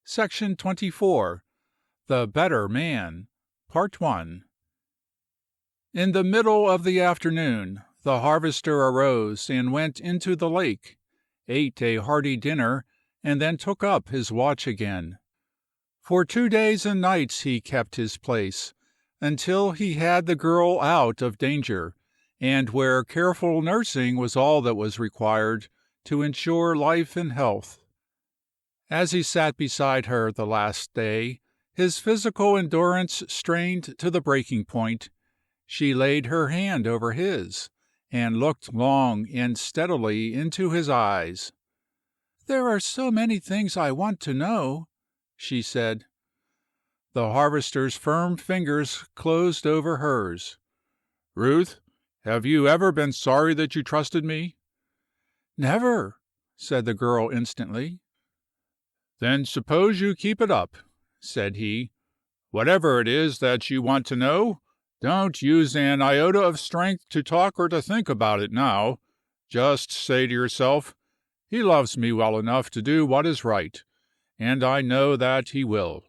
Section 24. The Better Man. Part 1. In the middle of the afternoon, the harvester arose and went into the lake, ate a hearty dinner, and then took up his watch again. For 2 days and nights he kept his place, until he had the girl out of danger, and where careful nursing was all that was required to ensure life and health. As he sat beside her the last day, his physical endurance strained to the breaking point, she laid her hand over his, and looked long and steadily into his eyes. "There are so many things I want to know," she said. The harvester's firm fingers closed over hers. "Ruth, have you ever been sorry that you trusted me?" "Never," said the girl instantly. "Then suppose you keep it up," said he. "Whatever it is that you want to know, don't use an iota of strength to talk or to think about it now. Just say to yourself, 'He loves me well enough to do what is right, and I know that he will.'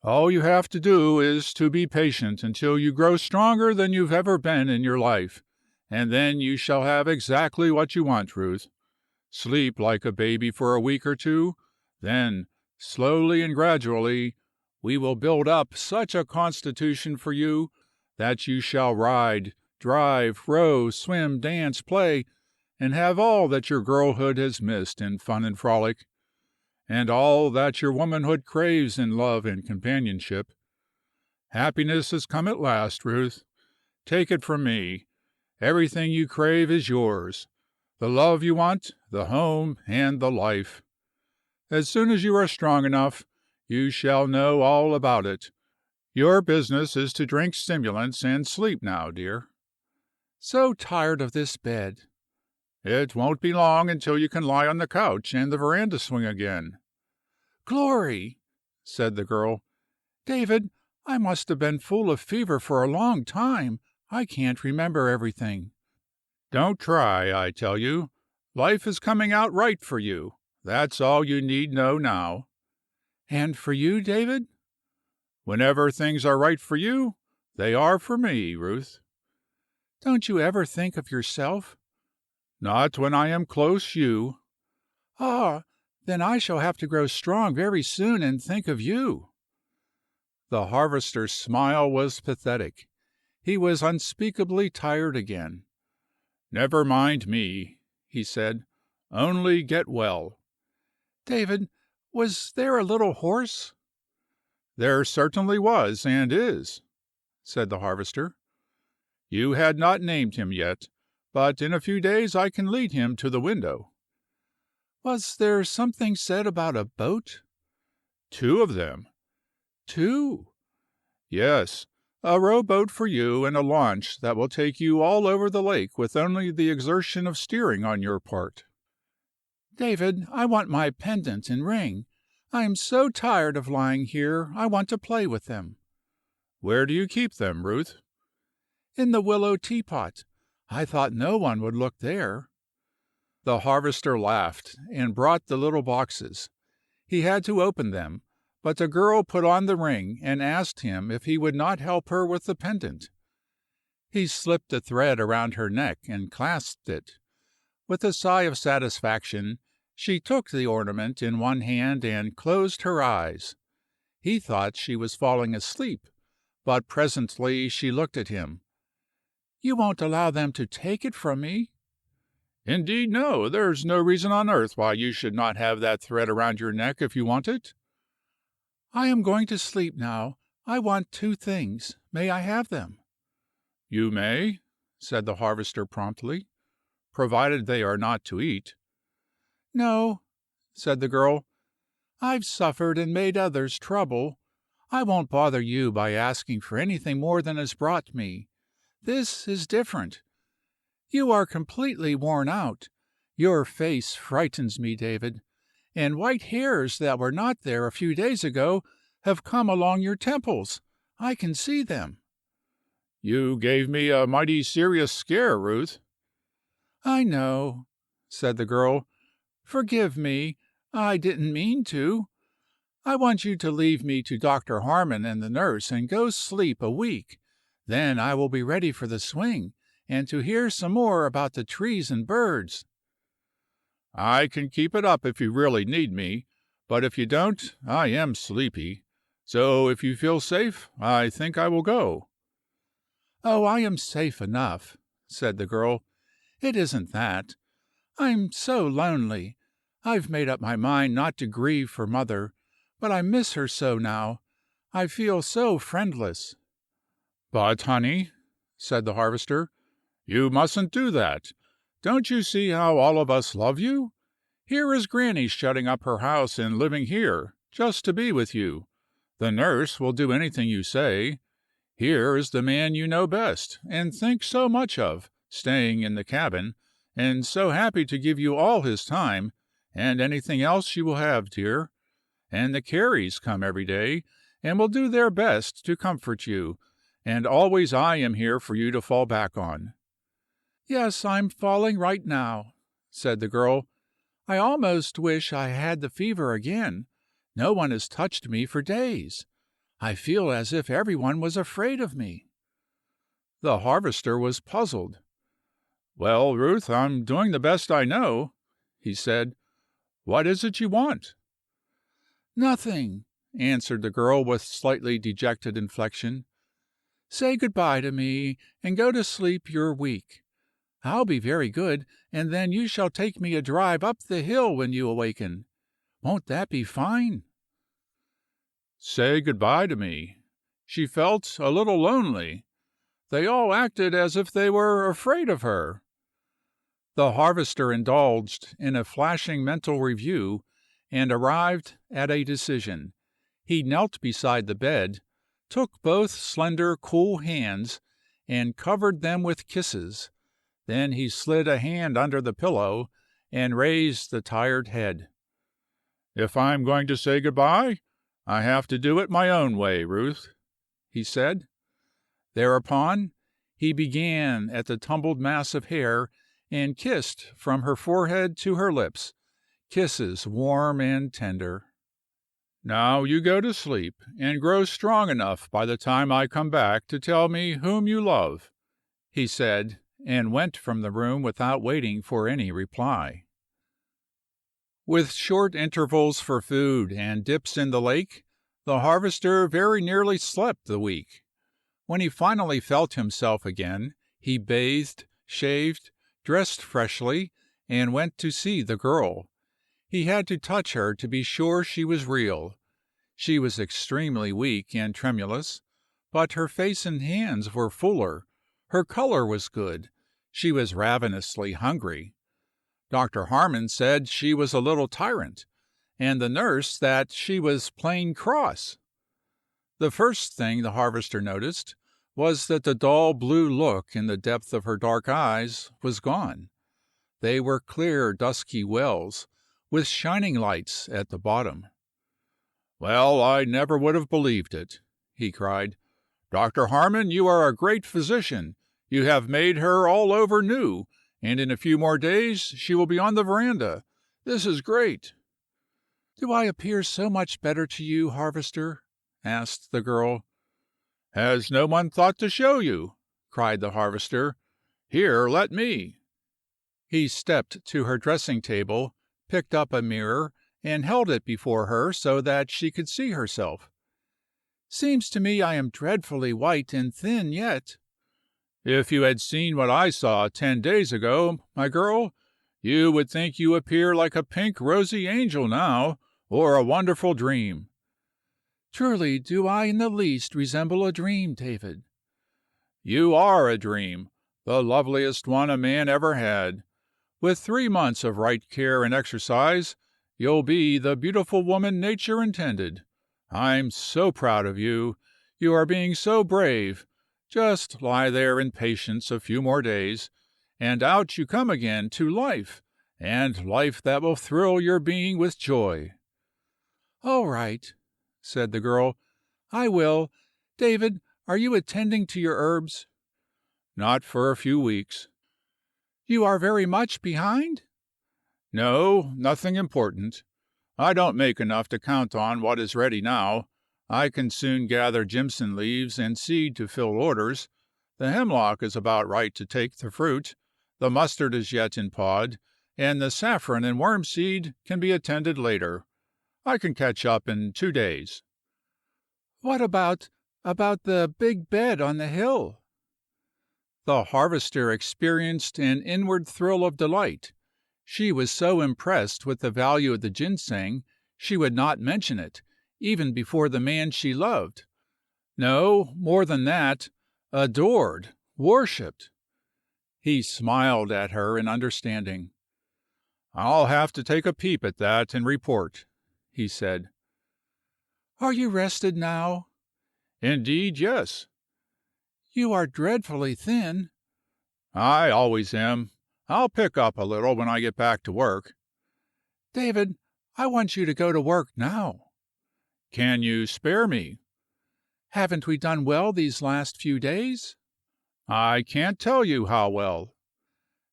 All you have to do is to be patient until you grow stronger than you've ever been in your life, and then you shall have exactly what you want, Ruth. Sleep like a baby for a week or two. Then, slowly and gradually, we will build up such a constitution for you that you shall ride, drive, row, swim, dance, play, and have all that your girlhood has missed in fun and frolic, and all that your womanhood craves in love and companionship. Happiness has come at last, Ruth. Take it from me. Everything you crave is yours. The love you want, the home, and the life. As soon as you are strong enough, you shall know all about it. Your business is to drink stimulants and sleep now, dear." "So tired of this bed." "It won't be long until you can lie on the couch and the veranda swing again." "Glory!" said the girl. "David, I must have been full of fever for a long time. I can't remember everything." "Don't try, I tell you. Life is coming out right for you. That's all you need know now." "And for you, David?" "Whenever things are right for you, they are for me, Ruth." "Don't you ever think of yourself?" "Not when I am close you." "Ah, then I shall have to grow strong very soon and think of you." The harvester's smile was pathetic. He was unspeakably tired again. "Never mind me," he said. "Only get well." "David, was there a little horse?" "There certainly was and is," said the harvester. "You had not named him yet, but in a few days I can lead him to the window." "Was there something said about a boat?" "2 of them." "Two?" "Yes, a rowboat for you and a launch that will take you all over the lake with only the exertion of steering on your part." "David, I want my pendant and ring. I am so tired of lying here, I want to play with them." "Where do you keep them, Ruth?" "In the willow teapot. I thought no one would look there." The harvester laughed, and brought the little boxes. He had to open them, but the girl put on the ring and asked him if he would not help her with the pendant. He slipped the thread around her neck and clasped it. With a sigh of satisfaction, she took the ornament in one hand and closed her eyes. He thought she was falling asleep, but presently she looked at him. "You won't allow them to take it from me?" "Indeed, no. There's no reason on earth why you should not have that thread around your neck if you want it." "I am going to sleep now. I want 2 things. May I have them?" "You may," said the harvester promptly, "provided they are not to eat." "No," said the girl. "I've suffered and made others trouble. I won't bother you by asking for anything more than is brought me. This is different. You are completely worn out. Your face frightens me, David, and white hairs that were not there a few days ago have come along your temples. I can see them." "You gave me a mighty serious scare, Ruth." "I know," said the girl. "Forgive me. I didn't mean to. I want you to leave me to Dr. Harmon and the nurse and go sleep a week. Then I will be ready for the swing, and to hear some more about the trees and birds." "I can keep it up if you really need me, but if you don't, I am sleepy. So if you feel safe, I think I will go." "Oh, I am safe enough," said the girl. "It isn't that. I'm so lonely. I've made up my mind not to grieve for mother, but I miss her so now. I feel so friendless." "But, honey," said the harvester, "you mustn't do that. Don't you see how all of us love you? Here is Granny shutting up her house and living here, just to be with you. The nurse will do anything you say. Here is the man you know best, and think so much of, staying in the cabin, and so happy to give you all his time, and anything else you will have, dear. And the Careys come every day, and will do their best to comfort you, and always I am here for you to fall back on." "Yes, I'm falling right now," said the girl. "I almost wish I had the fever again. No one has touched me for days. I feel as if everyone was afraid of me." The harvester was puzzled. "Well, Ruth, I'm doing the best I know," he said. "What is it you want?" "Nothing," answered the girl with slightly dejected inflection. "Say good-bye to me, and go to sleep your week. I'll be very good, and then you shall take me a drive up the hill when you awaken. Won't that be fine?" Say good-bye to me. She felt a little lonely. They all acted as if they were afraid of her. The harvester indulged in a flashing mental review, and arrived at a decision. He knelt beside the bed, took both slender, cool hands, and covered them with kisses. Then he slid a hand under the pillow, and raised the tired head. "If I'm going to say good-bye, I have to do it my own way, Ruth," he said. Thereupon he began at the tumbled mass of hair, and kissed from her forehead to her lips, kisses warm and tender. "Now you go to sleep, and grow strong enough by the time I come back to tell me whom you love," he said, and went from the room without waiting for any reply. With short intervals for food and dips in the lake, the harvester very nearly slept the week. When he finally felt himself again, he bathed, shaved, dressed freshly, and went to see the girl. He had to touch her to be sure she was real. She was extremely weak and tremulous, but her face and hands were fuller. Her color was good. She was ravenously hungry. Dr. Harmon said she was a little tyrant, and the nurse that she was plain cross. The first thing the harvester noticed was that the dull blue look in the depth of her dark eyes was gone. They were clear dusky wells, with shining lights at the bottom. "Well, I never would have believed it," he cried. "Dr. Harmon, you are a great physician. You have made her all over new, and in a few more days she will be on the veranda. This is great." "Do I appear so much better to you, harvester?" asked the girl. "Has no one thought to show you?" cried the harvester. "Here, let me." He stepped to her dressing table, picked up a mirror, and held it before her so that she could see herself. "Seems to me I am dreadfully white and thin yet." "If you had seen what I saw 10 days ago, my girl, you would think you appear like a pink rosy angel now, or a wonderful dream." "Truly do I in the least resemble a dream, David?" "You are a dream, the loveliest one a man ever had. With 3 months of right care and exercise, you'll be the beautiful woman nature intended. I'm so proud of you. You are being so brave. Just lie there in patience a few more days, and out you come again to life, and life that will thrill your being with joy." "All right," said the girl. "I will. David, are you attending to your herbs?" "Not for a few weeks." "You are very much behind?" "No, nothing important. I don't make enough to count on what is ready now. I can soon gather Jimson leaves and seed to fill orders. The hemlock is about right to take the fruit. The mustard is yet in pod, and the saffron and wormseed can be attended later. I can catch up in 2 days. What about the big bed on the hill? The harvester experienced an inward thrill of delight. She was so impressed with the value of the ginseng, she would not mention it, even before the man she loved. No, more than that, adored, worshipped. He smiled at her in understanding. I'll have to take a peep at that and report, he said. Are you rested now? Indeed, yes. You are dreadfully thin. I always am. I'll pick up a little when I get back to work. David, I want you to go to work now. Can you spare me? Haven't we done well these last few days? I can't tell you how well.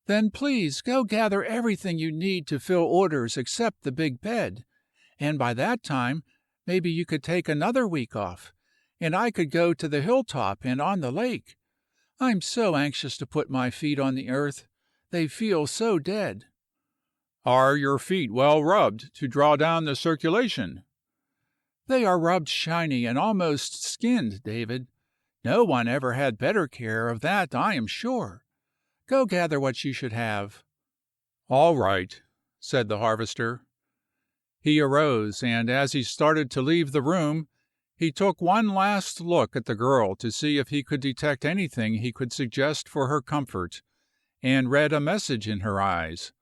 Then please go gather everything you need to fill orders except the big bed, and by that time maybe you could take another week off, and I could go to the hilltop and on the lake. I'm so anxious to put my feet on the earth. They feel so dead. Are your feet well rubbed to draw down the circulation? They are rubbed shiny and almost skinned, David. No one ever had better care of that, I am sure. Go gather what you should have. All right, said the harvester. He arose, and as he started to leave the room, he took one last look at the girl to see if he could detect anything he could suggest for her comfort, and read a message in her eyes.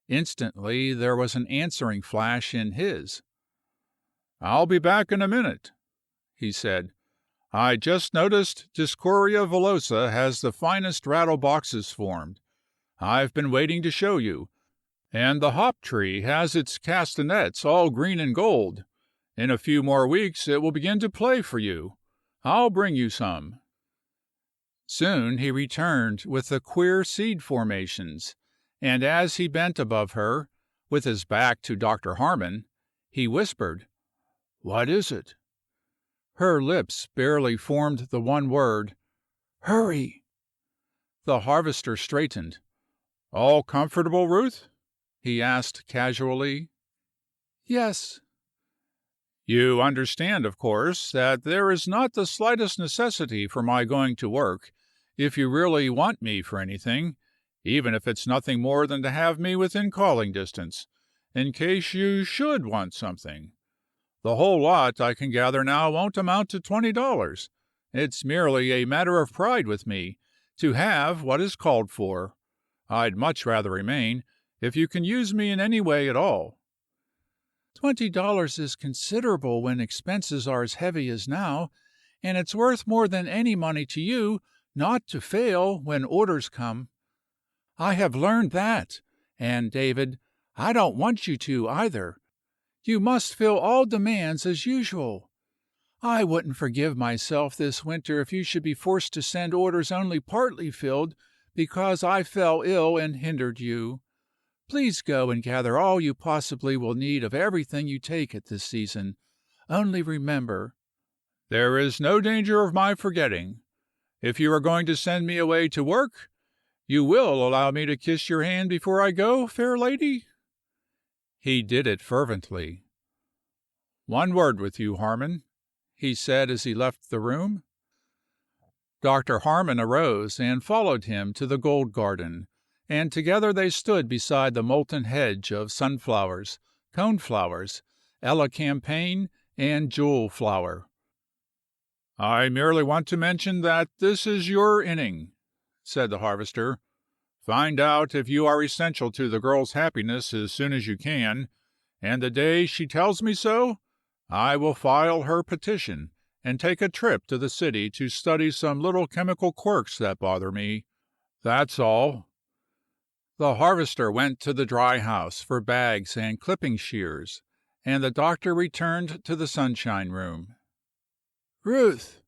Instantly there was an answering flash in his. I'll be back in a minute, he said. I just noticed Discoria villosa has the finest rattle boxes formed. I've been waiting to show you. And the hop tree has its castanets all green and gold. In a few more weeks it will begin to play for you. I'll bring you some. Soon he returned with the queer seed formations, and as he bent above her, with his back to Dr. Harmon, he whispered, "What is it?" Her lips barely formed the one word, "Hurry!" The harvester straightened. All comfortable, Ruth? He asked casually. Yes. You understand, of course, that there is not the slightest necessity for my going to work if you really want me for anything, even if it's nothing more than to have me within calling distance, in case you should want something. The whole lot I can gather now won't amount to $20. It's merely a matter of pride with me to have what is called for. I'd much rather remain, if you can use me in any way at all. $20 is considerable when expenses are as heavy as now, and it's worth more than any money to you not to fail when orders come. I have learned that, and, David, I don't want you to either. You must fill all demands as usual. I wouldn't forgive myself this winter if you should be forced to send orders only partly filled because I fell ill and hindered you. Please go and gather all you possibly will need of everything you take at this season. Only remember, there is no danger of my forgetting. If you are going to send me away to work, you will allow me to kiss your hand before I go, fair lady? He did it fervently. One word with you, Harmon, he said as he left the room. Dr. Harmon arose and followed him to the gold garden, and together they stood beside the molten hedge of sunflowers, coneflowers, elecampane, and jewel flower. I merely want to mention that this is your inning, said the harvester. Find out if you are essential to the girl's happiness as soon as you can, and the day she tells me so, I will file her petition and take a trip to the city to study some little chemical quirks that bother me. That's all. The harvester went to the dry house for bags and clipping shears, and the doctor returned to the sunshine room. "Ruth,"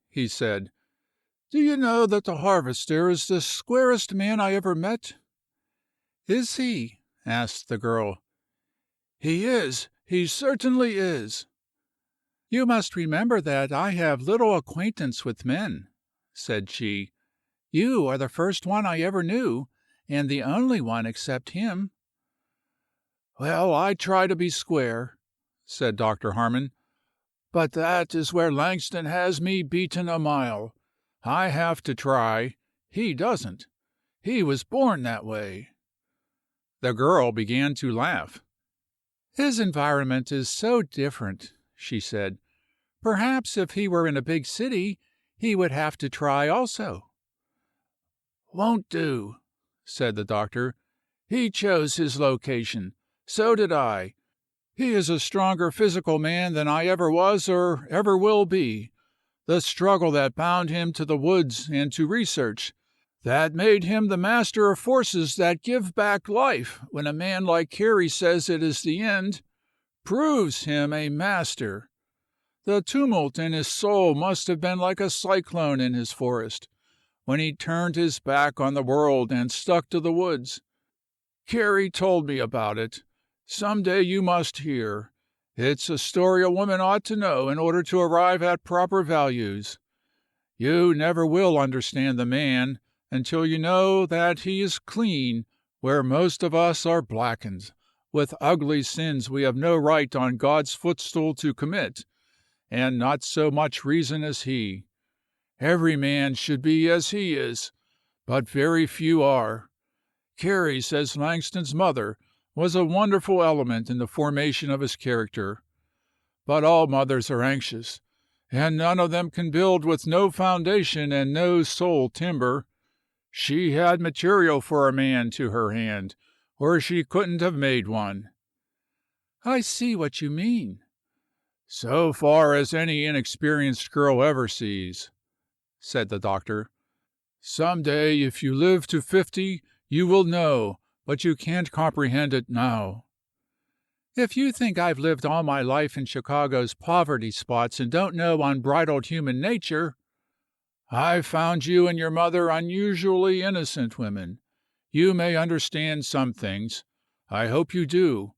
he said, "do you know that the harvester is the squarest man I ever met?" "Is he?" asked the girl. "He is, He certainly is." "You must remember that I have little acquaintance with men," said she. "You are the first one I ever knew, and the only one except him." "Well, I try to be square," said Dr. Harmon, "but that is where Langston has me beaten a mile. I have to try. He doesn't. He was born that way." The girl began to laugh. "His environment is so different," she said. "Perhaps if he were in a big city he would have to try also." "Won't do," said the doctor. "He chose his location. So did I. He is a stronger physical man than I ever was or ever will be. The struggle that bound him to the woods and to research, that made him the master of forces that give back life when a man like Carey says it is the end, proves him a master. The tumult in his soul must have been like a cyclone in his forest, when he turned his back on the world and stuck to the woods. Carey told me about it. Some day you must hear. It's a story a woman ought to know in order to arrive at proper values. You never will understand the man until you know that he is clean where most of us are blackened with ugly sins we have no right on God's footstool to commit, and not so much reason as he. Every man should be as he is, but very few are. Carey says Langston's mother was a wonderful element in the formation of his character. But all mothers are anxious, and none of them can build with no foundation and no soul timber. She had material for a man to her hand, or she couldn't have made one." "I see what you mean." "So far as any inexperienced girl ever sees," said the doctor. "Some day, if you live to 50, you will know, but you can't comprehend it now." "If you think I've lived all my life in Chicago's poverty spots and don't know unbridled human nature—" "I've found you and your mother unusually innocent women. You may understand some things. I hope you do.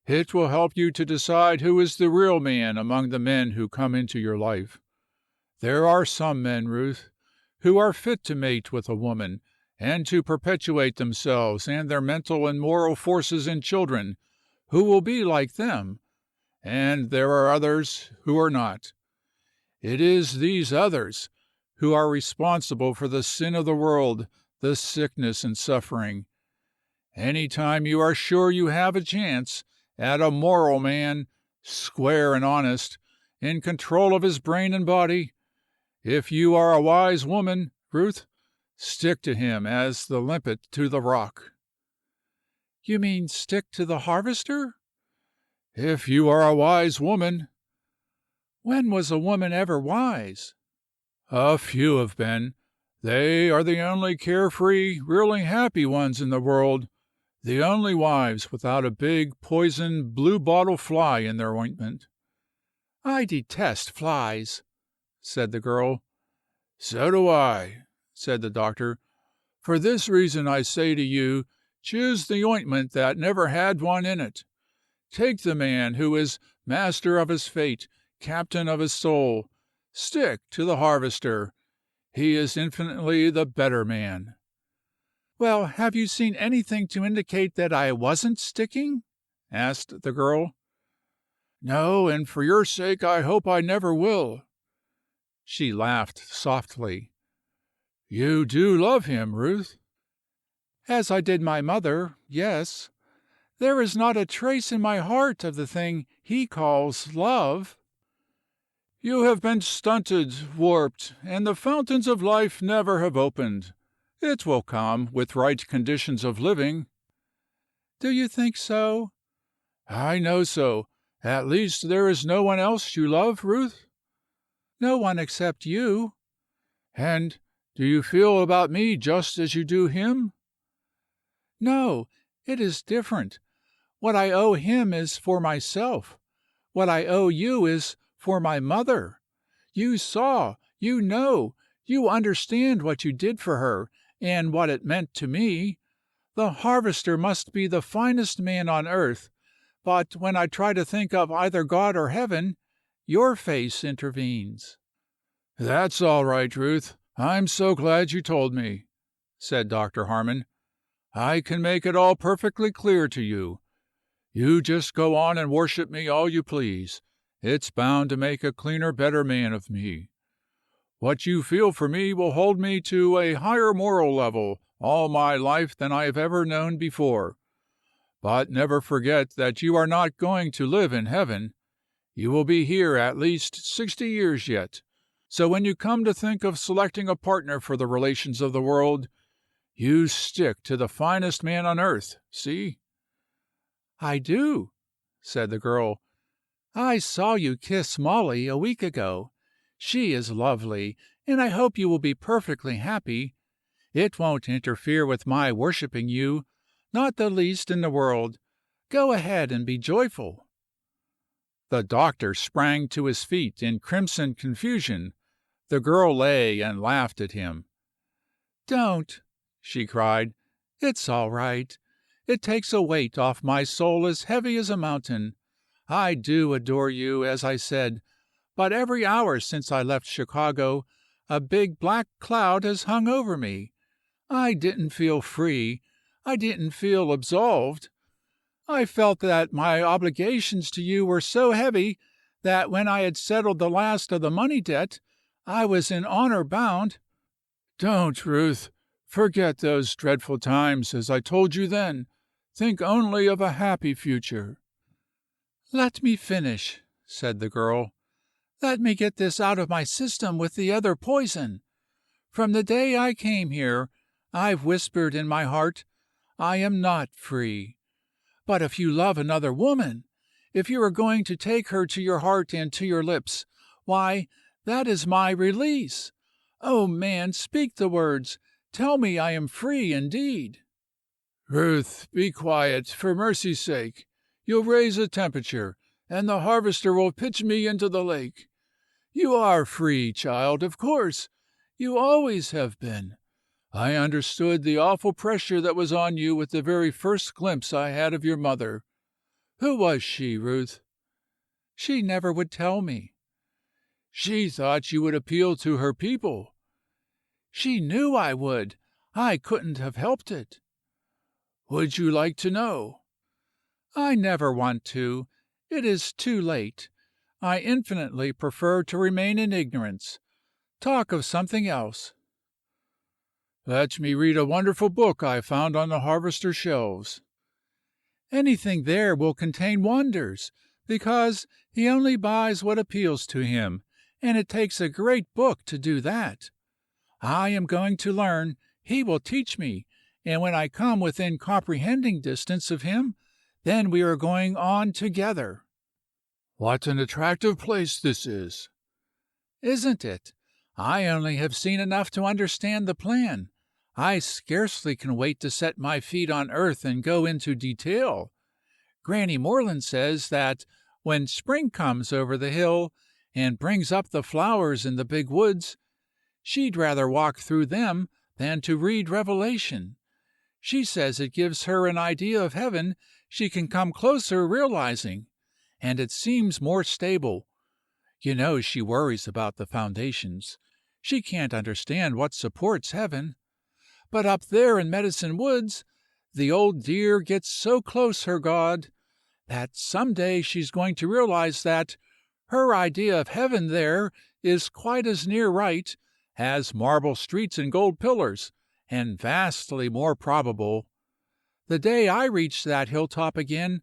It will help you to decide who is the real man among the men who come into your life. There are some men, Ruth, who are fit to mate with a woman and to perpetuate themselves and their mental and moral forces in children who will be like them, and there are others who are not. It is these others who are responsible for the sin of the world, the sickness and suffering. Any time you are sure you have a chance at a moral man, square and honest, in control of his brain and body, if you are a wise woman, Ruth, stick to him as the limpet to the rock." "You mean stick to the harvester?" "If you are a wise woman." "When was a woman ever wise?" "A few have been. They are the only carefree, really happy ones in the world, the only wives without a big poison blue-bottle fly in their ointment." "I detest flies," said the girl. "So do I," said the doctor. "For this reason I say to you, choose the ointment that never had one in it. Take the man who is master of his fate, captain of his soul. Stick to the harvester. He is infinitely the better man." "Well, have you seen anything to indicate that I wasn't sticking?" asked the girl. "No, and for your sake I hope I never will." She laughed softly. "You do love him, Ruth?" "As I did my mother, yes. There is not a trace in my heart of the thing he calls love." "You have been stunted, warped, and the fountains of life never have opened. It will come, with right conditions of living." "Do you think so?" "I know so. At least there is no one else you love, Ruth?" "No one except you." "And do you feel about me just as you do him?" "No, it is different. What I owe him is for myself. What I owe you is for my mother. You saw, you know, you understand what you did for her, and what it meant to me. The harvester must be the finest man on earth, But when I try to think of either God or heaven, your face intervenes." "That's all right, Ruth. I'm so glad you told me," said Dr. Harmon. "I can make it all perfectly clear to you. You just go on and worship me all you please. It's bound to make a cleaner, better man of me. What you feel for me will hold me to a higher moral level all my life than I have ever known before. But never forget that you are not going to live in heaven. You will be here at least 60 years yet. So when you come to think of selecting a partner for the relations of the world, you stick to the finest man on earth, see?" "I do," said the girl. "I saw you kiss Molly a week ago. She is lovely, and I hope you will be perfectly happy. It won't interfere with my worshipping you, not the least in the world. Go ahead and be joyful." The doctor sprang to his feet in crimson confusion. The girl lay and laughed at him. "Don't," she cried. "It's all right. It takes a weight off my soul as heavy as a mountain. I do adore you, as I said, but every hour since I left Chicago a big black cloud has hung over me. I didn't feel free. I didn't feel absolved. I felt that my obligations to you were so heavy that when I had settled the last of the money debt, I was in honor bound." "Don't, Ruth. Forget those dreadful times, as I told you then. Think only of a happy future." "Let me finish," said the girl. "Let me get this out of my system with the other poison. From the day I came here, I've whispered in my heart, I am not free. But if you love another woman, if you are going to take her to your heart and to your lips, why, that is my release. Oh, man, speak the words. Tell me I am free indeed." "Ruth, be quiet, for mercy's sake. You'll raise the temperature, and the harvester will pitch me into the lake. You are free, child, of course. You always have been. I understood the awful pressure that was on you with the very first glimpse I had of your mother. Who was she, Ruth?" "She never would tell me." "She thought you would appeal to her people." "She knew I would. I couldn't have helped it." "Would you like to know?" "I never want to. It is too late. I infinitely prefer to remain in ignorance. Talk of something else." "Let me read a wonderful book I found on the harvester's shelves." "Anything there will contain wonders, because he only buys what appeals to him, and it takes a great book to do that. I am going to learn, he will teach me, and when I come within comprehending distance of him, then we are going on together." "What an attractive place this is!" "Isn't it? I only have seen enough to understand the plan. I scarcely can wait to set my feet on earth and go into detail. Granny Moreland says that when spring comes over the hill and brings up the flowers in the big woods, she'd rather walk through them than to read Revelation. She says it gives her an idea of heaven she can come closer realizing, and it seems more stable. You know she worries about the foundations. She can't understand what supports heaven. But up there in Medicine Woods, the old dear gets so close her God that some day she's going to realize that her idea of heaven there is quite as near right as marble streets and gold pillars, and vastly more probable. The day I reach that hilltop again,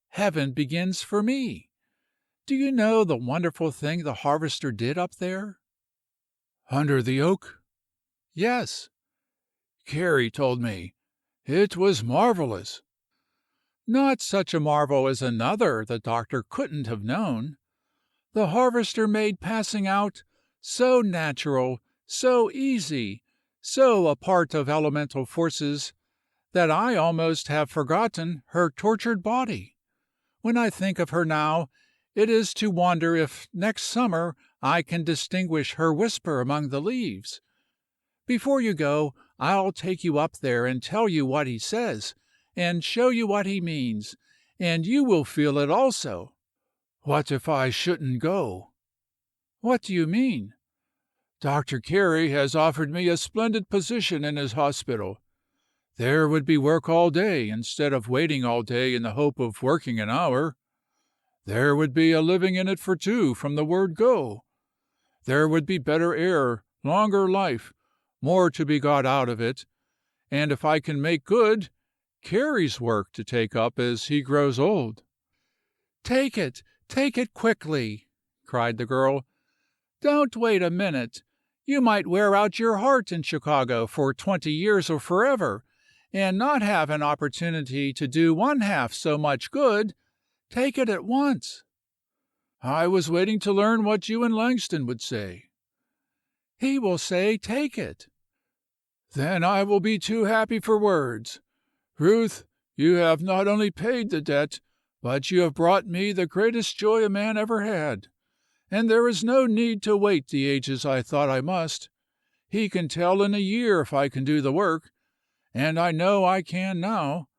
heaven begins for me. Do you know the wonderful thing the harvester did up there?" "Under the oak?" "Yes." "Carrie told me. It was marvelous." "Not such a marvel as another the doctor couldn't have known. The harvester made passing out so natural, so easy, so a part of elemental forces, that I almost have forgotten her tortured body. When I think of her now, it is to wonder if next summer I can distinguish her whisper among the leaves. Before you go, I'll take you up there and tell you what he says, and show you what he means, and you will feel it also." "What if I shouldn't go?" "What do you mean?" "Dr. Carey has offered me a splendid position in his hospital. There would be work all day, instead of waiting all day in the hope of working an hour. There would be a living in it for two from the word go. There would be better air, longer life, more to be got out of it, and if I can make good, Carey's work to take up as he grows old." "Take it quickly!" cried the girl. "Don't wait a minute. You might wear out your heart in Chicago for 20 years or forever, and not have an opportunity to do one half so much good. Take it at once." "I was waiting to learn what you and Langston would say." "He will say, 'Take it.'" "Then I will be too happy for words. Ruth, you have not only paid the debt, but you have brought me the greatest joy a man ever had. And there is no need to wait the ages I thought I must. He can tell in a year if I can do the work, and I know I can now.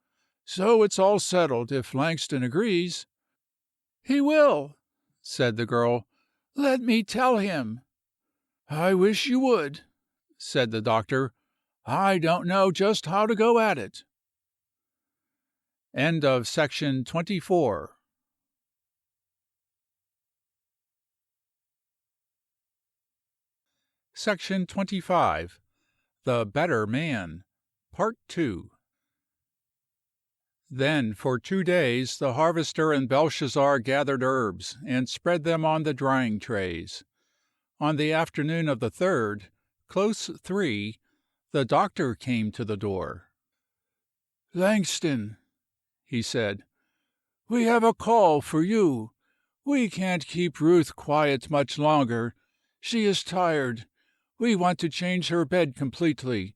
So it's all settled, if Langston agrees." "He will," said the girl. "Let me tell him." "I wish you would," said the doctor. "I don't know just how to go at it." End of section 24. Section 25. The Better Man, Part 2. Then for 2 days the harvester and Belshazzar gathered herbs and spread them on the drying trays. On the afternoon of the third, close 3, the doctor came to the door. "Langston," he said, "we have a call for you. We can't keep Ruth quiet much longer. She is tired. We want to change her bed completely.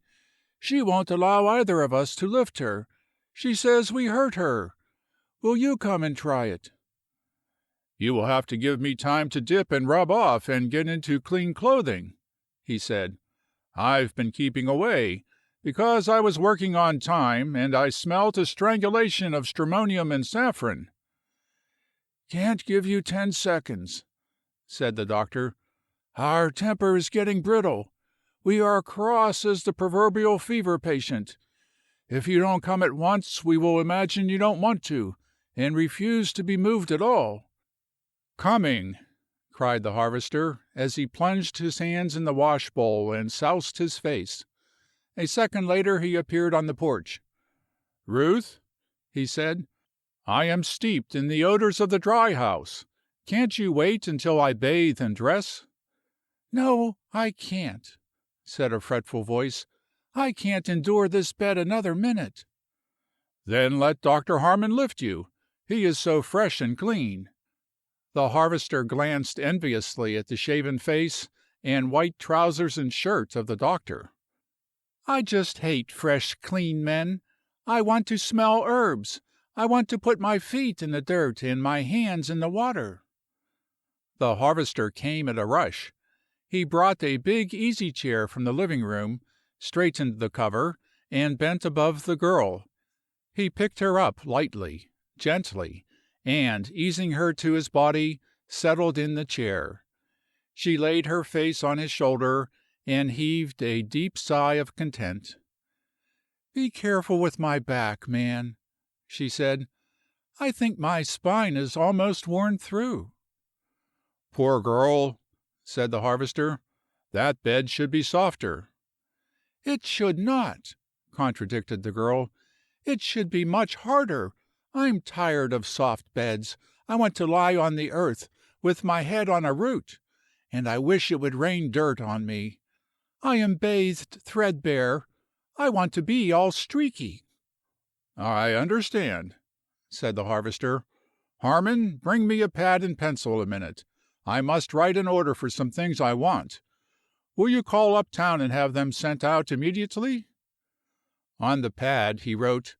She won't allow either of us to lift her. She says we hurt her. Will you come and try it?" "You will have to give me time to dip and rub off and get into clean clothing," he said. "I've been keeping away, because I was working on time, and I smelt a strangulation of stramonium and saffron." "Can't give you 10 seconds," said the doctor. "Our temper is getting brittle. We are cross as the proverbial fever patient. If you don't come at once, we will imagine you don't want to, and refuse to be moved at all." "Coming!" cried the harvester, as he plunged his hands in the wash bowl and soused his face. A second later he appeared on the porch. "Ruth," he said, "I am steeped in the odors of the dry house. Can't you wait until I bathe and dress?" "No, I can't," said a fretful voice. "I can't endure this bed another minute." "Then let Dr. Harmon lift you. He is so fresh and clean." The harvester glanced enviously at the shaven face and white trousers and shirt of the doctor. "I just hate fresh, clean men. I want to smell herbs. I want to put my feet in the dirt and my hands in the water." The harvester came at a rush. He brought a big easy chair from the living room, straightened the cover, and bent above the girl. He picked her up lightly, gently, and, easing her to his body, settled in the chair. She laid her face on his shoulder and heaved a deep sigh of content. "Be careful with my back, man," she said. "I think my spine is almost worn through." "Poor girl," said the harvester. "That bed should be softer." "It should not," contradicted the girl. "It should be much harder. I'm tired of soft beds. I want to lie on the earth, with my head on a root, and I wish it would rain dirt on me. I am bathed threadbare. I want to be all streaky." "I understand," said the harvester. "Harmon, bring me a pad and pencil a minute. I must write an order for some things I want. Will you call uptown and have them sent out immediately?" On the pad he wrote,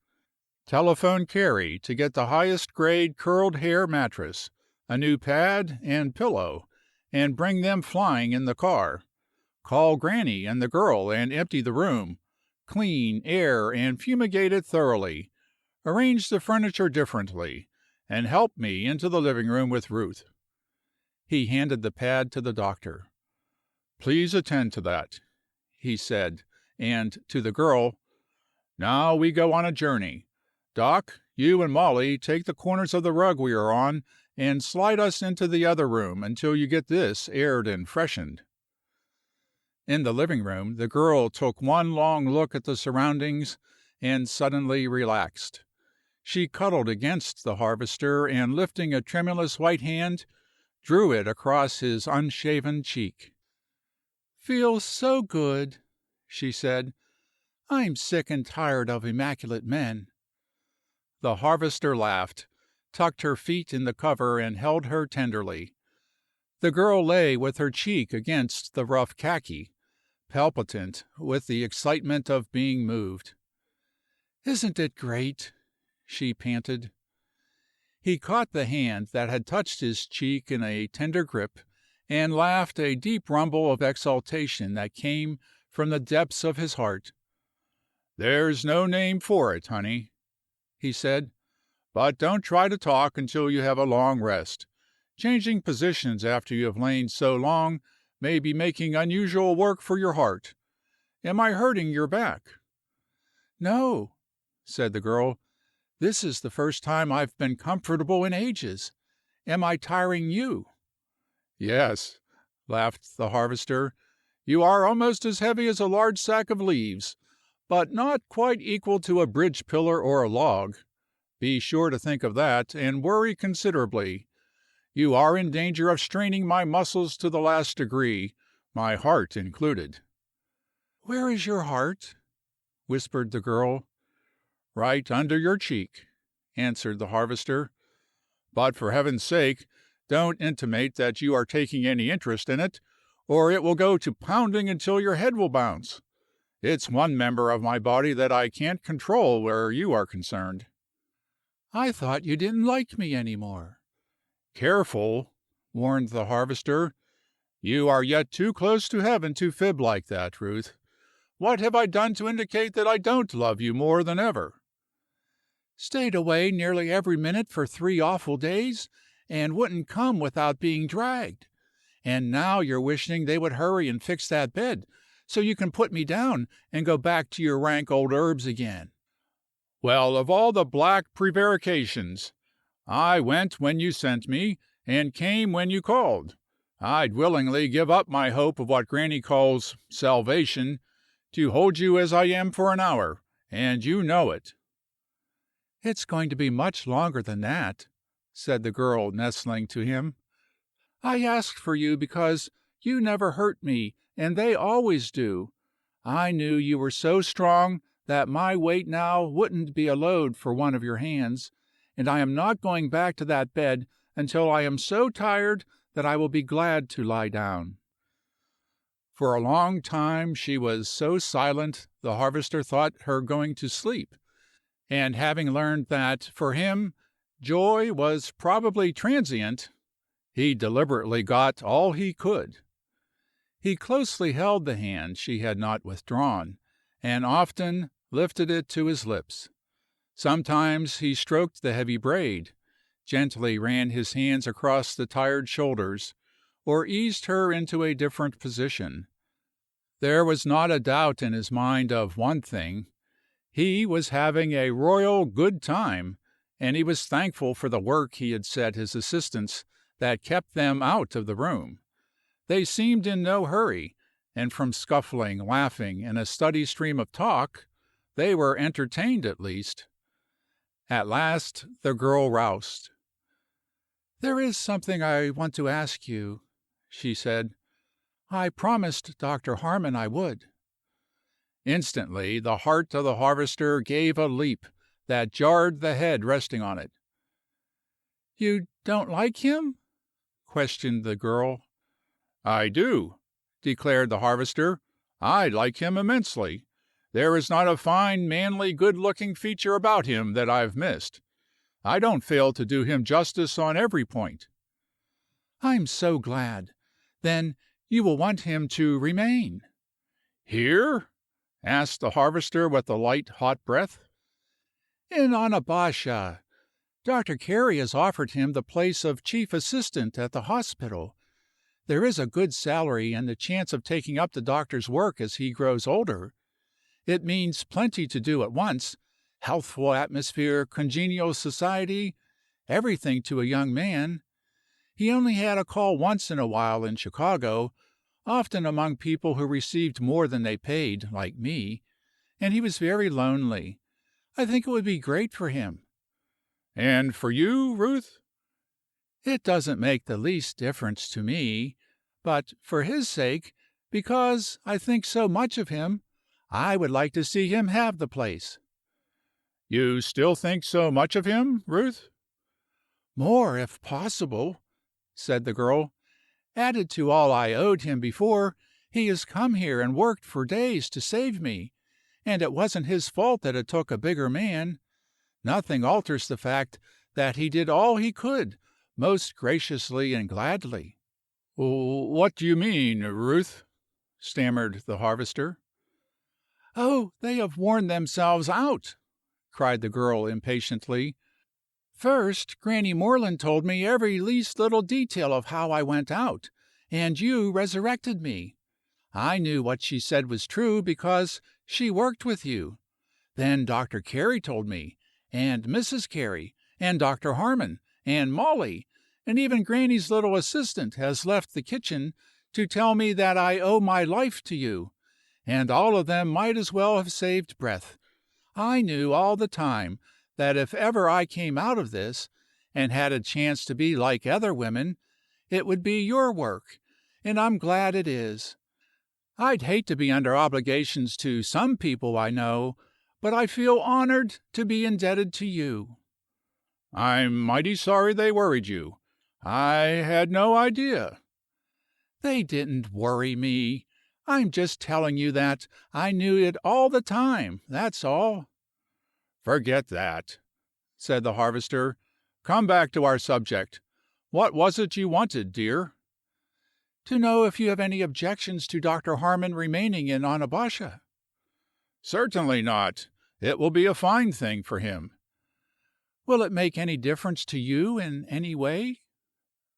"Telephone Carey to get the highest grade curled hair mattress, a new pad and pillow, and bring them flying in the car. Call Granny and the girl and empty the room. Clean, air, and fumigate it thoroughly. Arrange the furniture differently. and help me into the living room with Ruth." He handed the pad to the doctor. "Please attend to that," he said, and to the girl, "Now we go on a journey. Doc, you and Molly take the corners of the rug we are on and slide us into the other room until you get this aired and freshened." In the living room, the girl took one long look at the surroundings and suddenly relaxed. She cuddled against the harvester and, lifting a tremulous white hand, drew it across his unshaven cheek. "Feels so good," she said. "I'm sick and tired of immaculate men." The harvester laughed, tucked her feet in the cover, and held her tenderly. The girl lay with her cheek against the rough khaki, palpitant with the excitement of being moved. "Isn't it great?" she panted. He caught the hand that had touched his cheek in a tender grip, and laughed a deep rumble of exultation that came from the depths of his heart. "There's no name for it, honey," he said. "But don't try to talk until you have a long rest. Changing positions after you have lain so long may be making unusual work for your heart. Am I hurting your back?" "No," said the girl. "This is the first time I've been comfortable in ages. Am I tiring you?" "Yes," laughed the harvester. "You are almost as heavy as a large sack of leaves, but not quite equal to a bridge pillar or a log. Be sure to think of that, and worry considerably. You are in danger of straining my muscles to the last degree, my heart included." "Where is your heart?" whispered the girl. "Right under your cheek," answered the harvester. "But for heaven's sake, don't intimate that you are taking any interest in it, or it will go to pounding until your head will bounce. It's one member of my body that I can't control where you are concerned." "I thought you didn't like me any more." "Careful," warned the harvester. "You are yet too close to heaven to fib like that, Ruth. What have I done to indicate that I don't love you more than ever?" "Stayed away nearly every minute for 3 awful days, and wouldn't come without being dragged. And now you're wishing they would hurry and fix that bed, so you can put me down and go back to your rank old herbs again." "Well, of all the black prevarications! I went when you sent me, and came when you called. I'd willingly give up my hope of what Granny calls salvation, to hold you as I am for an hour, and you know it." "It's going to be much longer than that," said the girl, nestling to him. "I asked for you because you never hurt me, and they always do. I knew you were so strong that my weight now wouldn't be a load for one of your hands, and I am not going back to that bed until I am so tired that I will be glad to lie down." For a long time she was so silent the harvester thought her going to sleep, and having learned that, for him, joy was probably transient, he deliberately got all he could. He closely held the hand she had not withdrawn, and often lifted it to his lips. Sometimes he stroked the heavy braid, gently ran his hands across the tired shoulders, or eased her into a different position. There was not a doubt in his mind of one thing: he was having a royal good time, and he was thankful for the work he had set his assistants that kept them out of the room. They seemed in no hurry, and from scuffling, laughing, and a steady stream of talk, they were entertained at least. At last the girl roused. "There is something I want to ask you," she said. "I promised Dr. Harmon I would." Instantly the heart of the harvester gave a leap that jarred the head resting on it. "You don't like him?" questioned the girl. "I do," declared the harvester. "I like him immensely. There is not a fine, manly, good-looking feature about him that I've missed. I don't fail to do him justice on every point." "I'm so glad. Then you will want him to remain." "Here?" asked the harvester with a light, hot breath. "In Onabasha. Dr. Carey has offered him the place of chief assistant at the hospital. There is a good salary and the chance of taking up the doctor's work as he grows older. It means plenty to do at once: healthful atmosphere, congenial society, everything to a young man. He only had a call once in a while in Chicago, often among people who received more than they paid, like me, and he was very lonely. I think it would be great for him." "And for you, Ruth?" "It doesn't make the least difference to me, but for his sake, because I think so much of him, I would like to see him have the place." "You still think so much of him, Ruth?" "More, if possible," said the girl. "Added to all I owed him before, he has come here and worked for days to save me, and it wasn't his fault that it took a bigger man. Nothing alters the fact that he did all he could, most graciously and gladly." "What do you mean, Ruth?" stammered the harvester. "Oh, they have worn themselves out!" cried the girl impatiently. "First, Granny Morland told me every least little detail of how I went out, and you resurrected me. I knew what she said was true because she worked with you. Then Dr. Carey told me, and Mrs. Carey, and Dr. Harmon, and Molly, and even Granny's little assistant has left the kitchen to tell me that I owe my life to you, and all of them might as well have saved breath. I knew all the time that if ever I came out of this, and had a chance to be like other women, it would be your work, and I'm glad it is. I'd hate to be under obligations to some people I know, but I feel honored to be indebted to you." "I'm mighty sorry they worried you. I had no idea." "They didn't worry me. I'm just telling you that I knew it all the time, that's all." "Forget that," said the harvester. "Come back to our subject. What was it you wanted, dear?" "To know if you have any objections to Dr. Harmon remaining in Onabasha." "Certainly not. It will be a fine thing for him." "Will it make any difference to you in any way?"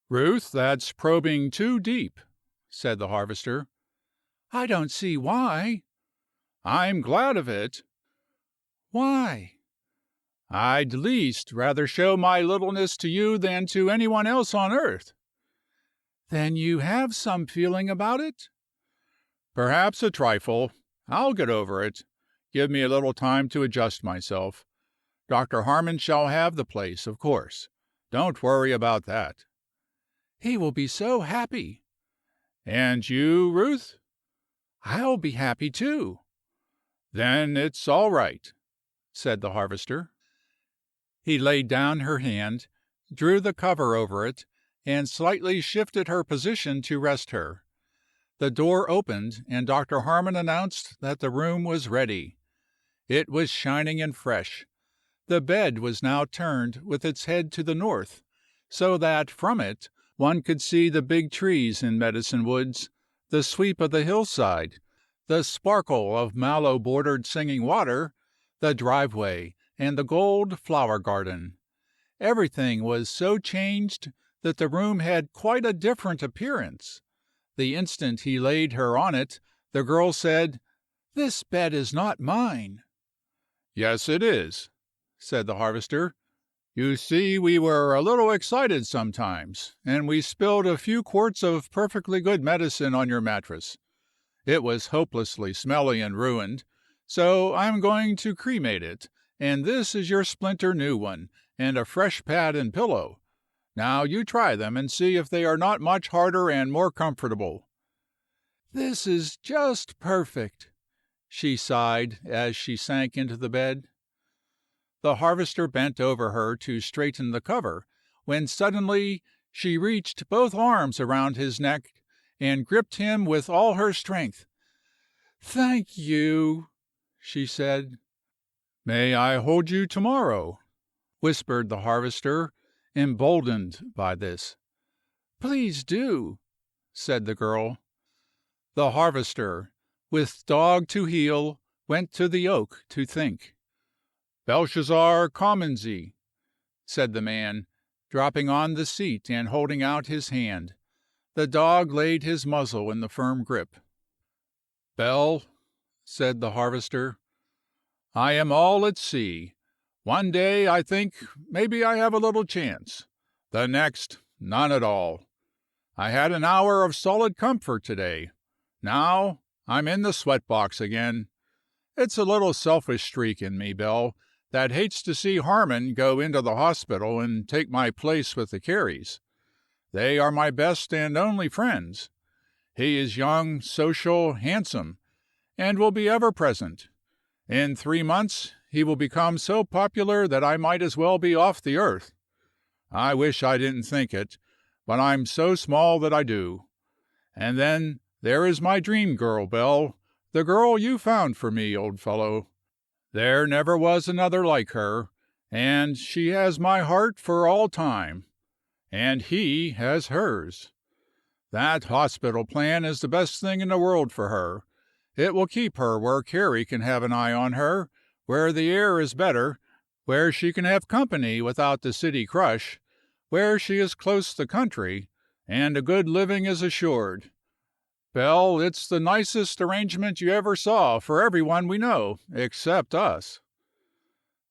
"Ruth, that's probing too deep," said the harvester. "I don't see why." "I'm glad of it." "Why?" "I'd least rather show my littleness to you than to anyone else on earth." "Then you have some feeling about it?" "Perhaps a trifle. I'll get over it. Give me a little time to adjust myself. Dr. Harmon shall have the place, of course. Don't worry about that." "He will be so happy." "And you, Ruth?" "I'll be happy too." "Then it's all right," said the harvester. He laid down her hand, drew the cover over it, and slightly shifted her position to rest her. The door opened, and Dr. Harmon announced that the room was ready. It was shining and fresh. The bed was now turned with its head to the north, so that from it one could see the big trees in Medicine Woods, the sweep of the hillside, the sparkle of mallow-bordered Singing Water, the driveway, and the gold flower garden. Everything was so changed that the room had quite a different appearance. The instant he laid her on it, the girl said, "This bed is not mine." "Yes, it is," said the harvester. "You see, we were a little excited sometimes, and we spilled a few quarts of perfectly good medicine on your mattress. It was hopelessly smelly and ruined, so I'm going to cremate it, and this is your splinter new one, and a fresh pad and pillow. Now you try them and see if they are not much harder and more comfortable." "This is just perfect," she sighed as she sank into the bed. The harvester bent over her to straighten the cover, when suddenly she reached both arms around his neck and gripped him with all her strength. "Thank you," she said. "May I hold you tomorrow?" whispered the harvester, emboldened by this. "Please do," said the girl. The harvester, with dog to heel, went to the oak to think. "Belshazzar Commonsy," said the man, dropping on the seat and holding out his hand. The dog laid his muzzle in the firm grip. "Bell," said the harvester, "I am all at sea. One day I think maybe I have a little chance. The next, none at all. I had an hour of solid comfort today. Now I'm in the sweat box again. It's a little selfish streak in me, Bell, that hates to see Harmon go into the hospital and take my place with the Careys. They are my best and only friends. He is young, social, handsome, and will be ever present. In 3 months he will become so popular that I might as well be off the earth. I wish I didn't think it, but I'm so small that I do. And then there is my dream girl, Bell, the girl you found for me, old fellow. There never was another like her, and she has my heart for all time, and he has hers. That hospital plan is the best thing in the world for her. It will keep her where Carey can have an eye on her, where the air is better, where she can have company without the city crush, where she is close the country, and a good living is assured. Bell, it's the nicest arrangement you ever saw for everyone we know, except us."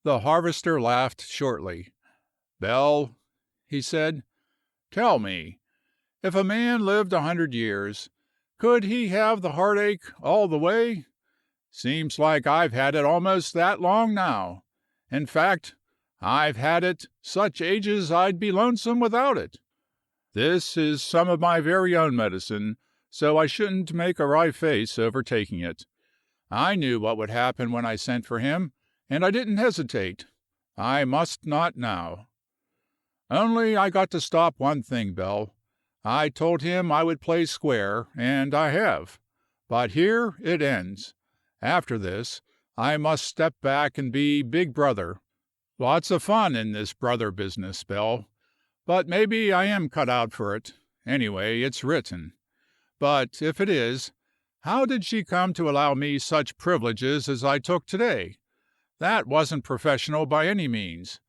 The harvester laughed shortly. "Bell," he said, "tell me, if a man lived 100 years, could he have the heartache all the way? Seems like I've had it almost that long now. In fact, I've had it such ages I'd be lonesome without it. This is some of my very own medicine, so I shouldn't make a wry face over taking it. I knew what would happen when I sent for him, and I didn't hesitate. I must not now. Only I got to stop one thing, Bell. I told him I would play square, and I have. But here it ends. After this, I must step back and be big brother. Lots of fun in this brother business, Bell. But maybe I am cut out for it. Anyway, it's written. But if it is, how did she come to allow me such privileges as I took today? That wasn't professional by any means.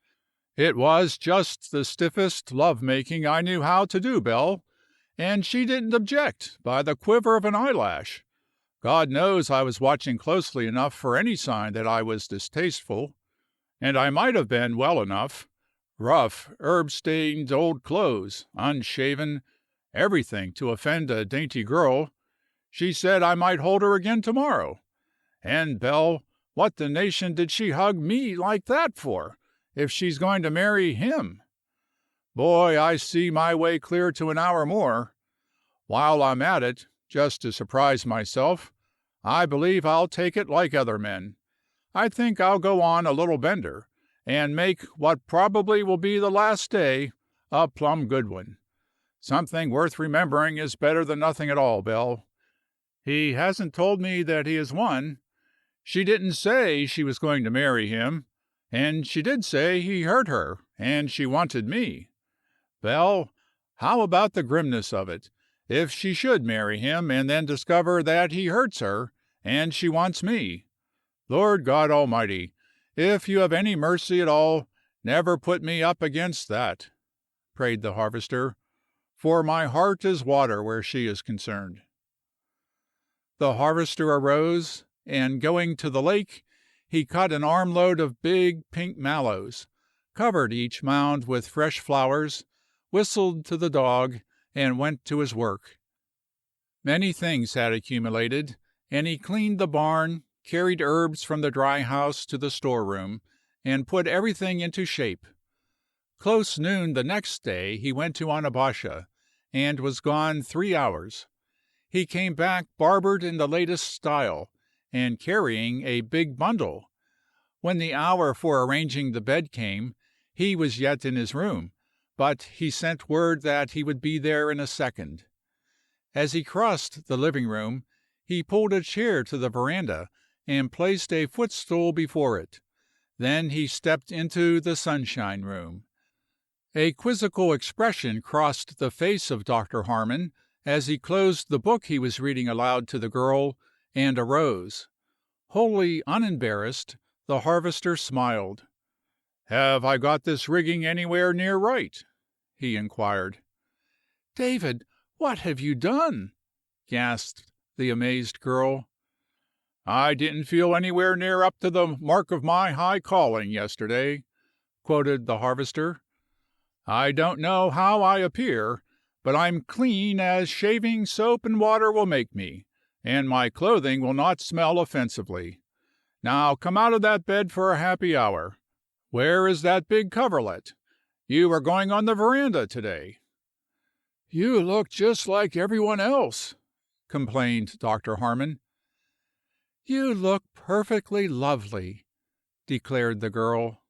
It was just the stiffest love-making I knew how to do, Bell, and she didn't object by the quiver of an eyelash. God knows I was watching closely enough for any sign that I was distasteful, and I might have been well enough. Rough, herb-stained old clothes, unshaven, everything to offend a dainty girl. She said I might hold her again tomorrow. And, Bell, what the nation did she hug me like that for, if she's going to marry him? Boy, I see my way clear to an hour more. While I'm at it, just to surprise myself, I believe I'll take it like other men. I think I'll go on a little bender, and make what probably will be the last day a plumb good one. Something worth remembering is better than nothing at all, Bell. He hasn't told me that he has won. She didn't say she was going to marry him, and she did say he hurt her, and she wanted me. Bell, how about the grimness of it, if she should marry him and then discover that he hurts her, and she wants me? Lord God Almighty, if you have any mercy at all, never put me up against that," prayed the harvester, "for my heart is water where she is concerned." The harvester arose, and going to the lake, he cut an armload of big pink mallows, covered each mound with fresh flowers, whistled to the dog, and went to his work. Many things had accumulated, and he cleaned the barn, carried herbs from the dry house to the storeroom, and put everything into shape. Close noon the next day he went to Onabasha, and was gone 3 hours. He came back barbered in the latest style, and carrying a big bundle. When the hour for arranging the bed came, he was yet in his room, but he sent word that he would be there in a second. As he crossed the living room, he pulled a chair to the veranda and placed a footstool before it. Then he stepped into the sunshine room. A quizzical expression crossed the face of Dr. Harmon as he closed the book he was reading aloud to the girl, and arose. Wholly unembarrassed, the harvester smiled. Have I got this rigging anywhere near right?" he inquired. David, what have you done? Gasped the amazed girl. "I didn't feel anywhere near up to the mark of my high calling yesterday," quoted the harvester. "I don't know how I appear, but I'm clean as shaving soap and water will make me, and my clothing will not smell offensively. Now come out of that bed for a happy hour. Where is that big coverlet? You are going on the veranda today." You look just like everyone else, complained Dr. Harmon. You look perfectly lovely, declared the girl.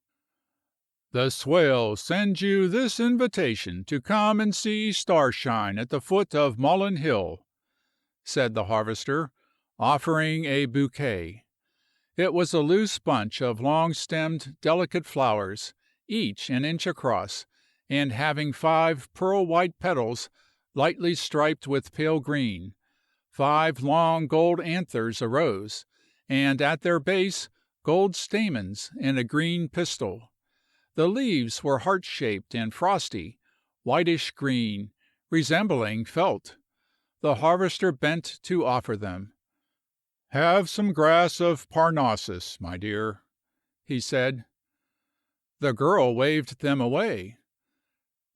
"The swell sends you this invitation to come and see starshine at the foot of Mullen Hill," said the harvester, offering a bouquet. It was a loose bunch of long-stemmed, delicate flowers, each an inch across, and having 5 pearl-white petals lightly striped with pale green. 5 long gold anthers arose, and at their base gold stamens and a green pistil. The leaves were heart-shaped and frosty, whitish-green, resembling felt. The harvester bent to offer them. "Have some grass of Parnassus, my dear," he said. The girl waved them away.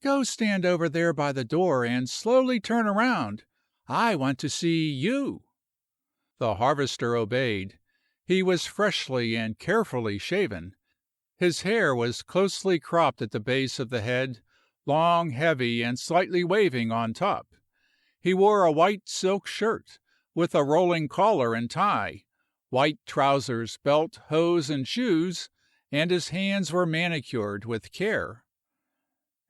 Go stand over there by the door and slowly turn around. I want to see you. The harvester obeyed. He was freshly and carefully shaven. His hair was closely cropped at the base of the head, long, heavy, and slightly waving on top. He wore a white silk shirt, with a rolling collar and tie, white trousers, belt, hose, and shoes, and his hands were manicured with care.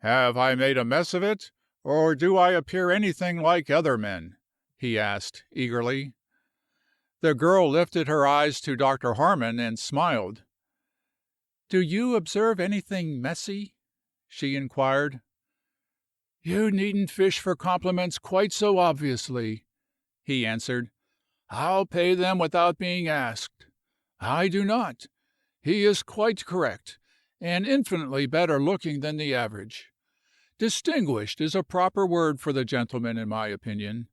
"Have I made a mess of it, or do I appear anything like other men?" he asked, eagerly. The girl lifted her eyes to Dr. Harmon and smiled. "Do you observe anything messy?" she inquired. "You needn't fish for compliments quite so obviously," he answered. "I'll pay them without being asked. I do not. He is quite correct, and infinitely better looking than the average. Distinguished is a proper word for the gentleman, in my opinion.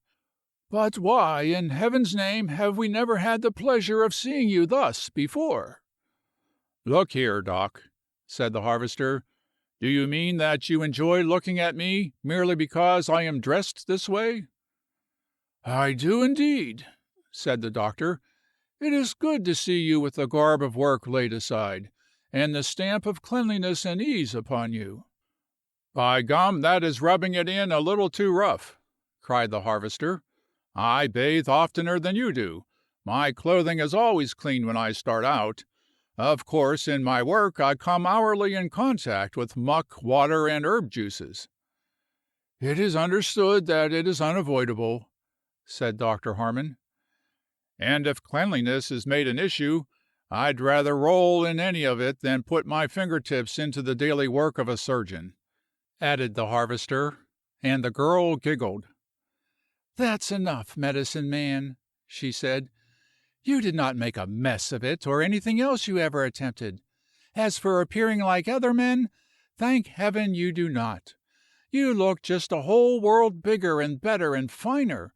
But why, in heaven's name, have we never had the pleasure of seeing you thus before?" "Look here, Doc," said the harvester. "Do you mean that you enjoy looking at me merely because I am dressed this way?" "I do indeed," said the doctor. "It is good to see you with the garb of work laid aside, and the stamp of cleanliness and ease upon you." "By gum, that is rubbing it in a little too rough," cried the harvester. "I bathe oftener than you do. My clothing is always clean when I start out. Of course, in my work I come hourly in contact with muck, water, and herb juices." "It is understood that it is unavoidable," said Dr. Harmon. "And if cleanliness is made an issue, I'd rather roll in any of it than put my fingertips into the daily work of a surgeon," added the harvester, and the girl giggled. "That's enough, medicine man," she said. "You did not make a mess of it, or anything else you ever attempted. As for appearing like other men, thank heaven you do not. You look just a whole world bigger and better and finer.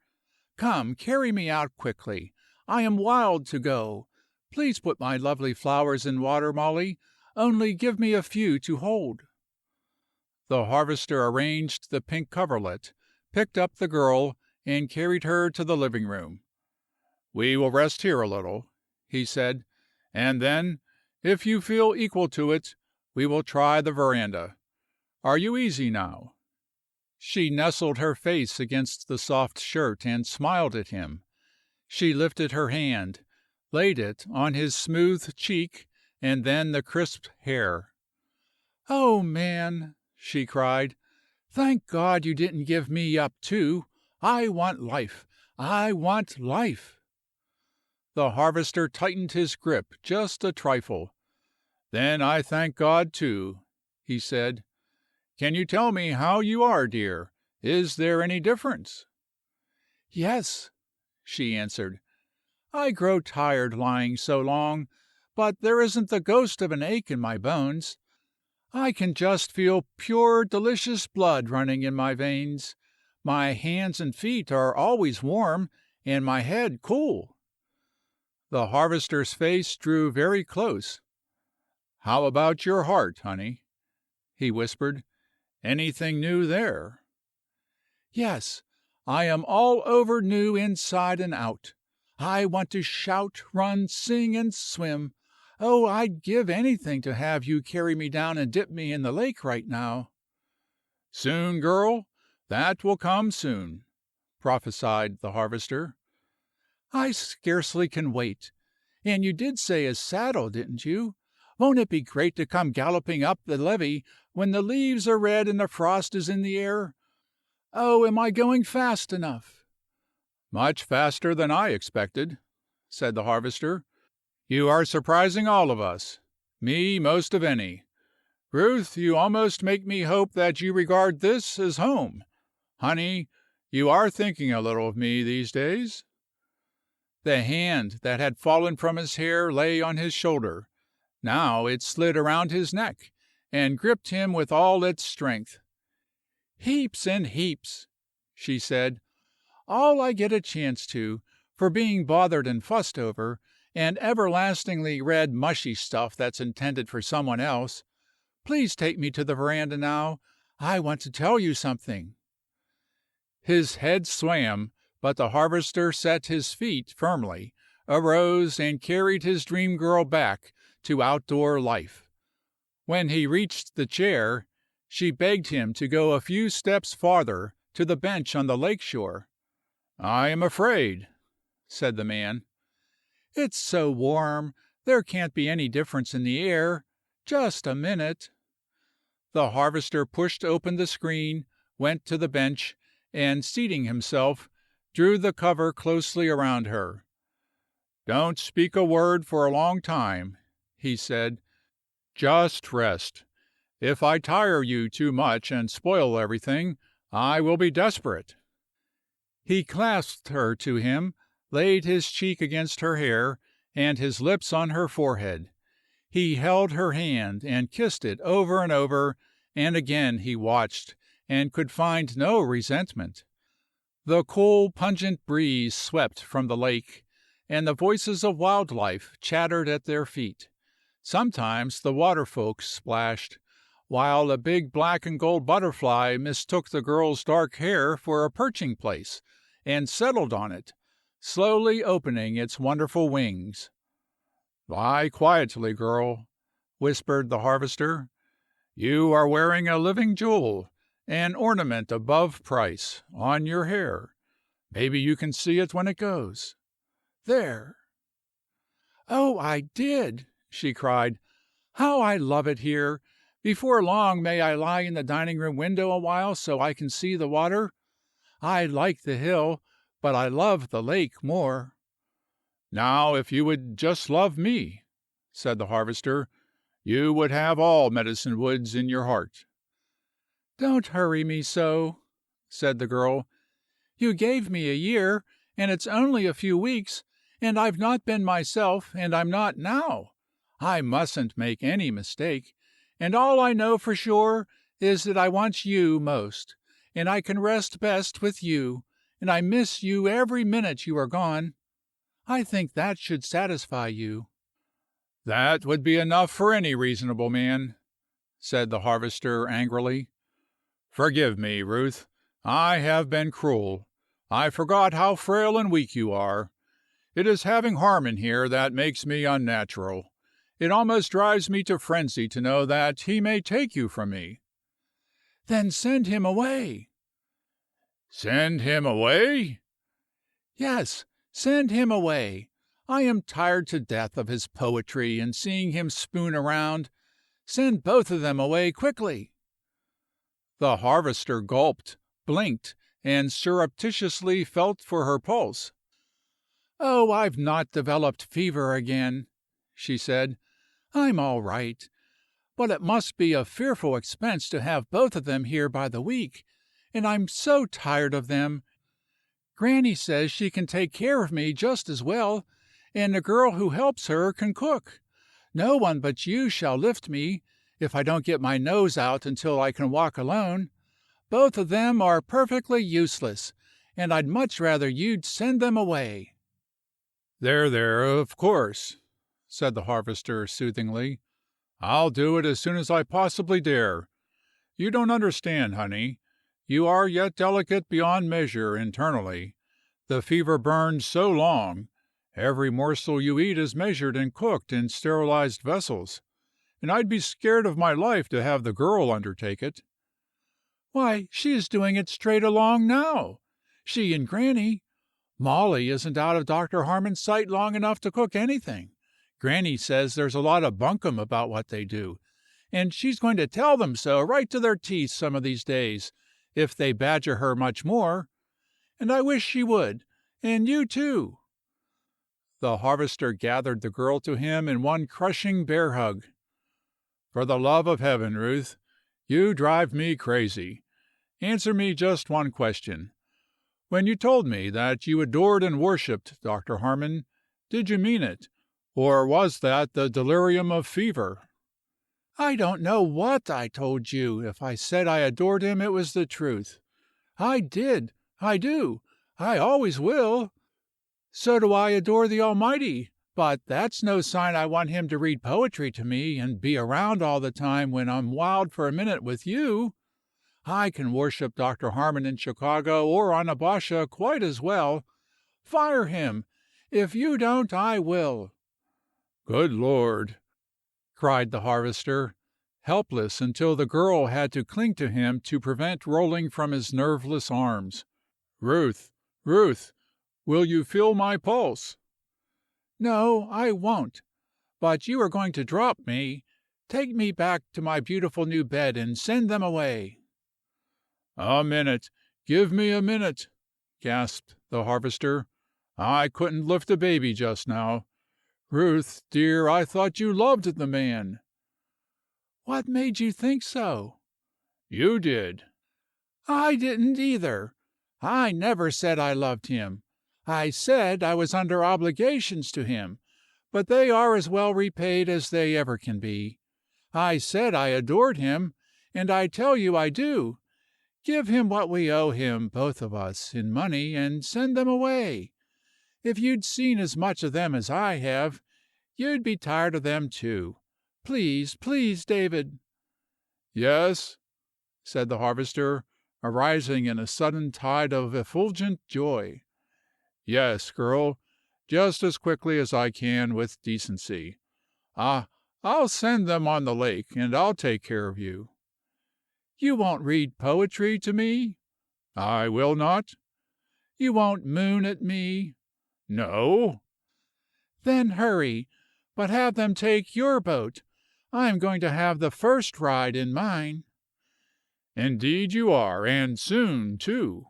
Come, carry me out quickly. I am wild to go. Please put my lovely flowers in water, Molly. Only give me a few to hold." The harvester arranged the pink coverlet, picked up the girl, and carried her to the living room. "We will rest here a little," he said, "and then, if you feel equal to it, we will try the veranda. Are you easy now?" She nestled her face against the soft shirt and smiled at him. She lifted her hand, laid it on his smooth cheek and then the crisp hair. "Oh, man!" she cried. "Thank God you didn't give me up, too. I want life. I want life." The harvester tightened his grip just a trifle. "Then I thank God, too," he said. "Can you tell me how you are, dear? Is there any difference?" "Yes," she answered. "I grow tired lying so long, but there isn't the ghost of an ache in my bones. I can just feel pure, delicious blood running in my veins. My hands and feet are always warm, and my head cool." The harvester's face drew very close. "How about your heart, honey?" he whispered. "Anything new there?" "Yes, I am all over new inside and out. I want to shout, run, sing, and swim. Oh, I'd give anything to have you carry me down and dip me in the lake right now." "Soon, girl, that will come soon," prophesied the harvester. "I scarcely can wait. And you did say a saddle, didn't you? Won't it be great to come galloping up the levee when the leaves are red and the frost is in the air? Oh, am I going fast enough?" "Much faster than I expected," said the harvester. "You are surprising all of us, me most of any. Ruth, you almost make me hope that you regard this as home. Honey, you are thinking a little of me these days?" The hand that had fallen from his hair lay on his shoulder. Now it slid around his neck, and gripped him with all its strength. "Heaps and heaps," she said. "All I get a chance to, for being bothered and fussed over, and everlastingly red mushy stuff that's intended for someone else. Please take me to the veranda now. I want to tell you something." His head swam, but the harvester set his feet firmly, arose, and carried his dream girl back to outdoor life. When he reached the chair, she begged him to go a few steps farther to the bench on the lake shore. "I am afraid," said the man. "It's so warm, there can't be any difference in the air. Just a minute." The harvester pushed open the screen, went to the bench, and, seating himself, drew the cover closely around her. "Don't speak a word for a long time," he said. "Just rest. If I tire you too much and spoil everything, I will be desperate." He clasped her to him, laid his cheek against her hair, and his lips on her forehead. He held her hand and kissed it over and over, and again he watched, and could find no resentment. The cool, pungent breeze swept from the lake, and the voices of wildlife chattered at their feet. Sometimes the water folks splashed, while a big black and gold butterfly mistook the girl's dark hair for a perching place, and settled on it, slowly opening its wonderful wings. "Lie quietly, girl," whispered the harvester. "You are wearing a living jewel, an ornament above price, on your hair. Maybe you can see it when it goes. There." "Oh, I did!" she cried. "How I love it here! Before long may I lie in the dining room window a while so I can see the water? I like the hill, but I love the lake more." "Now, if you would just love me," said the harvester, "you would have all Medicine Woods in your heart." "Don't hurry me so," said the girl. "You gave me a year, and it's only a few weeks, and I've not been myself, and I'm not now. I mustn't make any mistake, and all I know for sure is that I want you most, and I can rest best with you, and I miss you every minute you are gone. I think that should satisfy you." "That would be enough for any reasonable man," said the harvester angrily. "Forgive me, Ruth. I have been cruel. I forgot how frail and weak you are. It is having Harmon here that makes me unnatural. It almost drives me to frenzy to know that he may take you from me." "Then send him away." "Send him away?" "Yes, send him away. I am tired to death of his poetry and seeing him spoon around. Send both of them away quickly." The harvester gulped, blinked, and surreptitiously felt for her pulse. "Oh, I've not developed fever again," she said. "I'm all right. But it must be a fearful expense to have both of them here by the week, and I'm so tired of them. Granny says she can take care of me just as well, and the girl who helps her can cook. No one but you shall lift me, if I don't get my nose out until I can walk alone. Both of them are perfectly useless, and I'd much rather you'd send them away." "There, there, of course," said the harvester soothingly. "I'll do it as soon as I possibly dare. You don't understand, honey. You are yet delicate beyond measure internally. The fever burned so long. Every morsel you eat is measured and cooked in sterilized vessels, and I'd be scared of my life to have the girl undertake it." "Why, she is doing it straight along now. She and Granny. Molly isn't out of Dr. Harmon's sight long enough to cook anything. Granny says there's a lot of bunkum about what they do, and she's going to tell them so right to their teeth some of these days, if they badger her much more. And I wish she would, and you too." The harvester gathered the girl to him in one crushing bear hug. "For the love of heaven, Ruth, you drive me crazy. Answer me just one question. When you told me that you adored and worshipped Dr. Harmon, did you mean it, or was that the delirium of fever?" "I don't know what I told you. If I said I adored him, it was the truth. I did. I do. I always will. So do I adore the Almighty, but that's no sign I want him to read poetry to me and be around all the time when I'm wild for a minute with you. I can worship Dr. Harmon in Chicago or on Abasha quite as well. Fire him! If you don't, I will." "Good Lord!" cried the harvester, helpless until the girl had to cling to him to prevent rolling from his nerveless arms. "Ruth, Ruth, will you feel my pulse?" "No, I won't. But you are going to drop me. Take me back to my beautiful new bed and send them away." "A minute. Give me a minute," gasped the harvester. "I couldn't lift a baby just now. Ruth, dear, I thought you loved the man." "What made you think so?" "You did." "I didn't either. I never said I loved him. I said I was under obligations to him, but they are as well repaid as they ever can be. I said I adored him, and I tell you I do. Give him what we owe him, both of us, in money, and send them away. If you'd seen as much of them as I have, you'd be tired of them too. Please, please, David." "Yes," said the harvester, arising in a sudden tide of effulgent joy. "Yes, girl, just as quickly as I can with decency. I'll send them on the lake, and I'll take care of you." "You won't read poetry to me?" "I will not." "You won't moon at me?" "No." "Then hurry, but have them take your boat. I am going to have the first ride in mine." "Indeed you are, and soon, too,"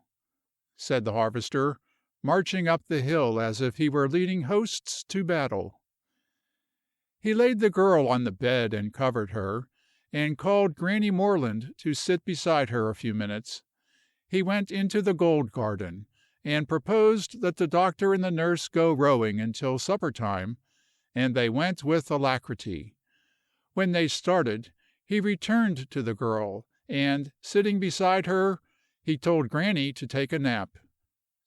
said the harvester, marching up the hill as if he were leading hosts to battle. He laid the girl on the bed and covered her, and called Granny Morland to sit beside her a few minutes. He went into the gold garden, and proposed that the doctor and the nurse go rowing until supper time, and they went with alacrity. When they started, he returned to the girl, and, sitting beside her, he told Granny to take a nap.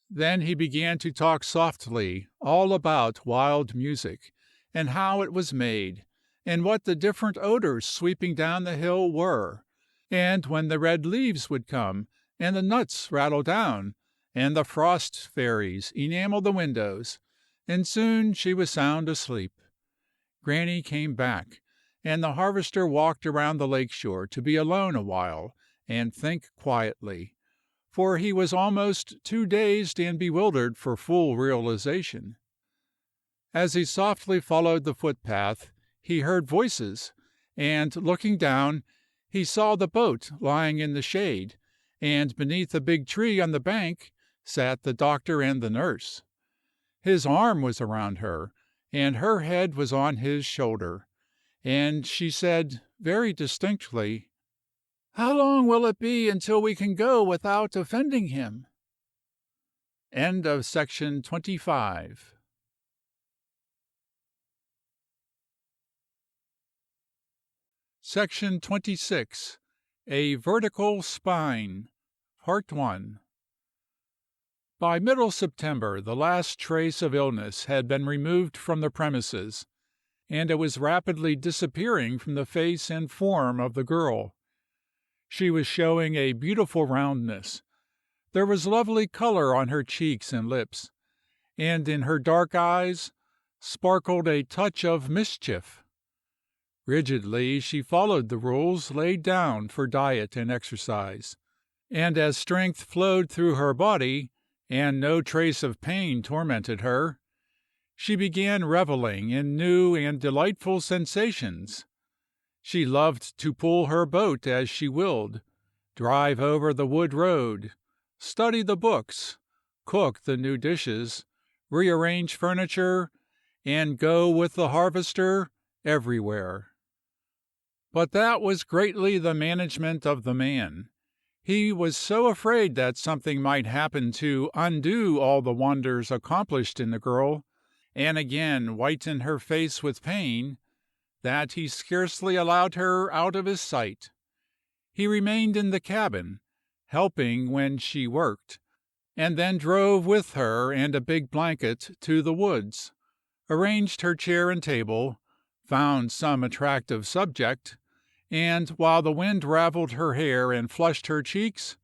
Then he began to talk softly all about wild music, and how it was made, and what the different odors sweeping down the hill were, and when the red leaves would come, and the nuts rattle down, and the frost fairies enamel the windows, and soon she was sound asleep. Granny came back, and the harvester walked around the lake shore to be alone a while and think quietly, for he was almost too dazed and bewildered for full realization. As he softly followed the footpath, he heard voices, and, looking down, he saw the boat lying in the shade, and beneath a big tree on the bank sat the doctor and the nurse. His arm was around her, and her head was on his shoulder, and she said, very distinctly, "How long will it be until we can go without offending him?" End of section 25. Section 26. A Vertical Spine. Part 1. By middle September the last trace of illness had been removed from the premises, and it was rapidly disappearing from the face and form of the girl. She was showing a beautiful roundness. There was lovely color on her cheeks and lips, and in her dark eyes sparkled a touch of mischief. Rigidly she followed the rules laid down for diet and exercise, and as strength flowed through her body, and no trace of pain tormented her, she began reveling in new and delightful sensations. She loved to pull her boat as she willed, drive over the wood road, study the books, cook the new dishes, rearrange furniture, and go with the harvester everywhere. But that was greatly the management of the man. He was so afraid that something might happen to undo all the wonders accomplished in the girl, and again whiten her face with pain, that he scarcely allowed her out of his sight. He remained in the cabin, helping when she worked, and then drove with her and a big blanket to the woods, arranged her chair and table, found some attractive subject, and while the wind raveled her hair and flushed her cheeks,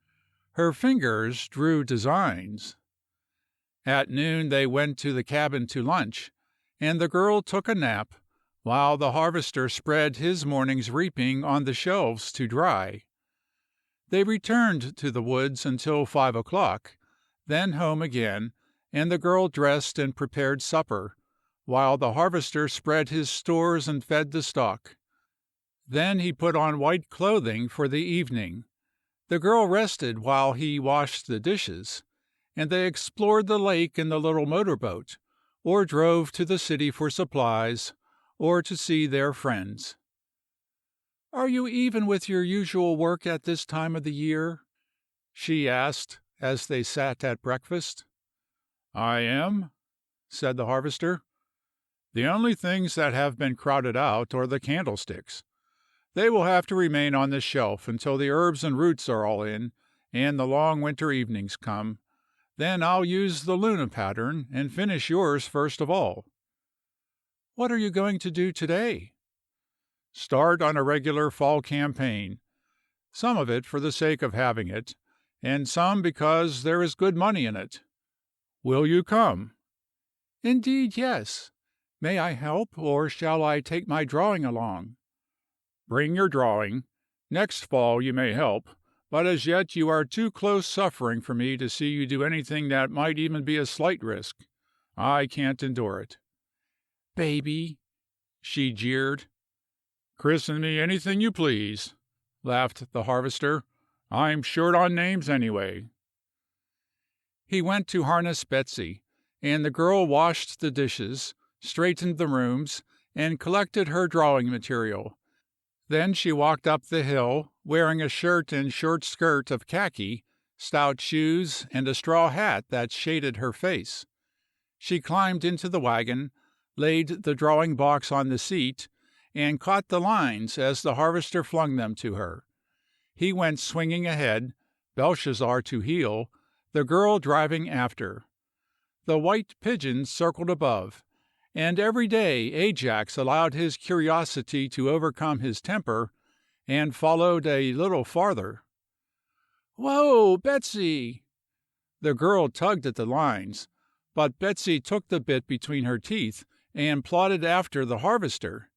her fingers drew designs. At noon they went to the cabin to lunch, and the girl took a nap, while the harvester spread his morning's reaping on the shelves to dry. They returned to the woods until 5 o'clock, then home again, and the girl dressed and prepared supper, while the harvester spread his stores and fed the stock. Then he put on white clothing for the evening. The girl rested while he washed the dishes, and they explored the lake in the little motorboat, or drove to the city for supplies, or to see their friends. "Are you even with your usual work at this time of the year?" she asked, as they sat at breakfast. "I am," said the harvester. "The only things that have been crowded out are the candlesticks. They will have to remain on the shelf until the herbs and roots are all in, and the long winter evenings come. Then I'll use the Luna pattern, and finish yours first of all." "What are you going to do today?" "Start on a regular fall campaign. Some of it for the sake of having it, and some because there is good money in it. Will you come?" "Indeed, yes. May I help, or shall I take my drawing along?" "Bring your drawing. Next fall you may help, but as yet you are too close suffering for me to see you do anything that might even be a slight risk. I can't endure it." "Baby," she jeered. "Christen me anything you please," laughed the harvester. "I'm short on names anyway." He went to harness Betsy, and the girl washed the dishes, straightened the rooms, and collected her drawing material. Then she walked up the hill, wearing a shirt and short skirt of khaki, stout shoes, and a straw hat that shaded her face. She climbed into the wagon, laid the drawing box on the seat, and caught the lines as the harvester flung them to her. He went swinging ahead, Belshazzar to heel, the girl driving after. The white pigeons circled above, and every day Ajax allowed his curiosity to overcome his temper, and followed a little farther. "Whoa, Betsy!" The girl tugged at the lines, but Betsy took the bit between her teeth and plodded after the harvester.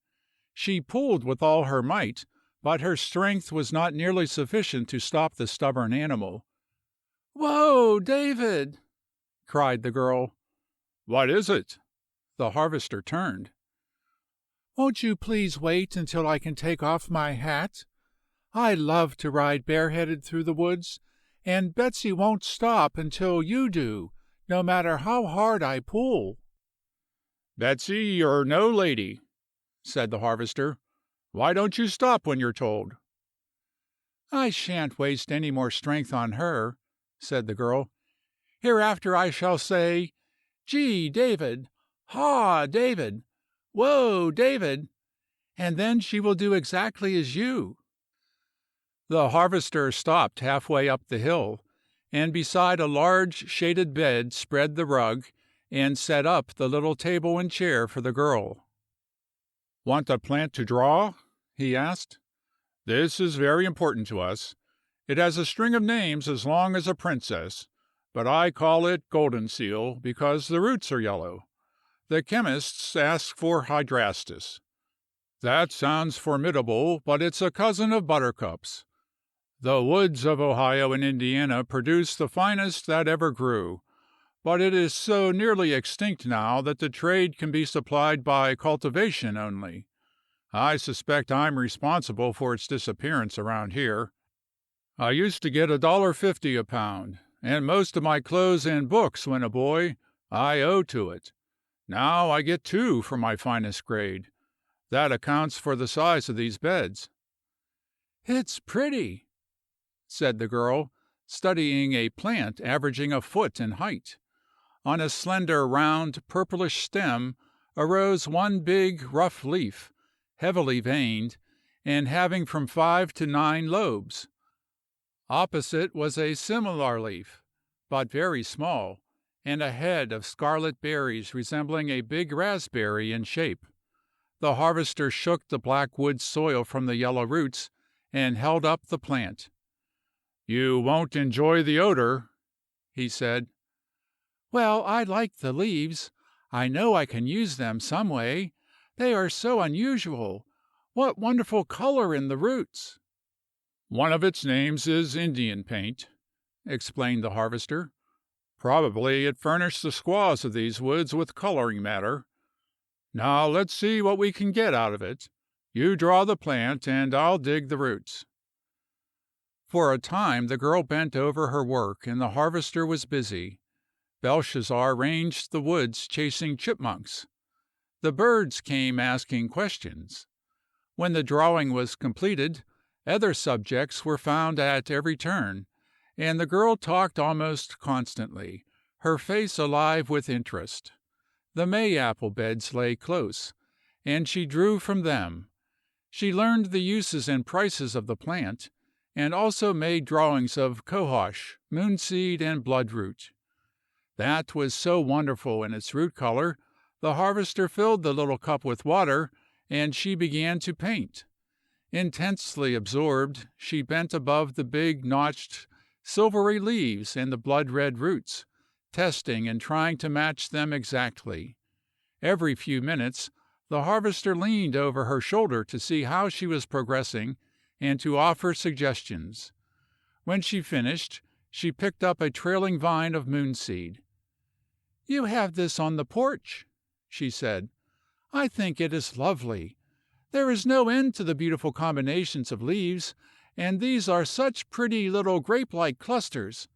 She pulled with all her might, but her strength was not nearly sufficient to stop the stubborn animal. "Whoa, David!" cried the girl. "What is it?" The harvester turned. "Won't you please wait until I can take off my hat? I love to ride bareheaded through the woods, and Betsy won't stop until you do, no matter how hard I pull." "Betsy, you're no lady," said the harvester. "Why don't you stop when you're told?" "I shan't waste any more strength on her," said the girl. "Hereafter I shall say, 'Gee, David! Haw, David! Whoa, David!' and then she will do exactly as you." The harvester stopped halfway up the hill, and beside a large shaded bed spread the rug and set up the little table and chair for the girl. "Want a plant to draw?" he asked. "This is very important to us. It has a string of names as long as a princess, but I call it golden seal because the roots are yellow. The chemists ask for hydrastis. That sounds formidable, but it's a cousin of buttercups. The woods of Ohio and Indiana produce the finest that ever grew, but it is so nearly extinct now that the trade can be supplied by cultivation only. I suspect I'm responsible for its disappearance around here. I used to get $1.50 a pound, and most of my clothes and books when a boy I owe to it. Now I get 2 for my finest grade. That accounts for the size of these beds." "It's pretty," said the girl, studying a plant averaging a foot in height. On a slender, round, purplish stem arose one big, rough leaf, heavily veined, and having from 5 to 9 lobes. Opposite was a similar leaf, but very small, and a head of scarlet berries resembling a big raspberry in shape. The harvester shook the black wood soil from the yellow roots and held up the plant. "You won't enjoy the odor," he said. "Well, I like the leaves. I know I can use them some way. They are so unusual. What wonderful color in the roots!" "One of its names is Indian paint," explained the harvester. "Probably it furnished the squaws of these woods with coloring matter. Now let's see what we can get out of it. You draw the plant, and I'll dig the roots." For a time the girl bent over her work, and the harvester was busy. Belshazzar ranged the woods chasing chipmunks. The birds came asking questions. When the drawing was completed, other subjects were found at every turn, and the girl talked almost constantly, her face alive with interest. The May-apple beds lay close, and she drew from them. She learned the uses and prices of the plant, and also made drawings of cohosh, moonseed, and bloodroot. That was so wonderful in its root color, the harvester filled the little cup with water, and she began to paint. Intensely absorbed, she bent above the big notched, silvery leaves and the blood-red roots, testing and trying to match them exactly. Every few minutes the harvester leaned over her shoulder to see how she was progressing and to offer suggestions. When she finished, she picked up a trailing vine of moonseed. "You have this on the porch," she said. "I think it is lovely. There is no end to the beautiful combinations of leaves, and these are such pretty little grape-like clusters.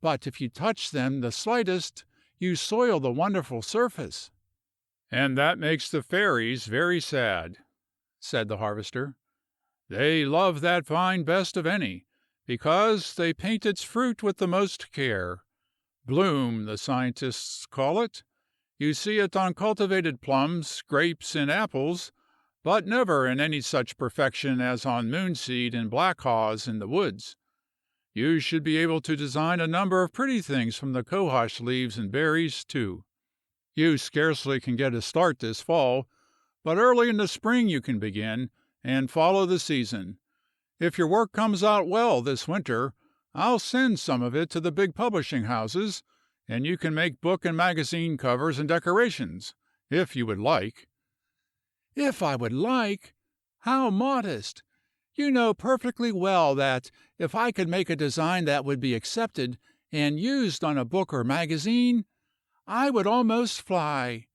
But if you touch them the slightest, you soil the wonderful surface." "And that makes the fairies very sad," said the harvester. "They love that vine best of any, because they paint its fruit with the most care. Bloom, the scientists call it. You see it on cultivated plums, grapes, and apples, but never in any such perfection as on moonseed and black haws in the woods. You should be able to design a number of pretty things from the cohosh leaves and berries, too. You scarcely can get a start this fall, but early in the spring you can begin, and follow the season. If your work comes out well this winter, I'll send some of it to the big publishing houses, and you can make book and magazine covers and decorations, if you would like." "If I would like? How modest! You know perfectly well that if I could make a design that would be accepted and used on a book or magazine, I would almost fly.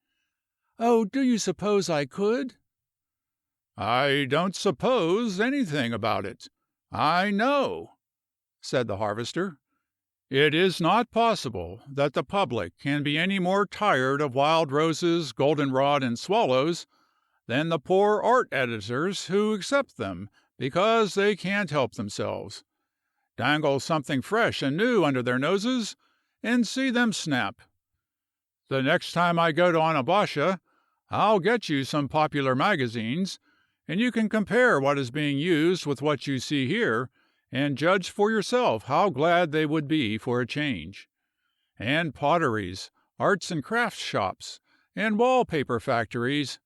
Oh, do you suppose I could?" "I don't suppose anything about it. I know," said the harvester. "It is not possible that the public can be any more tired of wild roses, goldenrod, and swallows than the poor art editors who accept them because they can't help themselves. Dangle something fresh and new under their noses, and see them snap. The next time I go to Onabasha, I'll get you some popular magazines, and you can compare what is being used with what you see here, and judge for yourself how glad they would be for a change. And potteries, arts and crafts shops, and wallpaper factories,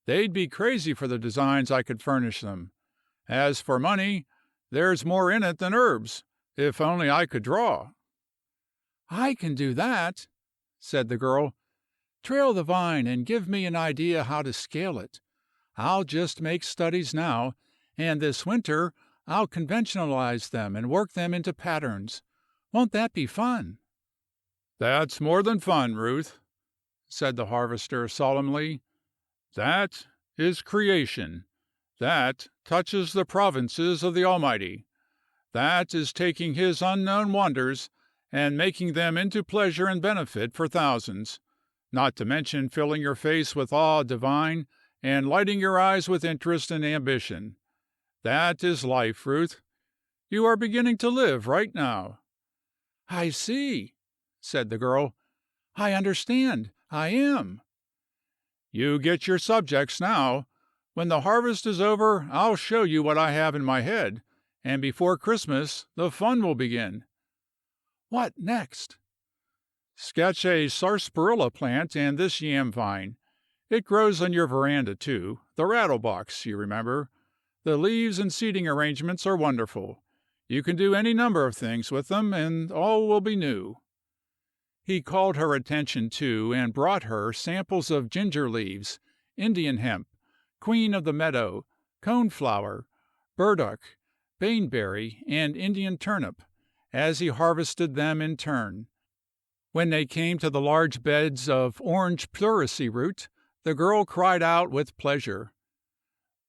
they'd be crazy for the designs I could furnish them. As for money, there's more in it than herbs, if only I could draw." "I can do that," said the girl. "Trail the vine and give me an idea how to scale it. I'll just make studies now, and this winter I'll conventionalize them and work them into patterns. Won't that be fun?" "That's more than fun, Ruth," said the harvester solemnly. "That is creation. That touches the provinces of the Almighty. That is taking His unknown wonders and making them into pleasure and benefit for thousands, not to mention filling your face with awe divine and lighting your eyes with interest and ambition. That is life, Ruth. You are beginning to live right now." "I see," said the girl. "I understand. I am." "You get your subjects now. When the harvest is over, I'll show you what I have in my head, and before Christmas the fun will begin." "What next?" "Sketch a sarsaparilla plant and this yam vine. It grows on your veranda, too. The rattlebox, you remember. The leaves and seating arrangements are wonderful. You can do any number of things with them, and all will be new." He called her attention to and brought her samples of ginger leaves, Indian hemp, queen of the meadow, coneflower, burdock, baneberry, and Indian turnip, as he harvested them in turn. When they came to the large beds of orange pleurisy root, the girl cried out with pleasure.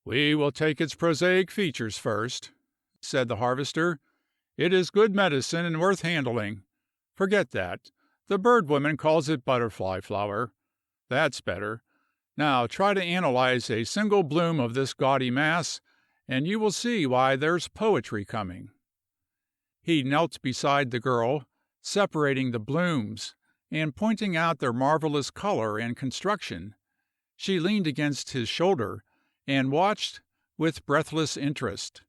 "We will take its prosaic features first," said the harvester. "It is good medicine and worth handling. Forget that. The bird woman calls it butterfly flower. That's better. Now try to analyze a single bloom of this gaudy mass, and you will see why there's poetry coming." He knelt beside the girl, separating the blooms, and pointing out their marvelous color and construction. She leaned against his shoulder, and watched with breathless interest.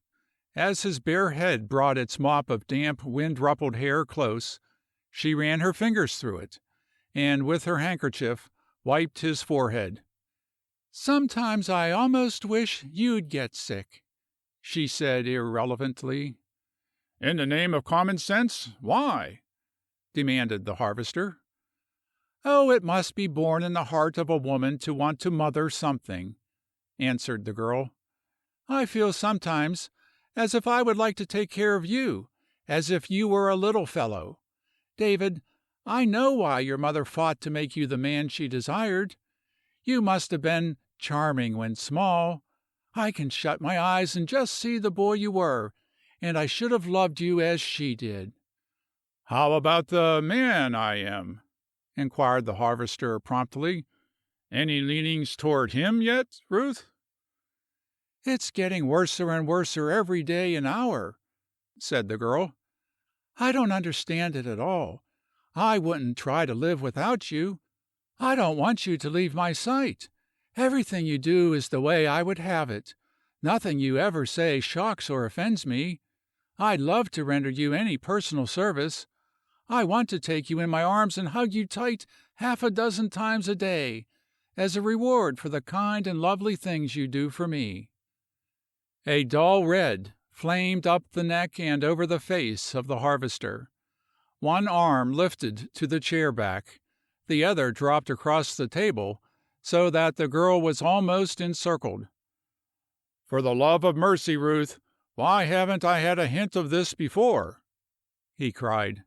As his bare head brought its mop of damp, wind-ruffled hair close, she ran her fingers through it, and with her handkerchief wiped his forehead. "Sometimes I almost wish you'd get sick," she said irrelevantly. "In the name of common sense, why?" demanded the harvester. "Oh, it must be born in the heart of a woman to want to mother something," answered the girl. "I feel sometimes as if I would like to take care of you, as if you were a little fellow. David, I know why your mother fought to make you the man she desired. You must have been charming when small. I can shut my eyes and just see the boy you were, and I should have loved you as she did." "How about the man I am?" inquired the harvester promptly. "Any leanings toward him yet, Ruth?" "It's getting worser and worser every day and hour," said the girl. "I don't understand it at all. I wouldn't try to live without you. I don't want you to leave my sight. Everything you do is the way I would have it. Nothing you ever say shocks or offends me. I'd love to render you any personal service. I want to take you in my arms and hug you tight half a dozen times a day, as a reward for the kind and lovely things you do for me." A dull red flamed up the neck and over the face of the harvester. One arm lifted to the chair back, the other dropped across the table, so that the girl was almost encircled. "For the love of mercy, Ruth, why haven't I had a hint of this before?" he cried.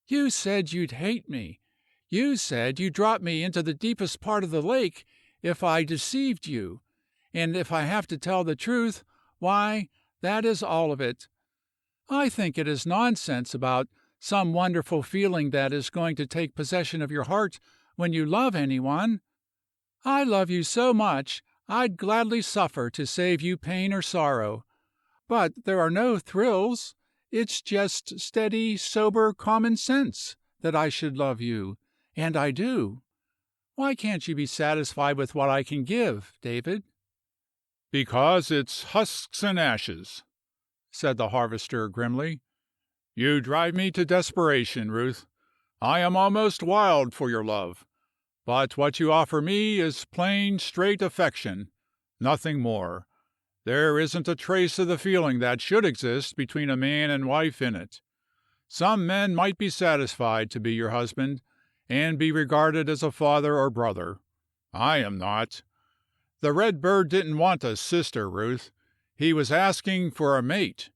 "You said you'd hate me. You said you'd drop me into the deepest part of the lake if I deceived you. And if I have to tell the truth, why, that is all of it. I think it is nonsense about some wonderful feeling that is going to take possession of your heart when you love anyone. I love you so much I'd gladly suffer to save you pain or sorrow. But there are no thrills. It's just steady, sober common sense that I should love you, and I do. Why can't you be satisfied with what I can give, David?" Because it's husks and ashes, said the harvester grimly. You drive me to desperation, Ruth. I am almost wild for your love. But what you offer me is plain, straight affection, nothing more. There isn't a trace of the feeling that should exist between a man and wife in it. Some men might be satisfied to be your husband, and be regarded as a father or brother. I am not. The red bird didn't want a sister, Ruth. He was asking for a mate.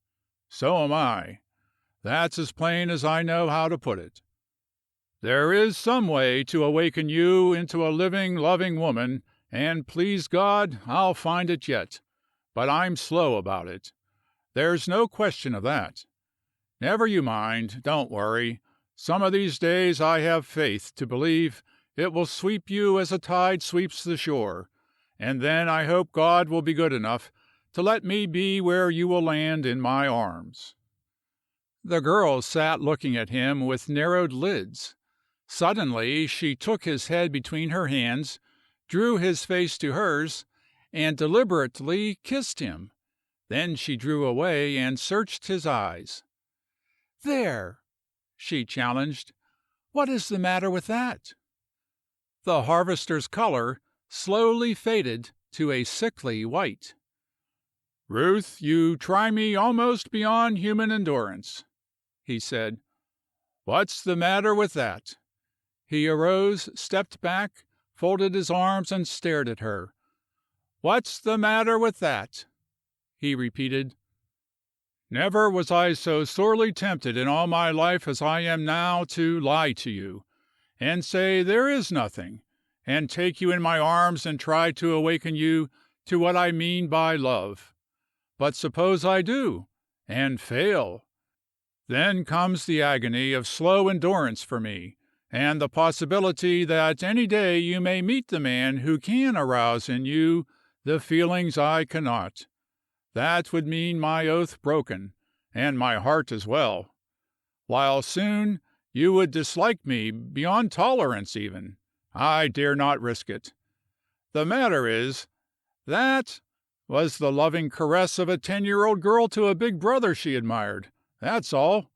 So am I. That's as plain as I know how to put it. There is some way to awaken you into a living, loving woman, and please God, I'll find it yet. But I'm slow about it. There's no question of that. Never you mind, don't worry. Some of these days I have faith to believe it will sweep you as a tide sweeps the shore, and then I hope God will be good enough to let me be where you will land in my arms. The girl sat looking at him with narrowed lids. Suddenly she took his head between her hands, drew his face to hers, and deliberately kissed him. Then she drew away and searched his eyes. "There!" she challenged. "What is the matter with that?" The harvester's color slowly faded to a sickly white. "Ruth, you try me almost beyond human endurance," he said. "What's the matter with that?" He arose, stepped back, folded his arms, and stared at her. "What's the matter with that?" he repeated. "Never was I so sorely tempted in all my life as I am now to lie to you, and say there is nothing, and take you in my arms and try to awaken you to what I mean by love. But suppose I do, and fail. Then comes the agony of slow endurance for me, and the possibility that any day you may meet the man who can arouse in you the feelings I cannot. That would mean my oath broken, and my heart as well. While soon you would dislike me beyond tolerance even. I dare not risk it. The matter is, that was the loving caress of a 10-year-old girl to a big brother she admired. That's all.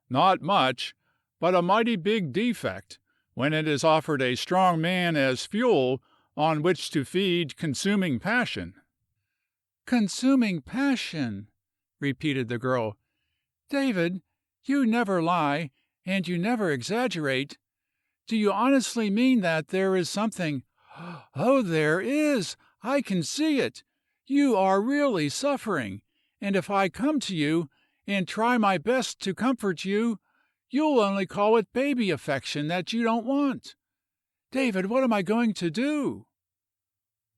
Not much, but a mighty big defect, when it is offered a strong man as fuel on which to feed consuming passion." "Consuming passion," repeated the girl. "David, you never lie, and you never exaggerate. Do you honestly mean that there is something? Oh, there is! I can see it! You are really suffering, and if I come to you, and try my best to comfort you, you'll only call it baby affection that you don't want. David, what am I going to do?"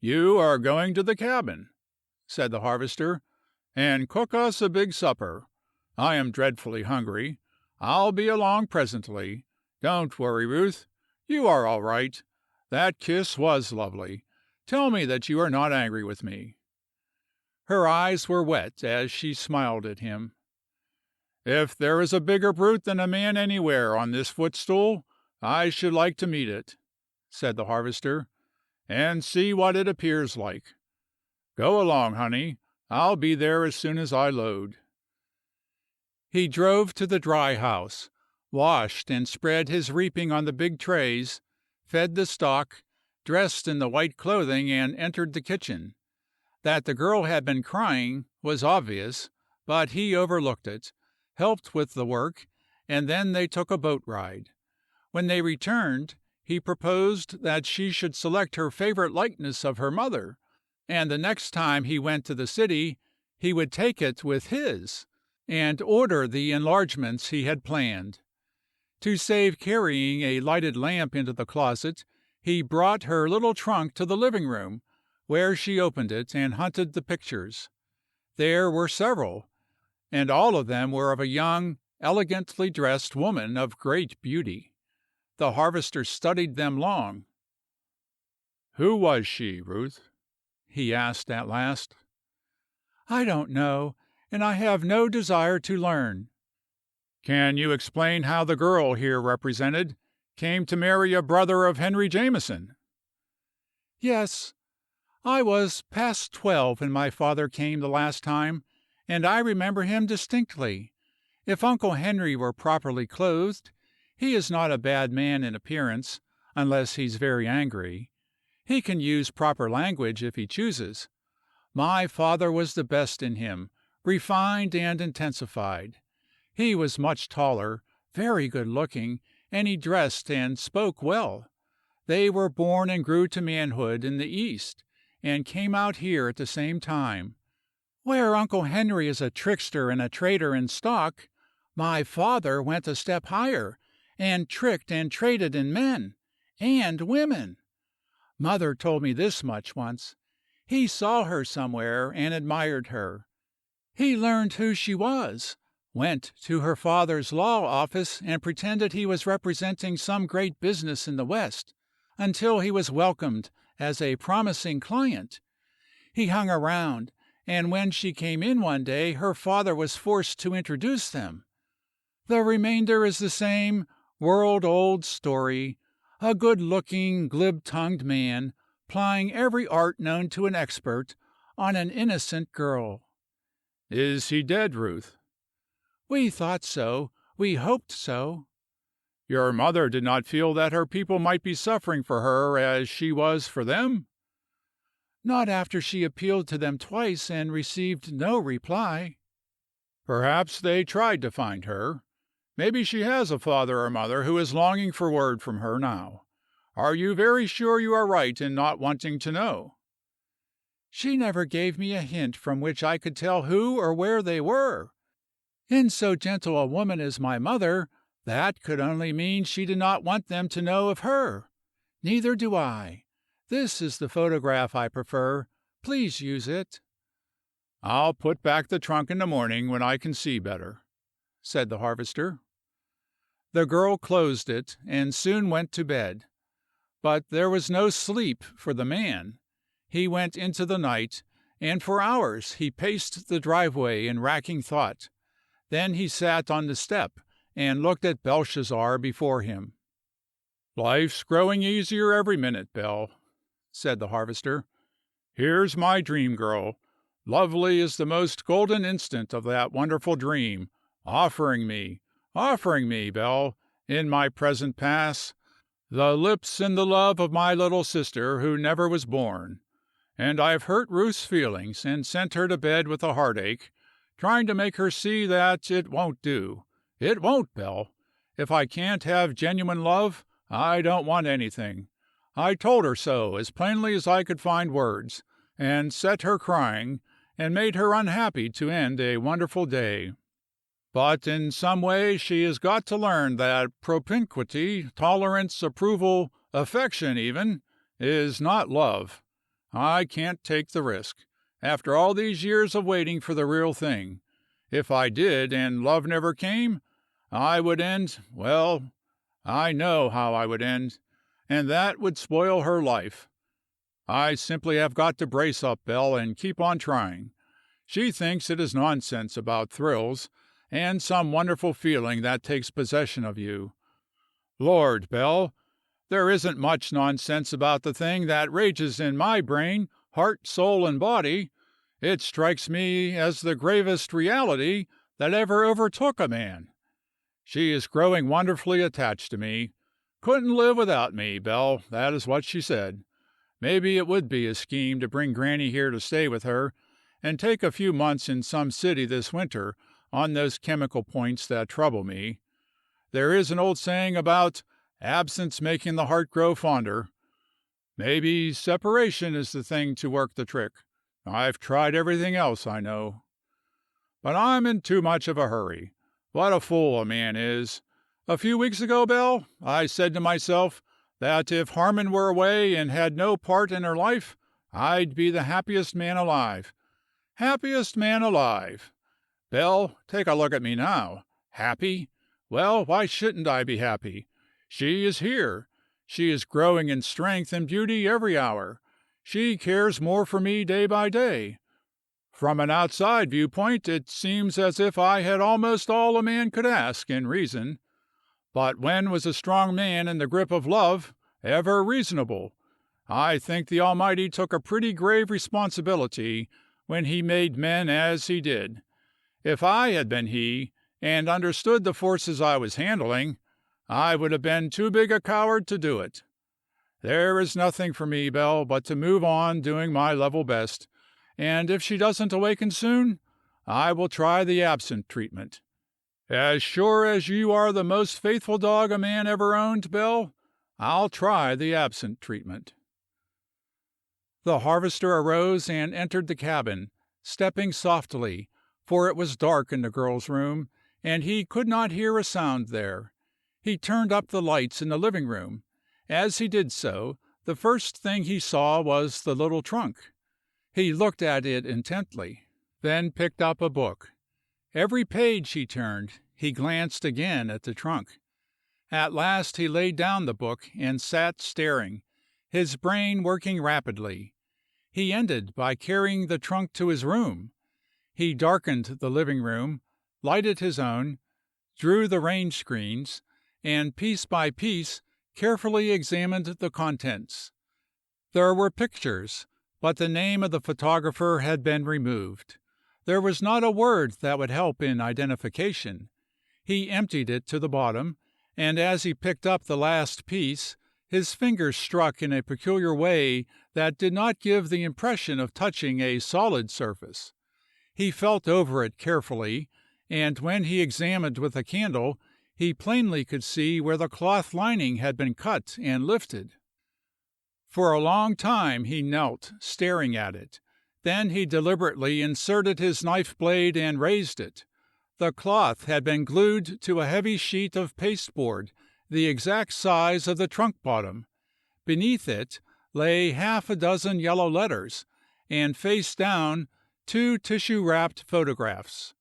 "You are going to the cabin," said the harvester, "and cook us a big supper. I am dreadfully hungry. I'll be along presently. Don't worry, Ruth. You are all right. That kiss was lovely. Tell me that you are not angry with me." Her eyes were wet as she smiled at him. "If there is a bigger brute than a man anywhere on this footstool, I should like to meet it," said the harvester, "and see what it appears like. Go along, honey. I'll be there as soon as I load." He drove to the dry house, washed and spread his reaping on the big trays, fed the stock, dressed in the white clothing, and entered the kitchen. That the girl had been crying was obvious, but he overlooked it, helped with the work, and then they took a boat ride. When they returned, he proposed that she should select her favorite likeness of her mother, and the next time he went to the city he would take it with his, and order the enlargements he had planned. To save carrying a lighted lamp into the closet, he brought her little trunk to the living room, where she opened it and hunted the pictures. There were several, and all of them were of a young, elegantly dressed woman of great beauty. The harvester studied them long. "Who was she, Ruth?" he asked at last. "I don't know, and I have no desire to learn." "Can you explain how the girl here represented came to marry a brother of Henry Jameson?" "Yes. I was past 12 when my father came the last time, and I remember him distinctly. If Uncle Henry were properly clothed, he is not a bad man in appearance, unless he's very angry. He can use proper language if he chooses. My father was the best in him, refined and intensified. He was much taller, very good looking, and he dressed and spoke well. They were born and grew to manhood in the East, and came out here at the same time. Where Uncle Henry is a trickster and a trader in stock, my father went a step higher, and tricked and traded in men and women. Mother told me this much once. He saw her somewhere and admired her. He learned who she was, went to her father's law office and pretended he was representing some great business in the West, until he was welcomed as a promising client. He hung around, and when she came in one day, her father was forced to introduce them. The remainder is the same world-old story: a good-looking, glib-tongued man plying every art known to an expert on an innocent girl. Is he dead, Ruth? We thought so. We hoped so. Your mother did not feel that her people might be suffering for her as she was for them? Not after she appealed to them twice and received no reply. Perhaps they tried to find her. Maybe she has a father or mother who is longing for word from her now. Are you very sure you are right in not wanting to know? She never gave me a hint from which I could tell who or where they were. In so gentle a woman as my mother, that could only mean she did not want them to know of her. Neither do I. This is the photograph I prefer. Please use it. I'll put back the trunk in the morning when I can see better, said the harvester. The girl closed it and soon went to bed. But there was no sleep for the man. He went into the night, and for hours he paced the driveway in racking thought. Then he sat on the step and looked at Belshazzar before him. Life's growing easier every minute, Belle, said the harvester. Here's my dream girl. Lovely is the most golden instant of that wonderful dream, offering me, Belle, in my present pass, the lips and the love of my little sister who never was born. And I've hurt Ruth's feelings and sent her to bed with a heartache, trying to make her see that it won't do. It won't, Belle. If I can't have genuine love, I don't want anything. I told her so as plainly as I could find words, and set her crying, and made her unhappy to end a wonderful day. But in some way she has got to learn that propinquity, tolerance, approval, affection even, is not love. I can't take the risk, after all these years of waiting for the real thing. If I did, and love never came, I would end, well, I know how I would end, and that would spoil her life. I simply have got to brace up, Belle, and keep on trying. She thinks it is nonsense about thrills, and some wonderful feeling that takes possession of you. Lord, Belle, there isn't much nonsense about the thing that rages in my brain, heart, soul, and body. It strikes me as the gravest reality that ever overtook a man. She is growing wonderfully attached to me. Couldn't live without me, Belle, that is what she said. Maybe it would be a scheme to bring Granny here to stay with her, and take a few months in some city this winter on those chemical points that trouble me. There is an old saying about absence making the heart grow fonder. Maybe separation is the thing to work the trick. I've tried everything else, I know. But I'm in too much of a hurry. What a fool a man is. A few weeks ago, Belle, I said to myself that if Harmon were away and had no part in her life, I'd be the happiest man alive. Happiest man alive. Belle, take a look at me now. Happy? Well, why shouldn't I be happy? She is here. She is growing in strength and beauty every hour. She cares more for me day by day. From an outside viewpoint, it seems as if I had almost all a man could ask in reason. But when was a strong man in the grip of love ever reasonable? I think the Almighty took a pretty grave responsibility when he made men as he did. If I had been he, and understood the forces I was handling, I would have been too big a coward to do it. There is nothing for me, Belle, but to move on doing my level best, and if she doesn't awaken soon, I will try the absent treatment. As sure as you are the most faithful dog a man ever owned, Belle, I'll try the absent treatment." The harvester arose and entered the cabin, stepping softly, for it was dark in the girl's room, and he could not hear a sound there. He turned up the lights in the living room. As he did so, the first thing he saw was the little trunk. He looked at it intently, then picked up a book. Every page he turned, he glanced again at the trunk. At last he laid down the book and sat staring, his brain working rapidly. He ended by carrying the trunk to his room. He darkened the living room, lighted his own, drew the range screens, and piece by piece carefully examined the contents. There were pictures, but the name of the photographer had been removed. There was not a word that would help in identification. He emptied it to the bottom, and as he picked up the last piece, his fingers struck in a peculiar way that did not give the impression of touching a solid surface. He felt over it carefully, and when he examined with a candle, he plainly could see where the cloth lining had been cut and lifted. For a long time he knelt, staring at it. Then he deliberately inserted his knife blade and raised it. The cloth had been glued to a heavy sheet of pasteboard, the exact size of the trunk bottom. Beneath it lay half a dozen yellow letters, and face down 2 tissue-wrapped photographs.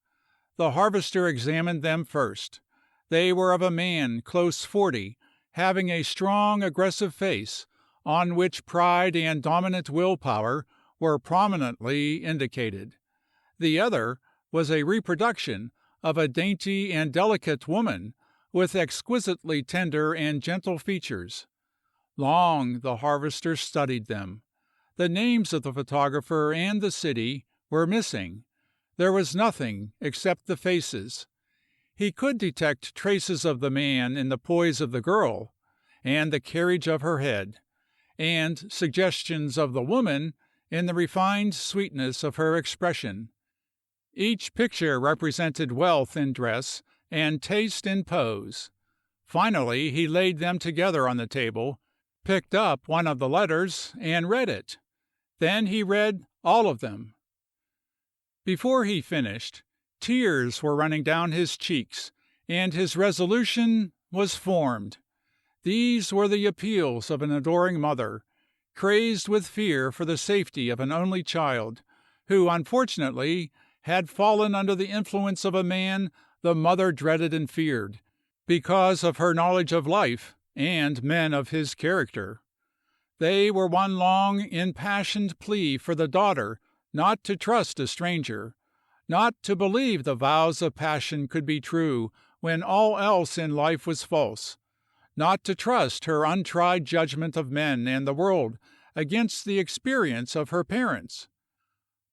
The harvester examined them first. They were of a man close 40, having a strong, aggressive face, on which pride and dominant willpower were prominently indicated. The other was a reproduction of a dainty and delicate woman, with exquisitely tender and gentle features. Long the harvester studied them. The names of the photographer and the city were missing. There was nothing except the faces. He could detect traces of the man in the poise of the girl, and the carriage of her head, and suggestions of the woman in the refined sweetness of her expression. Each picture represented wealth in dress and taste in pose. Finally he laid them together on the table, picked up one of the letters, and read it. Then he read all of them. Before he finished, tears were running down his cheeks, and his resolution was formed. These were the appeals of an adoring mother, crazed with fear for the safety of an only child, who unfortunately had fallen under the influence of a man the mother dreaded and feared, because of her knowledge of life and men of his character. They were one long, impassioned plea for the daughter not to trust a stranger, not to believe the vows of passion could be true when all else in life was false, not to trust her untried judgment of men and the world against the experience of her parents.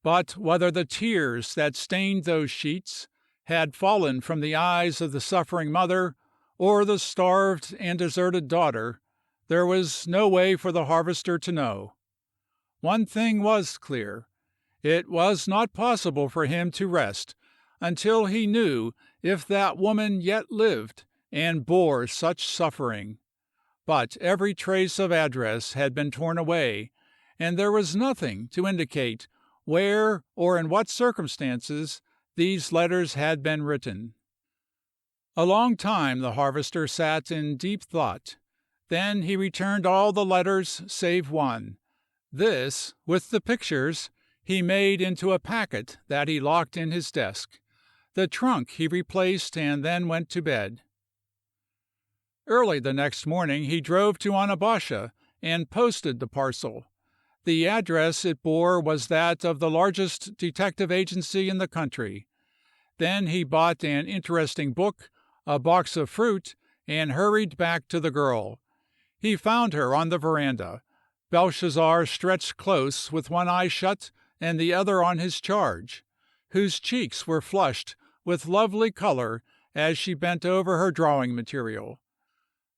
But whether the tears that stained those sheets had fallen from the eyes of the suffering mother or the starved and deserted daughter, there was no way for the harvester to know. One thing was clear. It was not possible for him to rest until he knew if that woman yet lived and bore such suffering. But every trace of address had been torn away, and there was nothing to indicate where or in what circumstances these letters had been written. A long time the harvester sat in deep thought. Then he returned all the letters save one. This, with the pictures, he made into a packet that he locked in his desk. The trunk he replaced and then went to bed. Early the next morning he drove to Onabasha and posted the parcel. The address it bore was that of the largest detective agency in the country. Then he bought an interesting book, a box of fruit, and hurried back to the girl. He found her on the veranda. Belshazzar stretched close with one eye shut and the other on his charge, whose cheeks were flushed with lovely color as she bent over her drawing material.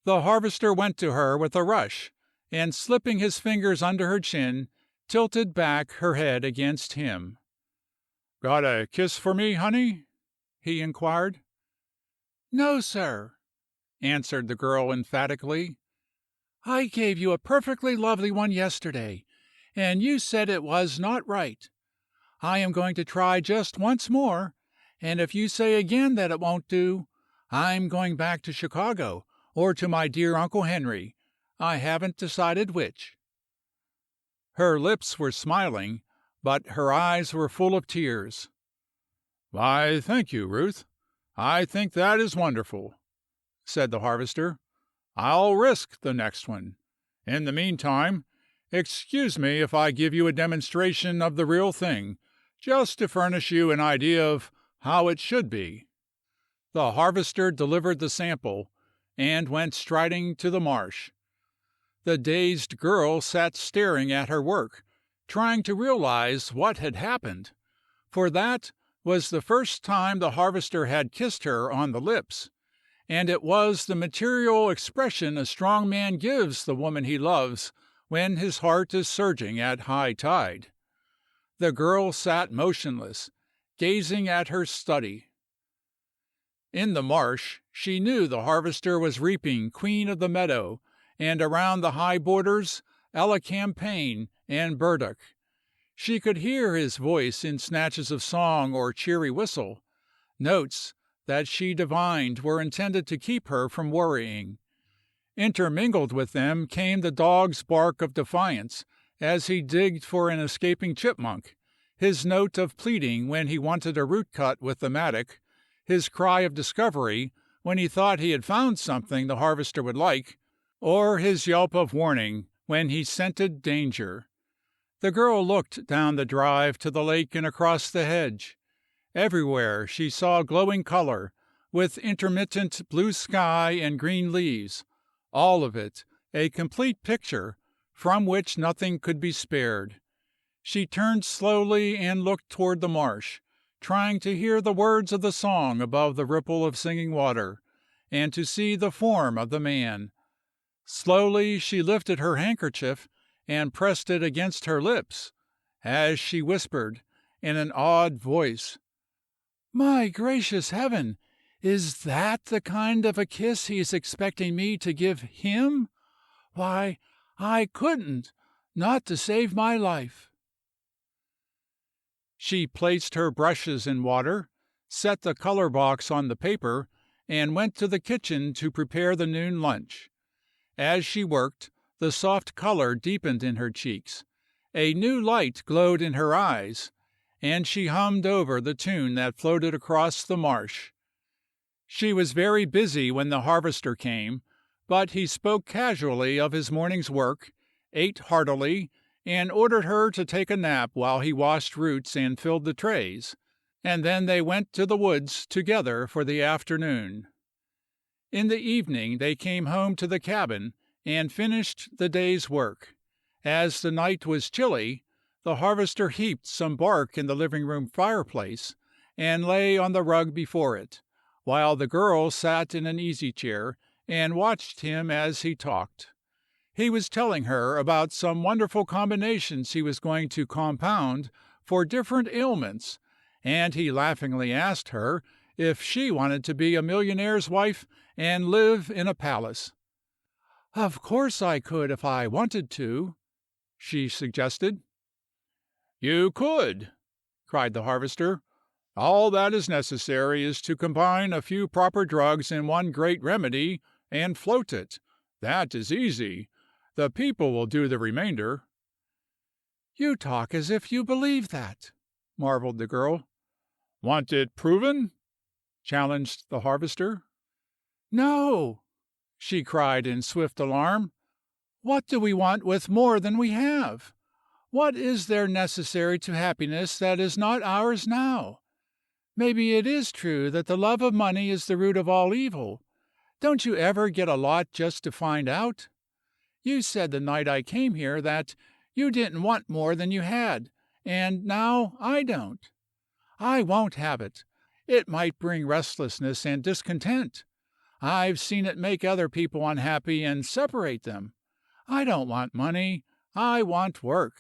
The harvester went to her with a rush, and slipping his fingers under her chin, tilted back her head against him. "Got a kiss for me, honey?" he inquired. "No, sir," answered the girl emphatically. "I gave you a perfectly lovely one yesterday, and you said it was not right. I am going to try just once more, and if you say again that it won't do, I'm going back to Chicago or to my dear Uncle Henry. I haven't decided which." Her lips were smiling, but her eyes were full of tears. "Why, thank you, Ruth. I think that is wonderful," said the harvester. "I'll risk the next one. In the meantime, excuse me if I give you a demonstration of the real thing, just to furnish you an idea of how it should be." The harvester delivered the sample, and went striding to the marsh. The dazed girl sat staring at her work, trying to realize what had happened, for that was the first time the harvester had kissed her on the lips, and it was the material expression a strong man gives the woman he loves when his heart is surging at high tide. The girl sat motionless, gazing at her study. In the marsh she knew the harvester was reaping Queen of the Meadow, and around the high borders Alecampane and burdock. She could hear his voice in snatches of song or cheery whistle, notes that she divined were intended to keep her from worrying. Intermingled with them came the dog's bark of defiance as he digged for an escaping chipmunk, his note of pleading when he wanted a root cut with the mattock, his cry of discovery when he thought he had found something the harvester would like, or his yelp of warning when he scented danger. The girl looked down the drive to the lake and across the hedge. Everywhere she saw glowing color, with intermittent blue sky and green leaves, all of it a complete picture from which nothing could be spared. She turned slowly and looked toward the marsh, trying to hear the words of the song above the ripple of singing water, and to see the form of the man. Slowly she lifted her handkerchief and pressed it against her lips, as she whispered in an awed voice, "My gracious heaven! Is that the kind of a kiss he's expecting me to give him? Why, I couldn't, not to save my life." She placed her brushes in water, set the color box on the paper, and went to the kitchen to prepare the noon lunch. As she worked, the soft color deepened in her cheeks, a new light glowed in her eyes, and she hummed over the tune that floated across the marsh. She was very busy when the harvester came, but he spoke casually of his morning's work, ate heartily, and ordered her to take a nap while he washed roots and filled the trays, and then they went to the woods together for the afternoon. In the evening they came home to the cabin and finished the day's work. As the night was chilly, the harvester heaped some bark in the living-room fireplace and lay on the rug before it, while the girl sat in an easy-chair and watched him as he talked. He was telling her about some wonderful combinations he was going to compound for different ailments, and he laughingly asked her if she wanted to be a millionaire's wife and live in a palace. "Of course I could if I wanted to," she suggested. "You could," cried the harvester. "All that is necessary is to combine a few proper drugs in one great remedy and float it. That is easy. The people will do the remainder." "You talk as if you believe that," marveled the girl. "Want it proven?" challenged the harvester. "No!" she cried in swift alarm. "What do we want with more than we have? What is there necessary to happiness that is not ours now? Maybe it is true that the love of money is the root of all evil. Don't you ever get a lot just to find out? You said the night I came here that you didn't want more than you had, and now I don't. I won't have it. It might bring restlessness and discontent. I've seen it make other people unhappy and separate them. I don't want money. I want work.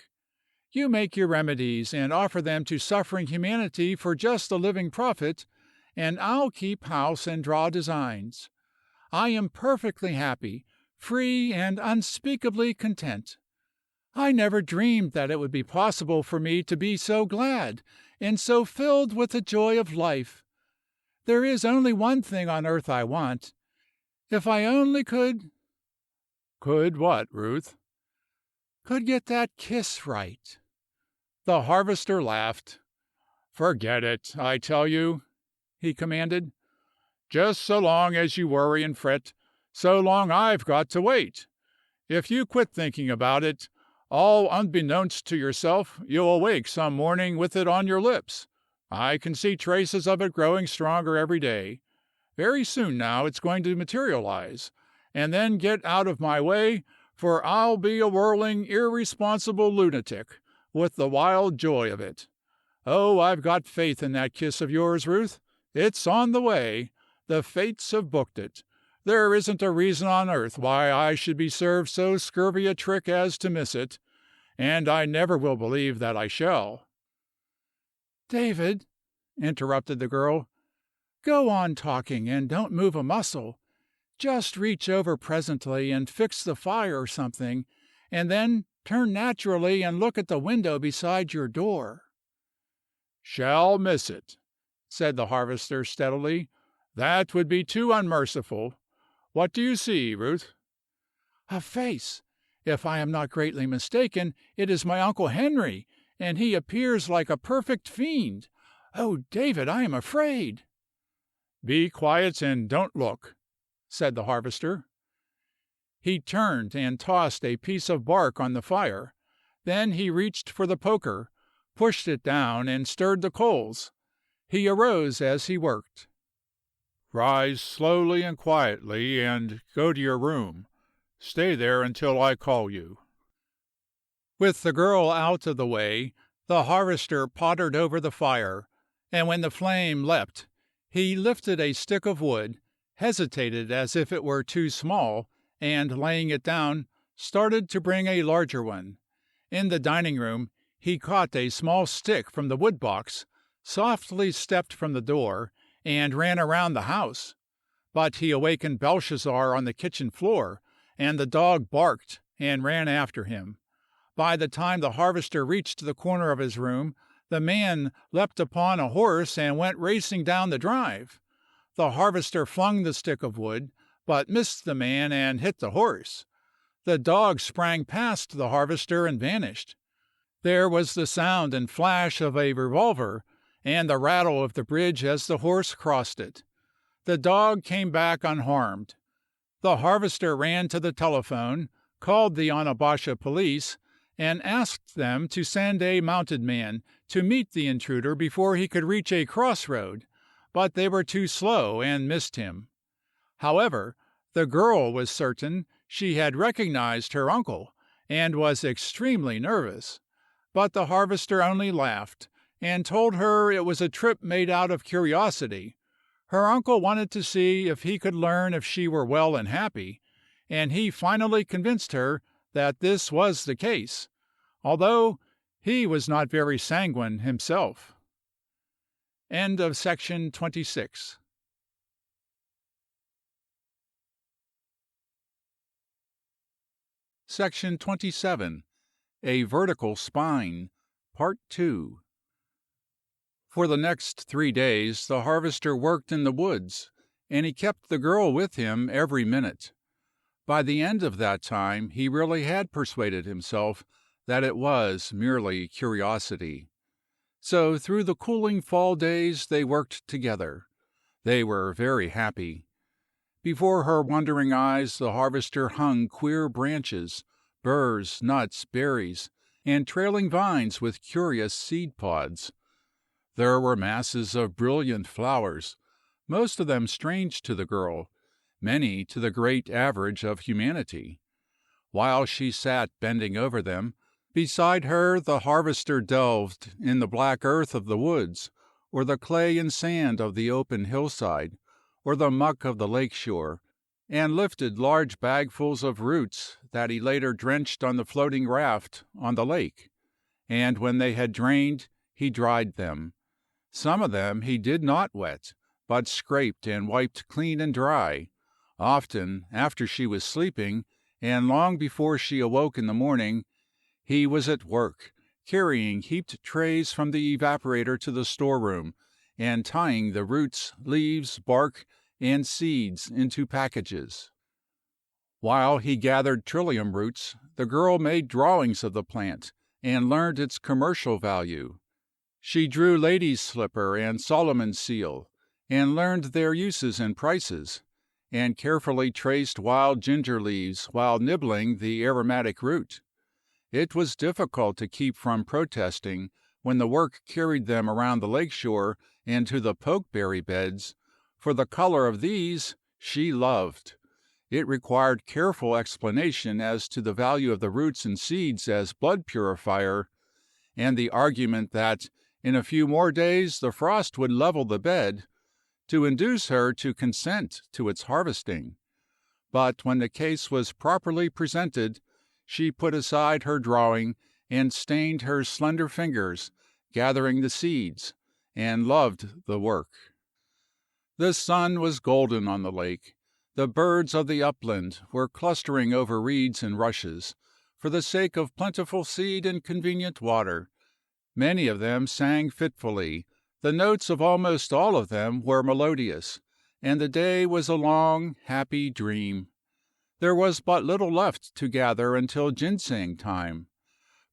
You make your remedies and offer them to suffering humanity for just a living profit, and I'll keep house and draw designs. I am perfectly happy, free, and unspeakably content. I never dreamed that it would be possible for me to be so glad and so filled with the joy of life. There is only one thing on earth I want. If I only could. Could what, Ruth? Could get that kiss right. The harvester laughed. Forget it, I tell you, he commanded. Just so long as you worry and fret, so long I've got to wait. If you quit thinking about it, all unbeknownst to yourself, you'll awake some morning with it on your lips. I can see traces of it growing stronger every day. Very soon now it's going to materialize, and then get out of my way, for I'll be a whirling, irresponsible lunatic, with the wild joy of it. Oh, I've got faith in that kiss of yours, Ruth. It's on the way. The fates have booked it. There isn't a reason on earth why I should be served so scurvy a trick as to miss it, and I never will believe that I shall. David, interrupted the girl, go on talking and don't move a muscle. Just reach over presently and fix the fire or something, and then turn naturally and look at the window beside your door. Shall miss it, said the harvester steadily. That would be too unmerciful. What do you see, Ruth? A face. If I am not greatly mistaken, it is my Uncle Henry, and he appears like a perfect fiend. Oh, David, I am afraid. Be quiet and don't look, said the harvester. He turned and tossed a piece of bark on the fire. Then he reached for the poker, pushed it down, and stirred the coals. He arose as he worked. Rise slowly and quietly and go to your room. Stay there until I call you. With the girl out of the way, the harvester pottered over the fire, and when the flame leapt, he lifted a stick of wood, hesitated as if it were too small, and, laying it down, started to bring a larger one. In the dining room, he caught a small stick from the wood box, softly stepped from the door, and ran around the house. But he awakened Belshazzar on the kitchen floor, and the dog barked and ran after him. By the time the harvester reached the corner of his room, the man leapt upon a horse and went racing down the drive. The harvester flung the stick of wood, but missed the man and hit the horse. The dog sprang past the harvester and vanished. There was the sound and flash of a revolver, and the rattle of the bridge as the horse crossed it. The dog came back unharmed. The harvester ran to the telephone, called the Onabasha police, and asked them to send a mounted man to meet the intruder before he could reach a crossroad, but they were too slow and missed him. However, the girl was certain she had recognized her uncle, and was extremely nervous, but the harvester only laughed, and told her it was a trip made out of curiosity. Her uncle wanted to see if he could learn if she were well and happy, and he finally convinced her that this was the case, although he was not very sanguine himself. End of section 26. Section 27. A Vertical Spine, Part 2. For the next 3 days the harvester worked in the woods, and he kept the girl with him every minute. By the end of that time he really had persuaded himself that it was merely curiosity. So through the cooling fall days they worked together. They were very happy. Before her wondering eyes the harvester hung queer branches, burrs, nuts, berries, and trailing vines with curious seed pods. There were masses of brilliant flowers, most of them strange to the girl, many to the great average of humanity. while she sat bending over them. Beside her the harvester delved in the black earth of the woods, or the clay and sand of the open hillside, or the muck of the lake shore, and lifted large bagfuls of roots that he later drenched on the floating raft on the lake, and when they had drained he dried them. Some of them he did not wet, but scraped and wiped clean and dry. Often, after she was sleeping, and long before she awoke in the morning, he was at work, carrying heaped trays from the evaporator to the storeroom, and tying the roots, leaves, bark, and seeds into packages. While he gathered trillium roots, the girl made drawings of the plant, and learned its commercial value. She drew lady's slipper and Solomon's seal, and learned their uses and prices, and carefully traced wild ginger leaves while nibbling the aromatic root. It was difficult to keep from protesting when the work carried them around the lake shore and to the pokeberry beds, for the color of these she loved. It required careful explanation as to the value of the roots and seeds as blood purifier, and the argument that in a few more days the frost would level the bed, to induce her to consent to its harvesting. But when the case was properly presented, she put aside her drawing and stained her slender fingers, gathering the seeds, and loved the work. The sun was golden on the lake. The birds of the upland were clustering over reeds and rushes, for the sake of plentiful seed and convenient water. Many of them sang fitfully. The notes of almost all of them were melodious, and the day was a long, happy dream. There was but little left to gather until ginseng time.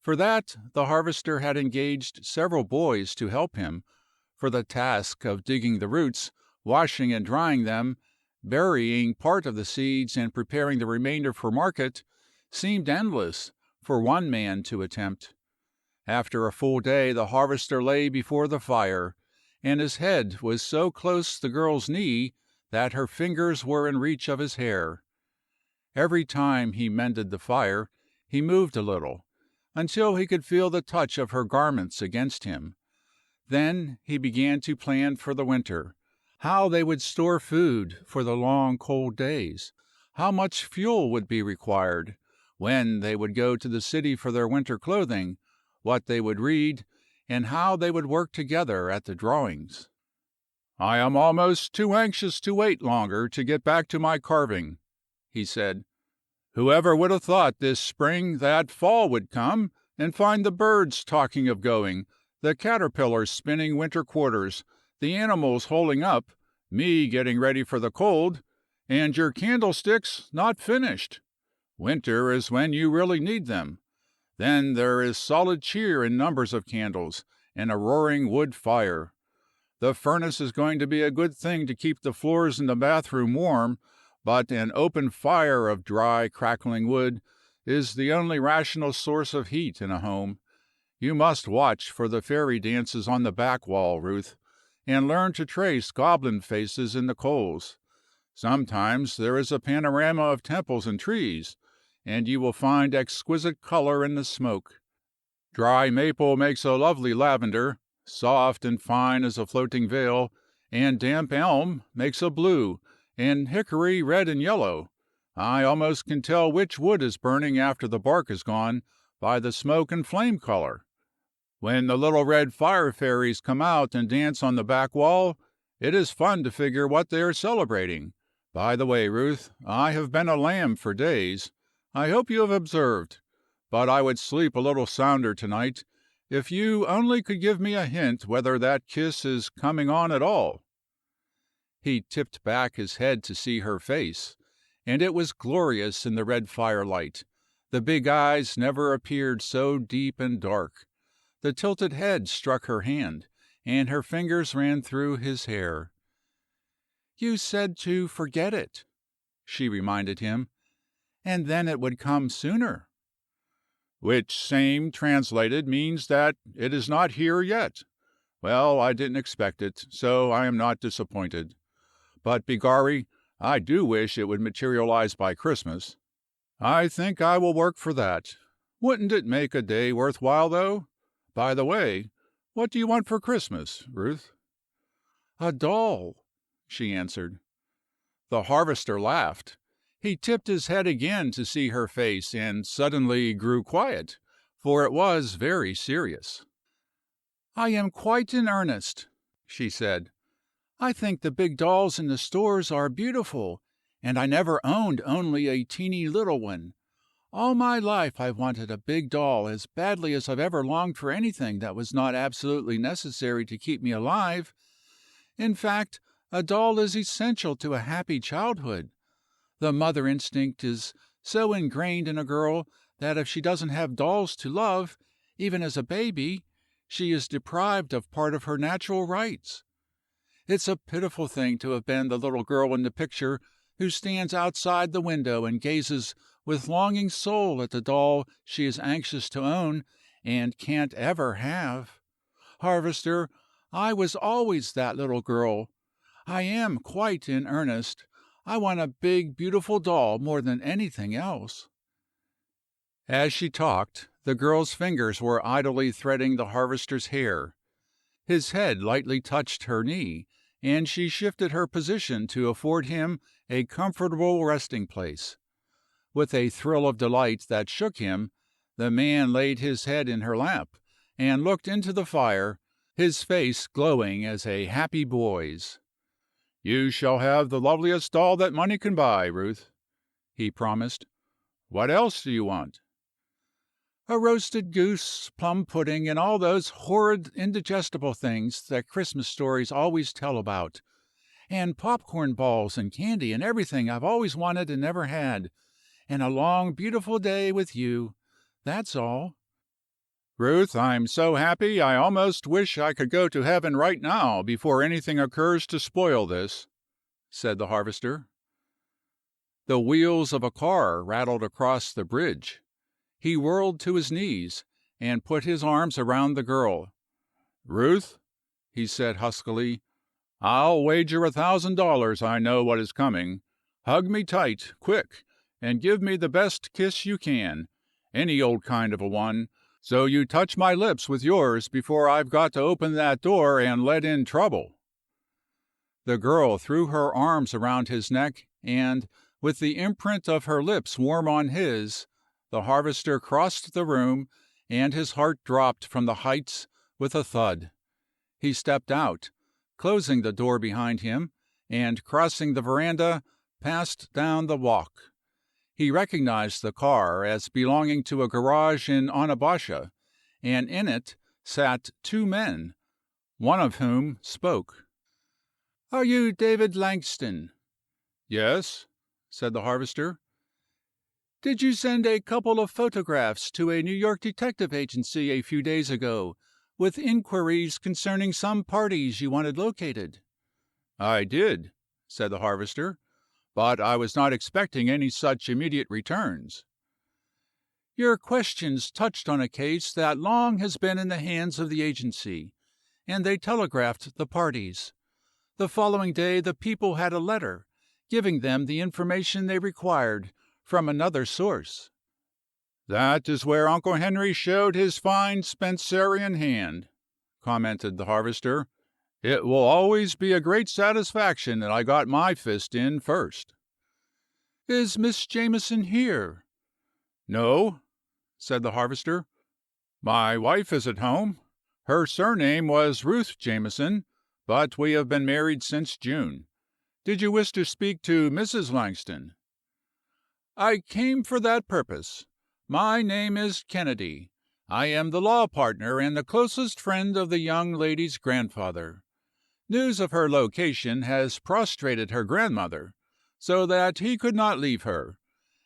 For that the harvester had engaged several boys to help him, for the task of digging the roots, washing and drying them, burying part of the seeds and preparing the remainder for market, seemed endless for one man to attempt. After a full day the harvester lay before the fire, and his head was so close the girl's knee that her fingers were in reach of his hair. Every time he mended the fire he moved a little, until he could feel the touch of her garments against him. Then he began to plan for the winter, how they would store food for the long cold days, how much fuel would be required, when they would go to the city for their winter clothing, what they would read, and how they would work together at the drawings. "I am almost too anxious to wait longer to get back to my carving," he said. "Whoever would have thought this spring that fall would come, and find the birds talking of going, the caterpillars spinning winter quarters, the animals holing up, me getting ready for the cold, and your candlesticks not finished. Winter is when you really need them. Then there is solid cheer in numbers of candles, and a roaring wood fire. The furnace is going to be a good thing to keep the floors in the bathroom warm, but an open fire of dry, crackling wood is the only rational source of heat in a home. You must watch for the fairy dances on the back wall, Ruth, and learn to trace goblin faces in the coals. Sometimes there is a panorama of temples and trees, and you will find exquisite color in the smoke. Dry maple makes a lovely lavender, soft and fine as a floating veil, and damp elm makes a blue, and hickory red and yellow. I almost can tell which wood is burning after the bark is gone by the smoke and flame color. When the little red fire fairies come out and dance on the back wall, it is fun to figure what they are celebrating. By the way, Ruth, I have been a lamb for days. I hope you have observed, but I would sleep a little sounder tonight if you only could give me a hint whether that kiss is coming on at all." He tipped back his head to see her face, and it was glorious in the red firelight. The big eyes never appeared so deep and dark. The tilted head struck her hand, and her fingers ran through his hair. "You said to forget it," she reminded him, "and then it would come sooner." "Which same translated means that it is not here yet. Well, I didn't expect it, so I am not disappointed. But, begorry, I do wish it would materialize by Christmas." I think I will work for that. Wouldn't it make a day worth while, though? By the way, what do you want for Christmas, Ruth?" "A doll," she answered. The harvester laughed. He tipped his head again to see her face, and suddenly grew quiet, for it was very serious. "I am quite in earnest," she said. "I think the big dolls in the stores are beautiful, and I never owned only a teeny little one. All my life I've wanted a big doll as badly as I've ever longed for anything that was not absolutely necessary to keep me alive. In fact, a doll is essential to a happy childhood. The mother instinct is so ingrained in a girl that if she doesn't have dolls to love, even as a baby, she is deprived of part of her natural rights. It's a pitiful thing to have been the little girl in the picture who stands outside the window and gazes with longing soul at the doll she is anxious to own and can't ever have. Harvester, I was always that little girl. I am quite in earnest. I want a big, beautiful doll more than anything else." As she talked, the girl's fingers were idly threading the harvester's hair. His head lightly touched her knee, and she shifted her position to afford him a comfortable resting place. With a thrill of delight that shook him, the man laid his head in her lap and looked into the fire, his face glowing as a happy boy's. "You shall have the loveliest doll that money can buy, Ruth," he promised. "What else do you want?" "A roasted goose, plum pudding, and all those horrid indigestible things that Christmas stories always tell about, and popcorn balls and candy and everything I've always wanted and never had, and a long, beautiful day with you. That's all." "Ruth, I'm so happy I almost wish I could go to heaven right now before anything occurs to spoil this," said the harvester. The wheels of a car rattled across the bridge. He whirled to his knees and put his arms around the girl. "Ruth," he said huskily, "I'll wager $1,000 I know what is coming. Hug me tight, quick, and give me the best kiss you can, any old kind of a one, so you touch my lips with yours before I've got to open that door and let in trouble." The girl threw her arms around his neck, and, with the imprint of her lips warm on his, the harvester crossed the room, and his heart dropped from the heights with a thud. He stepped out, closing the door behind him, and, crossing the veranda, passed down the walk. He recognized the car as belonging to a garage in Onabasha, and in it sat two men, one of whom spoke. "Are you David Langston?" "Yes," said the harvester. "Did you send a couple of photographs to a New York detective agency a few days ago, with inquiries concerning some parties you wanted located?" "I did," said the harvester, "but I was not expecting any such immediate returns." "Your questions touched on a case that long has been in the hands of the agency, and they telegraphed the parties. The following day the people had a letter, giving them the information they required from another source." "That is where Uncle Henry showed his fine Spencerian hand," commented the harvester. "It will always be a great satisfaction that I got my fist in first." "Is Miss Jameson here?" "No," said the harvester. "My wife is at home. Her surname was Ruth Jameson, but we have been married since June. Did you wish to speak to Mrs. Langston?" "I came for that purpose. My name is Kennedy. I am the law partner and the closest friend of the young lady's grandfather. News of her location has prostrated her grandmother, so that he could not leave her,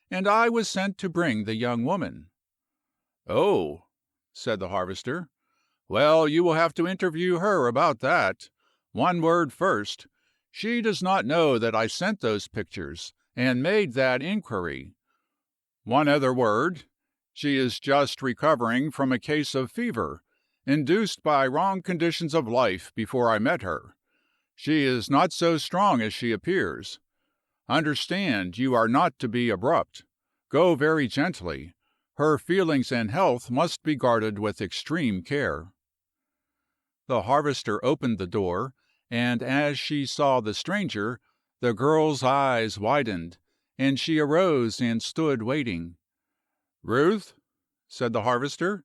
and I was sent to bring the young woman." "Oh," said the harvester. "Well, you will have to interview her about that. One word first. She does not know that I sent those pictures and made that inquiry. One other word. She is just recovering from a case of fever, induced by wrong conditions of life before I met her. She is not so strong as she appears. Understand, you are not to be abrupt. Go very gently. Her feelings and health must be guarded with extreme care." The harvester opened the door, and as she saw the stranger, the girl's eyes widened, and she arose and stood waiting. "Ruth," said the harvester,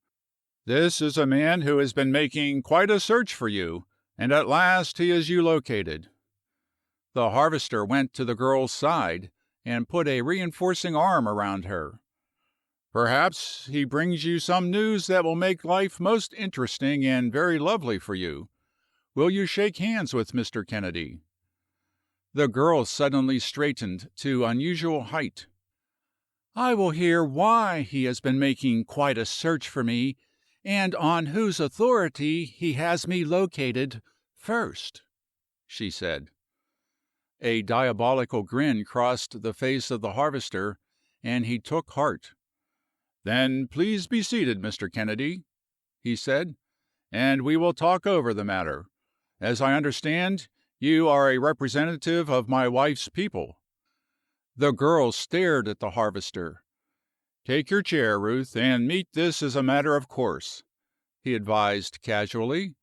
"this is a man who has been making quite a search for you, and at last he has you located." The harvester went to the girl's side and put a reinforcing arm around her. "Perhaps he brings you some news that will make life most interesting and very lovely for you. Will you shake hands with Mr. Kennedy?" The girl suddenly straightened to unusual height. "I will hear why he has been making quite a search for me, and on whose authority he has me located first," she said. A diabolical grin crossed the face of the harvester, and he took heart. "Then please be seated, Mr. Kennedy," he said, "and we will talk over the matter. As I understand, you are a representative of my wife's people." The girl stared at the harvester. "Take your chair, Ruth, and meet this as a matter of course," he advised casually.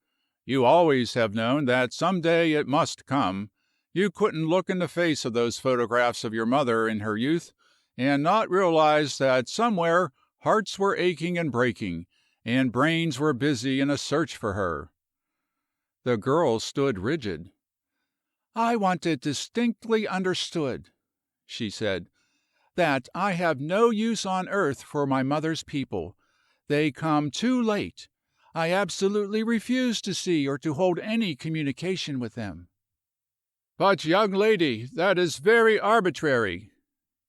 "You always have known that some day it must come. You couldn't look in the face of those photographs of your mother in her youth and not realize that somewhere hearts were aching and breaking, and brains were busy in a search for her." The girl stood rigid. "I want it distinctly understood," she said, "that I have no use on earth for my mother's people. They come too late. I absolutely refuse to see or to hold any communication with them." "But, young lady, that is very arbitrary,"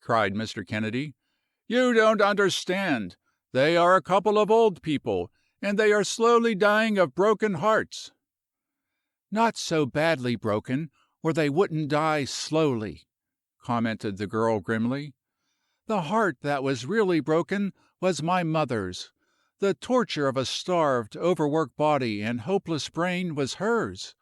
cried Mr. Kennedy. "You don't understand. They are a couple of old people, and they are slowly dying of broken hearts." "Not so badly broken, or they wouldn't die slowly," commented the girl grimly. "The heart that was really broken was my mother's. The torture of a starved, overworked body and hopeless brain was hers.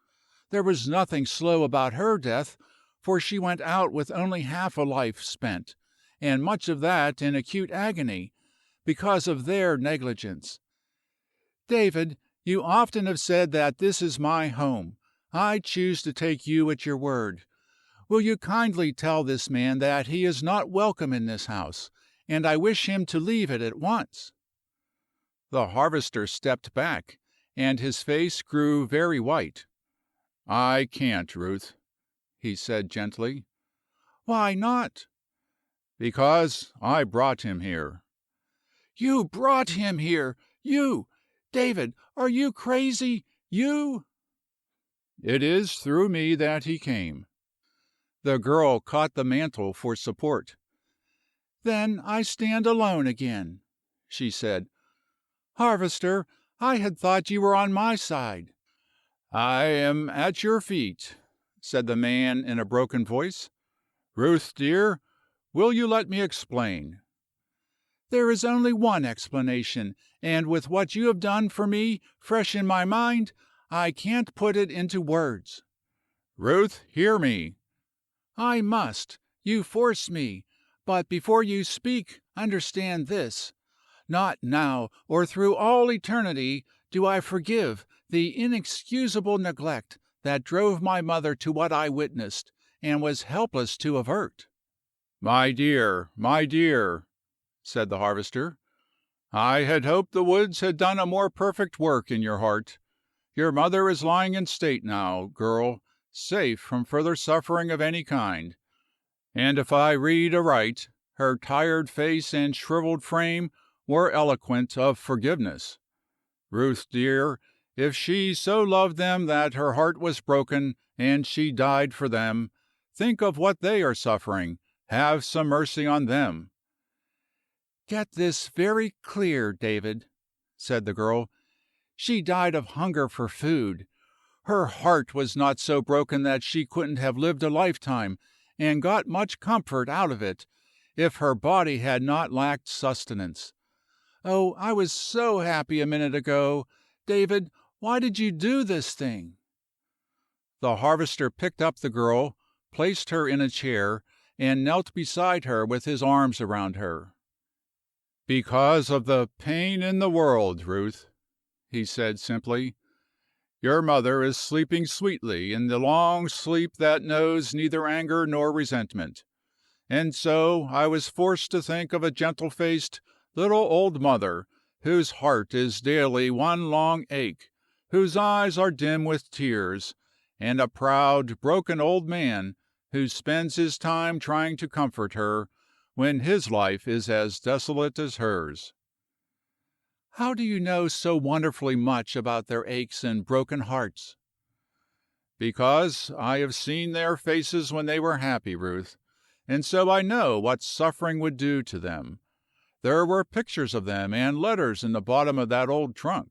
There was nothing slow about her death, for she went out with only half a life spent, and much of that in acute agony, because of their negligence. David, you often have said that this is my home. I choose to take you at your word. Will you kindly tell this man that he is not welcome in this house, and I wish him to leave it at once?" The harvester stepped back, and his face grew very white. "I can't, Ruth," he said gently. "Why not?" "Because I brought him here." "You brought him here! You! David, are you crazy? You?" "It is through me that he came." The girl caught the mantel for support. "Then I stand alone again," she said. "Harvester, I had thought you were on my side." "I am at your feet," said the man in a broken voice. "Ruth, dear, will you let me explain?" "There is only one explanation, and with what you have done for me fresh in my mind, I can't put it into words." "Ruth, hear me." "I must. You force me. But before you speak, understand this. Not now, or through all eternity, do I forgive the inexcusable neglect that drove my mother to what I witnessed, and was helpless to avert." My dear," said the harvester, "I had hoped the woods had done a more perfect work in your heart. Your mother is lying in state now, girl, safe from further suffering of any kind. And if I read aright, her tired face and shriveled frame were eloquent of forgiveness. Ruth, dear, if she so loved them that her heart was broken and she died for them, think of what they are suffering. Have some mercy on them." "Get this very clear, David," said the girl. "She died of hunger for food. Her heart was not so broken that she couldn't have lived a lifetime, and got much comfort out of it, if her body had not lacked sustenance. Oh, I was so happy a minute ago. David, why did you do this thing?" The harvester picked up the girl, placed her in a chair, and knelt beside her with his arms around her. Because of the pain in the world, Ruth, he said simply. Your mother is sleeping sweetly in the long sleep that knows neither anger nor resentment. And so I was forced to think of a gentle faced little old mother whose heart is daily one long ache, whose eyes are dim with tears, and a proud, broken old man who spends his time trying to comfort her when his life is as desolate as hers. How do you know so wonderfully much about their aches and broken hearts? Because I have seen their faces when they were happy, Ruth, and so I know what suffering would do to them. There were pictures of them and letters in the bottom of that old trunk.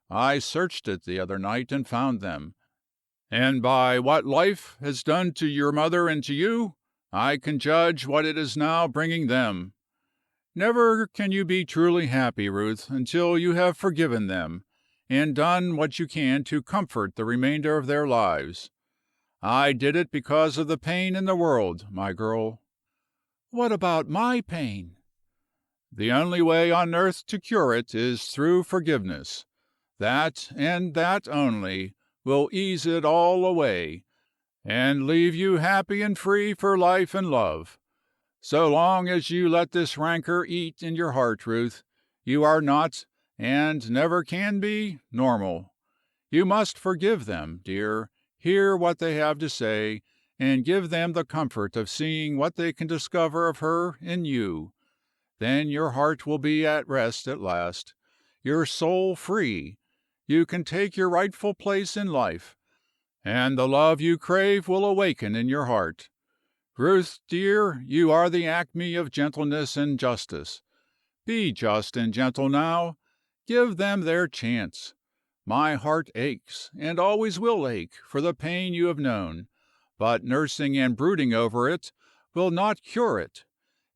I searched it the other night and found them. And by what life has done to your mother and to you, I can judge what it is now bringing them. Never can you be truly happy, Ruth, until you have forgiven them, and done what you can to comfort the remainder of their lives. I did it because of the pain in the world, my girl. What about my pain? The only way on earth to cure it is through forgiveness. That, and that only, will ease it all away, and leave you happy and free for life and love. So long as you let this rancor eat in your heart, Ruth, you are not, and never can be, normal. You must forgive them, dear, hear what they have to say, and give them the comfort of seeing what they can discover of her in you. Then your heart will be at rest at last, your soul free. You can take your rightful place in life, and the love you crave will awaken in your heart. Ruth, dear, you are the acme of gentleness and justice. Be just and gentle now. Give them their chance. My heart aches, and always will ache, for the pain you have known, but nursing and brooding over it will not cure it.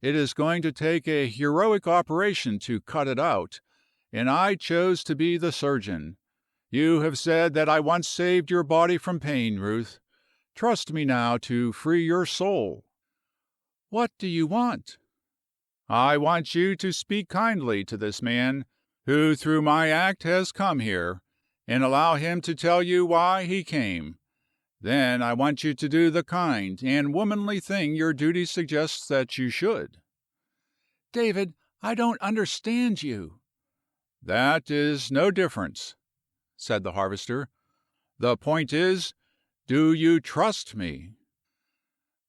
It is going to take a heroic operation to cut it out, and I chose to be the surgeon. You have said that I once saved your body from pain, Ruth. Trust me now to free your soul. What do you want? I want you to speak kindly to this man, who through my act has come here, and allow him to tell you why he came. Then I want you to do the kind and womanly thing your duty suggests that you should. David, I don't understand you. That is no difference, said the harvester. The point is, do you trust me?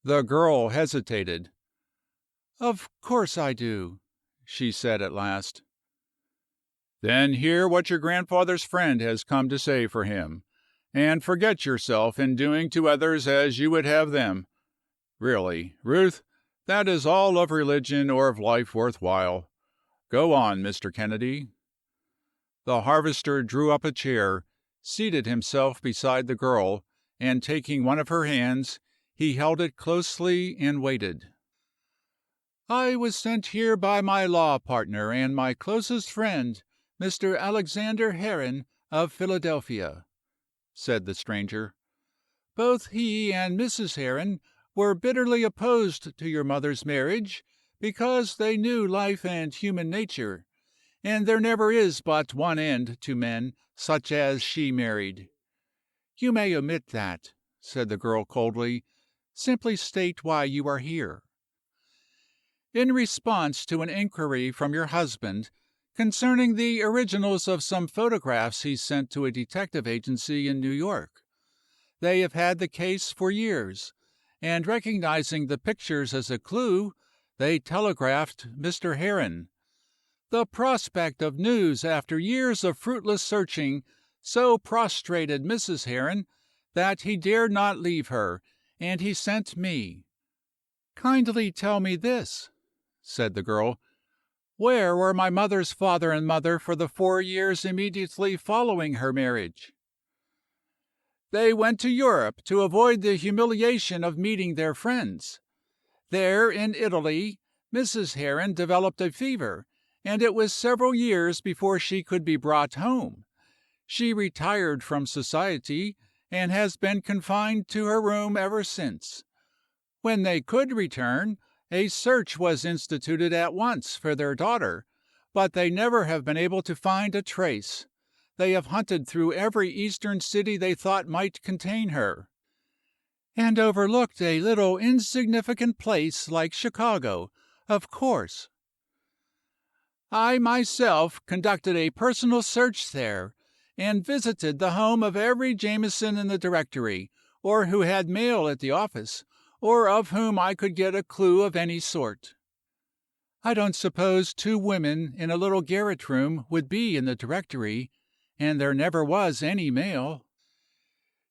The girl hesitated. Of course I do, she said at last. Then hear what your grandfather's friend has come to say for him, and forget yourself in doing to others as you would have them. Really, Ruth, that is all of religion or of life worth while. Go on, Mr. Kennedy. The harvester drew up a chair, seated himself beside the girl, and taking one of her hands, he held it closely and waited. I was sent here by my law partner and my closest friend, Mr. Alexander Heron of Philadelphia, said the stranger. Both he and Mrs. Heron were bitterly opposed to your mother's marriage because they knew life and human nature, and there never is but one end to men such as she married. You may omit that, said the girl coldly. Simply state why you are here. In response to an inquiry from your husband concerning the originals of some photographs he sent to a detective agency in New York. They have had the case for years, and recognizing the pictures as a clue, they telegraphed Mr. Heron. The prospect of news after years of fruitless searching so prostrated Mrs. Heron that he dared not leave her, and he sent me. Kindly tell me this, said the girl. Where were my mother's father and mother for the 4 years immediately following her marriage? They went to Europe to avoid the humiliation of meeting their friends. There, in Italy, Mrs. Heron developed a fever, and it was several years before she could be brought home. She retired from society and has been confined to her room ever since. When they could return, a search was instituted at once for their daughter, but they never have been able to find a trace. They have hunted through every eastern city they thought might contain her, and overlooked a little insignificant place like Chicago, of course. I myself conducted a personal search there, and visited the home of every Jameson in the directory, or who had mail at the office, or of whom I could get a clue of any sort. I don't suppose 2 women in a little garret room would be in the directory, and there never was any mail.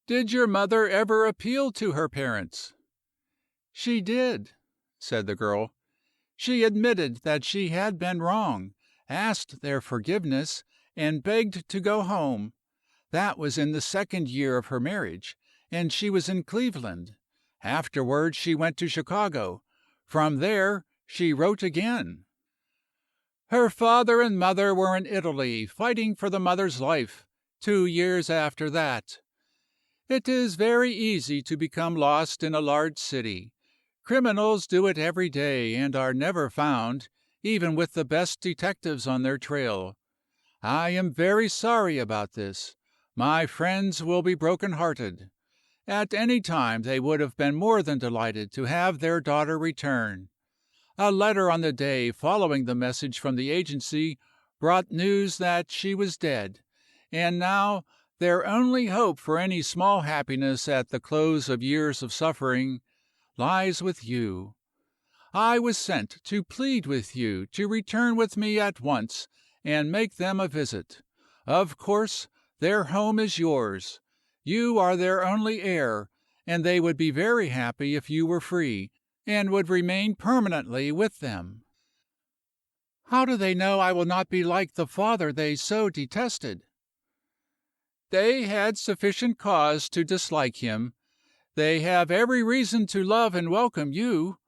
Did your mother ever appeal to her parents? She did, said the girl. She admitted that she had been wrong, asked their forgiveness, and begged to go home. That was in the 2nd year of her marriage, and she was in Cleveland. Afterward she went to Chicago. From there she wrote again. Her father and mother were in Italy, fighting for the mother's life, 2 years after that. It is very easy to become lost in a large city. Criminals do it every day and are never found, even with the best detectives on their trail. I am very sorry about this. My friends will be broken-hearted. At any time they would have been more than delighted to have their daughter return. A letter on the day following the message from the agency brought news that she was dead, and now their only hope for any small happiness at the close of years of suffering lies with you. I was sent to plead with you to return with me at once and make them a visit. Of course, their home is yours. You are their only heir, and they would be very happy if you were free, and would remain permanently with them. How do they know I will not be like the father they so detested? They had sufficient cause to dislike him. They have every reason to love and welcome you.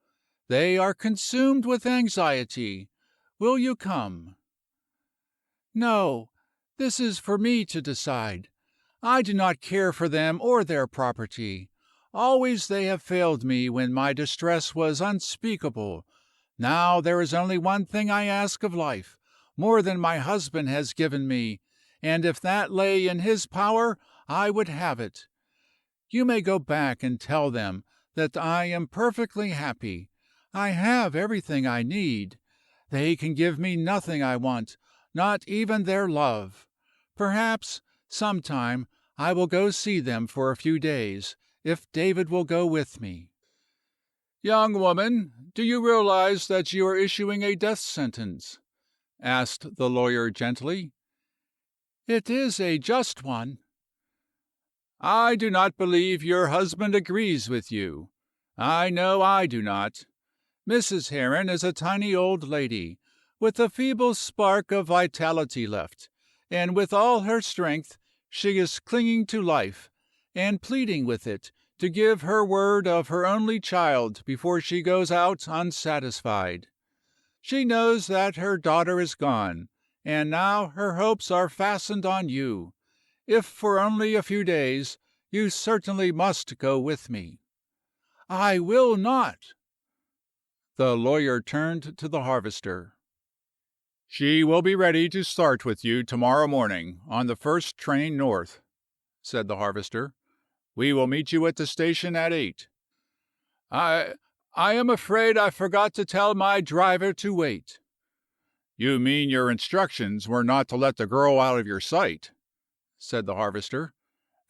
They are consumed with anxiety. Will you come? No, this is for me to decide. I do not care for them or their property. Always they have failed me when my distress was unspeakable. Now there is only one thing I ask of life, more than my husband has given me, and if that lay in his power, I would have it. You may go back and tell them that I am perfectly happy. I have everything I need. They can give me nothing I want, not even their love. Perhaps, sometime, I will go see them for a few days, if David will go with me. Young woman, do you realize that you are issuing a death sentence? Asked the lawyer gently. It is a just one. I do not believe your husband agrees with you. I know I do not. Mrs. Heron is a tiny old lady, with a feeble spark of vitality left, and with all her strength she is clinging to life, and pleading with it to give her word of her only child before she goes out unsatisfied. She knows that her daughter is gone, and now her hopes are fastened on you. If for only a few days, you certainly must go with me. I will not. The lawyer turned to the harvester. She will be ready to start with you tomorrow morning on the first train north, said the harvester. We will meet you at the station at 8. I am afraid I forgot to tell my driver to wait. You mean your instructions were not to let the girl out of your sight, said the harvester.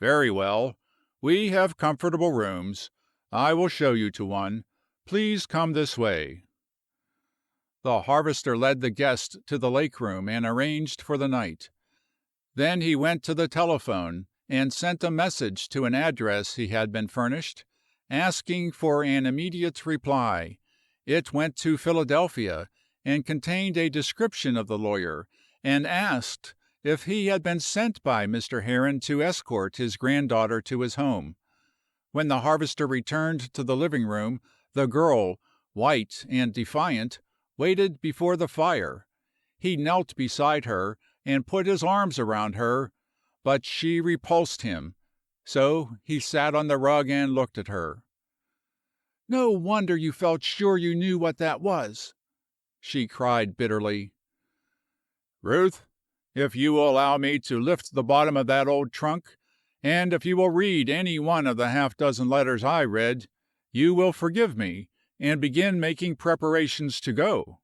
Very well. We have comfortable rooms. I will show you to one. Please come this way. The harvester led the guest to the lake room and arranged for the night. Then he went to the telephone and sent a message to an address he had been furnished, asking for an immediate reply. It went to Philadelphia and contained a description of the lawyer, and asked if he had been sent by Mr. Heron to escort his granddaughter to his home. When the harvester returned to the living room, the girl, white and defiant, waited before the fire. He knelt beside her and put his arms around her, but she repulsed him, so he sat on the rug and looked at her. No wonder you felt sure you knew what that was, she cried bitterly. Ruth, if you will allow me to lift the bottom of that old trunk, and if you will read any one of the half-dozen letters I read, you will forgive me and begin making preparations to go."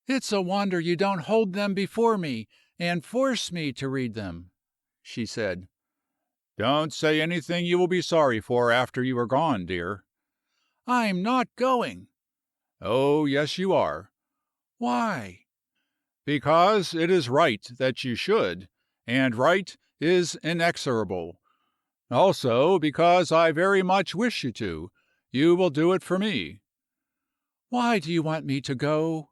"It's a wonder you don't hold them before me and force me to read them," she said. "Don't say anything you will be sorry for after you are gone, dear." "I'm not going." "Oh, yes, you are." "Why?" "Because it is right that you should, and right is inexorable. Also, because I very much wish you to. You will do it for me." "Why do you want me to go?"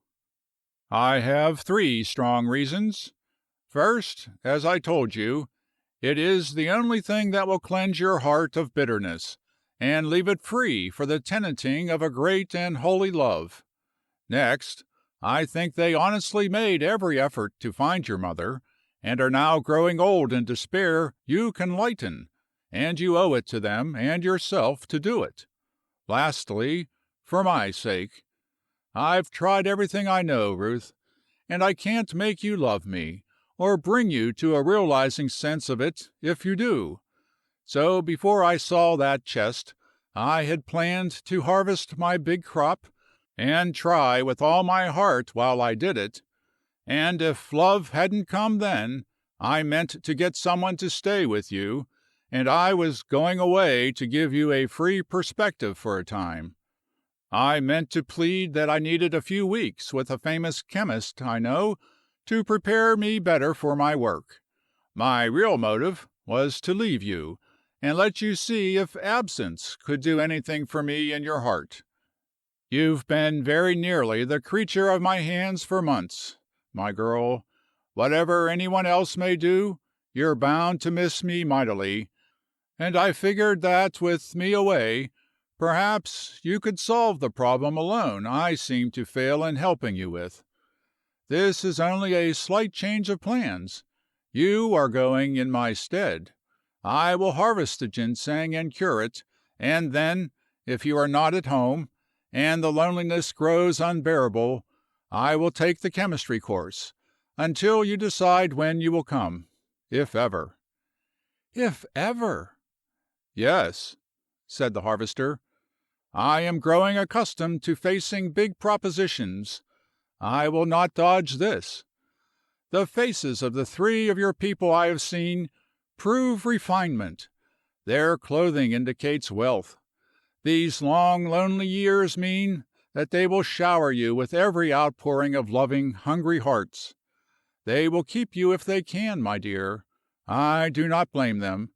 "I have 3 strong reasons. First, as I told you, it is the only thing that will cleanse your heart of bitterness, and leave it free for the tenanting of a great and holy love. Next, I think they honestly made every effort to find your mother, and are now growing old in despair you can lighten, and you owe it to them and yourself to do it. Lastly, for my sake. I've tried everything I know, Ruth, and I can't make you love me, or bring you to a realizing sense of it if you do. So before I saw that chest, I had planned to harvest my big crop, and try with all my heart while I did it. And if love hadn't come then, I meant to get someone to stay with you, and I was going away to give you a free perspective for a time. I meant to plead that I needed a few weeks with a famous chemist I know to prepare me better for my work. My real motive was to leave you, and let you see if absence could do anything for me in your heart. You've been very nearly the creature of my hands for months, my girl. Whatever anyone else may do, you're bound to miss me mightily, and I figured that with me away, perhaps you could solve the problem alone I seem to fail in helping you with. This is only a slight change of plans. You are going in my stead. I will harvest the ginseng and cure it, and then, if you are not at home, and the loneliness grows unbearable, I will take the chemistry course, until you decide when you will come, if ever." "If ever?" "Yes," said the harvester. "I am growing accustomed to facing big propositions. I will not dodge this. The faces of the 3 of your people I have seen prove refinement. Their clothing indicates wealth. These long, lonely years mean that they will shower you with every outpouring of loving, hungry hearts. They will keep you if they can, my dear. I do not blame them.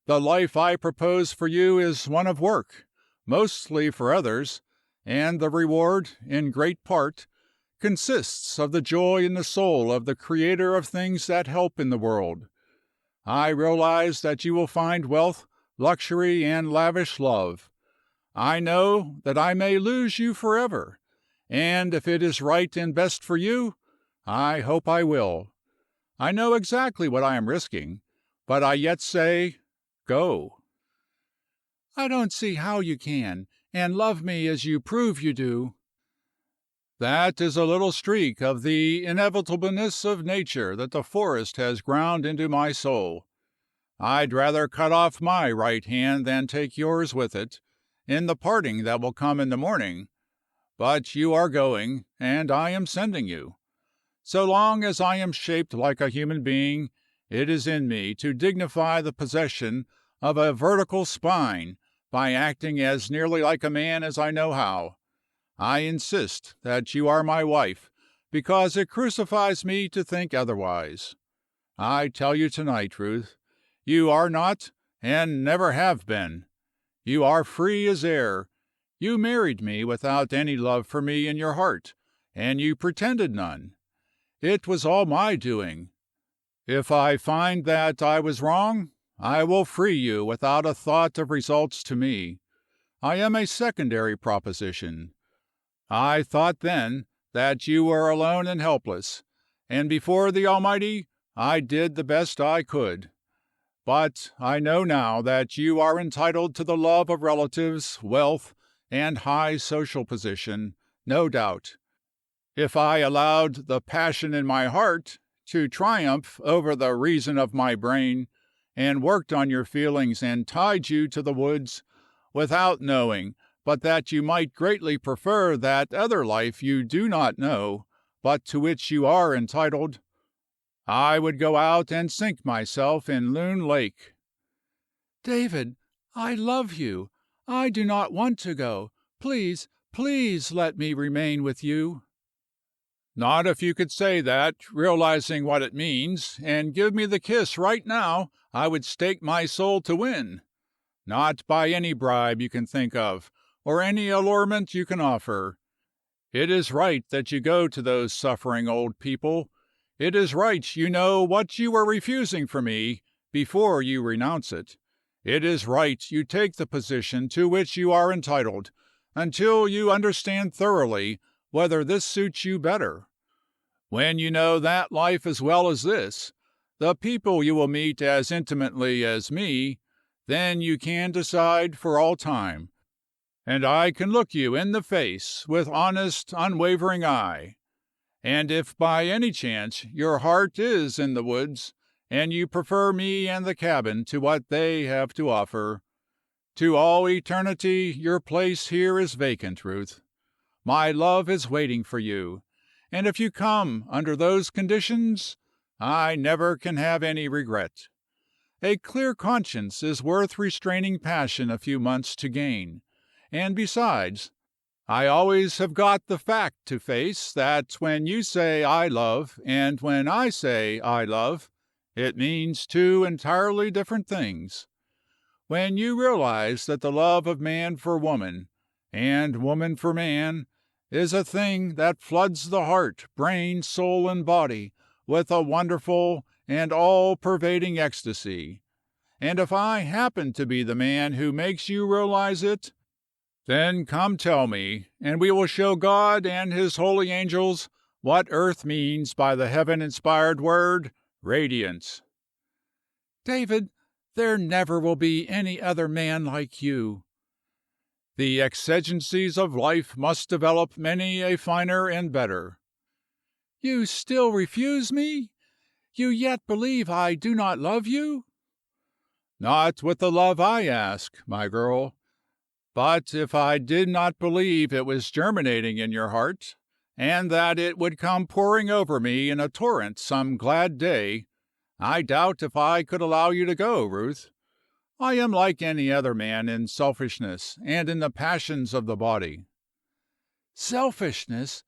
The life I propose for you is one of work, mostly for others, and the reward, in great part, consists of the joy in the soul of the Creator of things that help in the world. I realize that you will find wealth, luxury, and lavish love. I know that I may lose you forever, and if it is right and best for you, I hope I will. I know exactly what I am risking, but I yet say, go." "I don't see how you can, and love me as you prove you do." "That is a little streak of the inevitableness of nature that the forest has ground into my soul. I'd rather cut off my right hand than take yours with it, in the parting that will come in the morning. But you are going, and I am sending you. So long as I am shaped like a human being, it is in me to dignify the possession of a vertical spine by acting as nearly like a man as I know how. I insist that you are my wife, because it crucifies me to think otherwise. I tell you tonight, Ruth, you are not, and never have been. You are free as air. You married me without any love for me in your heart, and you pretended none. It was all my doing. If I find that I was wrong, I will free you without a thought of results to me. I am a secondary proposition. I thought then that you were alone and helpless, and before the Almighty I did the best I could. But I know now that you are entitled to the love of relatives, wealth, and high social position, no doubt. If I allowed the passion in my heart to triumph over the reason of my brain, and worked on your feelings and tied you to the woods, without knowing but that you might greatly prefer that other life you do not know, but to which you are entitled, I would go out and sink myself in Loon Lake." "David, I love you. I do not want to go. Please, please let me remain with you." "Not if you could say that, realizing what it means, and give me the kiss right now I would stake my soul to win. Not by any bribe you can think of, or any allurement you can offer. It is right that you go to those suffering old people. It is right you know what you are refusing for me before you renounce it. It is right you take the position to which you are entitled, until you understand thoroughly whether this suits you better. When you know that life as well as this, the people you will meet as intimately as me, then you can decide for all time, and I can look you in the face with honest, unwavering eye. And if by any chance your heart is in the woods, and you prefer me and the cabin to what they have to offer, to all eternity your place here is vacant, Ruth. My love is waiting for you, and if you come under those conditions, I never can have any regret. A clear conscience is worth restraining passion a few months to gain, and besides, I always have got the fact to face that when you say I love and when I say I love, it means two entirely different things. When you realize that the love of man for woman, and woman for man, is a thing that floods the heart, brain, soul, and body with a wonderful and all-pervading ecstasy, and if I happen to be the man who makes you realize it, then come tell me, and we will show God and his holy angels what earth means by the heaven-inspired word, radiance." "David, there never will be any other man like you." "The exigencies of life must develop many a finer and better." "You still refuse me? You yet believe I do not love you?" "Not with the love I ask, my girl. But if I did not believe it was germinating in your heart, and that it would come pouring over me in a torrent some glad day, I doubt if I could allow you to go, Ruth. I am like any other man in selfishness and in the passions of the body." "Selfishness?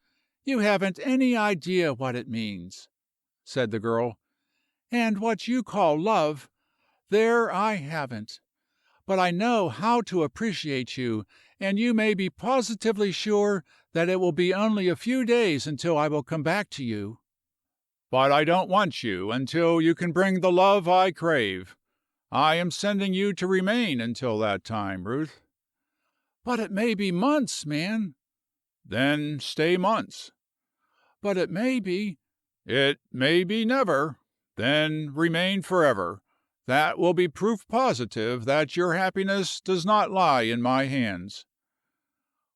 You haven't any idea what it means," said the girl. "And what you call love, there I haven't. But I know how to appreciate you, and you may be positively sure that it will be only a few days until I will come back to you." "But I don't want you until you can bring the love I crave. I am sending you to remain until that time, Ruth." "But it may be months, man." "Then stay months." "But it may be—" "It may be never. Then remain forever. That will be proof positive that your happiness does not lie in my hands."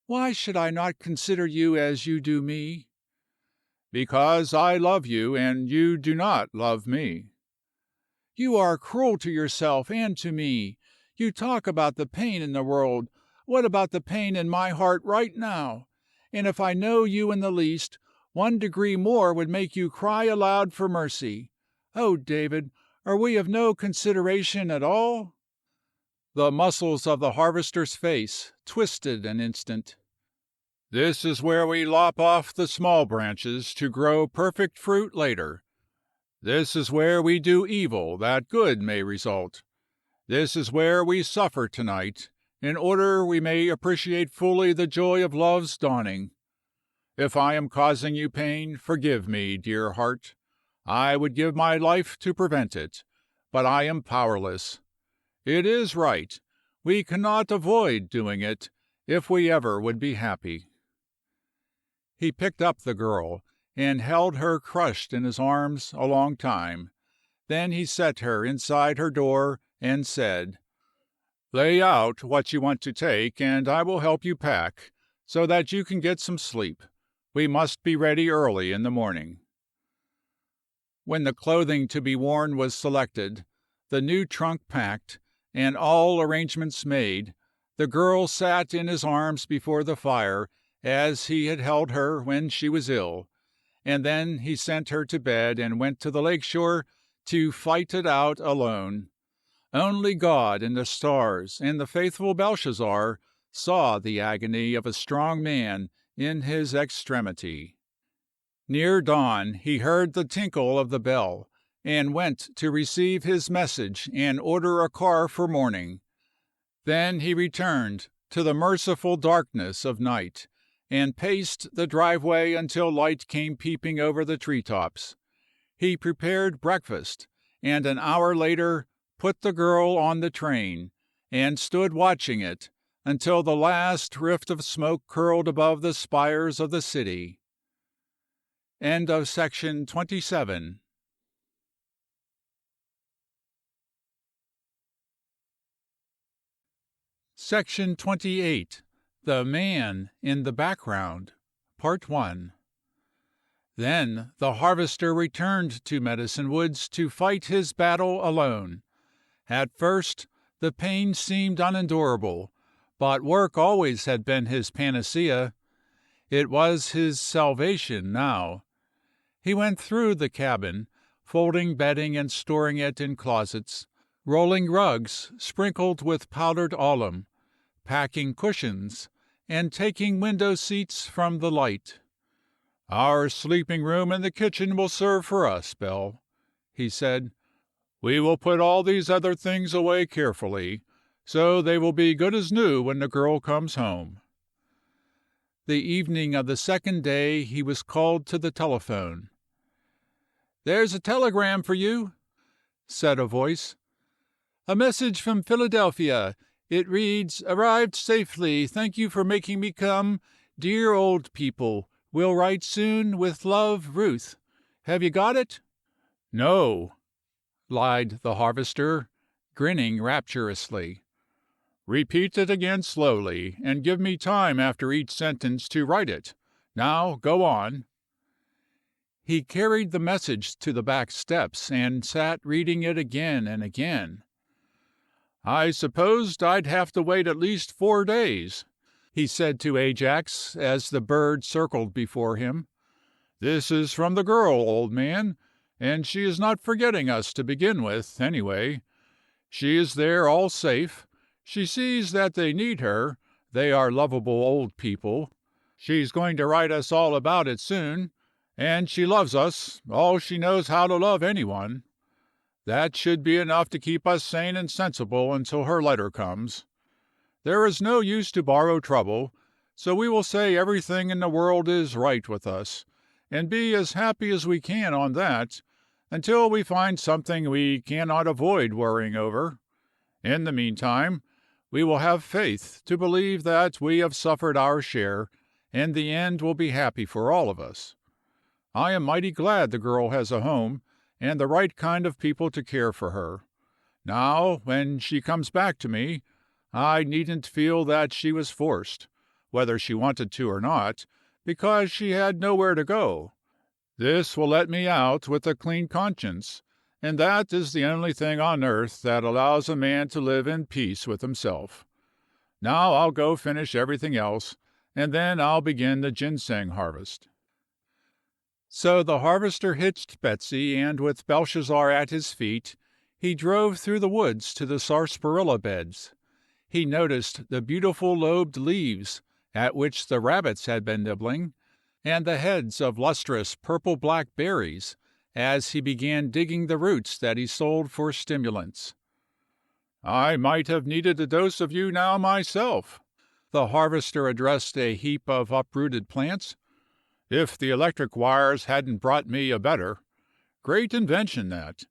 "Why should I not consider you as you do me?" "Because I love you and you do not love me." "You are cruel to yourself and to me. You talk about the pain in the world. What about the pain in my heart right now? And if I know you in the least, 1 degree more would make you cry aloud for mercy. Oh, David, are we of no consideration at all?" The muscles of the harvester's face twisted an instant. "This is where we lop off the small branches to grow perfect fruit later. This is where we do evil that good may result. This is where we suffer tonight, in order we may appreciate fully the joy of love's dawning. If I am causing you pain, forgive me, dear heart. I would give my life to prevent it, but I am powerless. It is right. We cannot avoid doing it, if we ever would be happy." He picked up the girl, and held her crushed in his arms a long time. Then he set her inside her door, and said, "Lay out what you want to take, and I will help you pack, so that you can get some sleep. We must be ready early in the morning." When the clothing to be worn was selected, the new trunk packed, and all arrangements made, the girl sat in his arms before the fire as he had held her when she was ill, and then he sent her to bed and went to the lake shore to fight it out alone. Only God and the stars and the faithful Belshazzar saw the agony of a strong man in his extremity. Near dawn he heard the tinkle of the bell, and went to receive his message and order a car for morning. Then he returned to the merciful darkness of night, and paced the driveway until light came peeping over the tree-tops. He prepared breakfast, and an hour later put the girl on the train, and stood watching it until the last rift of smoke curled above the spires of the city. End of section 27. Section 28. The Man in the Background. Part 1. Then the harvester returned to Medicine Woods to fight his battle alone. At first the pain seemed unendurable, but work always had been his panacea. It was his salvation now. He went through the cabin, folding bedding and storing it in closets, rolling rugs sprinkled with powdered alum, packing cushions, and taking window seats from the light. "Our sleeping room and the kitchen will serve for us, Belle," he said. "We will put all these other things away carefully, so they will be good as new when the girl comes home." The evening of the second day he was called to the telephone. "There's a telegram for you," said a voice. "A message from Philadelphia. It reads, 'Arrived safely. Thank you for making me come. Dear old people. Will write soon. With love, Ruth.' Have you got it?" "No," lied the harvester, grinning rapturously. "Repeat it again slowly, and give me time after each sentence to write it. Now go on." He carried the message to the back steps and sat reading it again and again. "I supposed I'd have to wait at least 4 days," he said to Ajax as the bird circled before him. "This is from the girl, old man, and she is not forgetting us to begin with, anyway. She is there all safe. She sees that they need her. They are lovable old people. She's going to write us all about it soon. And she loves us, all she knows how to love anyone. That should be enough to keep us sane and sensible until her letter comes. There is no use to borrow trouble, so we will say everything in the world is right with us, and be as happy as we can on that, until we find something we cannot avoid worrying over. In the meantime, we will have faith to believe that we have suffered our share, and the end will be happy for all of us. I am mighty glad the girl has a home, and the right kind of people to care for her. Now, when she comes back to me, I needn't feel that she was forced, whether she wanted to or not, because she had nowhere to go. This will let me out with a clean conscience, and that is the only thing on earth that allows a man to live in peace with himself. Now I'll go finish everything else, and then I'll begin the ginseng harvest." So the harvester hitched Betsy, and with Belshazzar at his feet, he drove through the woods to the sarsaparilla beds. He noticed the beautiful lobed leaves, at which the rabbits had been nibbling, and the heads of lustrous purple-black berries, as he began digging the roots that he sold for stimulants. "I might have needed a dose of you now myself," the harvester addressed a heap of uprooted plants, "if the electric wires hadn't brought me a better. Great invention, that.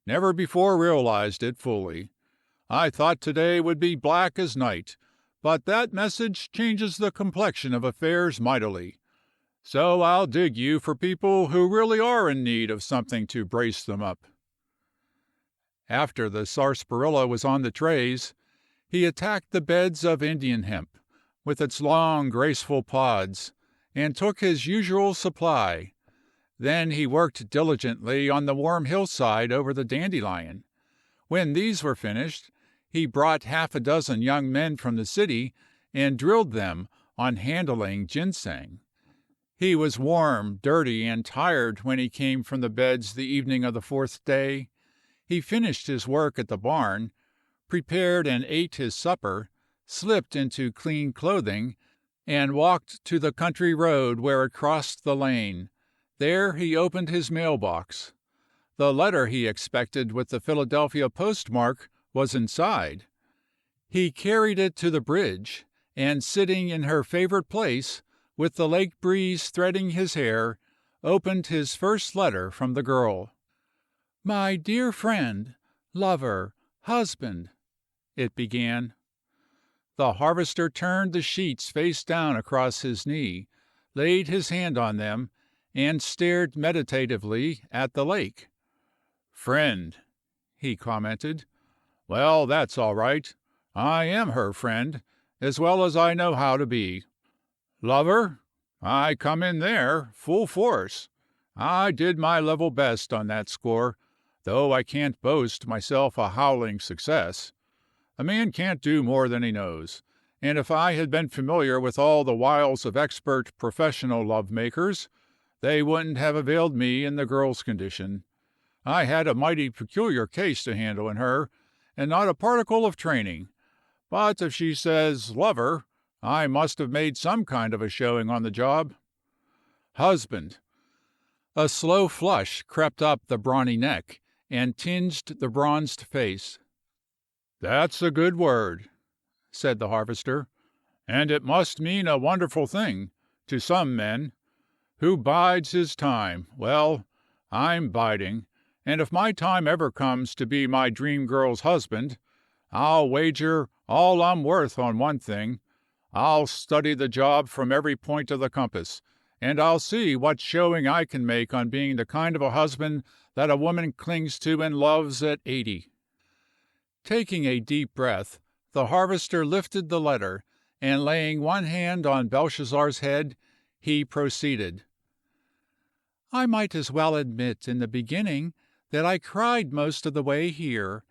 Never before realized it fully. I thought today would be black as night, but that message changes the complexion of affairs mightily. So I'll dig you for people who really are in need of something to brace them up." After the sarsaparilla was on the trays, he attacked the beds of Indian hemp, with its long graceful pods, and took his usual supply. Then he worked diligently on the warm hillside over the dandelion. When these were finished, he brought half a dozen young men from the city and drilled them on handling ginseng. He was warm, dirty, and tired when he came from the beds the evening of the fourth day. He finished his work at the barn, prepared and ate his supper, slipped into clean clothing, and walked to the country road where it crossed the lane. There he opened his mailbox. The letter he expected with the Philadelphia postmark was inside. He carried it to the bridge, and sitting in her favorite place, with the lake breeze threading his hair, opened his first letter from the girl. "My dear friend, lover, husband," it began. The harvester turned the sheets face down across his knee, laid his hand on them, and stared meditatively at the lake. "Friend," he commented. "Well, that's all right. I am her friend, as well as I know how to be. Lover? I come in there, full force. I did my level best on that score, though I can't boast myself a howling success. A man can't do more than he knows, and if I had been familiar with all the wiles of expert professional love-makers, they wouldn't have availed me in the girl's condition. I had a mighty peculiar case to handle in her, and not a particle of training. But if she says 'lover,' I must have made some kind of a showing on the job. Husband." A slow flush crept up the brawny neck and tinged the bronzed face. "That's a good word," said the harvester, "and it must mean a wonderful thing to some men. Who bides his time. Well, I'm biding, and if my time ever comes to be my dream girl's husband, I'll wager all I'm worth on one thing. I'll study the job from every point of the compass, and I'll see what showing I can make on being the kind of a husband that a woman clings to and loves at 80. Taking a deep breath, the harvester lifted the letter, and laying one hand on Belshazzar's head, he proceeded. "I might as well admit in the beginning that I cried most of the way here.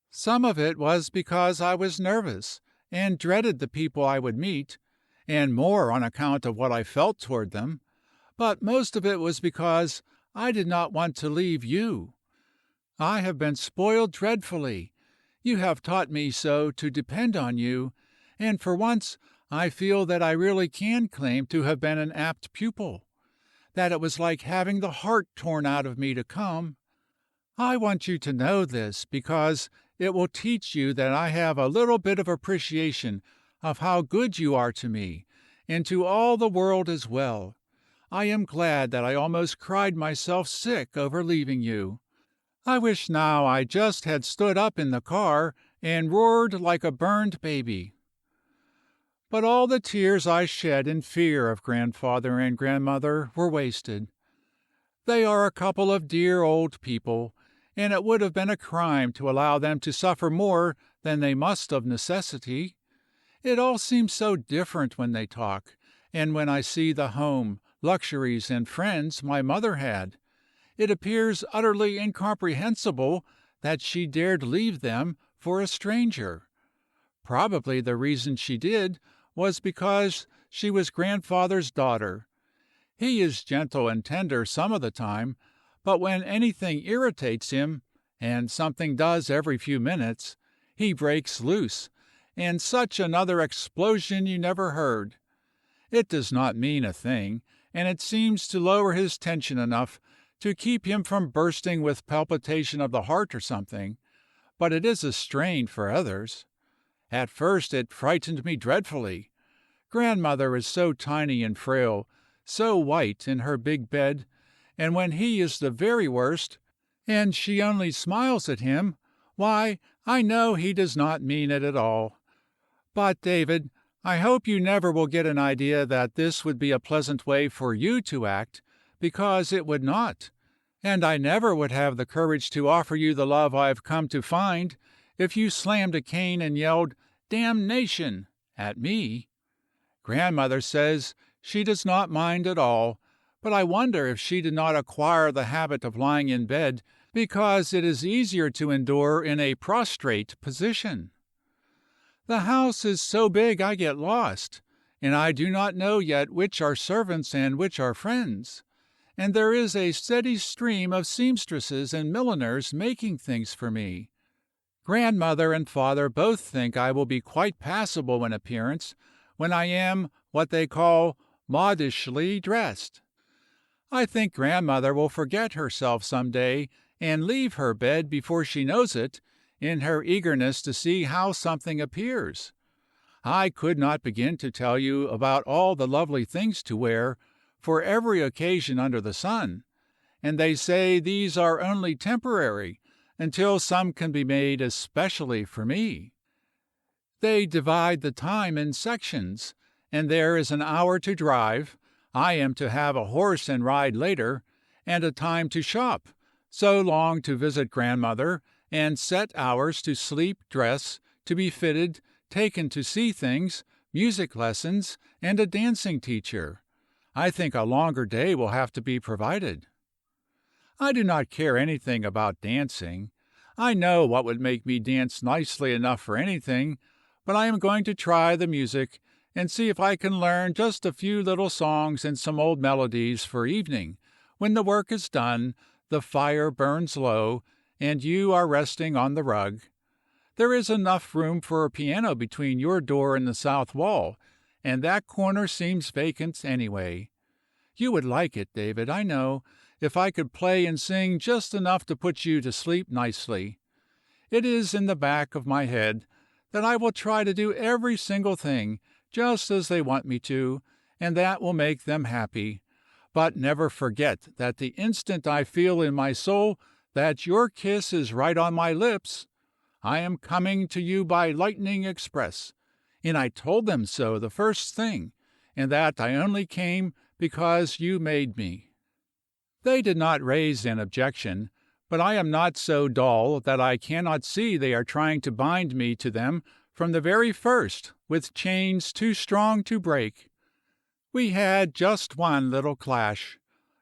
Some of it was because I was nervous and dreaded the people I would meet, and more on account of what I felt toward them, but most of it was because I did not want to leave you. I have been spoiled dreadfully. You have taught me so to depend on you, and for once I feel that I really can claim to have been an apt pupil, that it was like having the heart torn out of me to come. I want you to know this because it will teach you that I have a little bit of appreciation of how good you are to me, and to all the world as well. I am glad that I almost cried myself sick over leaving you. I wish now I just had stood up in the car and roared like a burned baby. But all the tears I shed in fear of grandfather and grandmother were wasted. They are a couple of dear old people, and it would have been a crime to allow them to suffer more than they must of necessity. It all seems so different when they talk, and when I see the home, luxuries, and friends my mother had. It appears utterly incomprehensible that she dared leave them for a stranger. Probably the reason she did was because she was grandfather's daughter. He is gentle and tender some of the time, but when anything irritates him, and something does every few minutes, he breaks loose, and such another explosion you never heard. It does not mean a thing, and it seems to lower his tension enough to keep him from bursting with palpitation of the heart or something, but it is a strain for others. At first it frightened me dreadfully. Grandmother is so tiny and frail, so white in her big bed, and when he is the very worst, and she only smiles at him, why, I know he does not mean it at all. But, David, I hope you never will get an idea that this would be a pleasant way for you to act, because it would not, and I never would have the courage to offer you the love I have come to find if you slammed a cane and yelled 'Damnation' at me. Grandmother says She does not mind at all, but I wonder if she did not acquire the habit of lying in bed because it is easier to endure in a prostrate position. The house is so big I get lost, and I do not know yet which are servants and which are friends, and there is a steady stream of seamstresses and milliners making things for me. Grandmother and father both think I will be quite passable in appearance when I am what they call modishly dressed. I think grandmother will forget herself some day and leave her bed before she knows it, in her eagerness to see how something appears. I could not begin to tell you about all the lovely things to wear for every occasion under the sun, and they say these are only temporary until some can be made especially for me. They divide the time in sections, and there is an hour to drive, I am to have a horse and ride later, and a time to shop, so long to visit grandmother, and set hours to sleep, dress, to be fitted, taken to see things, music lessons, and a dancing teacher. I think a longer day will have to be provided. I do not care anything about dancing. I know what would make me dance nicely enough for anything, but I am going to try the music and see if I can learn just a few little songs and some old melodies for evening, when the work is done, the fire burns low, and you are resting on the rug. There is enough room for a piano between your door and the south wall, and that corner seems vacant anyway. You would like it, David, I know, if I could play and sing just enough to put you to sleep nicely. It is in the back of my head that I will try to do every single thing just as they want me to, and that will make them happy. But never forget that the instant I feel in my soul that your kiss is right on my lips, I am coming to you by lightning express, and I told them so the first thing, and that I only came because you made me. They did not raise an objection, but I am not so dull that I cannot see they are trying to bind me to them from the very first with chains too strong to break. We had just one little clash.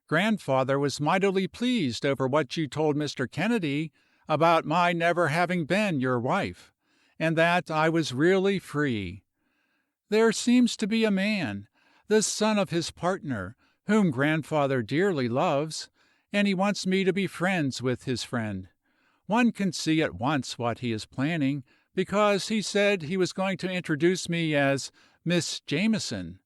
Grandfather was mightily pleased over what you told Mr. Kennedy about my never having been your wife, and that I was really free. There seems to be a man, the son of his partner, whom grandfather dearly loves, and he wants me to be friends with his friend. One can see at once what he is planning, because he said he was going to introduce me as Miss Jameson.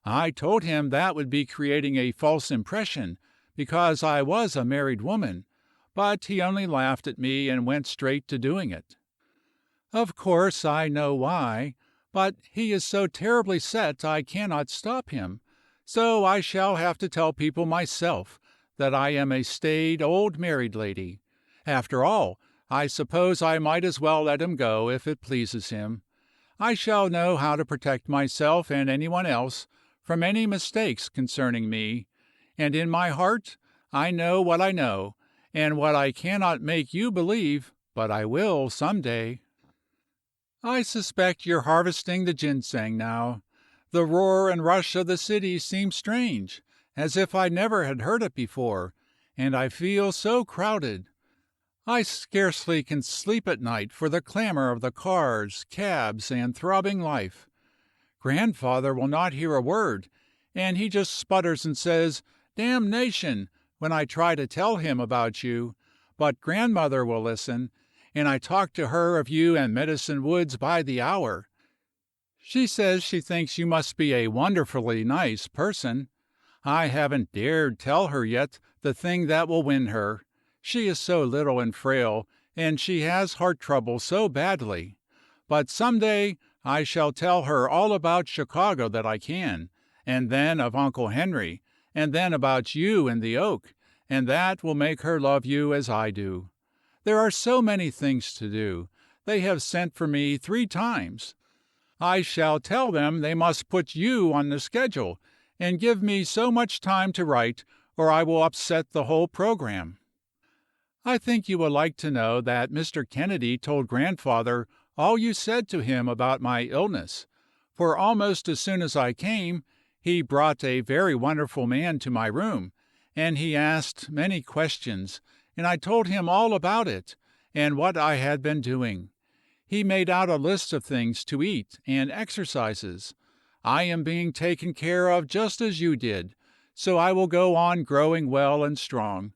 I told him that would be creating a false impression, because I was a married woman, but he only laughed at me and went straight to doing it. Of course I know why, but he is so terribly set I cannot stop him, so I shall have to tell people myself that I am a staid old married lady. After all, I suppose I might as well let him go if it pleases him. I shall know how to protect myself and anyone else from any mistakes concerning me, and in my heart I know what I know, and what I cannot make you believe, but I will some day. I suspect you're harvesting the ginseng now. The roar and rush of the city seems strange, as if I never had heard it before, and I feel so crowded. I scarcely can sleep at night for the clamor of the cars, cabs, and throbbing life. Grandfather will not hear a word, and he just sputters and says, "Damnation," when I try to tell him about you, but grandmother will listen, and I talk to her of you and Medicine Woods by the hour. She says she thinks you must be a wonderfully nice person. I haven't dared tell her yet the thing that will win her. She is so little and frail, and she has heart trouble so badly. But some day I shall tell her all about Chicago that I can, and then of Uncle Henry, and then about you and the oak, and that will make her love you as I do. There are so many things to do. They have sent for me 3 times. I shall tell them they must put you on the schedule, and give me so much time to write, or I will upset the whole program. I think you will like to know that Mr. Kennedy told grandfather all you said to him about my illness, for almost as soon as I came, He brought a very wonderful man to my room, and he asked many questions, and I told him all about it, and what I had been doing. He made out a list of things to eat and exercises. I am being taken care of just as you did, so I will go on growing well and strong.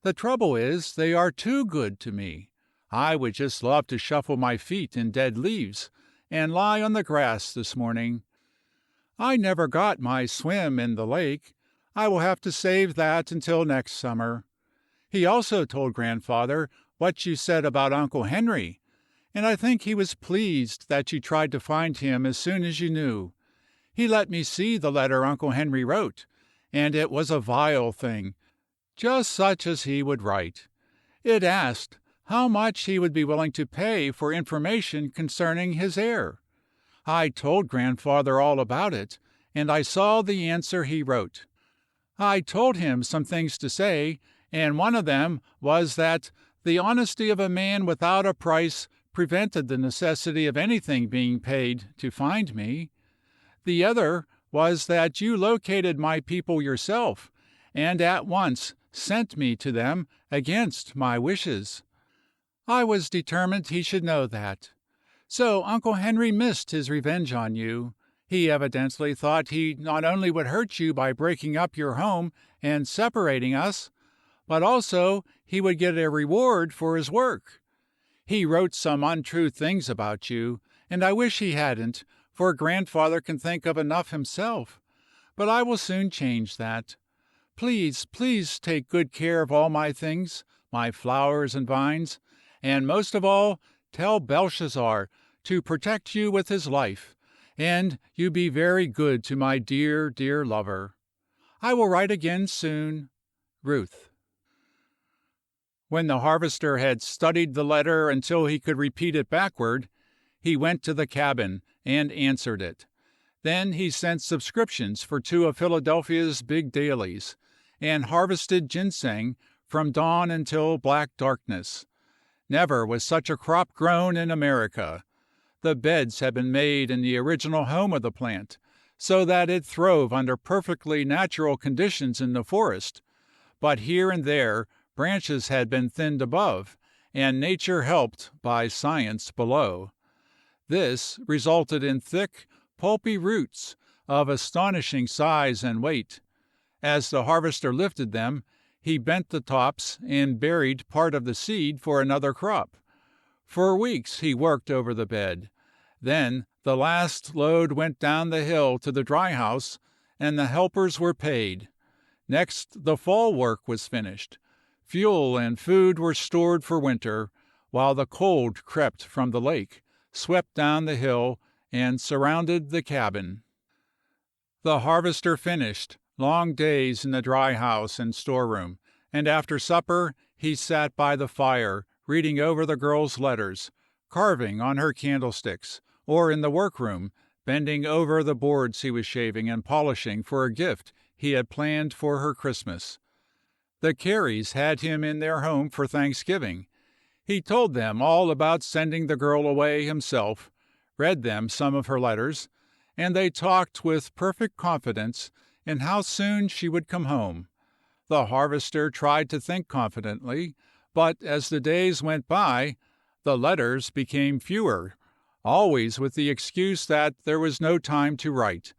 The trouble is, they are too good to me. I would just love to shuffle my feet in dead leaves and lie on the grass this morning. I never got my swim in the lake. I will have to save that until next summer. He also told Grandfather what you said about Uncle Henry, and I think he was pleased that you tried to find him as soon as you knew. He let me see the letter Uncle Henry wrote, and it was a vile thing, just such as he would write. It asked how much he would be willing to pay for information concerning his heir. I told Grandfather all about it, and I saw the answer he wrote. I told him some things to say, and one of them was that the honesty of a man without a price prevented the necessity of anything being paid to find me. The other was that you located my people yourself, and at once sent me to them against my wishes. I was determined he should know that. So Uncle Henry missed his revenge on you. He evidently thought he not only would hurt you by breaking up your home and separating us, but also he would get a reward for his work. He wrote some untrue things about you, and I wish he hadn't, for Grandfather can think of enough himself. But I will soon change that. Please, please take good care of all my things, my flowers and vines, and most of all, tell Belshazzar to protect you with his life, and you be very good to my dear, dear lover. I will write again soon. Ruth. When the harvester had studied the letter until he could repeat it backward, he went to the cabin and answered it. Then he sent subscriptions for 2 of Philadelphia's big dailies, and harvested ginseng from dawn until black darkness. Never was such a crop grown in America. The beds had been made in the original home of the plant, so that it throve under perfectly natural conditions in the forest, but here and there branches had been thinned above, and nature helped by science below. This resulted in thick, pulpy roots of astonishing size and weight. As the harvester lifted them, he bent the tops and buried part of the seed for another crop. For weeks he worked over the bed. Then the last load went down the hill to the dry house, and the helpers were paid. Next the fall work was finished. Fuel and food were stored for winter, while the cold crept from the lake, swept down the hill, and surrounded the cabin. The harvester finished long days in the dry house and storeroom, and after supper he sat by the fire reading over the girl's letters, carving on her candlesticks, or in the workroom, bending over the boards he was shaving and polishing for a gift he had planned for her Christmas. The Careys had him in their home for Thanksgiving. He told them all about sending the girl away himself, read them some of her letters, and they talked with perfect confidence in how soon she would come home. The harvester tried to think confidently, but as the days went by, the letters became fewer, always with the excuse that there was no time to write,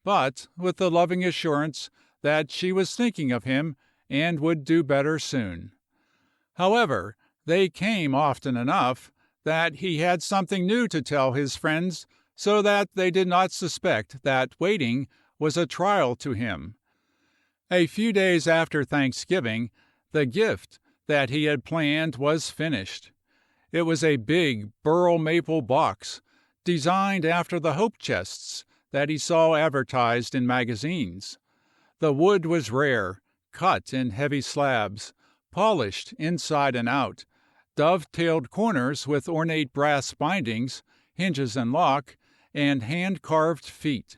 but with the loving assurance that she was thinking of him and would do better soon. However, they came often enough that he had something new to tell his friends, so that they did not suspect that waiting was a trial to him. A few days after Thanksgiving, the gift that he had planned was finished. It was a big burl maple box, designed after the hope chests that he saw advertised in magazines. The wood was rare, cut in heavy slabs, polished inside and out, dovetailed corners with ornate brass bindings, hinges and lock, and hand-carved feet.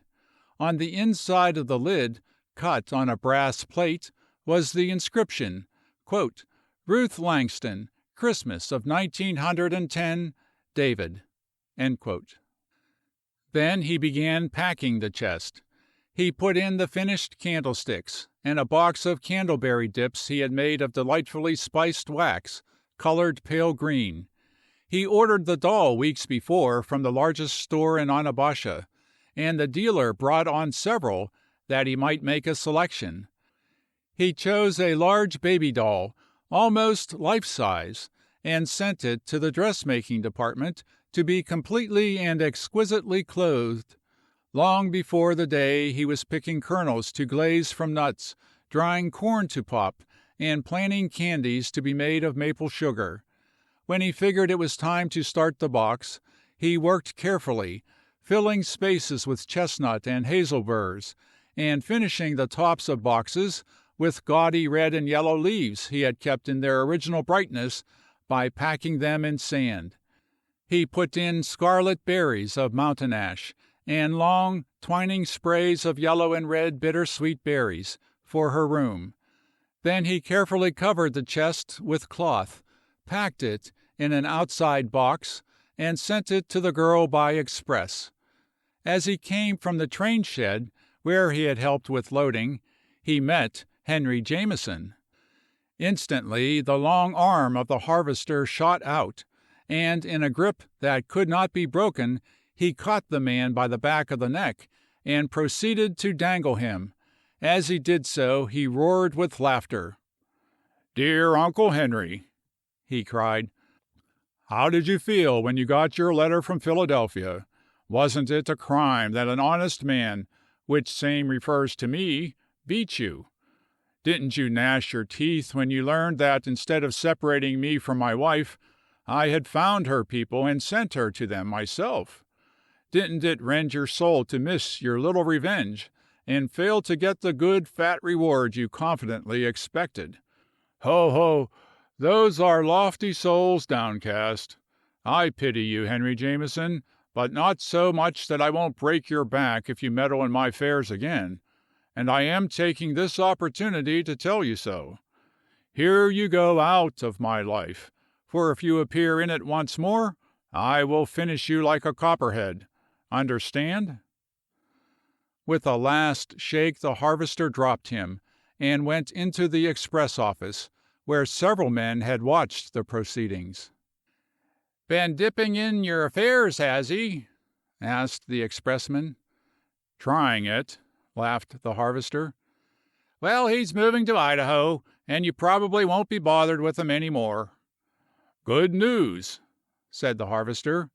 On the inside of the lid, cut on a brass plate, was the inscription, quote, "Ruth Langston, Christmas of 1910, David." End quote. Then he began packing the chest. He put in the finished candlesticks, and a box of candleberry dips he had made of delightfully spiced wax, colored pale green. He ordered the doll weeks before from the largest store in Onabasha, and the dealer brought on several that he might make a selection. He chose a large baby doll, almost life-size, and sent it to the dressmaking department to be completely and exquisitely clothed. Long before the day he was picking kernels to glaze from nuts, drying corn to pop, and planning candies to be made of maple sugar. When he figured it was time to start the box, he worked carefully, filling spaces with chestnut and hazel burrs, and finishing the tops of boxes with gaudy red and yellow leaves he had kept in their original brightness by packing them in sand. He put in scarlet berries of mountain ash, and long, twining sprays of yellow and red bitter-sweet berries, for her room. Then he carefully covered the chest with cloth, packed it in an outside box, and sent it to the girl by express. As he came from the train shed, where he had helped with loading, he met Henry Jameson. Instantly the long arm of the harvester shot out, and in a grip that could not be broken he caught the man by the back of the neck and proceeded to dangle him. As he did so he roared with laughter. "Dear Uncle Henry," he cried, "how did you feel when you got your letter from Philadelphia? Wasn't it a crime that an honest man, which same refers to me, beat you? Didn't you gnash your teeth when you learned that instead of separating me from my wife, I had found her people and sent her to them myself? Didn't it rend your soul to miss your little revenge, and fail to get the good fat reward you confidently expected? Ho, ho! Those are lofty souls downcast. I pity you, Henry Jameson, but not so much that I won't break your back if you meddle in my affairs again, and I am taking this opportunity to tell you so. Here you go out of my life, for if you appear in it once more, I will finish you like a copperhead. Understand?" With a last shake the harvester dropped him, and went into the express office, where several men had watched the proceedings. "Been dipping in your affairs, has he?" asked the expressman. "Trying it," laughed the harvester. "Well, he's moving to Idaho, and you probably won't be bothered with him any more." "Good news," said the harvester.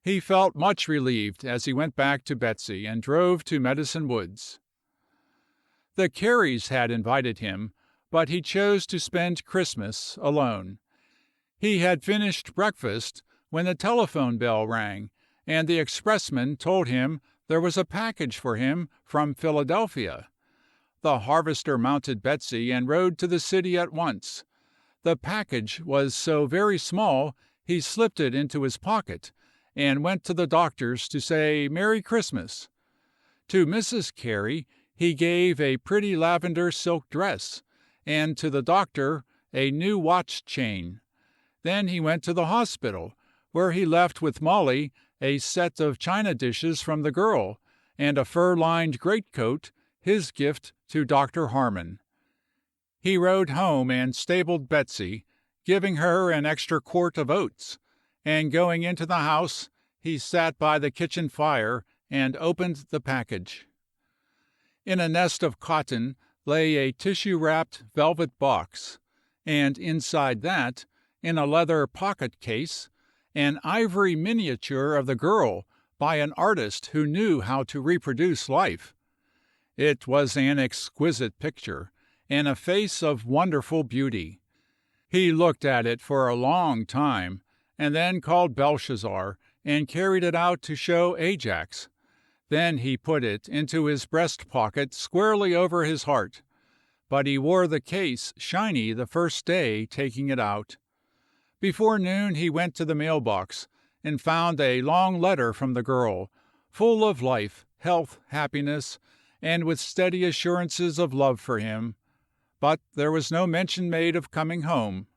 He felt much relieved as he went back to Betsy and drove to Medicine Woods. The Careys had invited him, but he chose to spend Christmas alone. He had finished breakfast when the telephone bell rang, and the expressman told him there was a package for him from Philadelphia. The harvester mounted Betsy and rode to the city at once. The package was so very small he slipped it into his pocket, and went to the doctor's to say Merry Christmas. To Mrs. Carey he gave a pretty lavender silk dress, and to the doctor a new watch chain. Then he went to the hospital, where he left with Molly a set of china dishes from the girl, and a fur-lined greatcoat, his gift to Dr. Harmon. He rode home and stabled Betsy, giving her an extra quart of oats, and going into the house he sat by the kitchen fire and opened the package. In a nest of cotton lay a tissue-wrapped velvet box, and inside that, in a leather pocket-case, an ivory miniature of the girl by an artist who knew how to reproduce life. It was an exquisite picture, and a face of wonderful beauty. He looked at it for a long time, and then called Belshazzar and carried it out to show Ajax. Then he put it into his breast pocket squarely over his heart, but he wore the case shiny the first day taking it out. Before noon he went to the mailbox, and found a long letter from the girl, full of life, health, happiness, and with steady assurances of love for him, but there was no mention made of coming home.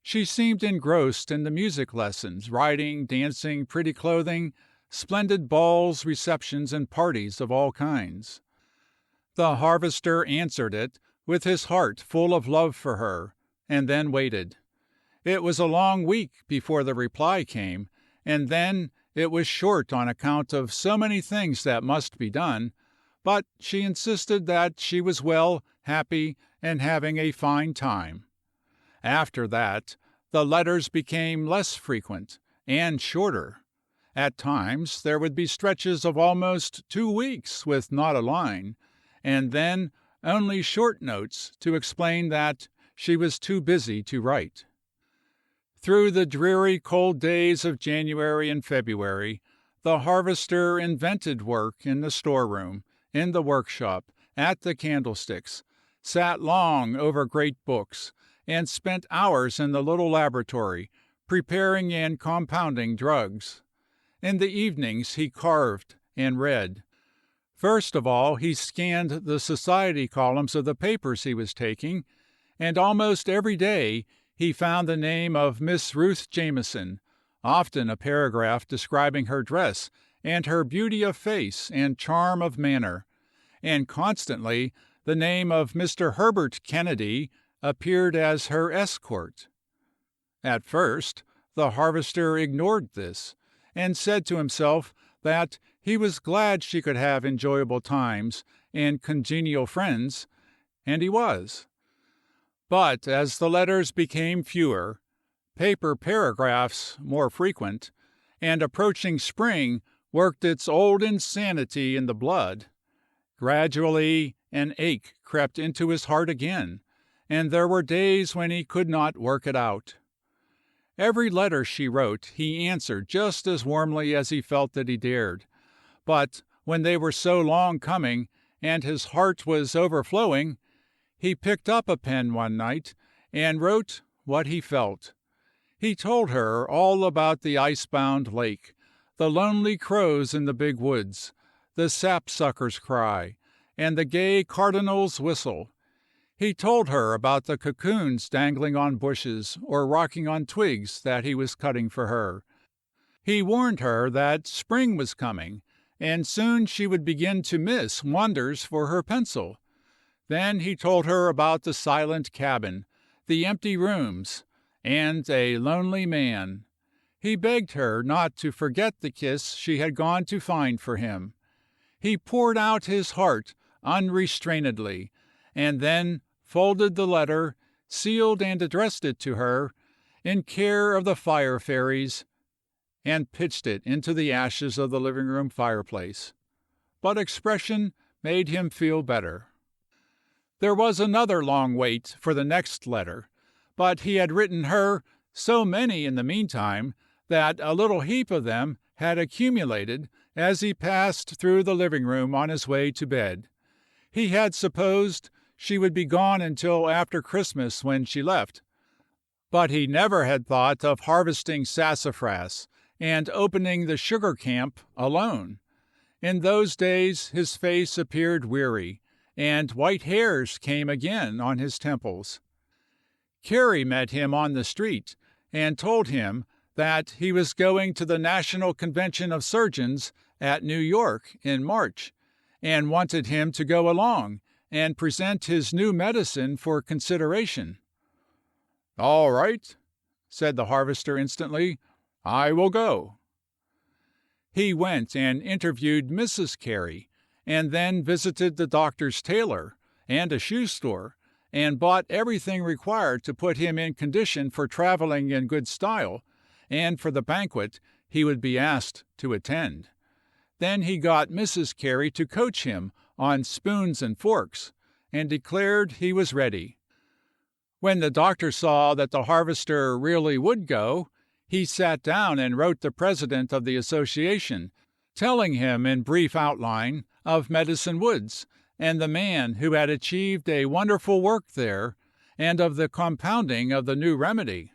She seemed engrossed in the music lessons, riding, dancing, pretty clothing, splendid balls, receptions, and parties of all kinds. The harvester answered it with his heart full of love for her, and then waited. It was a long week before the reply came, and then it was short on account of so many things that must be done, but she insisted that she was well, happy, and having a fine time. After that, the letters became less frequent and shorter. At times there would be stretches of almost 2 weeks with not a line, and then only short notes to explain that she was too busy to write. Through the dreary cold days of January and February, the harvester invented work in the storeroom, in the workshop, at the candlesticks, sat long over great books, and spent hours in the little laboratory, preparing and compounding drugs. In the evenings he carved and read. First of all he scanned the society columns of the papers he was taking, and almost every day he found the name of Miss Ruth Jameson, often a paragraph describing her dress and her beauty of face and charm of manner, and constantly the name of Mr. Herbert Kennedy appeared as her escort. At first the harvester ignored this, and said to himself that he was glad she could have enjoyable times and congenial friends, and he was. But as the letters became fewer, paper paragraphs more frequent, and approaching spring worked its old insanity in the blood, gradually an ache crept into his heart again, and there were days when he could not work it out. Every letter she wrote he answered just as warmly as he felt that he dared, but when they were so long coming, and his heart was overflowing, he picked up a pen one night and wrote what he felt. He told her all about the ice-bound lake, the lonely crows in the big woods, the sapsucker's cry, and the gay cardinal's whistle. He told her about the cocoons dangling on bushes or rocking on twigs that he was cutting for her. He warned her that spring was coming, and soon she would begin to miss wonders for her pencil. Then he told her about the silent cabin, the empty rooms, and a lonely man. He begged her not to forget the kiss she had gone to find for him. He poured out his heart unrestrainedly, and then folded the letter, sealed and addressed it to her, in care of the fire fairies, and pitched it into the ashes of the living-room fireplace. But expression made him feel better. There was another long wait for the next letter, but he had written her so many in the meantime that a little heap of them had accumulated as he passed through the living-room on his way to bed. He had supposed she would be gone until after Christmas when she left, but he never had thought of harvesting sassafras and opening the sugar camp alone. In those days his face appeared weary, and white hairs came again on his temples. Carrie met him on the street and told him that he was going to the National Convention of Surgeons at New York in March, and wanted him to go along and present his new medicine for consideration. "All right," said the harvester instantly, "I will go." He went and interviewed Mrs. Carey, and then visited the doctor's tailor and a shoe store, and bought everything required to put him in condition for traveling in good style, and for the banquet he would be asked to attend. Then he got Mrs. Carey to coach him on spoons and forks, and declared he was ready. When the doctor saw that the harvester really would go, he sat down and wrote the president of the association, telling him in brief outline of Medicine Woods, and the man who had achieved a wonderful work there, and of the compounding of the new remedy.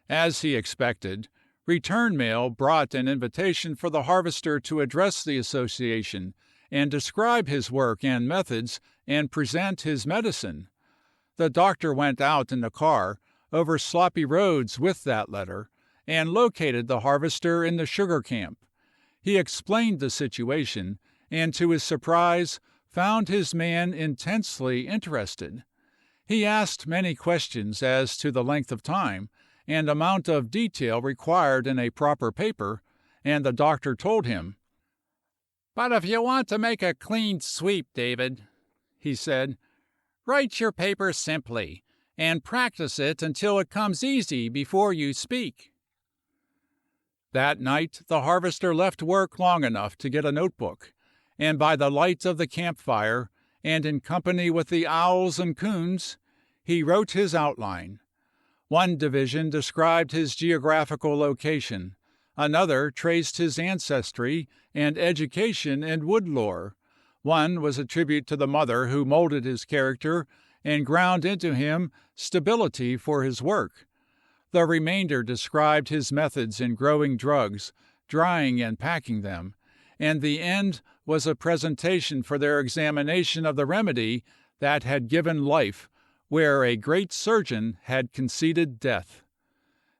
As he expected, return mail brought an invitation for the harvester to address the association, and describe his work and methods, and present his medicine. The doctor went out in the car, over sloppy roads with that letter, and located the harvester in the sugar camp. He explained the situation, and to his surprise found his man intensely interested. He asked many questions as to the length of time and amount of detail required in a proper paper, and the doctor told him. "But if you want to make a clean sweep, David," he said, "write your paper simply, and practice it until it comes easy before you speak." That night the harvester left work long enough to get a notebook, and by the light of the campfire, and in company with the owls and coons, he wrote his outline. One division described his geographical location, another traced his ancestry and education in wood lore, one was a tribute to the mother who molded his character and ground into him stability for his work. The remainder described his methods in growing drugs, drying and packing them, and the end was a presentation for their examination of the remedy that had given life where a great surgeon had conceded death.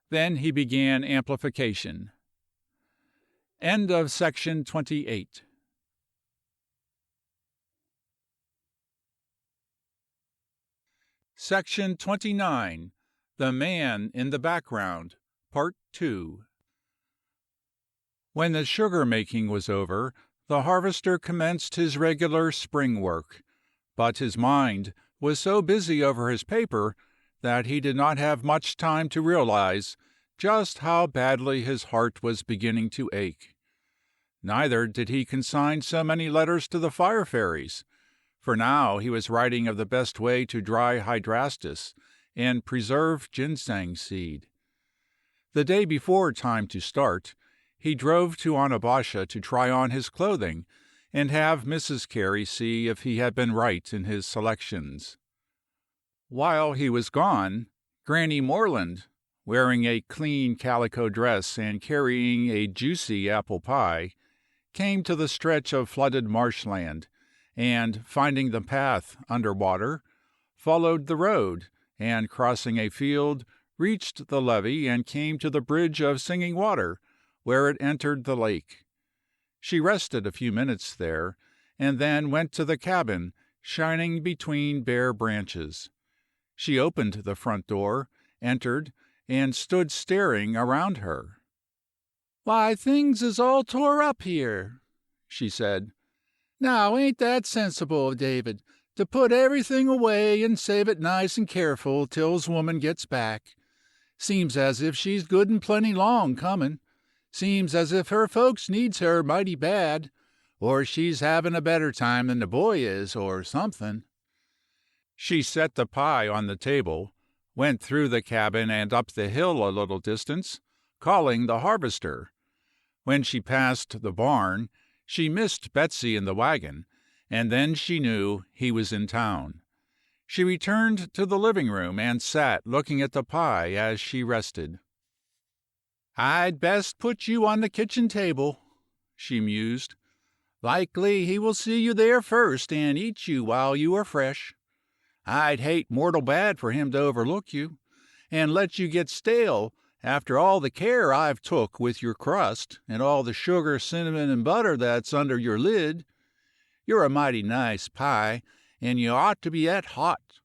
Then he began amplification. End of section 28. Section 29. The Man in the Background, Part 2. When the sugar-making was over, the harvester commenced his regular spring work, but his mind was so busy over his paper that he did not have much time to realize just how badly his heart was beginning to ache. Neither did he consign so many letters to the fire fairies, for now he was writing of the best way to dry hydrastis and preserve ginseng seed. The day before time to start, he drove to Onabasha to try on his clothing and have Mrs. Carey see if he had been right in his selections. While he was gone, Granny Morland, wearing a clean calico dress and carrying a juicy apple pie, came to the stretch of flooded marshland, and, finding the path under water, followed the road, and, crossing a field, reached the levee and came to the bridge of Singing Water, where it entered the lake. She rested a few minutes there, and then went to the cabin, shining between bare branches. She opened the front door, entered, and stood staring around her. "Why, things is all tore up here," she said. "Now, ain't that sensible of David, to put everything away and save it nice and careful till's woman gets back? Seems as if she's good and plenty long comin'. Seems as if her folks needs her mighty bad, or she's havin' a better time than the boy is, or something." She set the pie on the table, went through the cabin and up the hill a little distance, calling the harvester. When she passed the barn, she missed Betsy in the wagon, and then she knew he was in town. She returned to the living room and sat looking at the pie as she rested. "I'd best put you on the kitchen table," she mused. "Likely he will see you there first and eat you while you are fresh. I'd hate mortal bad for him to overlook you, and let you get stale after all the care I've took with your crust and all the sugar, cinnamon, and butter that's under your lid. You're a mighty nice pie, and you ought to be et hot.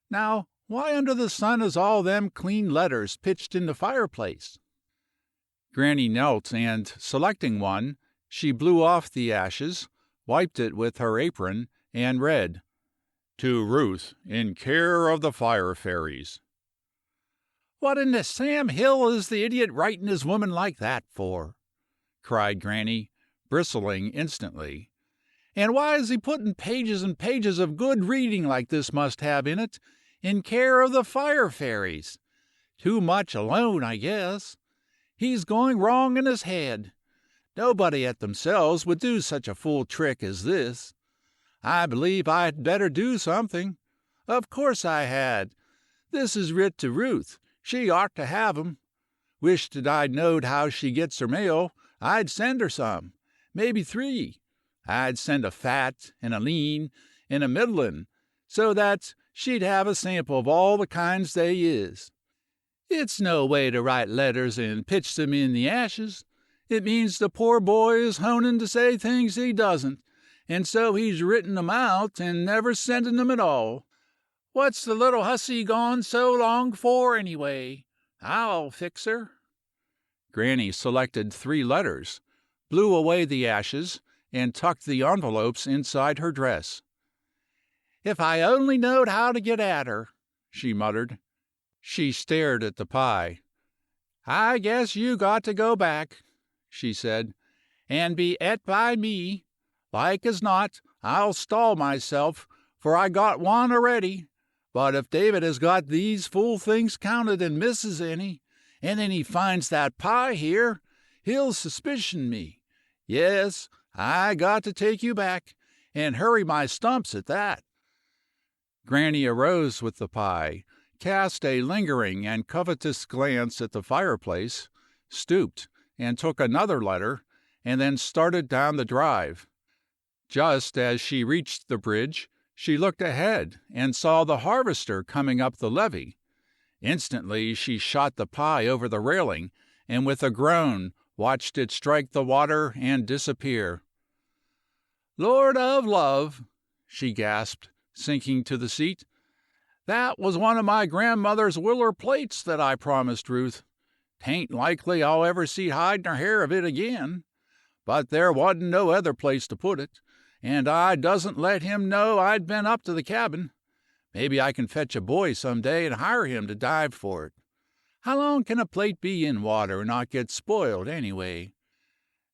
Now, why under the sun is all them clean letters pitched in the fireplace?" Granny knelt, and, selecting one, she blew off the ashes, wiped it with her apron, and read, "To Ruth, in care of the fire fairies." "What in the Sam Hill is the idiot writing his woman like that for?" cried Granny, bristling instantly. "And why is he putting pages and pages of good reading like this must have in it, in care of the fire fairies? Too much alone, I guess. He's going wrong in his head. Nobody at themselves would do such a fool trick as this. I believe I'd better do something. Of course I had. This is writ to Ruth. She ought to have 'em. Wished I'd knowed how she gets her mail. I'd send her some. Maybe 3. I'd send a fat, and a lean, and a middlin', so that she'd have a sample of all the kinds they is. It's no way to write letters and pitch them in the ashes. It means the poor boy is honing to say things he doesn't, and so he's written 'em out and never sending 'em at all. What's the little hussy gone so long for, anyway? I'll fix her." Granny selected 3 letters, blew away the ashes, and tucked the envelopes inside her dress. "If I only knowed how to get at her," she muttered. She stared at the pie. "I guess you got to go back," she said, "and be et by me. Like as not, I'll stall myself, for I got one already. But if David has got these fool things counted and misses any, and then he finds that pie here, he'll suspicion me. Yes, I got to take you back, and hurry my stumps at that." Granny arose with the pie, cast a lingering and covetous glance at the fireplace, stooped and took another letter, and then started down the drive. Just as she reached the bridge, she looked ahead and saw the harvester coming up the levee. Instantly she shot the pie over the railing, and with a groan watched it strike the water and disappear. "Lord of love," she gasped, sinking to the seat, "that was one of my grandmother's willer plates that I promised Ruth. 'Tain't likely I'll ever see hide nor hair of it again. But there wa'n't no other place to put it, and I doesn't let him know I'd been up to the cabin. Maybe I can fetch a boy some day and hire him to dive for it. How long can a plate be in water and not get spoiled, anyway?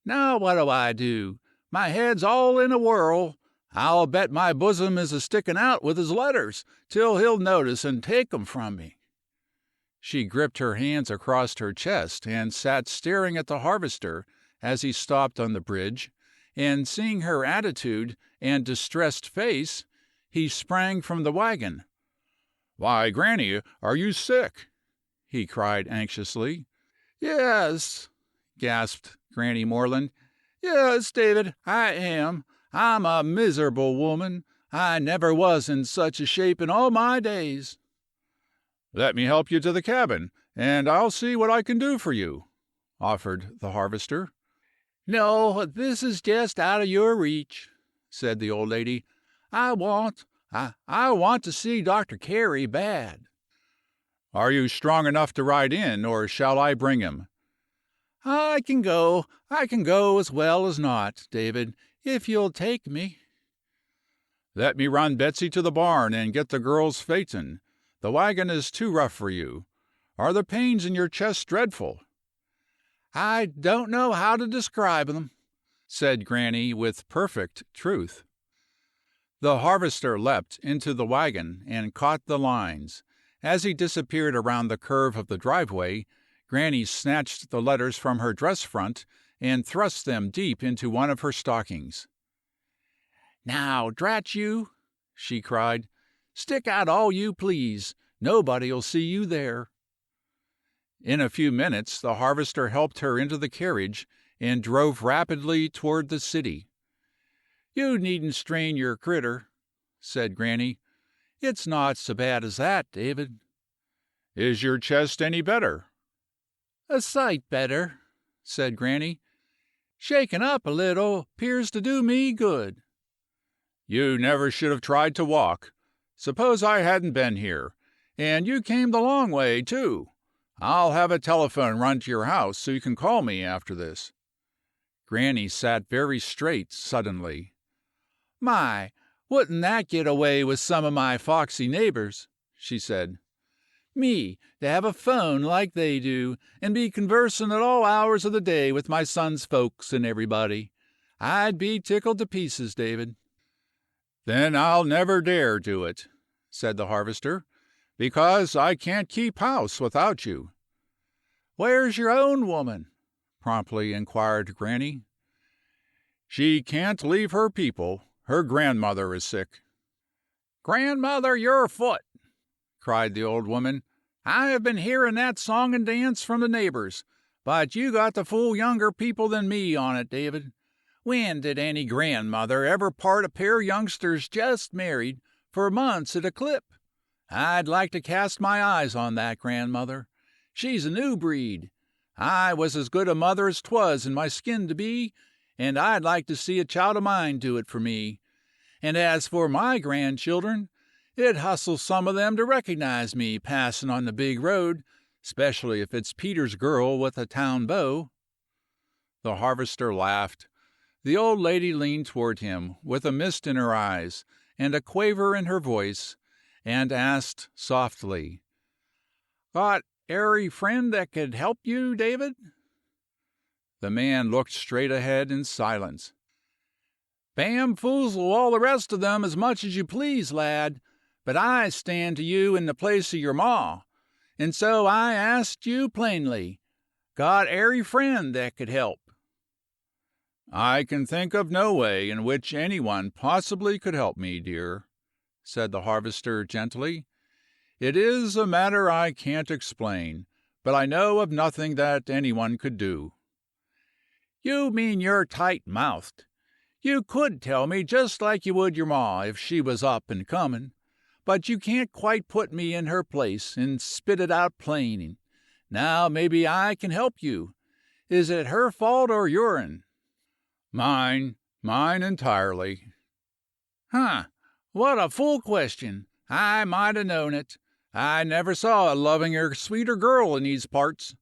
Now what do I do? My head's all in a whirl. I'll bet my bosom is a sticking out with his letters till he'll notice and take 'em from me." She gripped her hands across her chest and sat staring at the harvester as he stopped on the bridge, and seeing her attitude and distressed face, he sprang from the wagon. "Why, Granny, are you sick?" he cried anxiously. "Yes," gasped Granny Morland. "Yes, David, I am. I'm a miserable woman. I never was in such a shape in all my days." "Let me help you to the cabin, and I'll see what I can do for you," offered the harvester. "No, this is just out of your reach," said the old lady. I want to see Dr. Carey bad." "Are you strong enough to ride in, or shall I bring him?" I can go as well as not, David, if you'll take me." "Let me run Betsy to the barn and get the girl's phaeton. The wagon is too rough for you. Are the pains in your chest dreadful?" "I don't know how to describe them," said Granny with perfect truth. The harvester leapt into the wagon and caught the lines. As he disappeared around the curve of the driveway, Granny snatched the letters from her dress front and thrust them deep into one of her stockings. "Now, drat you," she cried, "stick out all you please. Nobody'll see you there." In a few minutes the harvester helped her into the carriage and drove rapidly toward the city. "You needn't strain your critter," said Granny. "It's not so bad as that, David." "Is your chest any better?" "A sight better," said Granny. "Shaking up a little 'pears to do me good." "You never should have tried to walk. Suppose I hadn't been here, and you came the long way, too. I'll have a telephone run to your house so you can call me after this." Granny sat very straight suddenly. "My, wouldn't that get away with some of my foxy neighbors?" she said. "Me to have a phone like they do, and be conversin' at all hours of the day with my son's folks and everybody. I'd be tickled to pieces, David." "Then I'll never dare do it," said the harvester, "because I can't keep house without you." "Where's your own woman?" promptly inquired Granny. "She can't leave her people. Her grandmother is sick." "Grandmother your foot!" cried the old woman. "I have been hearing that song and dance from the neighbors, but you got to fool younger people than me on it, David. When did any grandmother ever part a pair of youngsters just married for months at a clip? I'd like to cast my eyes on that grandmother. She's a new breed. I was as good a mother as 'twas in my skin to be, and I'd like to see a child of mine do it for me. And as for my grandchildren, it hustles some of them to recognize me passing on the big road, especially if it's Peter's girl with a town beau." The harvester laughed. The old lady leaned toward him, with a mist in her eyes and a quaver in her voice, and asked softly, "Got airy friend that could help you, David?" The man looked straight ahead in silence. "Bamfoozle all the rest of them as much as you please, lad, but I stand to you in the place of your ma, and so I asked you plainly, got airy friend that could help?" "I can think of no way in which anyone possibly could help me, dear," said the harvester gently. "It is a matter I can't explain, but I know of nothing that anyone could do." "You mean you're tight-mouthed. You could tell me just like you would your ma if she was up and comin', but you can't quite put me in her place and spit it out plain. Now maybe I can help you. Is it her fault or your'n?" Mine entirely." "Huh! What a fool question! I might 'a' known it. I never saw a lovinger, sweeter girl in these parts.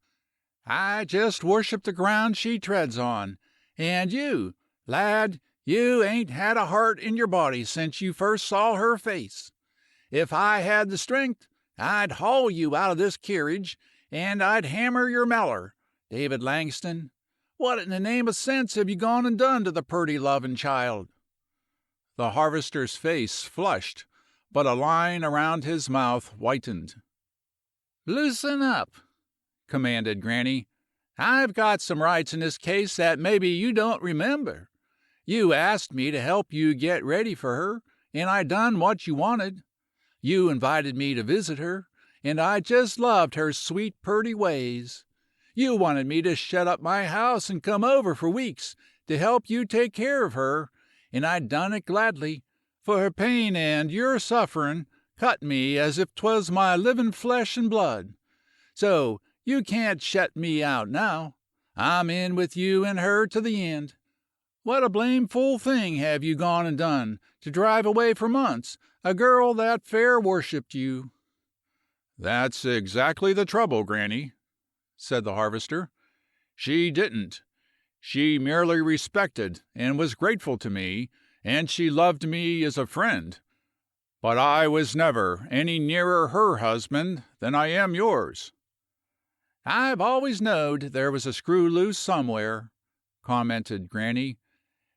I just worship the ground she treads on. And you, lad, you ain't had a heart in your body since you first saw her face. If I had the strength, I'd haul you out of this kerridge, and I'd hammer your meller, David Langston. What in the name of sense have you gone and done to the purty lovin' child?" The harvester's face flushed, but a line around his mouth whitened. "Loosen up," commanded Granny. "I've got some rights in this case that maybe you don't remember. You asked me to help you get ready for her, and I done what you wanted. You invited me to visit her, and I just loved her sweet, purty ways. You wanted me to shut up my house and come over for weeks to help you take care of her, and I done it gladly, for her pain and your sufferin' cut me as if 'twas my livin' flesh and blood. So you can't shet me out now. I'm in with you and her to the end. What a blame fool thing have you gone and done to drive away for months a girl that fair worshipped you?" "That's exactly the trouble, Granny," said the harvester. "She didn't. She merely respected and was grateful to me, and she loved me as a friend. But I was never any nearer her husband than I am yours." "I've always knowed there was a screw loose somewhere," commented Granny.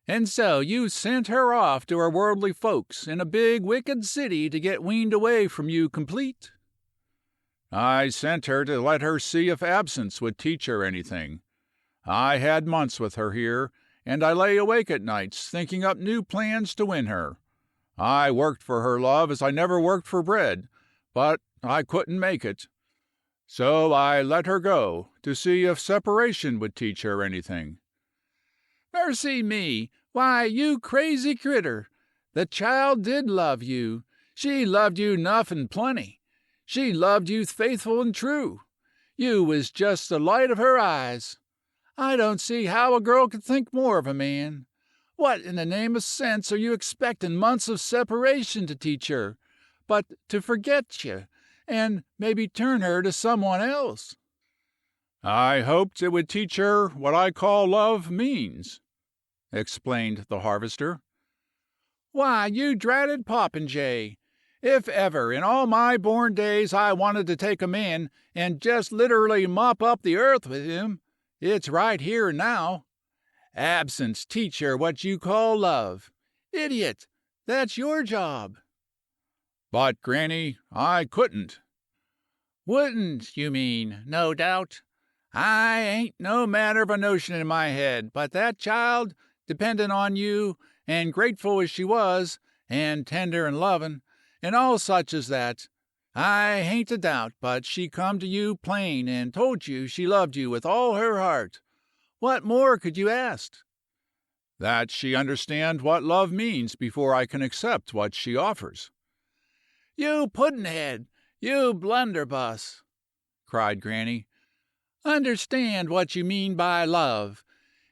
"And so you sent her off to her worldly folks in a big wicked city to get weaned away from you complete?" "I sent her to let her see if absence would teach her anything. I had months with her here, and I lay awake at nights thinking up new plans to win her. I worked for her love as I never worked for bread, but I couldn't make it. So I let her go to see if separation would teach her anything." "Mercy me! Why, you crazy critter! The child did love you. She loved you 'nough and plenty. She loved you faithful and true. You was just the light of her eyes. I don't see how a girl could think more of a man. What in the name of sense are you expectin' months of separation to teach her, but to forget you, and maybe turn her to some one else?" "I hoped it would teach her what I call love means," explained the harvester. "Why, you dratted popinjay! If ever in all my born days I wanted to take a man and just literally mop up the earth with him, it's right here and now. Absence teach her what you call love. Idiot! That's your job." "But, Granny, I couldn't." "Wouldn't, you mean, no doubt. I ain't no matter of a notion in my head but that child, dependin' on you, and grateful as she was, and tender and lovin', and all such as that, I hain't a doubt but she come to you plain and told you she loved you with all her heart. What more could you ask?" "That she understand what love means before I can accept what she offers." "You puddin' head! You blunderbuss!" cried Granny. Understand what you mean by love.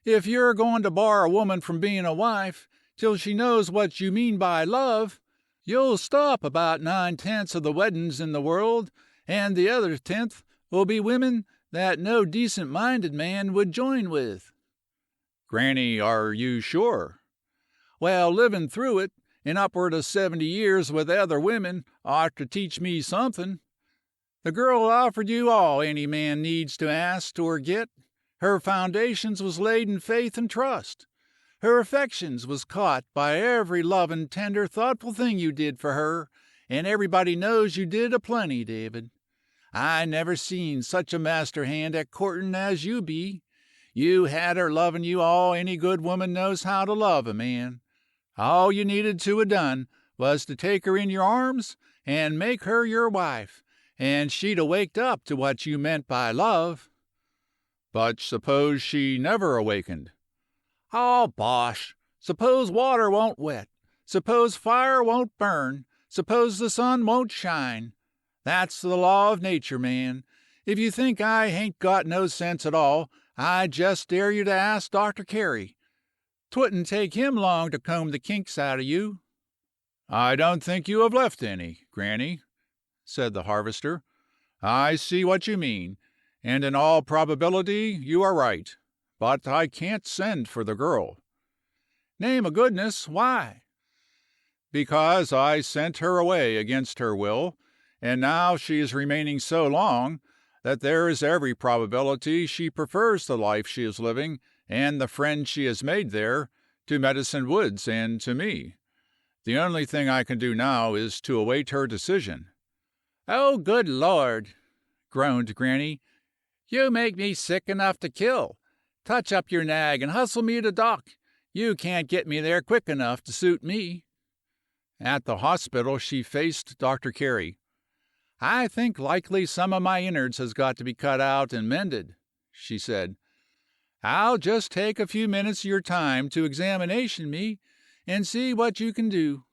If you're going to bar a woman from being a wife till she knows what you mean by love, you'll stop about 9/10 of the weddings in the world, and the other 10th will be women that no decent-minded man would join with." "Granny, are you sure?" "Well, living through it, in upward of 70 years with other women, ought to teach me something. The girl offered you all any man needs to ask or get. Her foundations was laid in faith and trust. Her affections was caught by every lovin', tender, thoughtful thing you did for her, and everybody knows you did a plenty, David. I never seen such a master hand at courtin' as you be. You had her lovin' you all any good woman knows how to love a man. All you needed to 'a' done was to take her in your arms and make her your wife, and she'd 'a' waked up to what you meant by love." "But suppose she never awakened?" "Oh, bosh! Suppose water won't wet. Suppose fire won't burn. Suppose the sun won't shine. That's the law of nature, man. If you think I hain't got no sense at all, I just dare you to ask Dr. Carey. 'Twouldn't take him long to comb the kinks out of you." "I don't think you have left any, Granny," said the harvester. "I see what you mean, and in all probability you are right. But I can't send for the girl." "Name of goodness, why?" "Because I sent her away against her will, and now she is remaining so long that there is every probability she prefers the life she is living and the friends she has made there to Medicine Woods and to me. The only thing I can do now is to await her decision." "Oh, good Lord!" groaned Granny. "You make me sick enough to kill. Touch up your nag and hustle me to dock. You can't get me there quick enough to suit me." At the hospital she faced Dr. Carey. "I think likely some of my innards has got to be cut out and mended," she said. "I'll just take a few minutes of your time to examination me and see what you can do."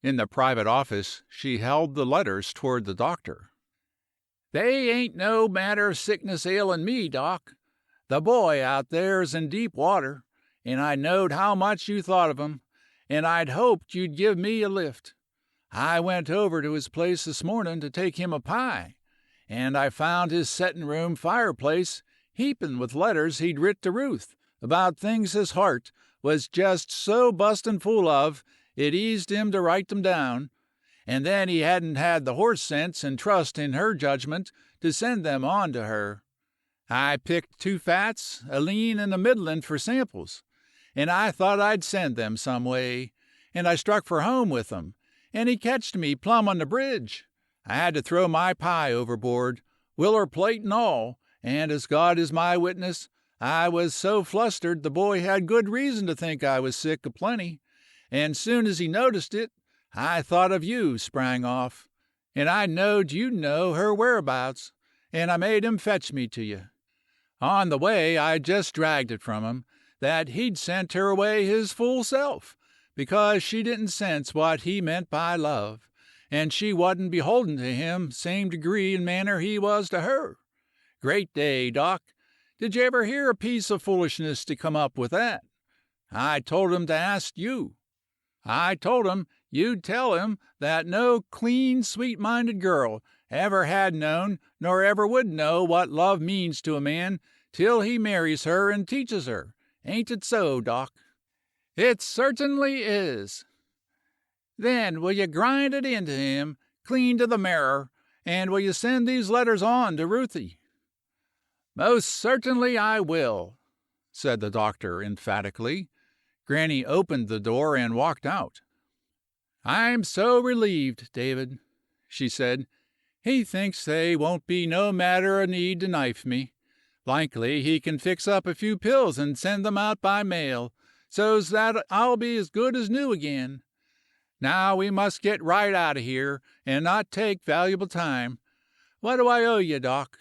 In the private office she held the letters toward the doctor. "They ain't no matter of sickness ailin' me, Doc. The boy out there's in deep water, and I knowed how much you thought of him, and I'd hoped you'd give me a lift. I went over to his place this mornin' to take him a pie, and I found his settin' room fireplace heapin' with letters he'd writ to Ruth about things his heart was just so bustin' full of it eased him to write them down, and then he hadn't had the horse sense and trust in her judgment to send them on to her. I picked 2 fats, a lean and a middlin' for samples, and I thought I'd send them some way, and I struck for home with them, and he catched me plumb on the bridge. I had to throw my pie overboard, willer plate and all, and as God is my witness, I was so flustered the boy had good reason to think I was sick a plenty, and soon as he noticed it, I thought of you, sprang off, and I knowed you'd know her whereabouts, and I made him fetch me to you. On the way I just dragged it from him that he'd sent her away his full self, because she didn't sense what he meant by love, and she wasn't beholden to him same degree and manner he was to her. Great day, Doc. Did you ever hear a piece of foolishness to come up with that? I told him to ask you. I told him you'd tell him that no clean, sweet-minded girl ever had known nor ever would know what love means to a man till he marries her and teaches her. Ain't it so, Doc?" "It certainly is." "Then will you grind it into him, clean to the marrer, and will you send these letters on to Ruthie?" "Most certainly I will," said the doctor emphatically. Granny opened the door and walked out. "I'm so relieved, David," she said. "He thinks they won't be no matter o' need to knife me. Likely he can fix up a few pills and send them out by mail, so's that I'll be as good as new again. Now we must get right out of here, and not take valuable time. What do I owe you, Doc?"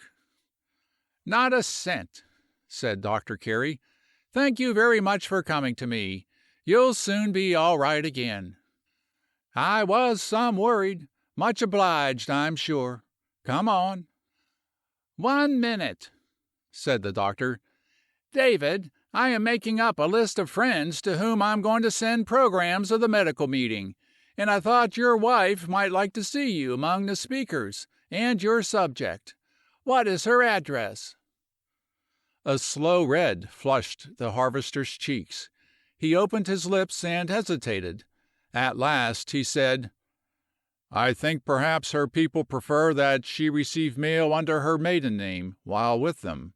"Not a cent," said Dr. Carey. "Thank you very much for coming to me. You'll soon be all right again." "I was some worried. Much obliged, I'm sure. Come on." 1 minute," said the doctor. "David, I am making up a list of friends to whom I'm going to send programs of the medical meeting, and I thought your wife might like to see you among the speakers and your subject. What is her address?" A slow red flushed the harvester's cheeks. He opened his lips and hesitated. At last he said, "I think perhaps her people prefer that she receive mail under her maiden name while with them.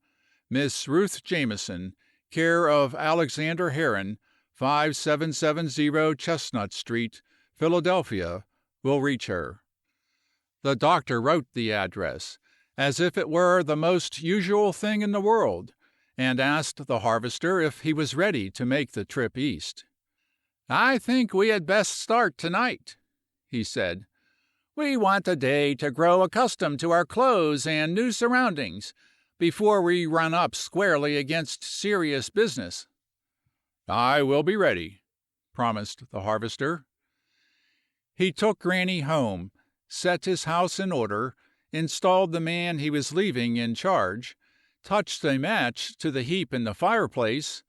Miss Ruth Jameson, care of Alexander Heron, 5770 Chestnut Street, Philadelphia, will reach her." The doctor wrote the address, as if it were the most usual thing in the world, and asked the harvester if he was ready to make the trip east. "I think we had best start tonight," he said. "We want a day to grow accustomed to our clothes and new surroundings before we run up squarely against serious business." "I will be ready," promised the harvester. He took Granny home, set his house in order, installed the man he was leaving in charge, touched a match to the heap in the fireplace,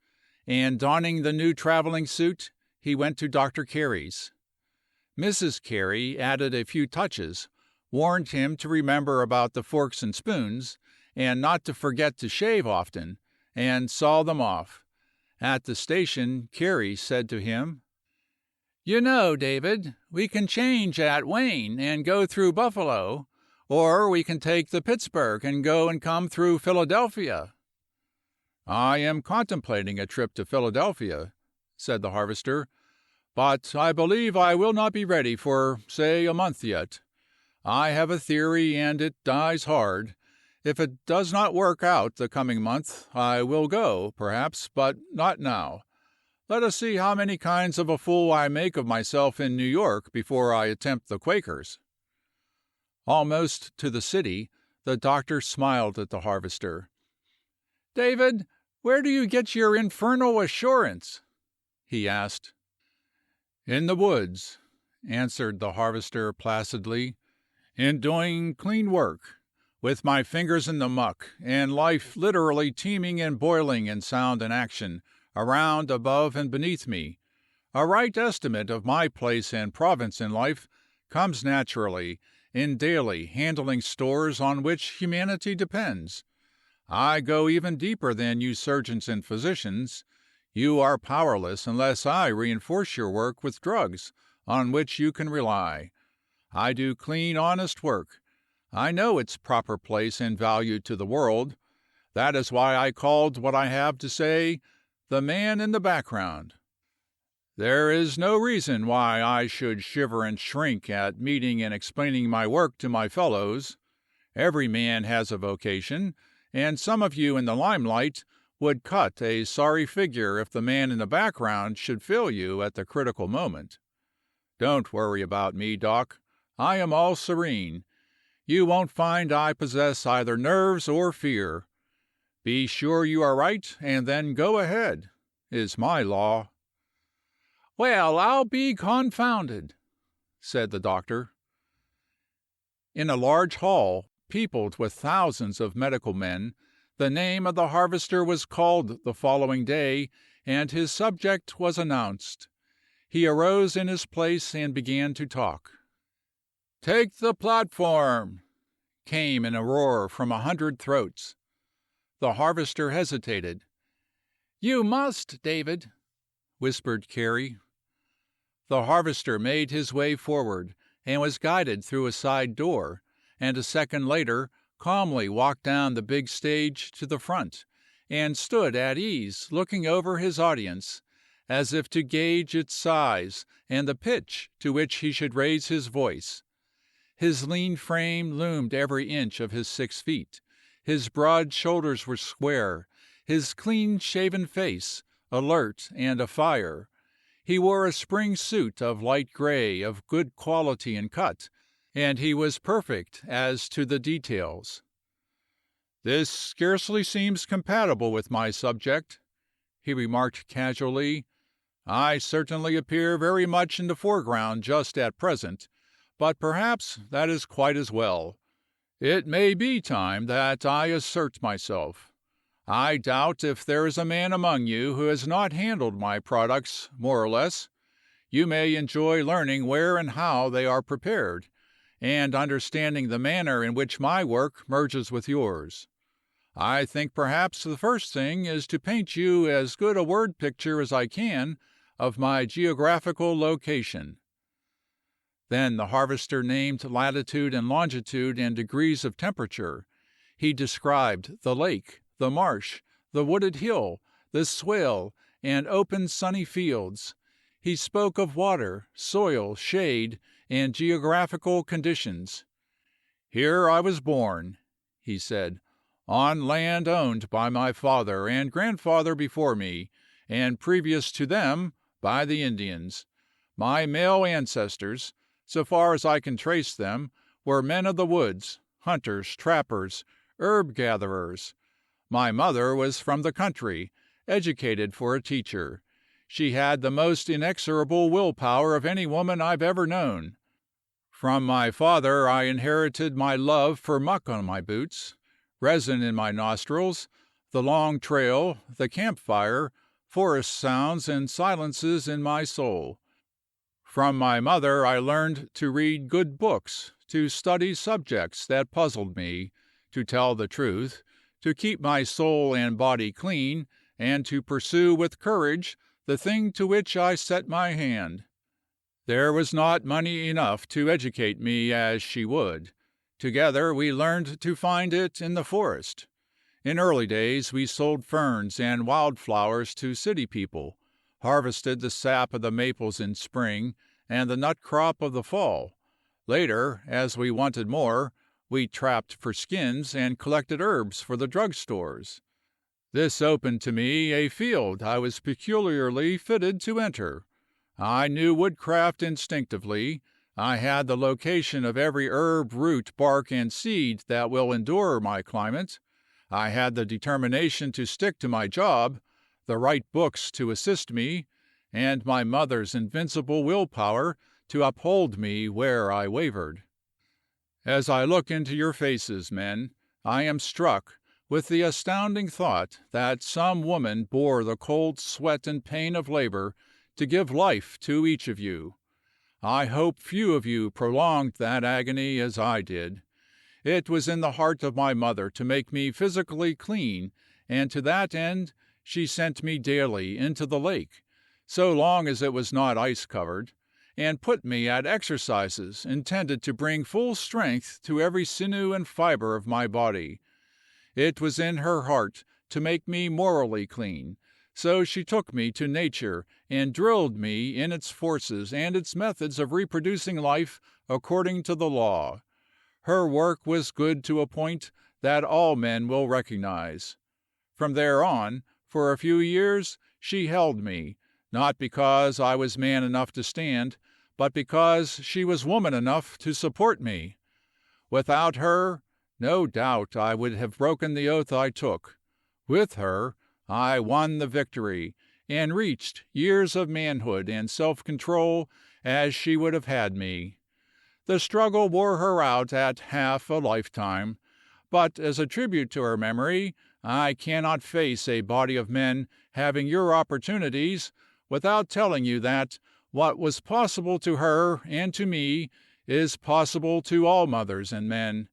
and donning the new traveling suit, he went to Dr. Carey's. Mrs. Carey added a few touches, warned him to remember about the forks and spoons, and not to forget to shave often, and saw them off. At the station, Carey said to him, "You know, David, we can change at Wayne and go through Buffalo, or we can take the Pittsburgh and go and come through Philadelphia." "I am contemplating a trip to Philadelphia," said the harvester, "but I believe I will not be ready for, say, a month yet. I have a theory, and it dies hard. If it does not work out the coming month, I will go, perhaps, but not now. Let us see how many kinds of a fool I make of myself in New York before I attempt the Quakers." Almost to the city, the doctor smiled at the harvester. "David, where do you get your infernal assurance?" he asked. "In the woods," answered the harvester placidly, "in doing clean work, with my fingers in the muck, and life literally teeming and boiling in sound and action, around, above, and beneath me. A right estimate of my place and province in life comes naturally in daily handling stores on which humanity depends. I go even deeper than you surgeons and physicians. You are powerless unless I reinforce your work with drugs on which you can rely. I do clean, honest work. I know its proper place and value to the world. That is why I called what I have to say the man in the background. There is no reason why I should shiver and shrink at meeting and explaining my work to my fellows. Every man has a vocation, and some of you in the limelight would cut a sorry figure if the man in the background should fail you at the critical moment. Don't worry about me, Doc. I am all serene. You won't find I possess either nerves or fear. Be sure you are right, and then go ahead, is my law." "Well, I'll be confounded," said the doctor. In a large hall, peopled with thousands of medical men, the name of the harvester was called the following day, and his subject was announced. He arose in his place and began to talk. "Take the platform," came in a roar from 100 throats. The harvester hesitated. "You must, David," whispered Carey. The harvester made his way forward, and was guided through a side door, and a second later calmly walked down the big stage to the front, and stood at ease looking over his audience, as if to gauge its size and the pitch to which he should raise his voice. His lean frame loomed every inch of his 6 feet. His broad shoulders were square, his clean-shaven face alert and afire. He wore a spring suit of light gray of good quality and cut, and he was perfect as to the details. "This scarcely seems compatible with my subject," he remarked casually. "I certainly appear very much in the foreground just at present, but perhaps that is quite as well. It may be time that I assert myself. I doubt if there is a man among you who has not handled my products more or less. You may enjoy learning where and how they are prepared, and understanding the manner in which my work merges with yours. I think perhaps the first thing is to paint you as good a word picture as I can of my geographical location." Then the harvester named latitude and longitude and degrees of temperature. He described the lake, the marsh, the wooded hill, the swale, and open sunny fields. He spoke of water, soil, shade, and geographical conditions. "Here I was born," he said, "on land owned by my father and grandfather before me, and previous to them by the Indians. My male ancestors, so far as I can trace them, were men of the woods, hunters, trappers, herb gatherers. My mother was from the country, educated for a teacher. She had the most inexorable will power of any woman I've ever known. From my father I inherited my love for muck on my boots, resin in my nostrils, the long trail, the campfire, forest sounds and silences in my soul. From my mother I learned to read good books, to study subjects that puzzled me, to tell the truth, to keep my soul and body clean, and to pursue with courage the thing to which I set my hand. There was not money enough to educate me as she would. Together we learned to find it in the forest. In early days we sold ferns and wild flowers to city people, harvested the sap of the maples in spring and the nut crop of the fall. Later, as we wanted more, we trapped for skins and collected herbs for the drug stores. This opened to me a field I was peculiarly fitted to enter. I knew woodcraft instinctively. I had the location of every herb, root, bark, and seed that will endure my climate. I had the determination to stick to my job, the right books to assist me, and my mother's invincible will power to uphold me where I wavered. As I look into your faces, men, I am struck with the astounding thought that some woman bore the cold sweat and pain of labor to give life to each of you. I hope few of you prolonged that agony as I did. It was in the heart of my mother to make me physically clean, and to that end she sent me daily into the lake, so long as it was not ice covered, and put me at exercises intended to bring full strength to every sinew and fiber of my body. It was in her heart to make me morally clean, so she took me to nature and drilled me in its forces and its methods of reproducing life according to the law. Her work was good to a point that all men will recognize. From there on, for a few years, she held me, not because I was man enough to stand, but because she was woman enough to support me. Without her, no doubt I would have broken the oath I took. With her, I won the victory, and reached years of manhood and self-control as she would have had me. The struggle wore her out at half a lifetime, but as a tribute to her memory, I cannot face a body of men having your opportunities without telling you that what was possible to her and to me is possible to all mothers and men.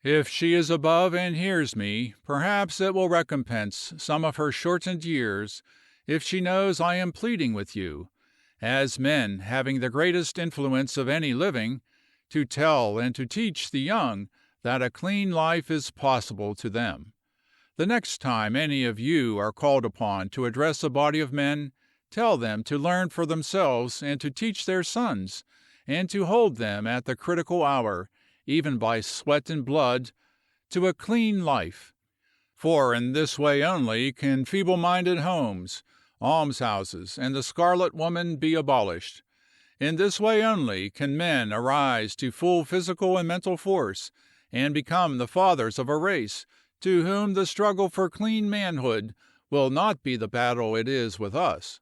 If she is above and hears me, perhaps it will recompense some of her shortened years if she knows I am pleading with you, as men having the greatest influence of any living, to tell and to teach the young that a clean life is possible to them. The next time any of you are called upon to address a body of men, tell them to learn for themselves and to teach their sons, and to hold them at the critical hour, even by sweat and blood, to a clean life. For in this way only can feeble-minded homes, almshouses, and the scarlet woman be abolished. In this way only can men arise to full physical and mental force, and become the fathers of a race to whom the struggle for clean manhood will not be the battle it is with us.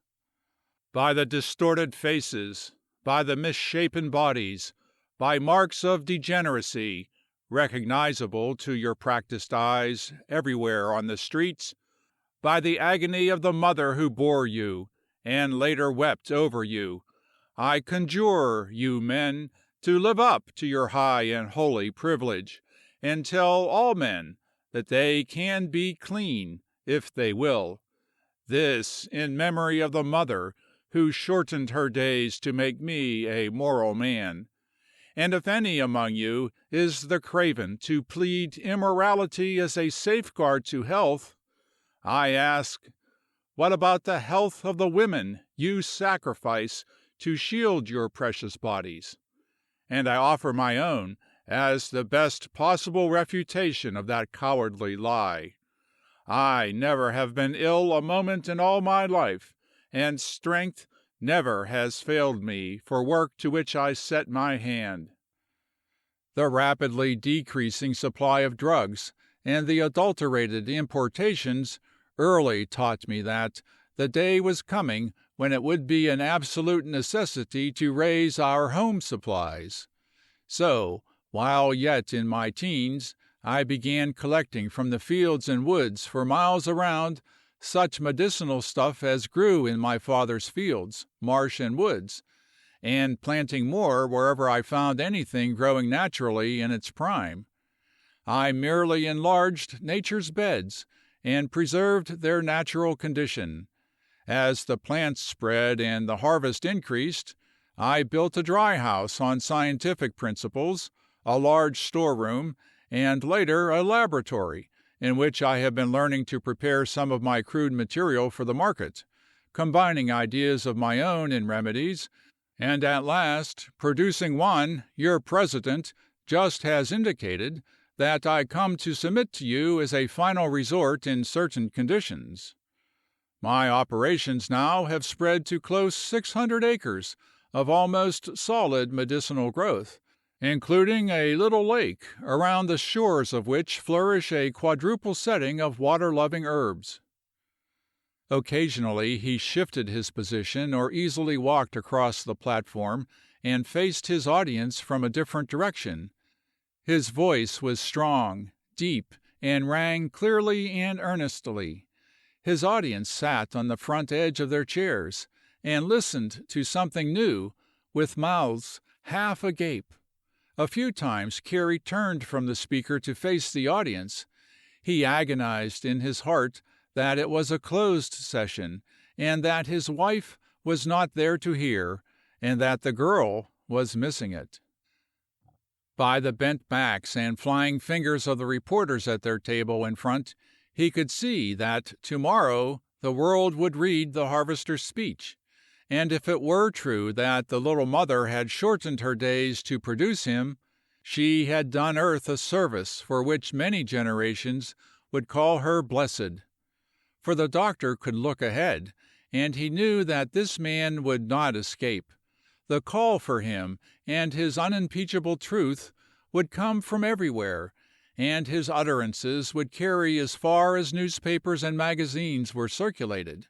By the distorted faces, by the misshapen bodies, by marks of degeneracy, recognizable to your practiced eyes everywhere on the streets by the agony of the mother who bore you and later wept over you, I conjure you men to live up to your high and holy privilege, and tell all men that they can be clean if they will. This in memory of the mother who shortened her days to make me a moral man. And if any among you is the craven to plead immorality as a safeguard to health, I ask, what about the health of the women you sacrifice to shield your precious bodies? And I offer my own as the best possible refutation of that cowardly lie. I never have been ill a moment in all my life, and strength never has failed me for work to which I set my hand. The rapidly decreasing supply of drugs and the adulterated importations early taught me that the day was coming when it would be an absolute necessity to raise our home supplies. So, while yet in my teens, I began collecting from the fields and woods for miles around such medicinal stuff as grew in my father's fields, marsh, and woods, and planting more wherever I found anything growing naturally in its prime. I merely enlarged nature's beds and preserved their natural condition. As the plants spread and the harvest increased, I built a dry house on scientific principles, a large storeroom, and later a laboratory, in which I have been learning to prepare some of my crude material for the market, combining ideas of my own in remedies, and at last producing one your president just has indicated that I come to submit to you as a final resort in certain conditions. My operations now have spread to close 600 acres of almost solid medicinal growth, including a little lake around the shores of which flourish a quadruple setting of water-loving herbs. Occasionally he shifted his position or easily walked across the platform and faced his audience from a different direction. His voice was strong, deep, and rang clearly and earnestly. His audience sat on the front edge of their chairs and listened to something new with mouths half agape. A few times Carey turned from the speaker to face the audience. He agonized in his heart that it was a closed session, and that his wife was not there to hear, and that the girl was missing it. By the bent backs and flying fingers of the reporters at their table in front, he could see that tomorrow the world would read the harvester's speech, and if it were true that the little mother had shortened her days to produce him, she had done earth a service for which many generations would call her blessed. For the doctor could look ahead, and he knew that this man would not escape. The call for him and his unimpeachable truth would come from everywhere, and his utterances would carry as far as newspapers and magazines were circulated.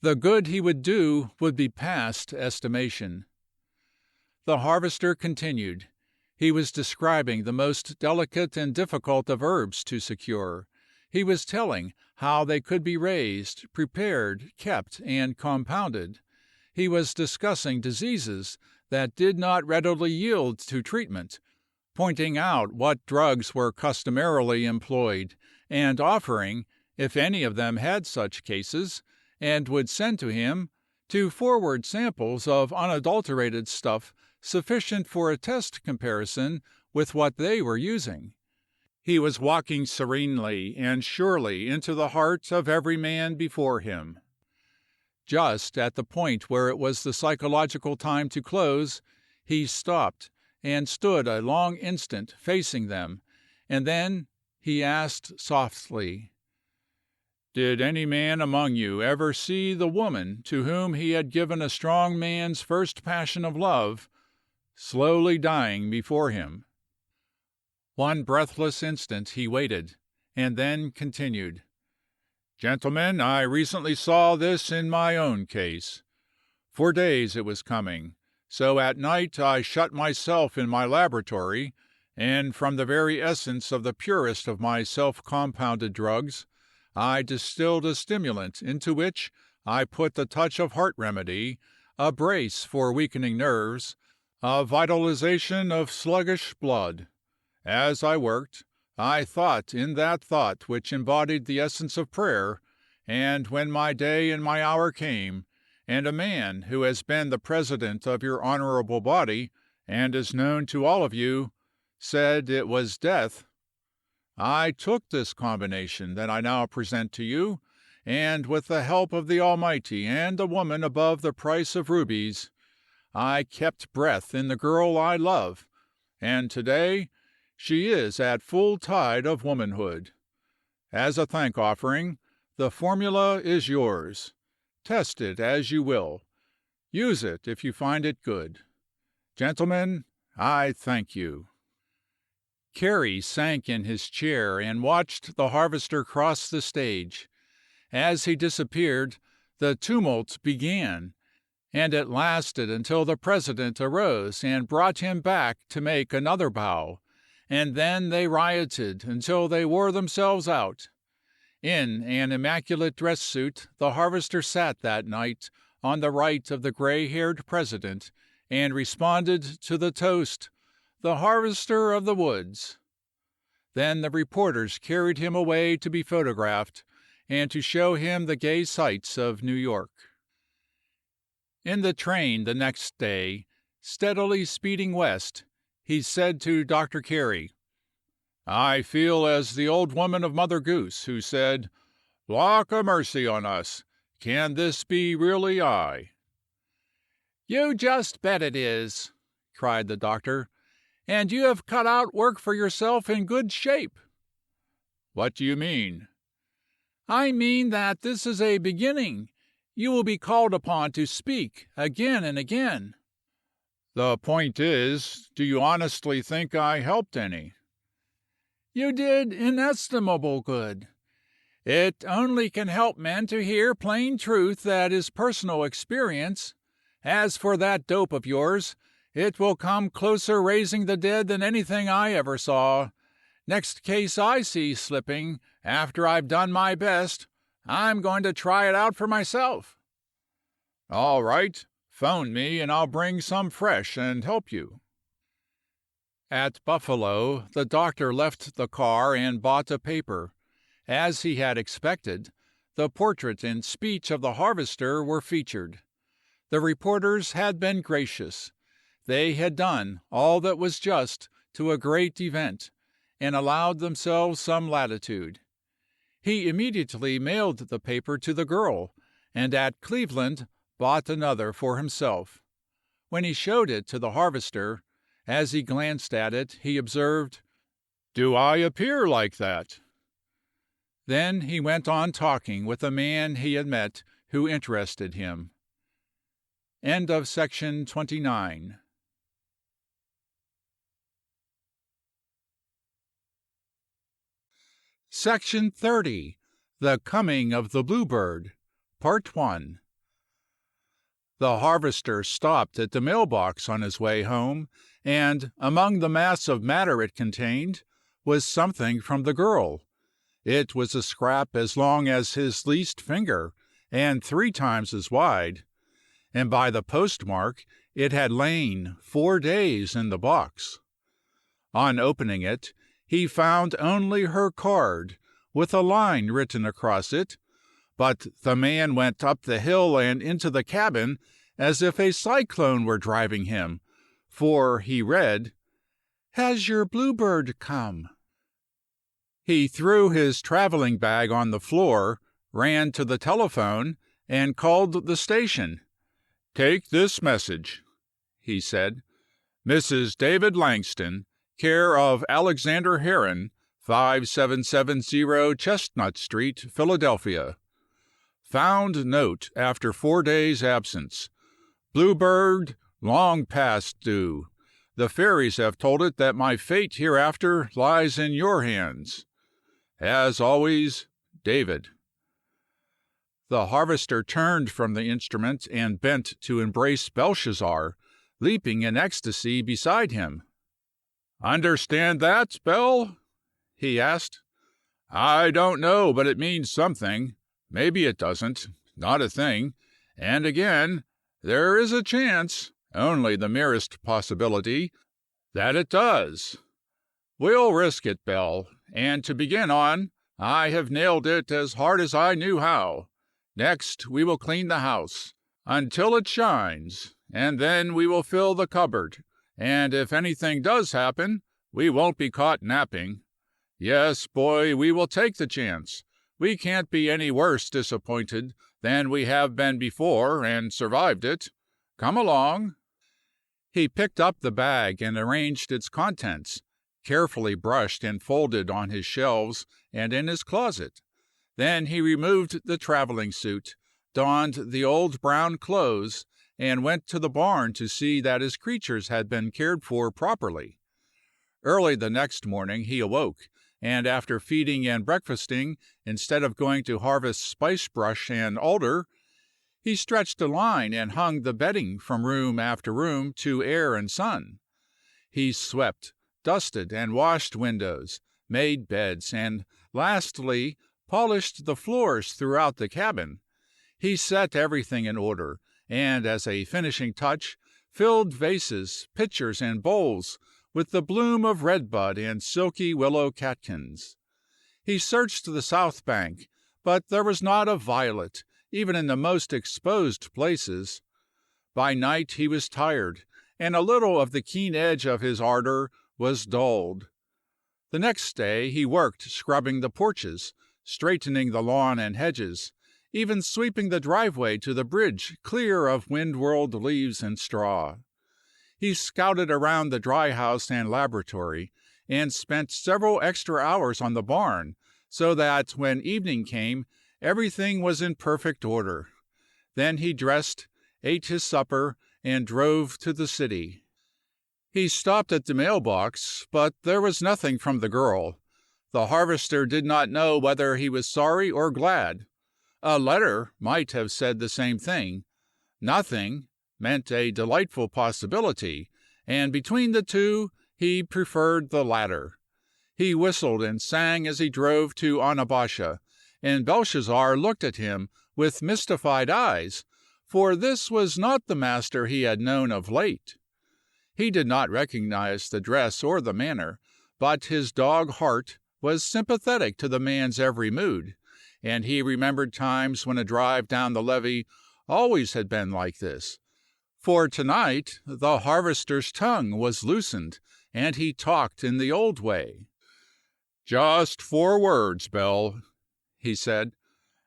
The good he would do would be past estimation. The harvester continued. He was describing the most delicate and difficult of herbs to secure. He was telling how they could be raised, prepared, kept, and compounded. He was discussing diseases that did not readily yield to treatment, pointing out what drugs were customarily employed, and offering, if any of them had such cases, and would send to him, to forward samples of unadulterated stuff sufficient for a test comparison with what they were using. He was walking serenely and surely into the heart of every man before him. Just at the point where it was the psychological time to close, he stopped and stood a long instant facing them, and then he asked softly, "Did any man among you ever see the woman to whom he had given a strong man's first passion of love slowly dying before him?" One breathless instant he waited, and then continued, "Gentlemen, I recently saw this in my own case. For days it was coming, so at night I shut myself in my laboratory and from the very essence of the purest of my self-compounded drugs, I distilled a stimulant into which I put the touch of heart remedy, a brace for weakening nerves, a vitalization of sluggish blood. As I worked, I thought in that thought which embodied the essence of prayer, and when my day and my hour came, and a man who has been the president of your honorable body, and is known to all of you, said it was death, I took this combination that I now present to you, and with the help of the Almighty and a woman above the price of rubies, I kept breath in the girl I love, and today she is at full tide of womanhood. As a thank offering, the formula is yours. Test it as you will. Use it if you find it good. Gentlemen, I thank you." Carey sank in his chair and watched the harvester cross the stage. As he disappeared, the tumult began, and it lasted until the president arose and brought him back to make another bow, and then they rioted until they wore themselves out. In an immaculate dress suit, the harvester sat that night on the right of the gray-haired president and responded to the toast, "The Harvester of the Woods." Then the reporters carried him away to be photographed and to show him the gay sights of New York. In the train the next day, steadily speeding west, he said to Dr. Carey, "I feel as the old woman of Mother Goose, who said, 'Lauk a mercy on us, can this be really I?'" "You just bet it is," cried the doctor, "and you have cut out work for yourself in good shape." "What do you mean?" "I mean that this is a beginning. You will be called upon to speak again and again." "The point is, do you honestly think I helped any?" "You did inestimable good. It only can help men to hear plain truth that is personal experience. As for that dope of yours, it will come closer raising the dead than anything I ever saw. Next case I see slipping, after I've done my best, I'm going to try it out for myself." "All right. Phone me and I'll bring some fresh and help you." At Buffalo, the doctor left the car and bought a paper. As he had expected, the portrait and speech of the harvester were featured. The reporters had been gracious. They had done all that was just to a great event, and allowed themselves some latitude. He immediately mailed the paper to the girl, and at Cleveland bought another for himself. When he showed it to the harvester, as he glanced at it, he observed, "Do I appear like that?" Then he went on talking with a man he had met who interested him. End of section 29. Section 30. The Coming of the Bluebird, Part 1. The harvester stopped at the mailbox on his way home, and, among the mass of matter it contained, was something from the girl. It was a scrap as long as his least finger, and 3 times as wide, and by the postmark it had lain 4 days in the box. On opening it, he found only her card, with a line written across it, but the man went up the hill and into the cabin as if a cyclone were driving him, for he read, "Has your bluebird come?" He threw his traveling bag on the floor, ran to the telephone, and called the station. "Take this message," he said. "Mrs. David Langston, care of Alexander Heron, 5770 Chestnut Street, Philadelphia. Found note after 4 days' absence. Bluebird long past due. The fairies have told it that my fate hereafter lies in your hands. As always, David." The harvester turned from the instrument and bent to embrace Belshazzar, leaping in ecstasy beside him. Understand that, Belle? He asked. I don't know, but it means something. Maybe it doesn't. Not a thing. And again, there is a chance, only the merest possibility, that it does. We'll risk it, Belle, and to begin on, I have nailed it as hard as I knew how. Next, we will clean the house, until it shines, and then we will fill the cupboard, and if anything does happen, we won't be caught napping. Yes, boy, we will take the chance. We can't be any worse disappointed than we have been before and survived it. Come along." He picked up the bag and arranged its contents, carefully brushed and folded on his shelves and in his closet. Then he removed the traveling suit, donned the old brown clothes, and went to the barn to see that his creatures had been cared for properly. Early the next morning he awoke, and after feeding and breakfasting, instead of going to harvest spice brush and alder, he stretched a line and hung the bedding from room after room to air and sun. He swept, dusted, and washed windows, made beds, and, lastly, polished the floors throughout the cabin. He set everything in order, and, as a finishing touch, filled vases, pitchers, and bowls with the bloom of redbud and silky willow catkins. He searched the south bank, but there was not a violet, even in the most exposed places. By night he was tired, and a little of the keen edge of his ardor was dulled. The next day he worked scrubbing the porches, straightening the lawn and hedges, even sweeping the driveway to the bridge clear of wind-whirled leaves and straw. He scouted around the dry house and laboratory, and spent several extra hours on the barn, so that when evening came everything was in perfect order. Then he dressed, ate his supper, and drove to the city. He stopped at the mailbox, but there was nothing from the girl. The harvester did not know whether he was sorry or glad. A letter might have said the same thing. Nothing meant a delightful possibility, and between the two he preferred the latter. He whistled and sang as he drove to Onabasha, and Belshazzar looked at him with mystified eyes, for this was not the master he had known of late. He did not recognize the dress or the manner, but his dog heart was sympathetic to the man's every mood, and he remembered times when a drive down the levee always had been like this. For tonight the harvester's tongue was loosened, and he talked in the old way. "Just 4 words, Belle," he said,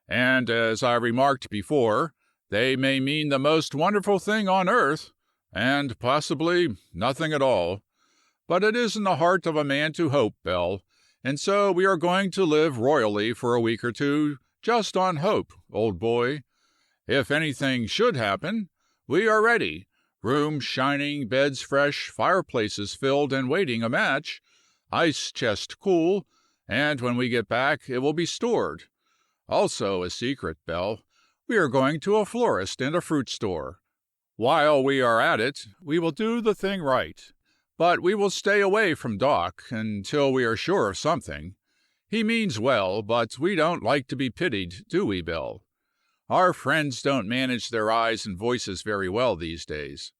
"and as I remarked before, they may mean the most wonderful thing on earth, and possibly nothing at all. But it is in the heart of a man to hope, Belle, and so we are going to live royally for a week or two, just on hope, old boy. If anything should happen, we are ready, rooms shining, beds fresh, fireplaces filled and waiting a match, ice chest cool, and when we get back it will be stored. Also a secret, Belle, we are going to a florist and a fruit store. While we are at it, we will do the thing right, but we will stay away from Doc until we are sure of something. He means well, but we don't like to be pitied, do we, Belle? Our friends don't manage their eyes and voices very well these days.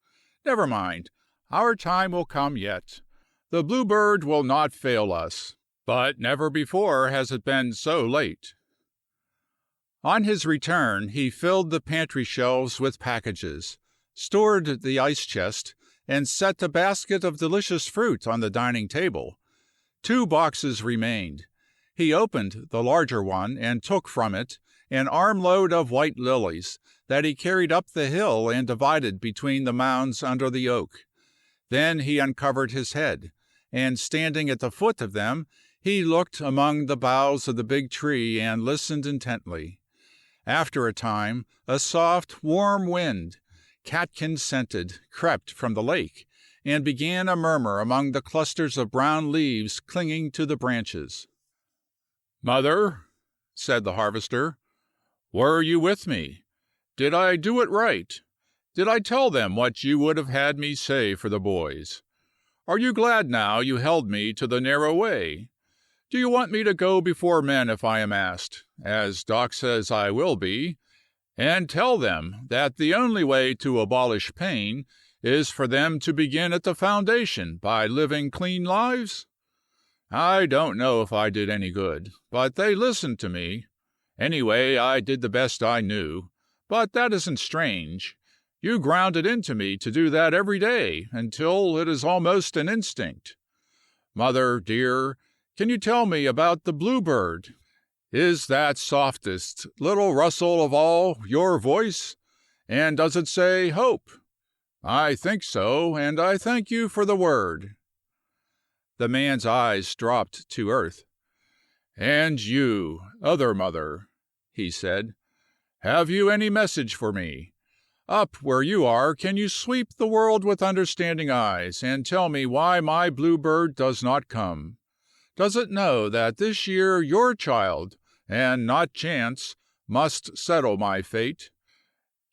Never mind, our time will come yet. The bluebird will not fail us, but never before has it been so late." On his return he filled the pantry shelves with packages, stored the ice chest, and set a basket of delicious fruit on the dining table. 2 boxes remained. He opened the larger one and took from it an armload of white lilies that he carried up the hill and divided between the mounds under the oak. Then he uncovered his head, and standing at the foot of them, he looked among the boughs of the big tree and listened intently. After a time, a soft, warm wind, catkin-scented, crept from the lake, and began a murmur among the clusters of brown leaves clinging to the branches. "Mother," said the harvester, "were you with me? Did I do it right? Did I tell them what you would have had me say for the boys? Are you glad now you held me to the narrow way? Do you want me to go before men if I am asked, as Doc says I will be, and tell them that the only way to abolish pain is for them to begin at the foundation by living clean lives? I don't know if I did any good, but they listened to me. Anyway, I did the best I knew, but that isn't strange. You ground it into me to do that every day until it is almost an instinct. Mother, dear, can you tell me about the bluebird? Is that softest little rustle of all your voice? And does it say hope? I think so, and I thank you for the word. The man's eyes dropped to earth. And you, other mother, he said, have you any message for me? Up where you are, can you sweep the world with understanding eyes and tell me why my bluebird does not come? Does it know that this year your child, and not chance, must settle my fate?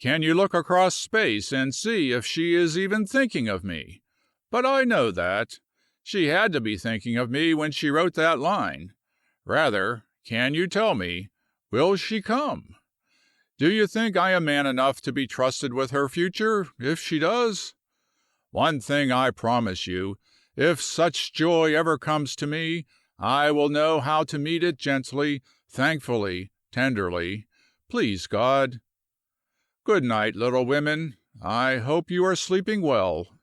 Can you look across space and see if she is even thinking of me? But I know that. She had to be thinking of me when she wrote that line. Rather, can you tell me, will she come? Do you think I am man enough to be trusted with her future, if she does? One thing I promise you, if such joy ever comes to me, I will know how to meet it gently, thankfully, tenderly. Please God. Good night, little women. I hope you are sleeping well.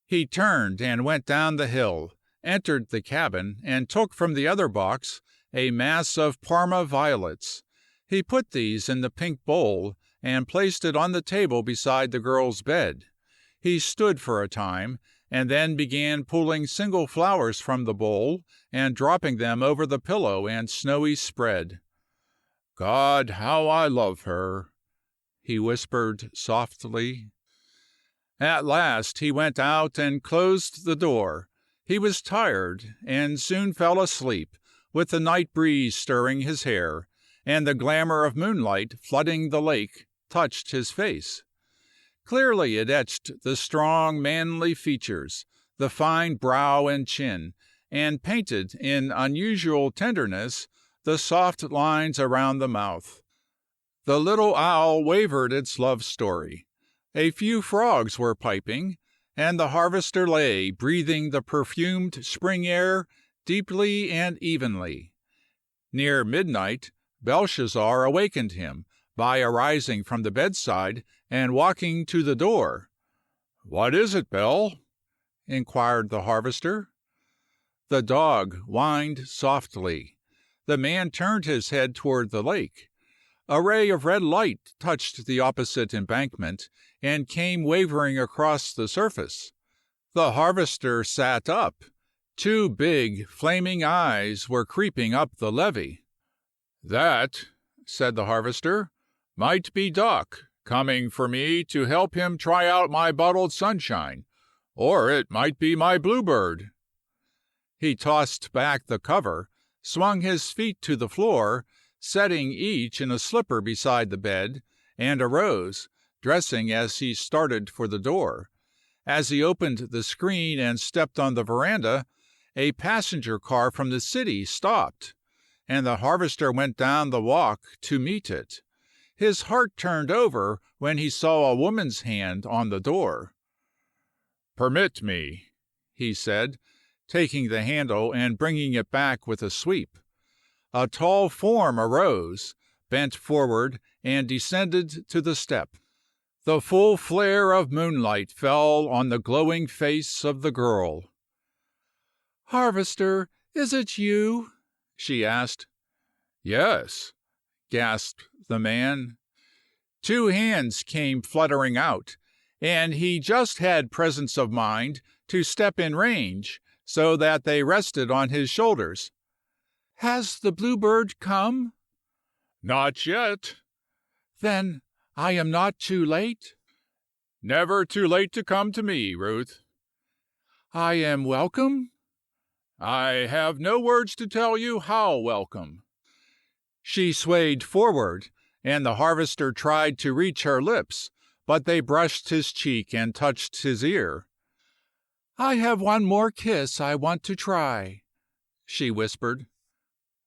He turned and went down the hill, entered the cabin, and took from the other box a mass of Parma violets. He put these in the pink bowl and placed it on the table beside the girl's bed. He stood for a time, and then began pulling single flowers from the bowl and dropping them over the pillow and snowy spread. God, how I love her, he whispered softly. At last he went out and closed the door. He was tired, and soon fell asleep, with the night breeze stirring his hair, and the glamour of moonlight flooding the lake touched his face. Clearly it etched the strong manly features, the fine brow and chin, and painted in unusual tenderness the soft lines around the mouth. The little owl wavered its love story. A few frogs were piping, and the harvester lay breathing the perfumed spring air deeply and evenly. Near midnight, Belshazzar awakened him by arising from the bedside and walking to the door. "What is it, Bel?" inquired the harvester. The dog whined softly. The man turned his head toward the lake. A ray of red light touched the opposite embankment and came wavering across the surface. The harvester sat up. Two big, flaming eyes were creeping up the levee. "That," said the harvester, "might be Doc, coming for me to help him try out my bottled sunshine, or it might be my bluebird." He tossed back the cover, swung his feet to the floor, setting each in a slipper beside the bed, and arose, dressing as he started for the door. As he opened the screen and stepped on the veranda, a passenger car from the city stopped, and the harvester went down the walk to meet it. His heart turned over when he saw a woman's hand on the door. "Permit me," he said, taking the handle and bringing it back with a sweep. A tall form arose, bent forward, and descended to the step. The full flare of moonlight fell on the glowing face of the girl. "Harvester, is it you?" she asked. "Yes," gasped the man. Two hands came fluttering out, and he just had presence of mind to step in range so that they rested on his shoulders. "Has the bluebird come?" "Not yet." "Then I am not too late?" "Never too late to come to me, Ruth." "I am welcome?" "I have no words to tell you how welcome." She swayed forward, and the harvester tried to reach her lips, but they brushed his cheek and touched his ear. I have one more kiss I want to try, she whispered.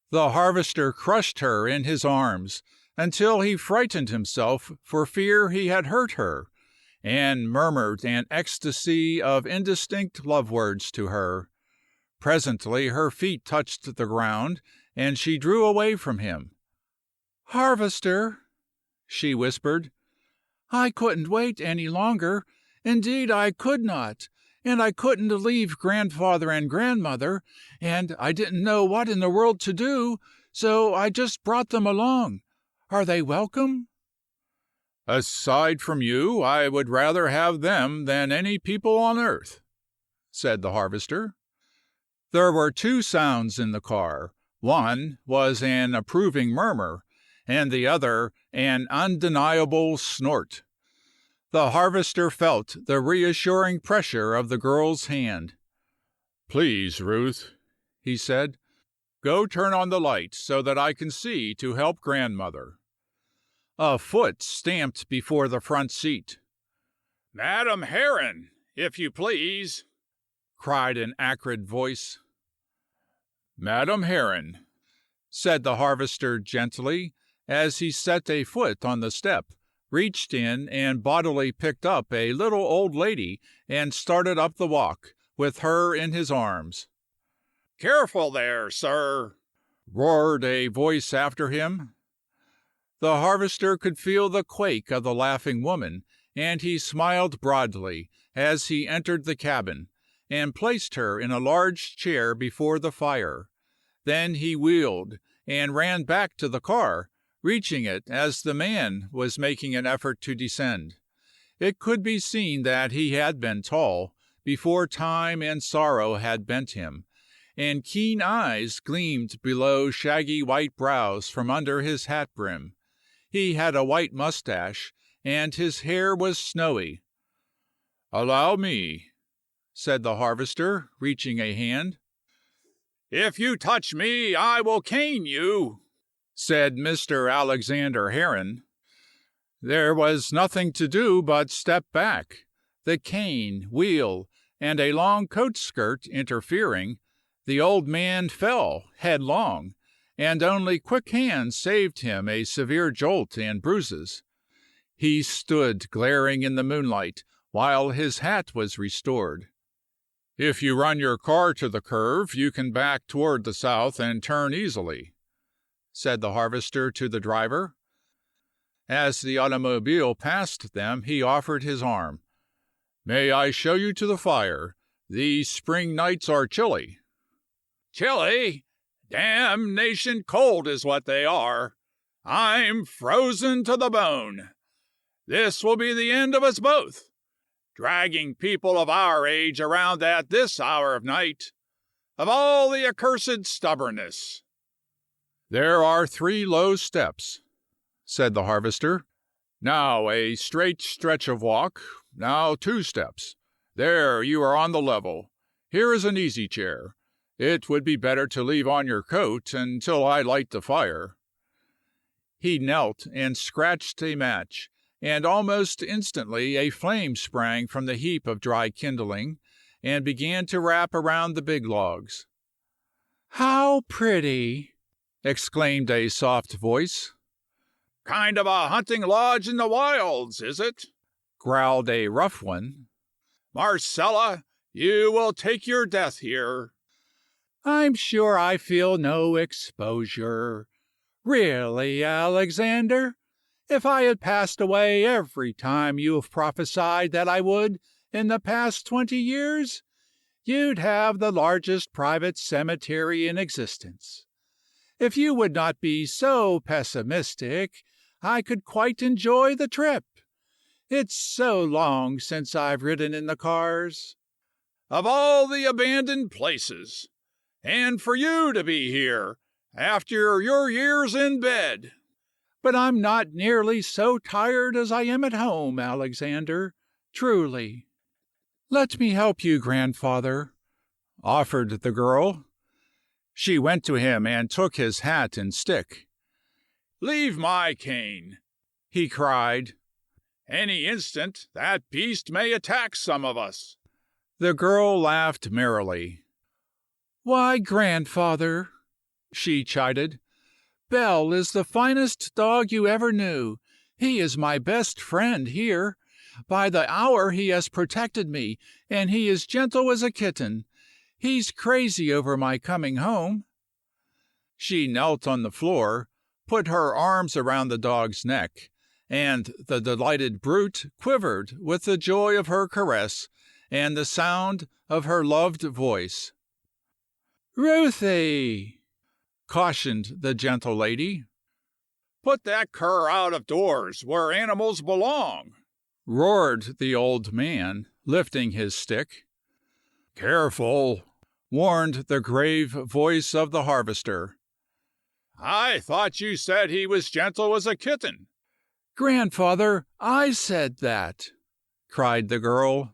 The harvester crushed her in his arms until he frightened himself for fear he had hurt her, and murmured an ecstasy of indistinct love words to her. Presently her feet touched the ground, and she drew away from him. "Harvester," she whispered, "I couldn't wait any longer. Indeed, I could not. And I couldn't leave grandfather and grandmother, and I didn't know what in the world to do, so I just brought them along. Are they welcome?" "Aside from you, I would rather have them than any people on earth," said the harvester. There were two sounds in the car. One was an approving murmur, and the other an undeniable snort. The harvester felt the reassuring pressure of the girl's hand. "Please, Ruth," he said, "go turn on the light so that I can see to help grandmother." A foot stamped before the front seat. "Madam Heron, if you please," cried an acrid voice. "Madam Heron," said the harvester gently, as he set a foot on the step, reached in and bodily picked up a little old lady and started up the walk, with her in his arms. "Careful there, sir!" roared a voice after him. The harvester could feel the quake of the laughing woman, and he smiled broadly as he entered the cabin, and placed her in a large chair before the fire. Then he wheeled and ran back to the car, reaching it as the man was making an effort to descend. It could be seen that he had been tall, before time and sorrow had bent him, and keen eyes gleamed below shaggy white brows from under his hat brim. He had a white mustache, and his hair was snowy. "Allow me," said the harvester, reaching a hand. "If you touch me, I will cane you," said Mr. Alexander Heron. There was nothing to do but step back, the cane, wheel, and a long coat skirt interfering. The old man fell headlong, and only quick hands saved him a severe jolt and bruises. He stood glaring in the moonlight while his hat was restored. "If you run your car to the curve, you can back toward the south and turn easily," said the harvester to the driver. As the automobile passed them, he offered his arm. "May I show you to the fire? These spring nights are chilly." "Chilly? Damnation cold is what they are. I'm frozen to the bone. This will be the end of us both. Dragging people of our age around at this hour of night. Of all the accursed stubbornness." "There are 3 low steps," said the harvester. "Now a straight stretch of walk. Now 2 steps. There, you are on the level. Here is an easy chair. It would be better to leave on your coat until I light the fire." He knelt and scratched a match, and almost instantly a flame sprang from the heap of dry kindling, and began to wrap around the big logs. "How pretty!" exclaimed a soft voice. "Kind of a hunting lodge in the wilds, is it?" growled a rough one. "Marcella, you will take your death here." "I'm sure I feel no exposure. Really, Alexander, if I had passed away every time you have prophesied that I would in the past 20 years, you'd have the largest private cemetery in existence. If you would not be so pessimistic, I could quite enjoy the trip. It's so long since I've ridden in the cars." "Of all the abandoned places! And for you to be here, after your years in bed!" "But I'm not nearly so tired as I am at home, Alexander, truly." "Let me help you, grandfather," offered the girl. She went to him and took his hat and stick. "Leave my cane," he cried. "Any instant that beast may attack some of us." The girl laughed merrily. "Why, grandfather," she chided, "Bell is the finest dog you ever knew. He is my best friend here. By the hour he has protected me, and he is gentle as a kitten. He's crazy over my coming home." She knelt on the floor, put her arms around the dog's neck, and the delighted brute quivered with the joy of her caress and the sound of her loved voice. "Ruthie!" cautioned the gentle lady. "Put that cur out of doors, where animals belong," roared the old man, lifting his stick. "Careful," warned the grave voice of the harvester. "I thought you said he was gentle as a kitten." "Grandfather, I said that," cried the girl.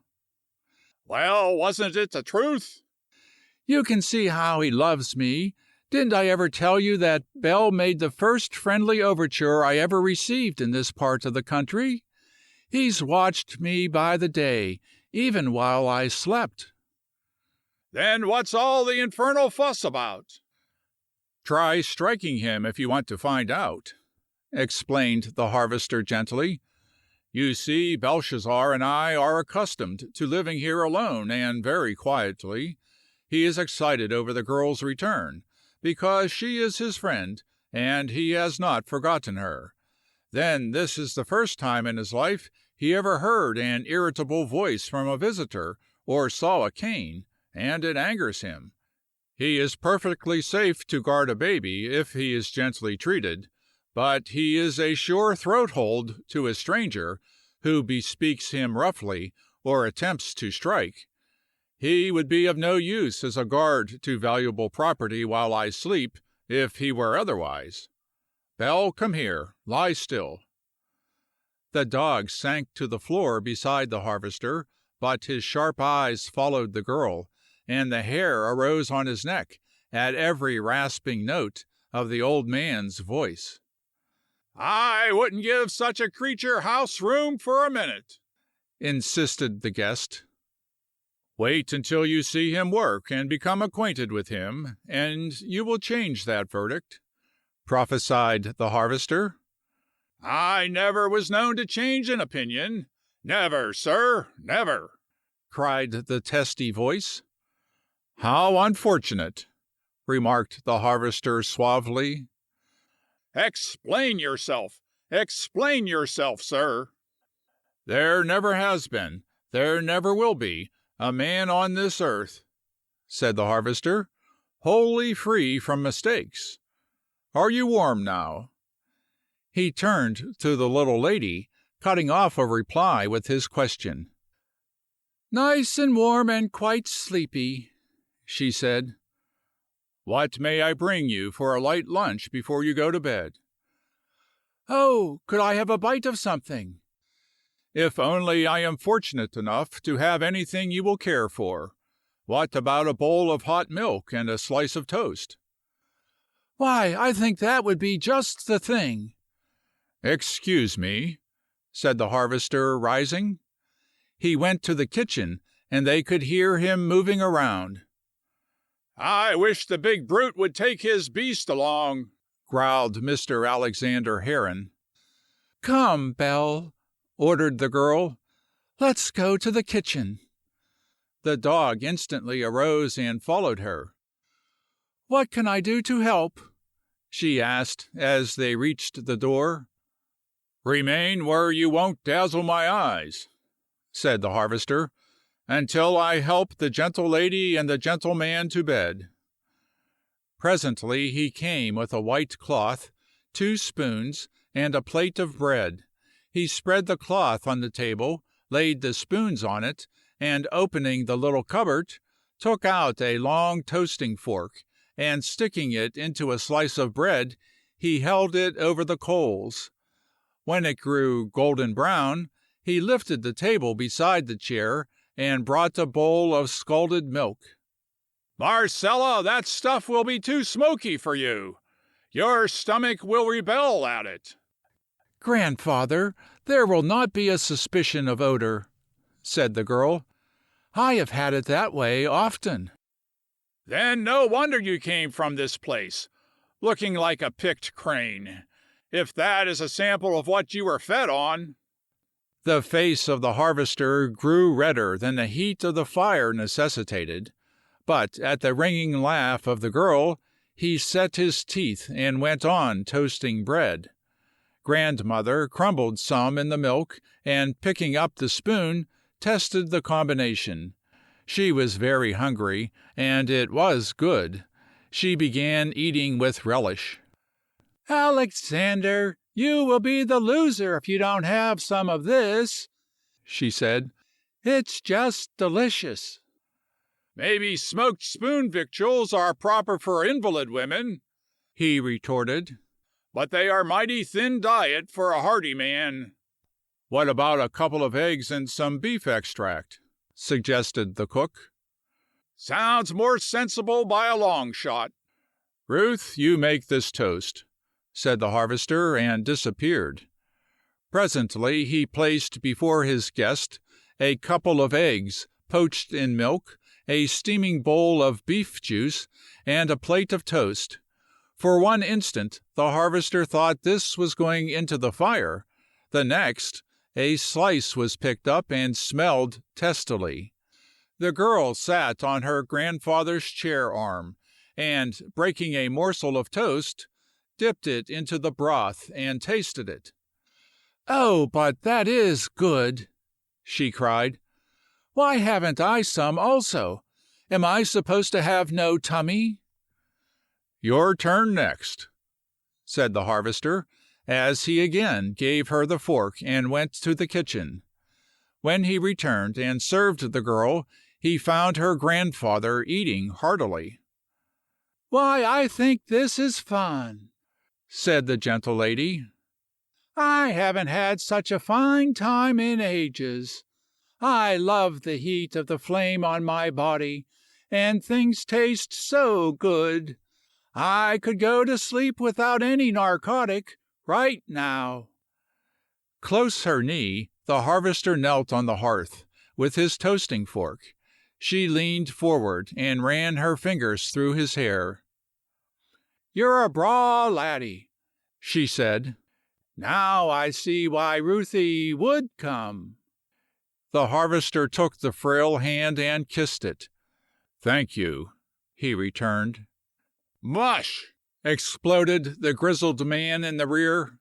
"Well, wasn't it the truth?" "You can see how he loves me. Didn't I ever tell you that Bell made the first friendly overture I ever received in this part of the country? He's watched me by the day, even while I slept." "Then what's all the infernal fuss about?" "Try striking him if you want to find out," explained the harvester gently. "You see, Belshazzar and I are accustomed to living here alone and very quietly. He is excited over the girl's return, because she is his friend, and he has not forgotten her. Then this is the first time in his life he ever heard an irritable voice from a visitor or saw a cane, and it angers him. He is perfectly safe to guard a baby if he is gently treated, but he is a sure throat-hold to a stranger who bespeaks him roughly or attempts to strike. He would be of no use as a guard to valuable property while I sleep if he were otherwise. Bell, come here. Lie still." The dog sank to the floor beside the harvester, but his sharp eyes followed the girl, and the hair arose on his neck at every rasping note of the old man's voice. "I wouldn't give such a creature house room for a minute," insisted the guest. "Wait until you see him work and become acquainted with him, and you will change that verdict," prophesied the harvester. "I never was known to change an opinion. Never, sir, never," cried the testy voice. "How unfortunate," remarked the harvester suavely. "Explain yourself. Explain yourself, sir." "There never has been, there never will be, a man on this earth," said the harvester, "wholly free from mistakes. Are you warm now?" He turned to the little lady, cutting off a reply with his question. "Nice and warm and quite sleepy," she said. "What may I bring you for a light lunch before you go to bed?" "Oh, could I have a bite of something?" "If only I am fortunate enough to have anything you will care for. What about a bowl of hot milk and a slice of toast?" "Why, I think that would be just the thing." "Excuse me," said the harvester, rising. He went to the kitchen, and they could hear him moving around. "I wish the big brute would take his beast along," growled Mr. Alexander Heron. "Come, Belle," ordered the girl. "Let's go to the kitchen." The dog instantly arose and followed her. "What can I do to help?" she asked as they reached the door. "Remain where you won't dazzle my eyes," said the harvester, "until I help the gentle lady and the gentle man to bed." Presently he came with a white cloth, 2 spoons, and a plate of bread. He spread the cloth on the table, laid the spoons on it, and opening the little cupboard, took out a long toasting fork, and sticking it into a slice of bread, he held it over the coals. When it grew golden brown, he lifted the table beside the chair and brought a bowl of scalded milk. "Marcella, that stuff will be too smoky for you. Your stomach will rebel at it." "Grandfather, there will not be a suspicion of odor," said the girl. I have had it that way often." "Then no wonder you came from this place, looking like a picked crane, if that is a sample of what you were fed on." The face of the harvester grew redder than the heat of the fire necessitated, but at the ringing laugh of the girl he set his teeth and went on toasting bread. Grandmother crumbled some in the milk, and picking up the spoon, tested the combination. She was very hungry, and it was good. She began eating with relish. "Alexander, you will be the loser if you don't have some of this," she said. "It's just delicious." "Maybe smoked spoon victuals are proper for invalid women," he retorted. "but they are mighty thin diet for a hearty man." "What about a couple of eggs and some beef extract?" suggested the cook. "Sounds more sensible by a long shot." "Ruth, you make this toast," said the harvester, and disappeared. Presently he placed before his guest a couple of eggs poached in milk, a steaming bowl of beef juice, and a plate of toast. For one instant the harvester thought this was going into the fire. The next, a slice was picked up and smelled testily. The girl sat on her grandfather's chair arm, and, breaking a morsel of toast, dipped it into the broth and tasted it. "Oh, but that is good!" she cried. "Why haven't I some also? Am I supposed to have no tummy?" "Your turn next," said the harvester, as he again gave her the fork and went to the kitchen. When he returned and served the girl, he found her grandfather eating heartily. "Why, I think this is fun," said the gentle lady. "I haven't had such a fine time in ages. I love the heat of the flame on my body, and things taste so good. I could go to sleep without any narcotic right now." Close her knee, the harvester knelt on the hearth, with his toasting fork. She leaned forward and ran her fingers through his hair. "You're a braw laddie," she said. "Now I see why Ruthie would come." The harvester took the frail hand and kissed it. "Thank you," he returned. "Mush!" exploded the grizzled man in the rear.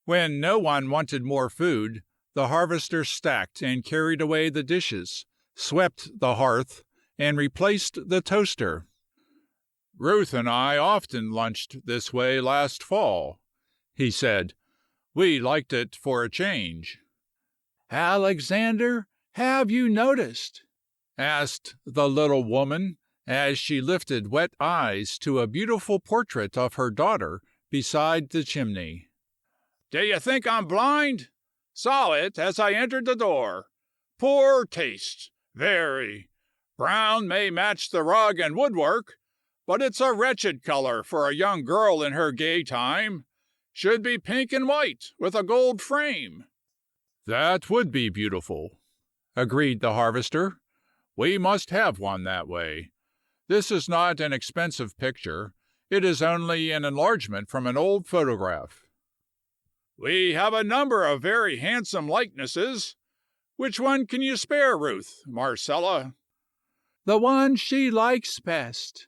When no one wanted more food, the harvester stacked and carried away the dishes, swept the hearth, and replaced the toaster. "Ruth and I often lunched this way last fall," he said. "We liked it for a change." "Alexander, have you noticed?" asked the little woman, as she lifted wet eyes to a beautiful portrait of her daughter beside the chimney. "Do you think I'm blind? Saw it as I entered the door. Poor taste, very. Brown may match the rug and woodwork, but it's a wretched color for a young girl in her gay time. Should be pink and white, with a gold frame." "That would be beautiful," agreed the harvester. "We must have one that way. This is not an expensive picture. It is only an enlargement from an old photograph." "We have a number of very handsome likenesses. Which one can you spare, Ruth, Marcella?" "The one she likes best,"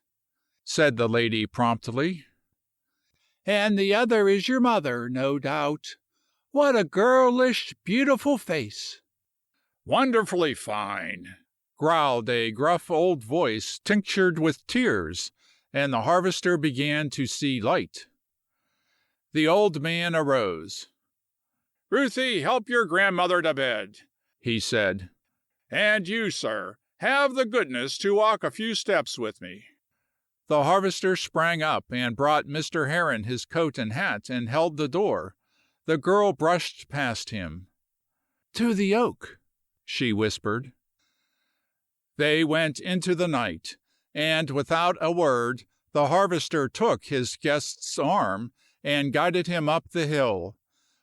said the lady promptly. "And the other is your mother, no doubt. What a girlish, beautiful face!" "Wonderfully fine," growled a gruff old voice tinctured with tears, and the harvester began to see light. The old man arose. "Ruthie, help your grandmother to bed," he said. "And you, sir, have the goodness to walk a few steps with me." The harvester sprang up and brought Mr. Heron his coat and hat and held the door. The girl brushed past him. "To the oak," she whispered. They went into the night, and without a word the harvester took his guest's arm and guided him up the hill.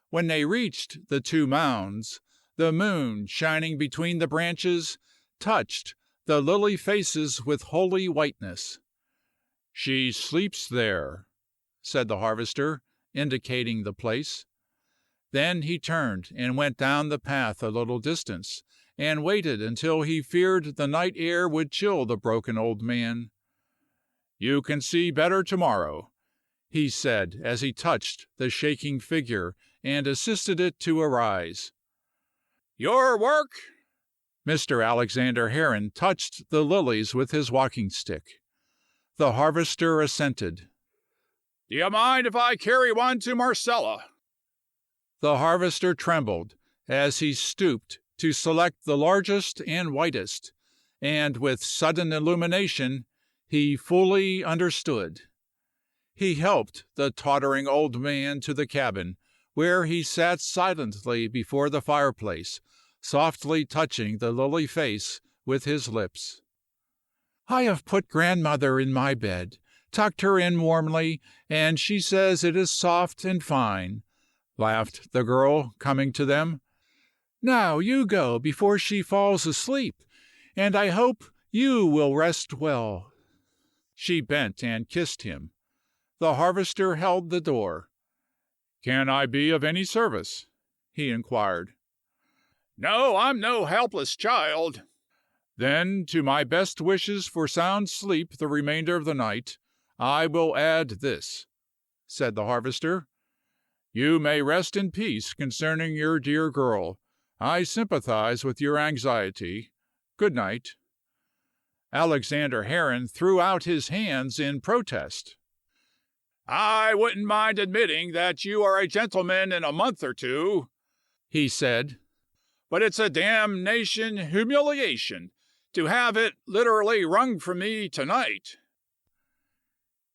When they reached the two mounds, the moon, shining between the branches, touched the lily faces with holy whiteness. "She sleeps there," said the harvester, indicating the place. Then he turned and went down the path a little distance, and waited until he feared the night air would chill the broken old man. "You can see better tomorrow," he said as he touched the shaking figure and assisted it to arise. "Your work?" Mr. Alexander Heron touched the lilies with his walking stick. The harvester assented. "Do you mind if I carry one to Marcella?" The harvester trembled as he stooped to select the largest and whitest, and with sudden illumination he fully understood. He helped the tottering old man to the cabin, where he sat silently before the fireplace, softly touching the lily face with his lips. "I have put grandmother in my bed, tucked her in warmly, and she says it is soft and fine," laughed the girl, coming to them. "Now you go before she falls asleep, and I hope you will rest well." She bent and kissed him. The harvester held the door. "Can I be of any service?" he inquired. "No, I'm no helpless child." "Then, to my best wishes for sound sleep the remainder of the night, I will add this," said the harvester. "You may rest in peace concerning your dear girl. I sympathize with your anxiety. Good night." Alexander Heron threw out his hands in protest. "I wouldn't mind admitting that you are a gentleman in a month or two," he said, "but it's a damnation humiliation to have it literally wrung from me tonight."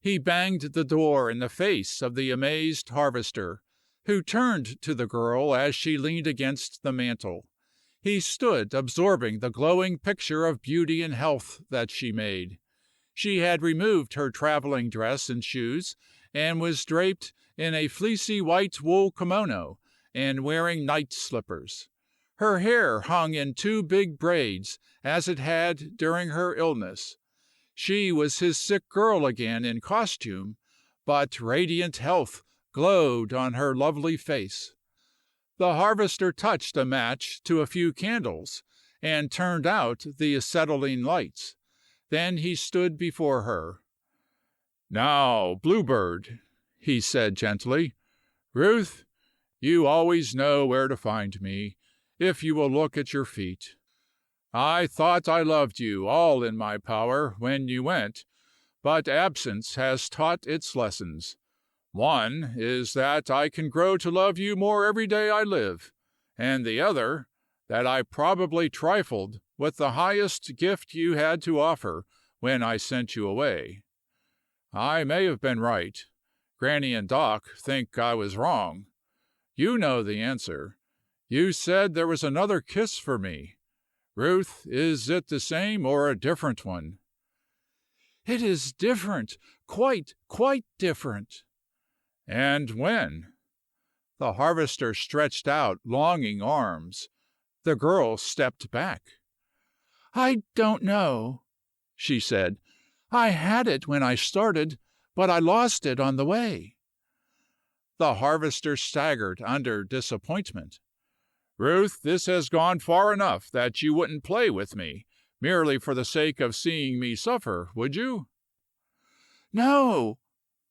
He banged the door in the face of the amazed harvester, who turned to the girl as she leaned against the mantel. He stood absorbing the glowing picture of beauty and health that she made. She had removed her traveling dress and shoes, and was draped in a fleecy white wool kimono and wearing night slippers. Her hair hung in two big braids, as it had during her illness. She was his sick girl again in costume, but radiant health glowed on her lovely face. The harvester touched a match to a few candles, and turned out the acetylene lights. Then he stood before her. "Now, Bluebird," he said gently, "Ruth, you always know where to find me, if you will look at your feet. I thought I loved you all in my power when you went, but absence has taught its lessons. One is that I can grow to love you more every day I live, and the other, that I probably trifled with the highest gift you had to offer when I sent you away. I may have been right. Granny and Doc think I was wrong. You know the answer. You said there was another kiss for me. Ruth, is it the same or a different one?" "It is different, quite different." "And when?" The harvester stretched out longing arms. The girl stepped back. "I don't know," she said. "I had it when I started, but I lost it on the way." The harvester staggered under disappointment. "Ruth, this has gone far enough that you wouldn't play with me, merely for the sake of seeing me suffer, would you?" "No,"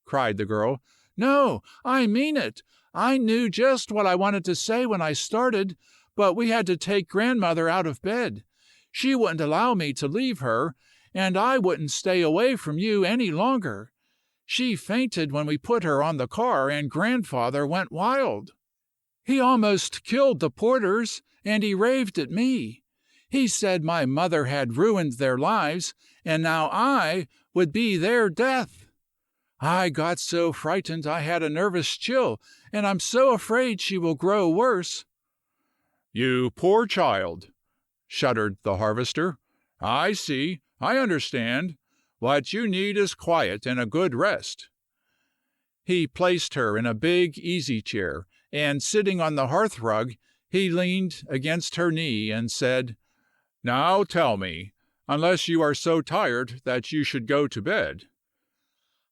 cried the girl. "No, I mean it. I knew just what I wanted to say when I started, but we had to take grandmother out of bed. She wouldn't allow me to leave her, and I wouldn't stay away from you any longer. She fainted when we put her on the car, and grandfather went wild. He almost killed the porters, and he raved at me. He said my mother had ruined their lives, and now I would be their death. I got so frightened I had a nervous chill, and I'm so afraid she will grow worse." "You poor child," shuddered the harvester. "I see, I understand. What you need is quiet and a good rest." He placed her in a big easy chair, and sitting on the hearth rug, he leaned against her knee and said, Now tell me, unless you are so tired that you should go to bed.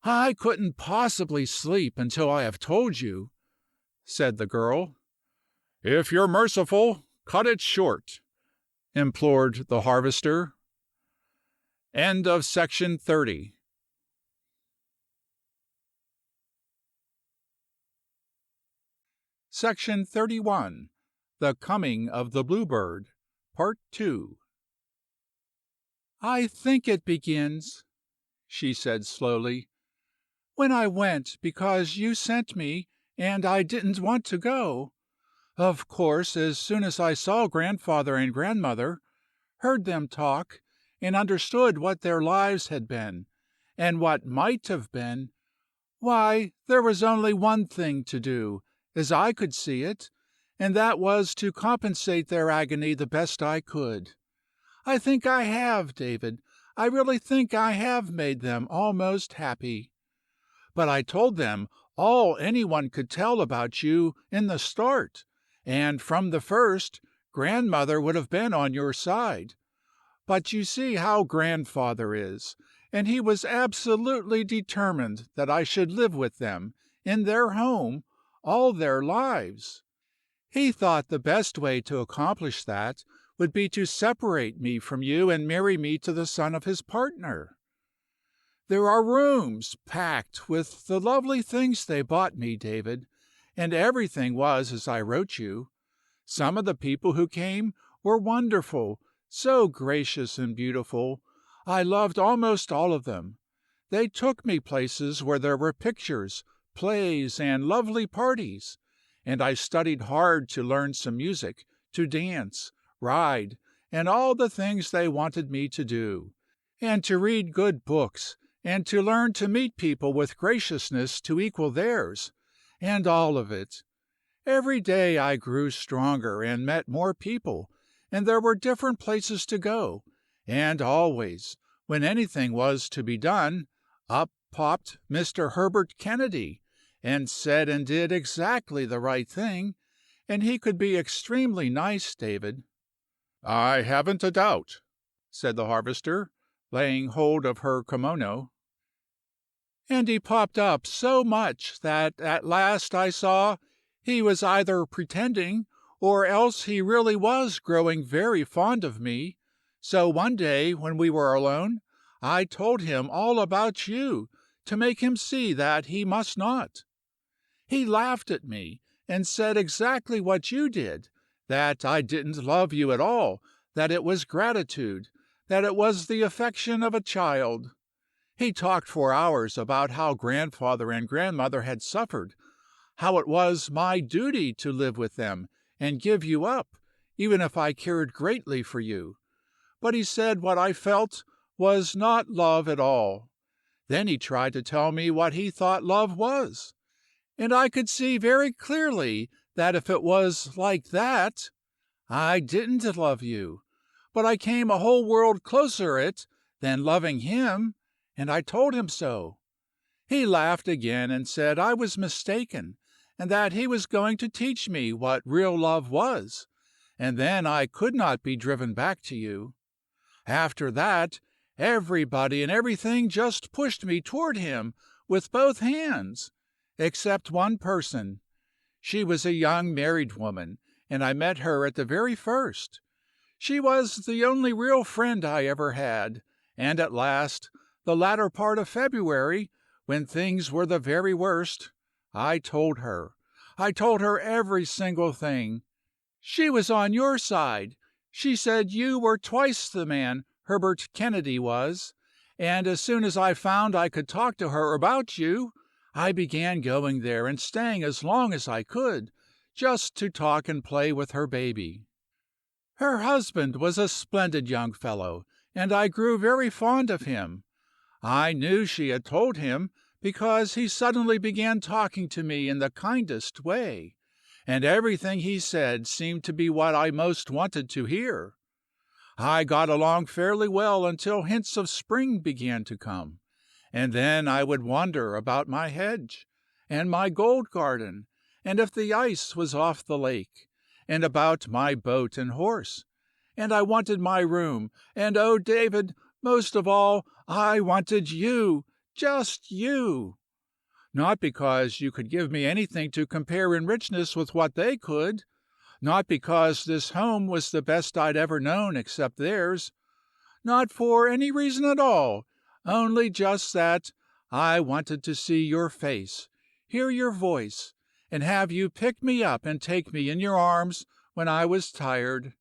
I couldn't possibly sleep until I have told you, said the girl. If you're merciful, cut it short, implored the harvester. End of section 30. Section 31. The Coming of the Bluebird, Part 2. I think it begins, she said slowly, when I went because you sent me and I didn't want to go. Of course, as soon as I saw grandfather and grandmother, heard them talk, and understood what their lives had been, and what might have been, why, there was only one thing to do, as I could see it, and that was to compensate their agony the best I could. I think I have, David. I really think I have made them almost happy. But I told them all anyone could tell about you in the start, and from the first, grandmother would have been on your side. But you see how grandfather is, and he was absolutely determined that I should live with them, in their home, all their lives. He thought the best way to accomplish that would be to separate me from you and marry me to the son of his partner. There are rooms packed with the lovely things they bought me, David, and everything was as I wrote you. Some of the people who came were wonderful, so gracious and beautiful. I loved almost all of them. They took me places where there were pictures, plays, and lovely parties, and I studied hard to learn some music, to dance, ride, and all the things they wanted me to do, and to read good books, and to learn to meet people with graciousness to equal theirs, and all of it. Every day I grew stronger and met more people, and there were different places to go, and always, when anything was to be done, up popped Mr. Herbert Kennedy, and said and did exactly the right thing, and he could be extremely nice, David. I haven't a doubt, said the harvester, laying hold of her kimono. And he popped up so much that at last I saw he was either pretending, or else he really was growing very fond of me. So one day, when we were alone, I told him all about you, to make him see that he must not. He laughed at me, and said exactly what you did, that I didn't love you at all, that it was gratitude, that it was the affection of a child. He talked for hours about how grandfather and grandmother had suffered, how it was my duty to live with them and give you up, even if I cared greatly for you. But he said what I felt was not love at all. Then he tried to tell me what he thought love was, and I could see very clearly that if it was like that, I didn't love you, but I came a whole world closer it than loving him, and I told him so. He laughed again and said I was mistaken, and that he was going to teach me what real love was, and then I could not be driven back to you. After that, everybody and everything just pushed me toward him with both hands, except one person. She was a young married woman, and I met her at the very first. She was the only real friend I ever had, and at last, the latter part of February, when things were the very worst, I told her. I told her every single thing. She was on your side. She said you were twice the man Herbert Kennedy was, and as soon as I found I could talk to her about you, I began going there and staying as long as I could, just to talk and play with her baby. Her husband was a splendid young fellow, and I grew very fond of him. I knew she had told him, because he suddenly began talking to me in the kindest way, and everything he said seemed to be what I most wanted to hear. I got along fairly well until hints of spring began to come, and then I would wonder about my hedge, and my gold garden, and if the ice was off the lake, and about my boat and horse, and I wanted my room, and oh, David, most of all, I wanted you, just you. Not because you could give me anything to compare in richness with what they could, not because this home was the best I'd ever known except theirs, not for any reason at all, only just that I wanted to see your face, hear your voice, and have you pick me up and take me in your arms when I was tired.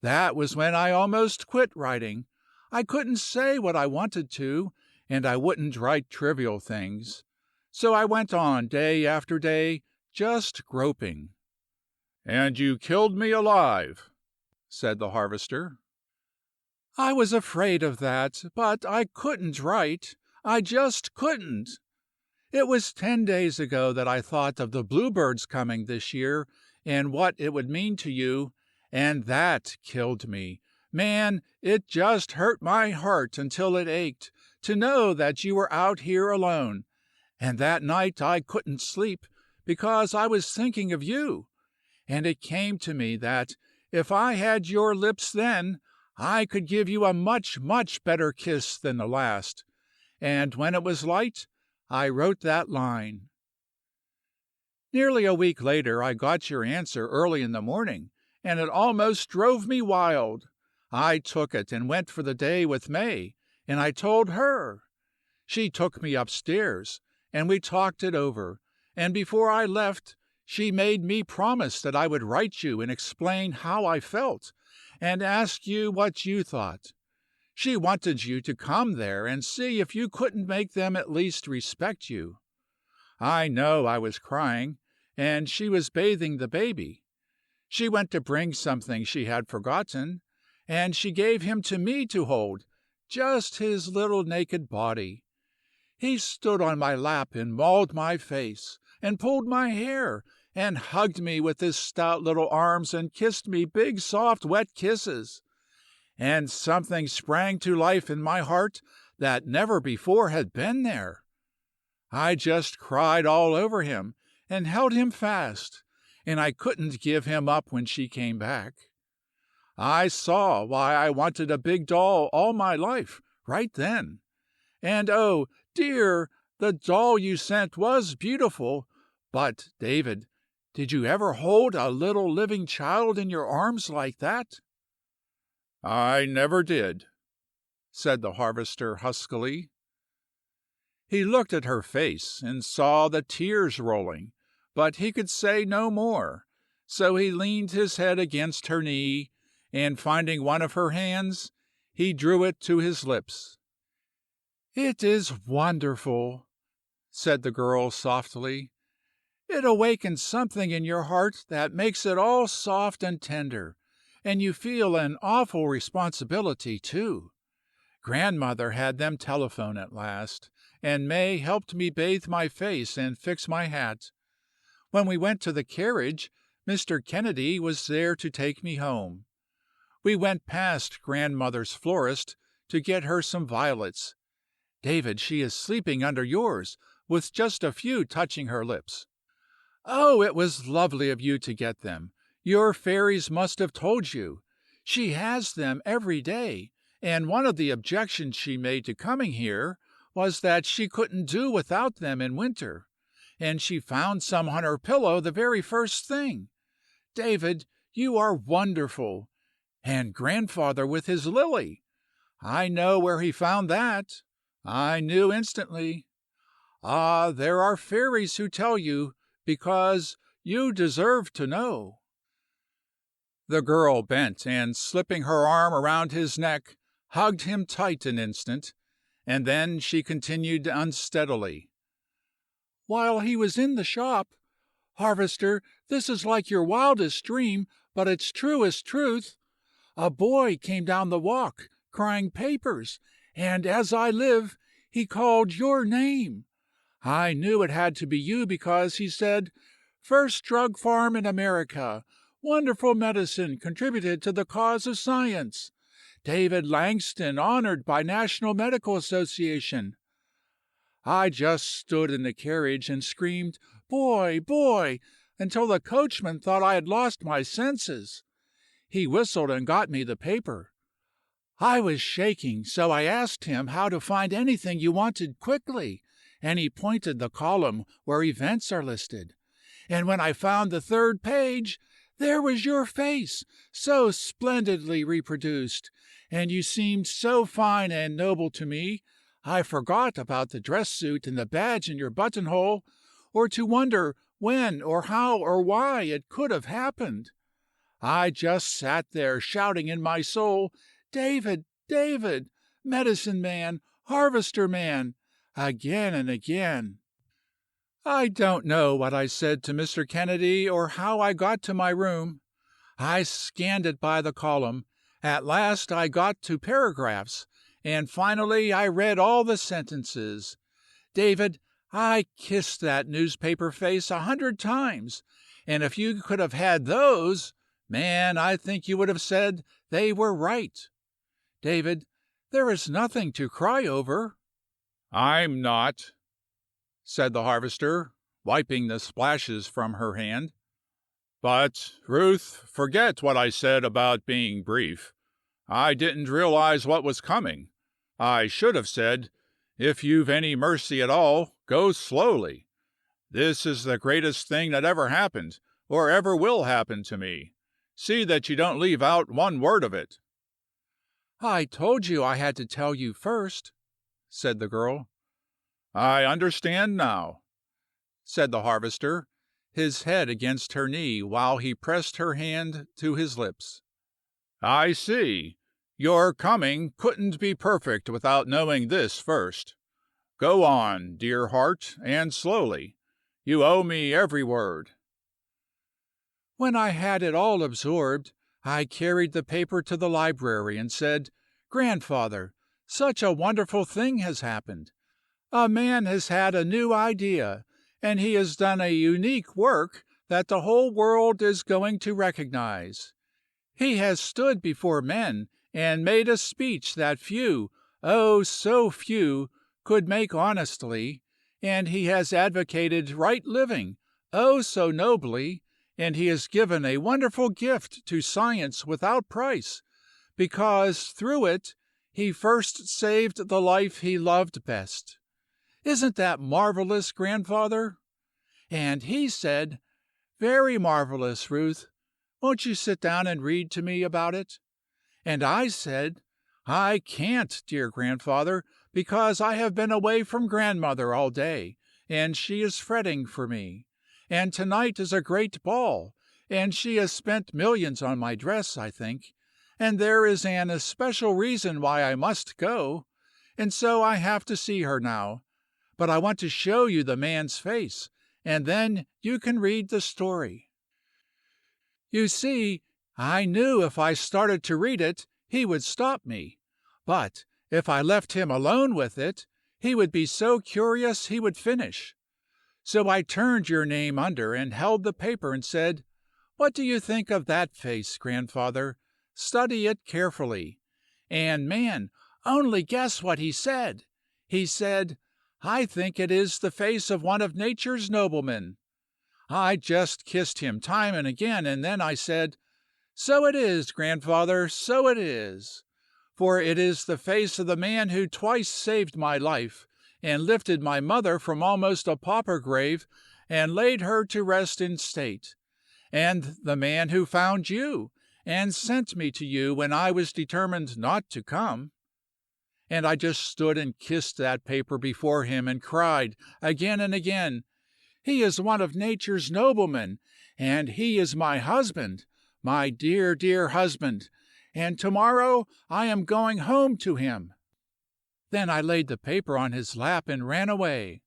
That was when I almost quit writing. I couldn't say what I wanted to, and I wouldn't write trivial things. So I went on day after day, just groping. And you killed me alive, said the harvester. I was afraid of that, but I couldn't write. I just couldn't. It was 10 days ago that I thought of the bluebirds coming this year and what it would mean to you, and that killed me. Man, it just hurt my heart until it ached to know that you were out here alone. And that night I couldn't sleep because I was thinking of you. And it came to me that if I had your lips then, I could give you a much, much better kiss than the last. And when it was light, I wrote that line. Nearly a week later, I got your answer early in the morning, and it almost drove me wild. I took it and went for the day with May, and I told her. She took me upstairs, and we talked it over, and before I left, she made me promise that I would write you and explain how I felt, and ask you what you thought. She wanted you to come there and see if you couldn't make them at least respect you. I know I was crying, and she was bathing the baby. She went to bring something she had forgotten, and she gave him to me to hold, just his little naked body. He stood on my lap and mauled my face, and pulled my hair, and hugged me with his stout little arms and kissed me big, soft, wet kisses. And something sprang to life in my heart that never before had been there. I just cried all over him and held him fast, and I couldn't give him up when she came back. I saw why I wanted a big doll all my life, right then. And oh, dear, the doll you sent was beautiful, but, David, did you ever hold a little living child in your arms like that? I never did, said the harvester huskily. He looked at her face and saw the tears rolling, but he could say no more, so he leaned his head against her knee, and finding one of her hands, he drew it to his lips. "It is wonderful," said the girl softly. "It awakens something in your heart that makes it all soft and tender, and you feel an awful responsibility, too. Grandmother had them telephone at last, and May helped me bathe my face and fix my hat. When we went to the carriage, Mr. Kennedy was there to take me home. We went past grandmother's florist to get her some violets. David, she is sleeping under yours, with just a few touching her lips. Oh, it was lovely of you to get them. Your fairies must have told you. She has them every day, and one of the objections she made to coming here was that she couldn't do without them in winter, and she found some on her pillow the very first thing. David, you are wonderful. And grandfather with his lily. I know where he found that. I knew instantly. Ah, there are fairies who tell you, because you deserve to know." The girl bent, and slipping her arm around his neck, hugged him tight an instant, and then she continued unsteadily. "While he was in the shop, Harvester, this is like your wildest dream, but it's true as truth. A boy came down the walk, crying papers, and as I live, he called your name. I knew it had to be you because he said, 'First drug farm in America, wonderful medicine contributed to the cause of science. David Langston honored by National Medical Association.' I just stood in the carriage and screamed, 'Boy, boy,' until the coachman thought I had lost my senses. he whistled and got me the paper. I was shaking, so I asked him how to find anything you wanted quickly, and he pointed the column where events are listed. And when I found the third page, there was your face, so splendidly reproduced, and you seemed so fine and noble to me, I forgot about the dress suit and the badge in your buttonhole, or to wonder when or how or why it could have happened. I just sat there shouting in my soul, David, David, medicine man, harvester man, again and again. I don't know what I said to Mr. Kennedy or how I got to my room. I scanned it by the column. At last I got to paragraphs, and finally I read all the sentences. David, I kissed that newspaper face 100 times, and if you could have had those, man, I think you would have said they were right. David, there is nothing to cry over. I'm not, said the harvester, wiping the splashes from her hand. But, Ruth, forget what I said about being brief. I didn't realize what was coming. I should have said, if you've any mercy at all, go slowly. This is the greatest thing that ever happened, or ever will happen to me. See that you don't leave out one word of it. I told you I had to tell you first, said the girl. I understand now, said the harvester, his head against her knee while he pressed her hand to his lips. I see. Your coming couldn't be perfect without knowing this first. Go on, dear heart, and slowly. You owe me every word. When I had it all absorbed, I carried the paper to the library and said, Grandfather, such a wonderful thing has happened. A man has had a new idea, and he has done a unique work that the whole world is going to recognize. He has stood before men and made a speech that few, oh so few, could make honestly, and he has advocated right living, oh so nobly, and he has given a wonderful gift to science without price, because through it he first saved the life he loved best. Isn't that marvelous, Grandfather? And he said, Very marvelous, Ruth. Won't you sit down and read to me about it? And I said, I can't, dear Grandfather, because I have been away from Grandmother all day, and she is fretting for me. And tonight is a great ball, and she has spent millions on my dress, I think, and there is an especial reason why I must go, and so I have to see her now. But I want to show you the man's face, and then you can read the story. You see, I knew if I started to read it, he would stop me. But if I left him alone with it, he would be so curious he would finish. So I turned your name under and held the paper and said, What do you think of that face, Grandfather? Study it carefully. And man, only guess what he said. He said, I think it is the face of one of nature's noblemen. I just kissed him time and again, and then I said, So it is, Grandfather, so it is. For it is the face of the man who twice saved my life, and lifted my mother from almost a pauper grave, and laid her to rest in state, and the man who found you, and sent me to you when I was determined not to come. And I just stood and kissed that paper before him and cried again and again, He is one of nature's noblemen, and he is my husband, my dear, dear husband, and tomorrow I am going home to him. Then I laid the paper on his lap and ran away.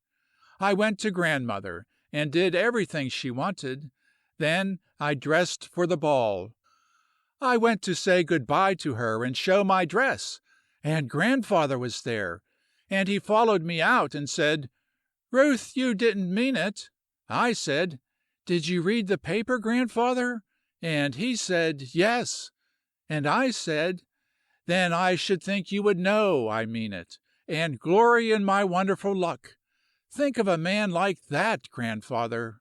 I went to Grandmother and did everything she wanted. Then I dressed for the ball. I went to say good-bye to her and show my dress, and Grandfather was there, and he followed me out and said, Ruth, you didn't mean it. I said, Did you read the paper, Grandfather? And he said, Yes. And I said, Then I should think you would know I mean it, and glory in my wonderful luck. Think of a man like that, Grandfather.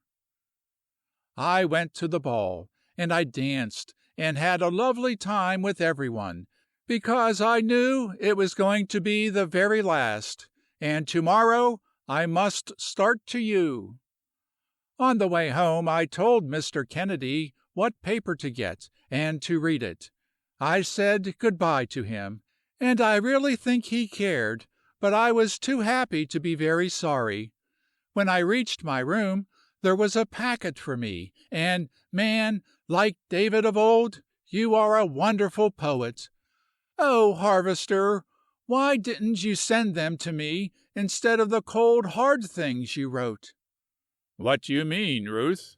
I went to the ball, and I danced, and had a lovely time with everyone, because I knew it was going to be the very last, and tomorrow I must start to you. On the way home I told Mr. Kennedy what paper to get, and to read it. I said good-bye to him, and I really think he cared, but I was too happy to be very sorry. When I reached my room, there was a packet for me, and, man, like David of old, you are a wonderful poet. Oh, Harvester, why didn't you send them to me instead of the cold, hard things you wrote? What do you mean, Ruth?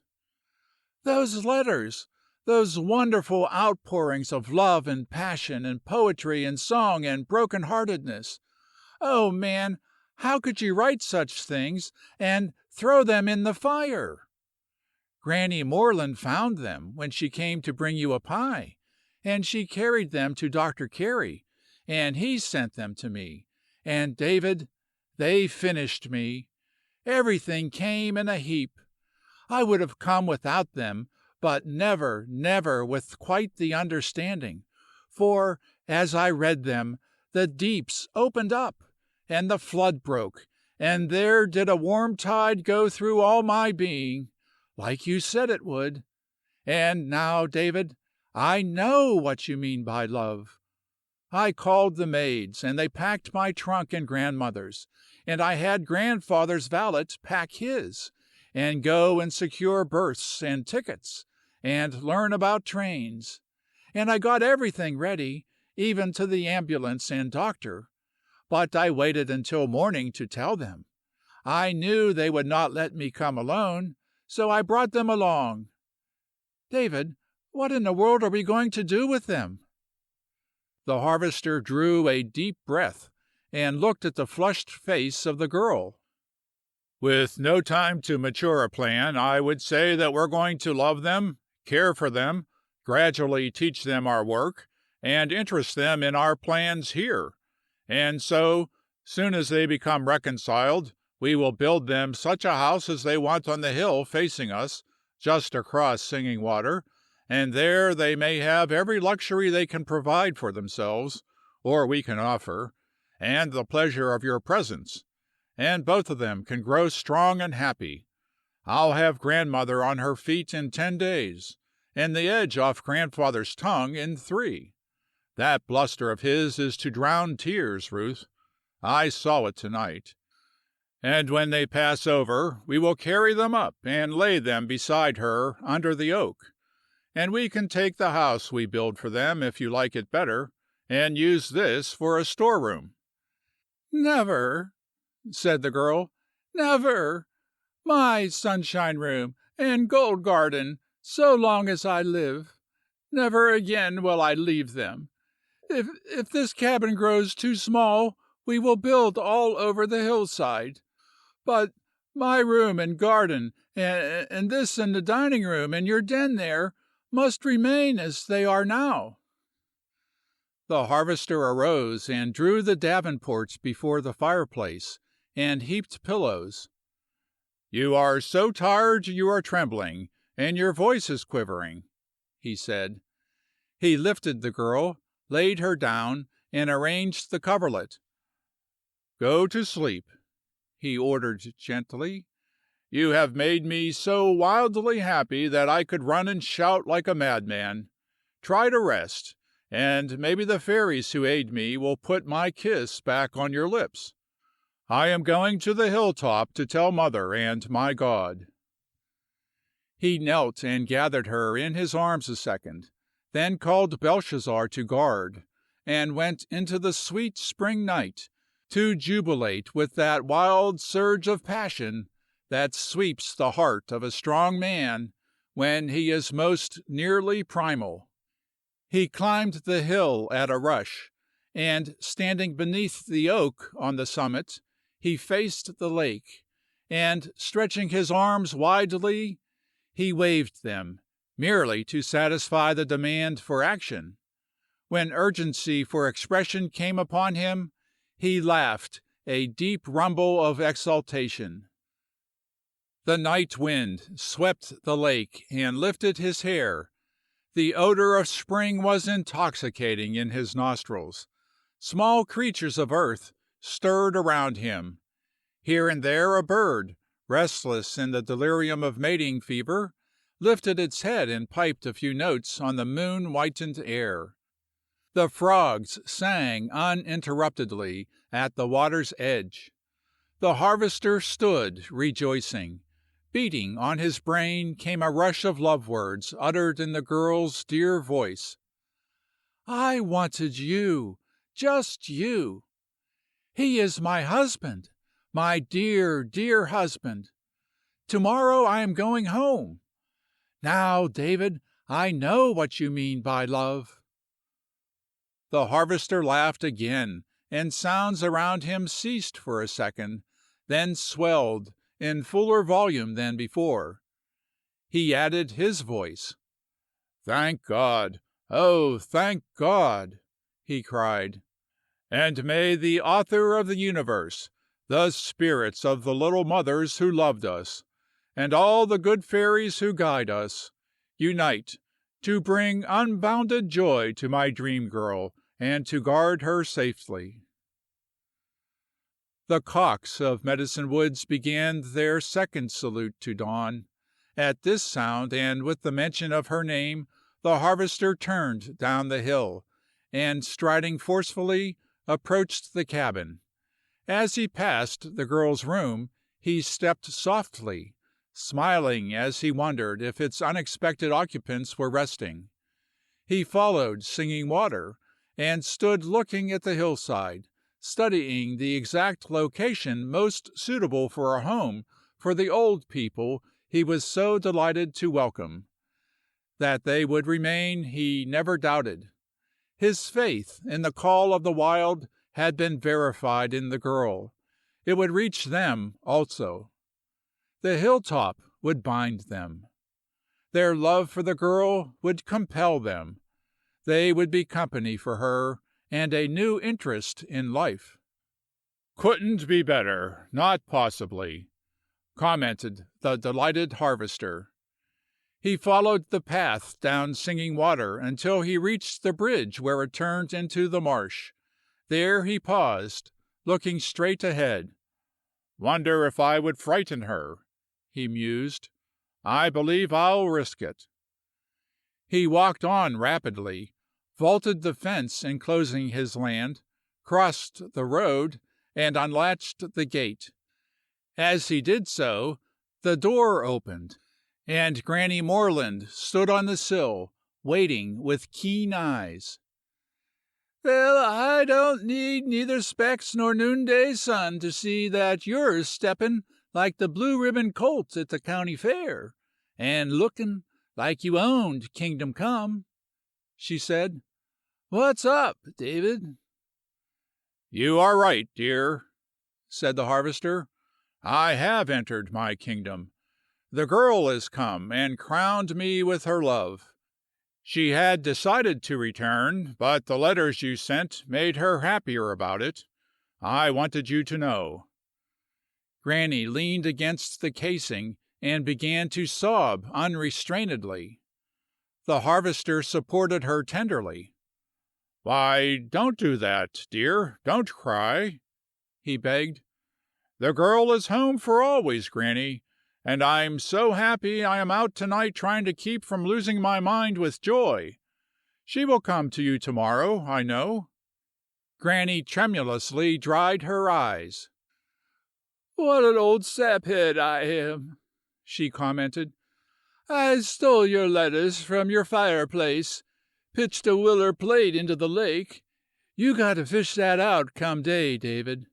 Those letters, those wonderful outpourings of love and passion and poetry and song and broken-heartedness. Oh, man, how could you write such things and throw them in the fire? Granny Morland found them when she came to bring you a pie, and she carried them to Dr. Carey, and he sent them to me. And, David, they finished me. Everything came in a heap. I would have come without them, but never, never with quite the understanding, for, as I read them, the deeps opened up, and the flood broke, and there did a warm tide go through all my being, like you said it would. And now, David, I know what you mean by love. I called the maids, and they packed my trunk and grandmother's, and I had grandfather's valet pack his, and go and secure berths and tickets, and learn about trains. And I got everything ready, even to the ambulance and doctor. But I waited until morning to tell them. I knew they would not let me come alone, so I brought them along. David, what in the world are we going to do with them? The harvester drew a deep breath and looked at the flushed face of the girl. With no time to mature a plan, I would say that we're going to love them, care for them, gradually teach them our work, and interest them in our plans here. And so, soon as they become reconciled, we will build them such a house as they want on the hill facing us, just across Singing Water, and there they may have every luxury they can provide for themselves, or we can offer, and the pleasure of your presence, and both of them can grow strong and happy. I'll have grandmother on her feet in 10 days, and the edge off grandfather's tongue in 3. That bluster of his is to drown tears, Ruth. I saw it tonight. And when they pass over, we will carry them up and lay them beside her under the oak. And we can take the house we build for them, if you like it better, and use this for a storeroom. Never, said the girl, never. My sunshine room and gold garden, so long as I live. Never again will I leave them. If this cabin grows too small, we will build all over the hillside. But my room and garden, and this and the dining room and your den there, must remain as they are now. The harvester arose and drew the davenports before the fireplace, and heaped pillows. You are so tired you are trembling, and your voice is quivering, he said. He lifted the girl, laid her down, and arranged the coverlet. Go to sleep, he ordered gently. You have made me so wildly happy that I could run and shout like a madman. Try to rest, and maybe the fairies who aid me will put my kiss back on your lips. I am going to the hilltop to tell Mother and my God. He knelt and gathered her in his arms a second, then called Belshazzar to guard, and went into the sweet spring night to jubilate with that wild surge of passion that sweeps the heart of a strong man when he is most nearly primal. He climbed the hill at a rush, and standing beneath the oak on the summit, he faced the lake, and stretching his arms widely, he waved them, merely to satisfy the demand for action. When urgency for expression came upon him, he laughed a deep rumble of exultation. The night wind swept the lake and lifted his hair. The odor of spring was intoxicating in his nostrils. Small creatures of earth stirred around him. Here and there a bird, restless in the delirium of mating fever, lifted its head and piped a few notes on the moon-whitened air. The frogs sang uninterruptedly at the water's edge. The harvester stood rejoicing. Beating on his brain came a rush of love words uttered in the girl's dear voice. "I wanted you, just you. He is my husband, my dear, dear husband. Tomorrow I am going home. Now, David, I know what you mean by love." The harvester laughed again, and sounds around him ceased for a second, then swelled in fuller volume than before. He added his voice. "Thank God! Oh, thank God!" he cried. "And may the Author of the universe, the spirits of the little mothers who loved us, and all the good fairies who guide us, unite to bring unbounded joy to my dream girl and to guard her safely." The cocks of Medicine Woods began their second salute to dawn. At this sound, and with the mention of her name, the harvester turned down the hill, and striding forcefully, approached the cabin. As he passed the girl's room, he stepped softly, smiling as he wondered if its unexpected occupants were resting. He followed Singing Water, and stood looking at the hillside, studying the exact location most suitable for a home for the old people he was so delighted to welcome. That they would remain he never doubted. His faith in the call of the wild had been verified in the girl. It would reach them also. The hilltop would bind them. Their love for the girl would compel them. They would be company for her, and a new interest in life. "Couldn't be better, not possibly," commented the delighted harvester. He followed the path down Singing Water until he reached the bridge where it turned into the marsh. There he paused, looking straight ahead. "Wonder if I would frighten her," he mused. "I believe I'll risk it." He walked on rapidly, vaulted the fence enclosing his land, crossed the road, and unlatched the gate. As he did so, the door opened, and Granny Morland stood on the sill, waiting with keen eyes. "Well, I don't need neither specs nor noonday sun to see that you're steppin' like the blue ribbon colt at the county fair, and lookin' like you owned Kingdom Come," she said. "What's up, David?" "You are right, dear," said the harvester. "I have entered my kingdom. The girl is come and crowned me with her love. She had decided to return, but the letters you sent made her happier about it. I wanted you to know." Granny leaned against the casing and began to sob unrestrainedly. The harvester supported her tenderly. "Why, don't do that, dear, don't cry," he begged. "The girl is home for always, Granny, and I'm so happy I am out tonight trying to keep from losing my mind with joy. She will come to you tomorrow, I know." Granny tremulously dried her eyes. "What an old saphead I am," she commented. "I stole your letters from your fireplace, pitched a willer plate into the lake. You got to fish that out come day, David.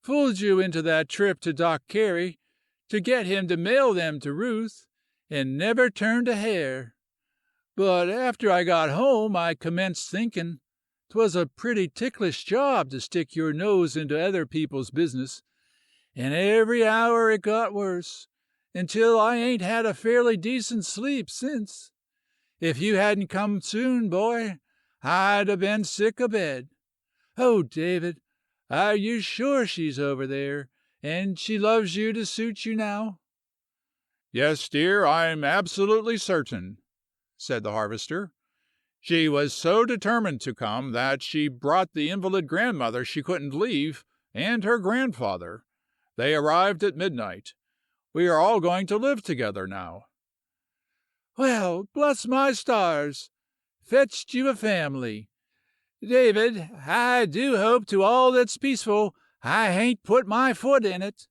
Fooled you into that trip to Doc Carey to get him to mail them to Ruth, and never turned a hair. But after I got home I commenced thinking 'twas a pretty ticklish job to stick your nose into other people's business, and every hour it got worse, until I ain't had a fairly decent sleep since. If you hadn't come soon, boy, I'd 'a' been sick abed. Oh, David, are you sure she's over there, and she loves you to suit you now?" "Yes, dear, I'm absolutely certain," said the harvester. "She was so determined to come that she brought the invalid grandmother she couldn't leave, and her grandfather. They arrived at midnight. We are all going to live together now." "Well, bless my stars! Fetched you a family. David, I do hope to all that's peaceful I hain't put my foot in it.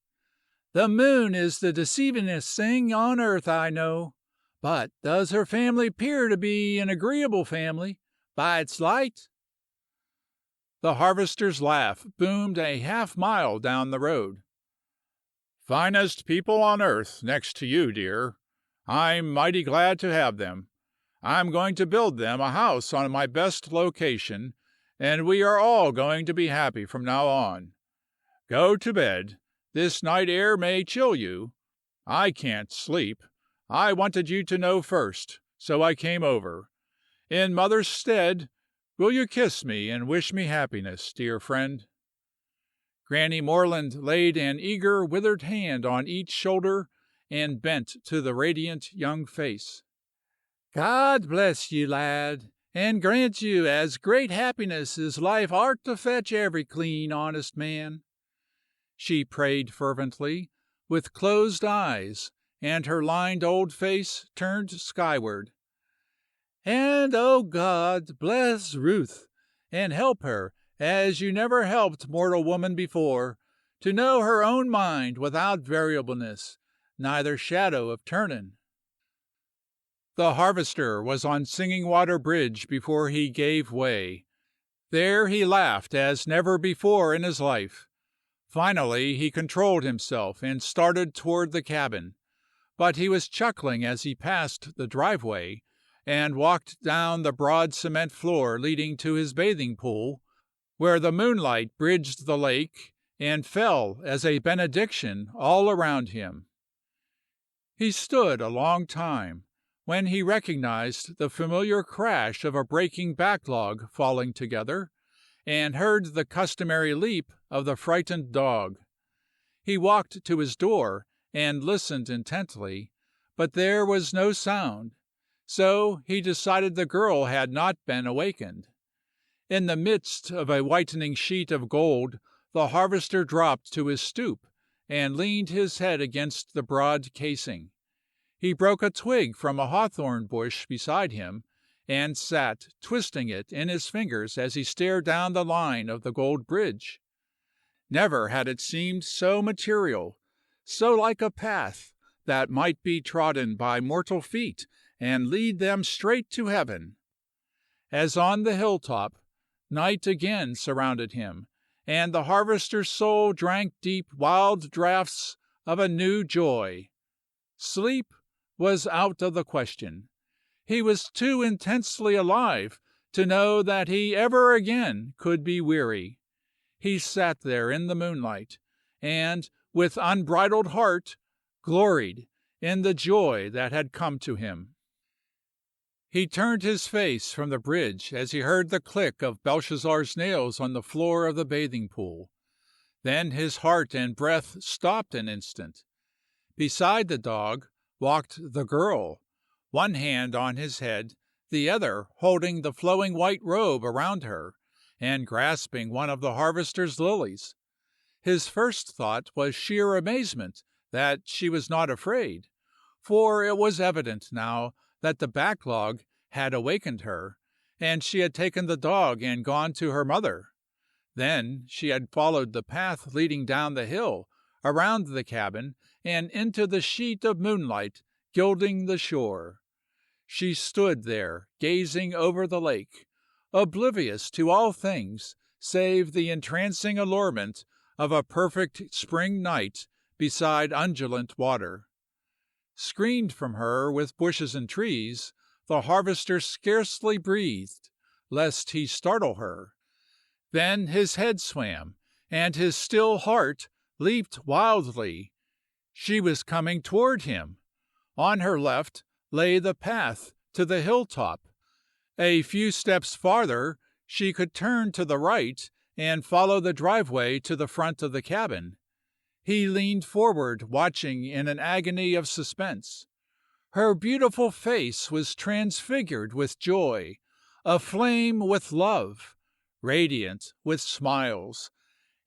The moon is the deceivingest thing on earth, I know. But does her family appear to be an agreeable family, by its light?" The harvester's laugh boomed a half-mile down the road. "Finest people on earth, next to you, dear. I'm mighty glad to have them. I'm going to build them a house on my best location, and we are all going to be happy from now on. Go to bed. This night air may chill you. I can't sleep. I wanted you to know first, so I came over. In mother's stead, will you kiss me and wish me happiness, dear friend?" Granny Morland laid an eager, withered hand on each shoulder and bent to the radiant young face. "God bless you, lad, and grant you as great happiness as life art to fetch every clean, honest man," she prayed fervently, with closed eyes and her lined old face turned skyward. "And, oh God, bless Ruth, and help her, as you never helped mortal woman before, to know her own mind without variableness, neither shadow of turning." The harvester was on Singing Water Bridge before he gave way. There he laughed as never before in his life. Finally he controlled himself and started toward the cabin, but he was chuckling as he passed the driveway and walked down the broad cement floor leading to his bathing pool, where the moonlight bridged the lake and fell as a benediction all around him. He stood a long time, when he recognized the familiar crash of a breaking backlog falling together, and heard the customary leap of the frightened dog. He walked to his door and listened intently, but there was no sound, so he decided the girl had not been awakened. In the midst of a whitening sheet of gold, the harvester dropped to his stoop and leaned his head against the broad casing. He broke a twig from a hawthorn bush beside him, and sat twisting it in his fingers as he stared down the line of the gold bridge. Never had it seemed so material, so like a path that might be trodden by mortal feet and lead them straight to heaven. As on the hilltop, night again surrounded him, and the harvester's soul drank deep wild draughts of a new joy. Sleep was out of the question. He was too intensely alive to know that he ever again could be weary. He sat there in the moonlight, and, with unbridled heart, gloried in the joy that had come to him. He turned his face from the bridge as he heard the click of Belshazzar's nails on the floor of the bathing pool. Then his heart and breath stopped an instant. Beside the dog walked the girl, one hand on his head, the other holding the flowing white robe around her, and grasping one of the harvester's lilies. His first thought was sheer amazement that she was not afraid, for it was evident now that the backlog had awakened her, and she had taken the dog and gone to her mother. Then she had followed the path leading down the hill, around the cabin, and into the sheet of moonlight gilding the shore. She stood there, gazing over the lake, oblivious to all things save the entrancing allurement of a perfect spring night beside undulant water. Screened from her with bushes and trees, the harvester scarcely breathed, lest he startle her. Then his head swam, and his still heart leaped wildly. She was coming toward him. On her left lay the path to the hilltop. A few steps farther, she could turn to the right and follow the driveway to the front of the cabin. He leaned forward, watching in an agony of suspense. Her beautiful face was transfigured with joy, aflame with love, radiant with smiles,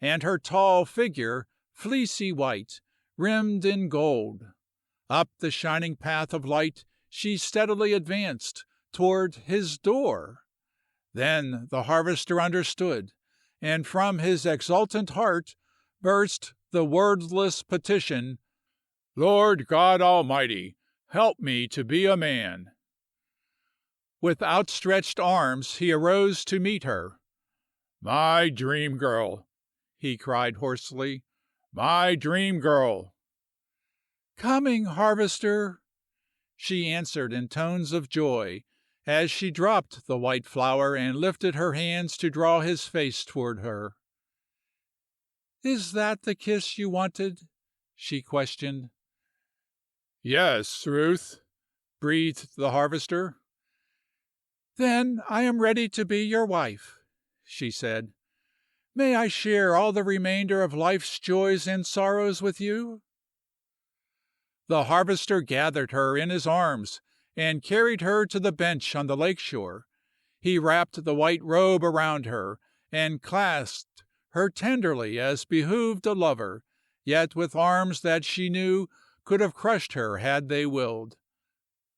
and her tall figure fleecy white, rimmed in gold. Up the shining path of light she steadily advanced toward his door. Then the harvester understood, and from his exultant heart burst the wordless petition, "Lord God Almighty, help me to be a man." With outstretched arms he arose to meet her. "My dream girl!" he cried hoarsely. "My dream girl!" "Coming, harvester!" she answered in tones of joy, as she dropped the white flower and lifted her hands to draw his face toward her. "Is that the kiss you wanted?" she questioned. "Yes, Ruth," breathed the harvester. "Then I am ready to be your wife," she said. "May I share all the remainder of life's joys and sorrows with you?" The harvester gathered her in his arms and carried her to the bench on the lake shore. He wrapped the white robe around her and clasped her tenderly as behooved a lover, yet with arms that she knew could have crushed her had they willed.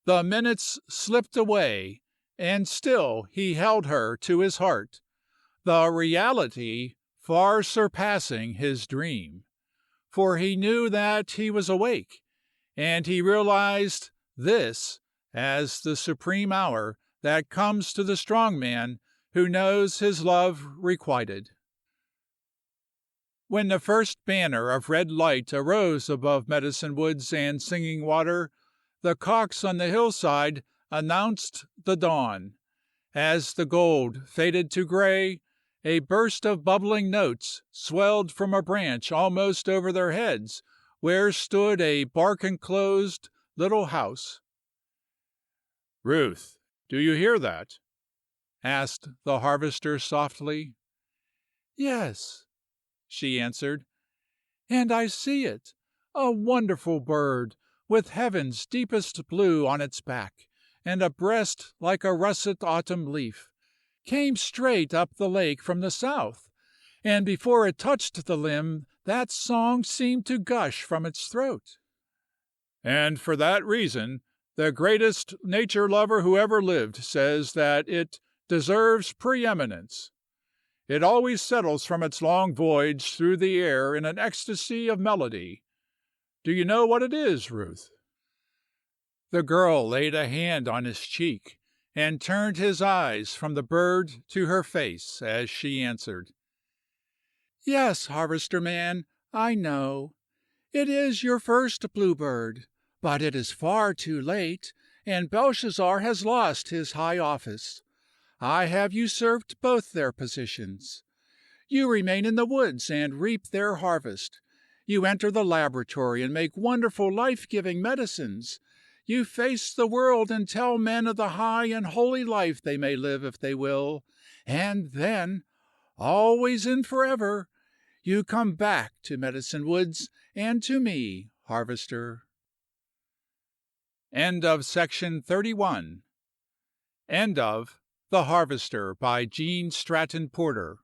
The minutes slipped away, and still he held her to his heart, the reality far surpassing his dream, for he knew that he was awake, and he realized this as the supreme hour that comes to the strong man who knows his love requited. When the first banner of red light arose above Medicine Woods and Singing Water, the cocks on the hillside announced the dawn. As the gold faded to gray, a burst of bubbling notes swelled from a branch almost over their heads, where stood a bark-enclosed little house. "Ruth, do you hear that?" asked the harvester softly. "Yes," she answered, "and I see it, a wonderful bird, with heaven's deepest blue on its back, and a breast like a russet autumn leaf, came straight up the lake from the south, and before it touched the limb that song seemed to gush from its throat." "And for that reason the greatest nature lover who ever lived says that it deserves preeminence. It always settles from its long voyage through the air in an ecstasy of melody. Do you know what it is, Ruth?" The girl laid a hand on his cheek and turned his eyes from the bird to her face as she answered, "Yes, harvester man, I know. It is your first bluebird, but it is far too late, and Belshazzar has lost his high office. I have usurped both their positions. You remain in the woods and reap their harvest. You enter the laboratory and make wonderful life-giving medicines. You face the world and tell men of the high and holy life they may live if they will. And then, always and forever, you come back to Medicine Woods and to me, harvester." End of section 31. End of The Harvester by Gene Stratton-Porter.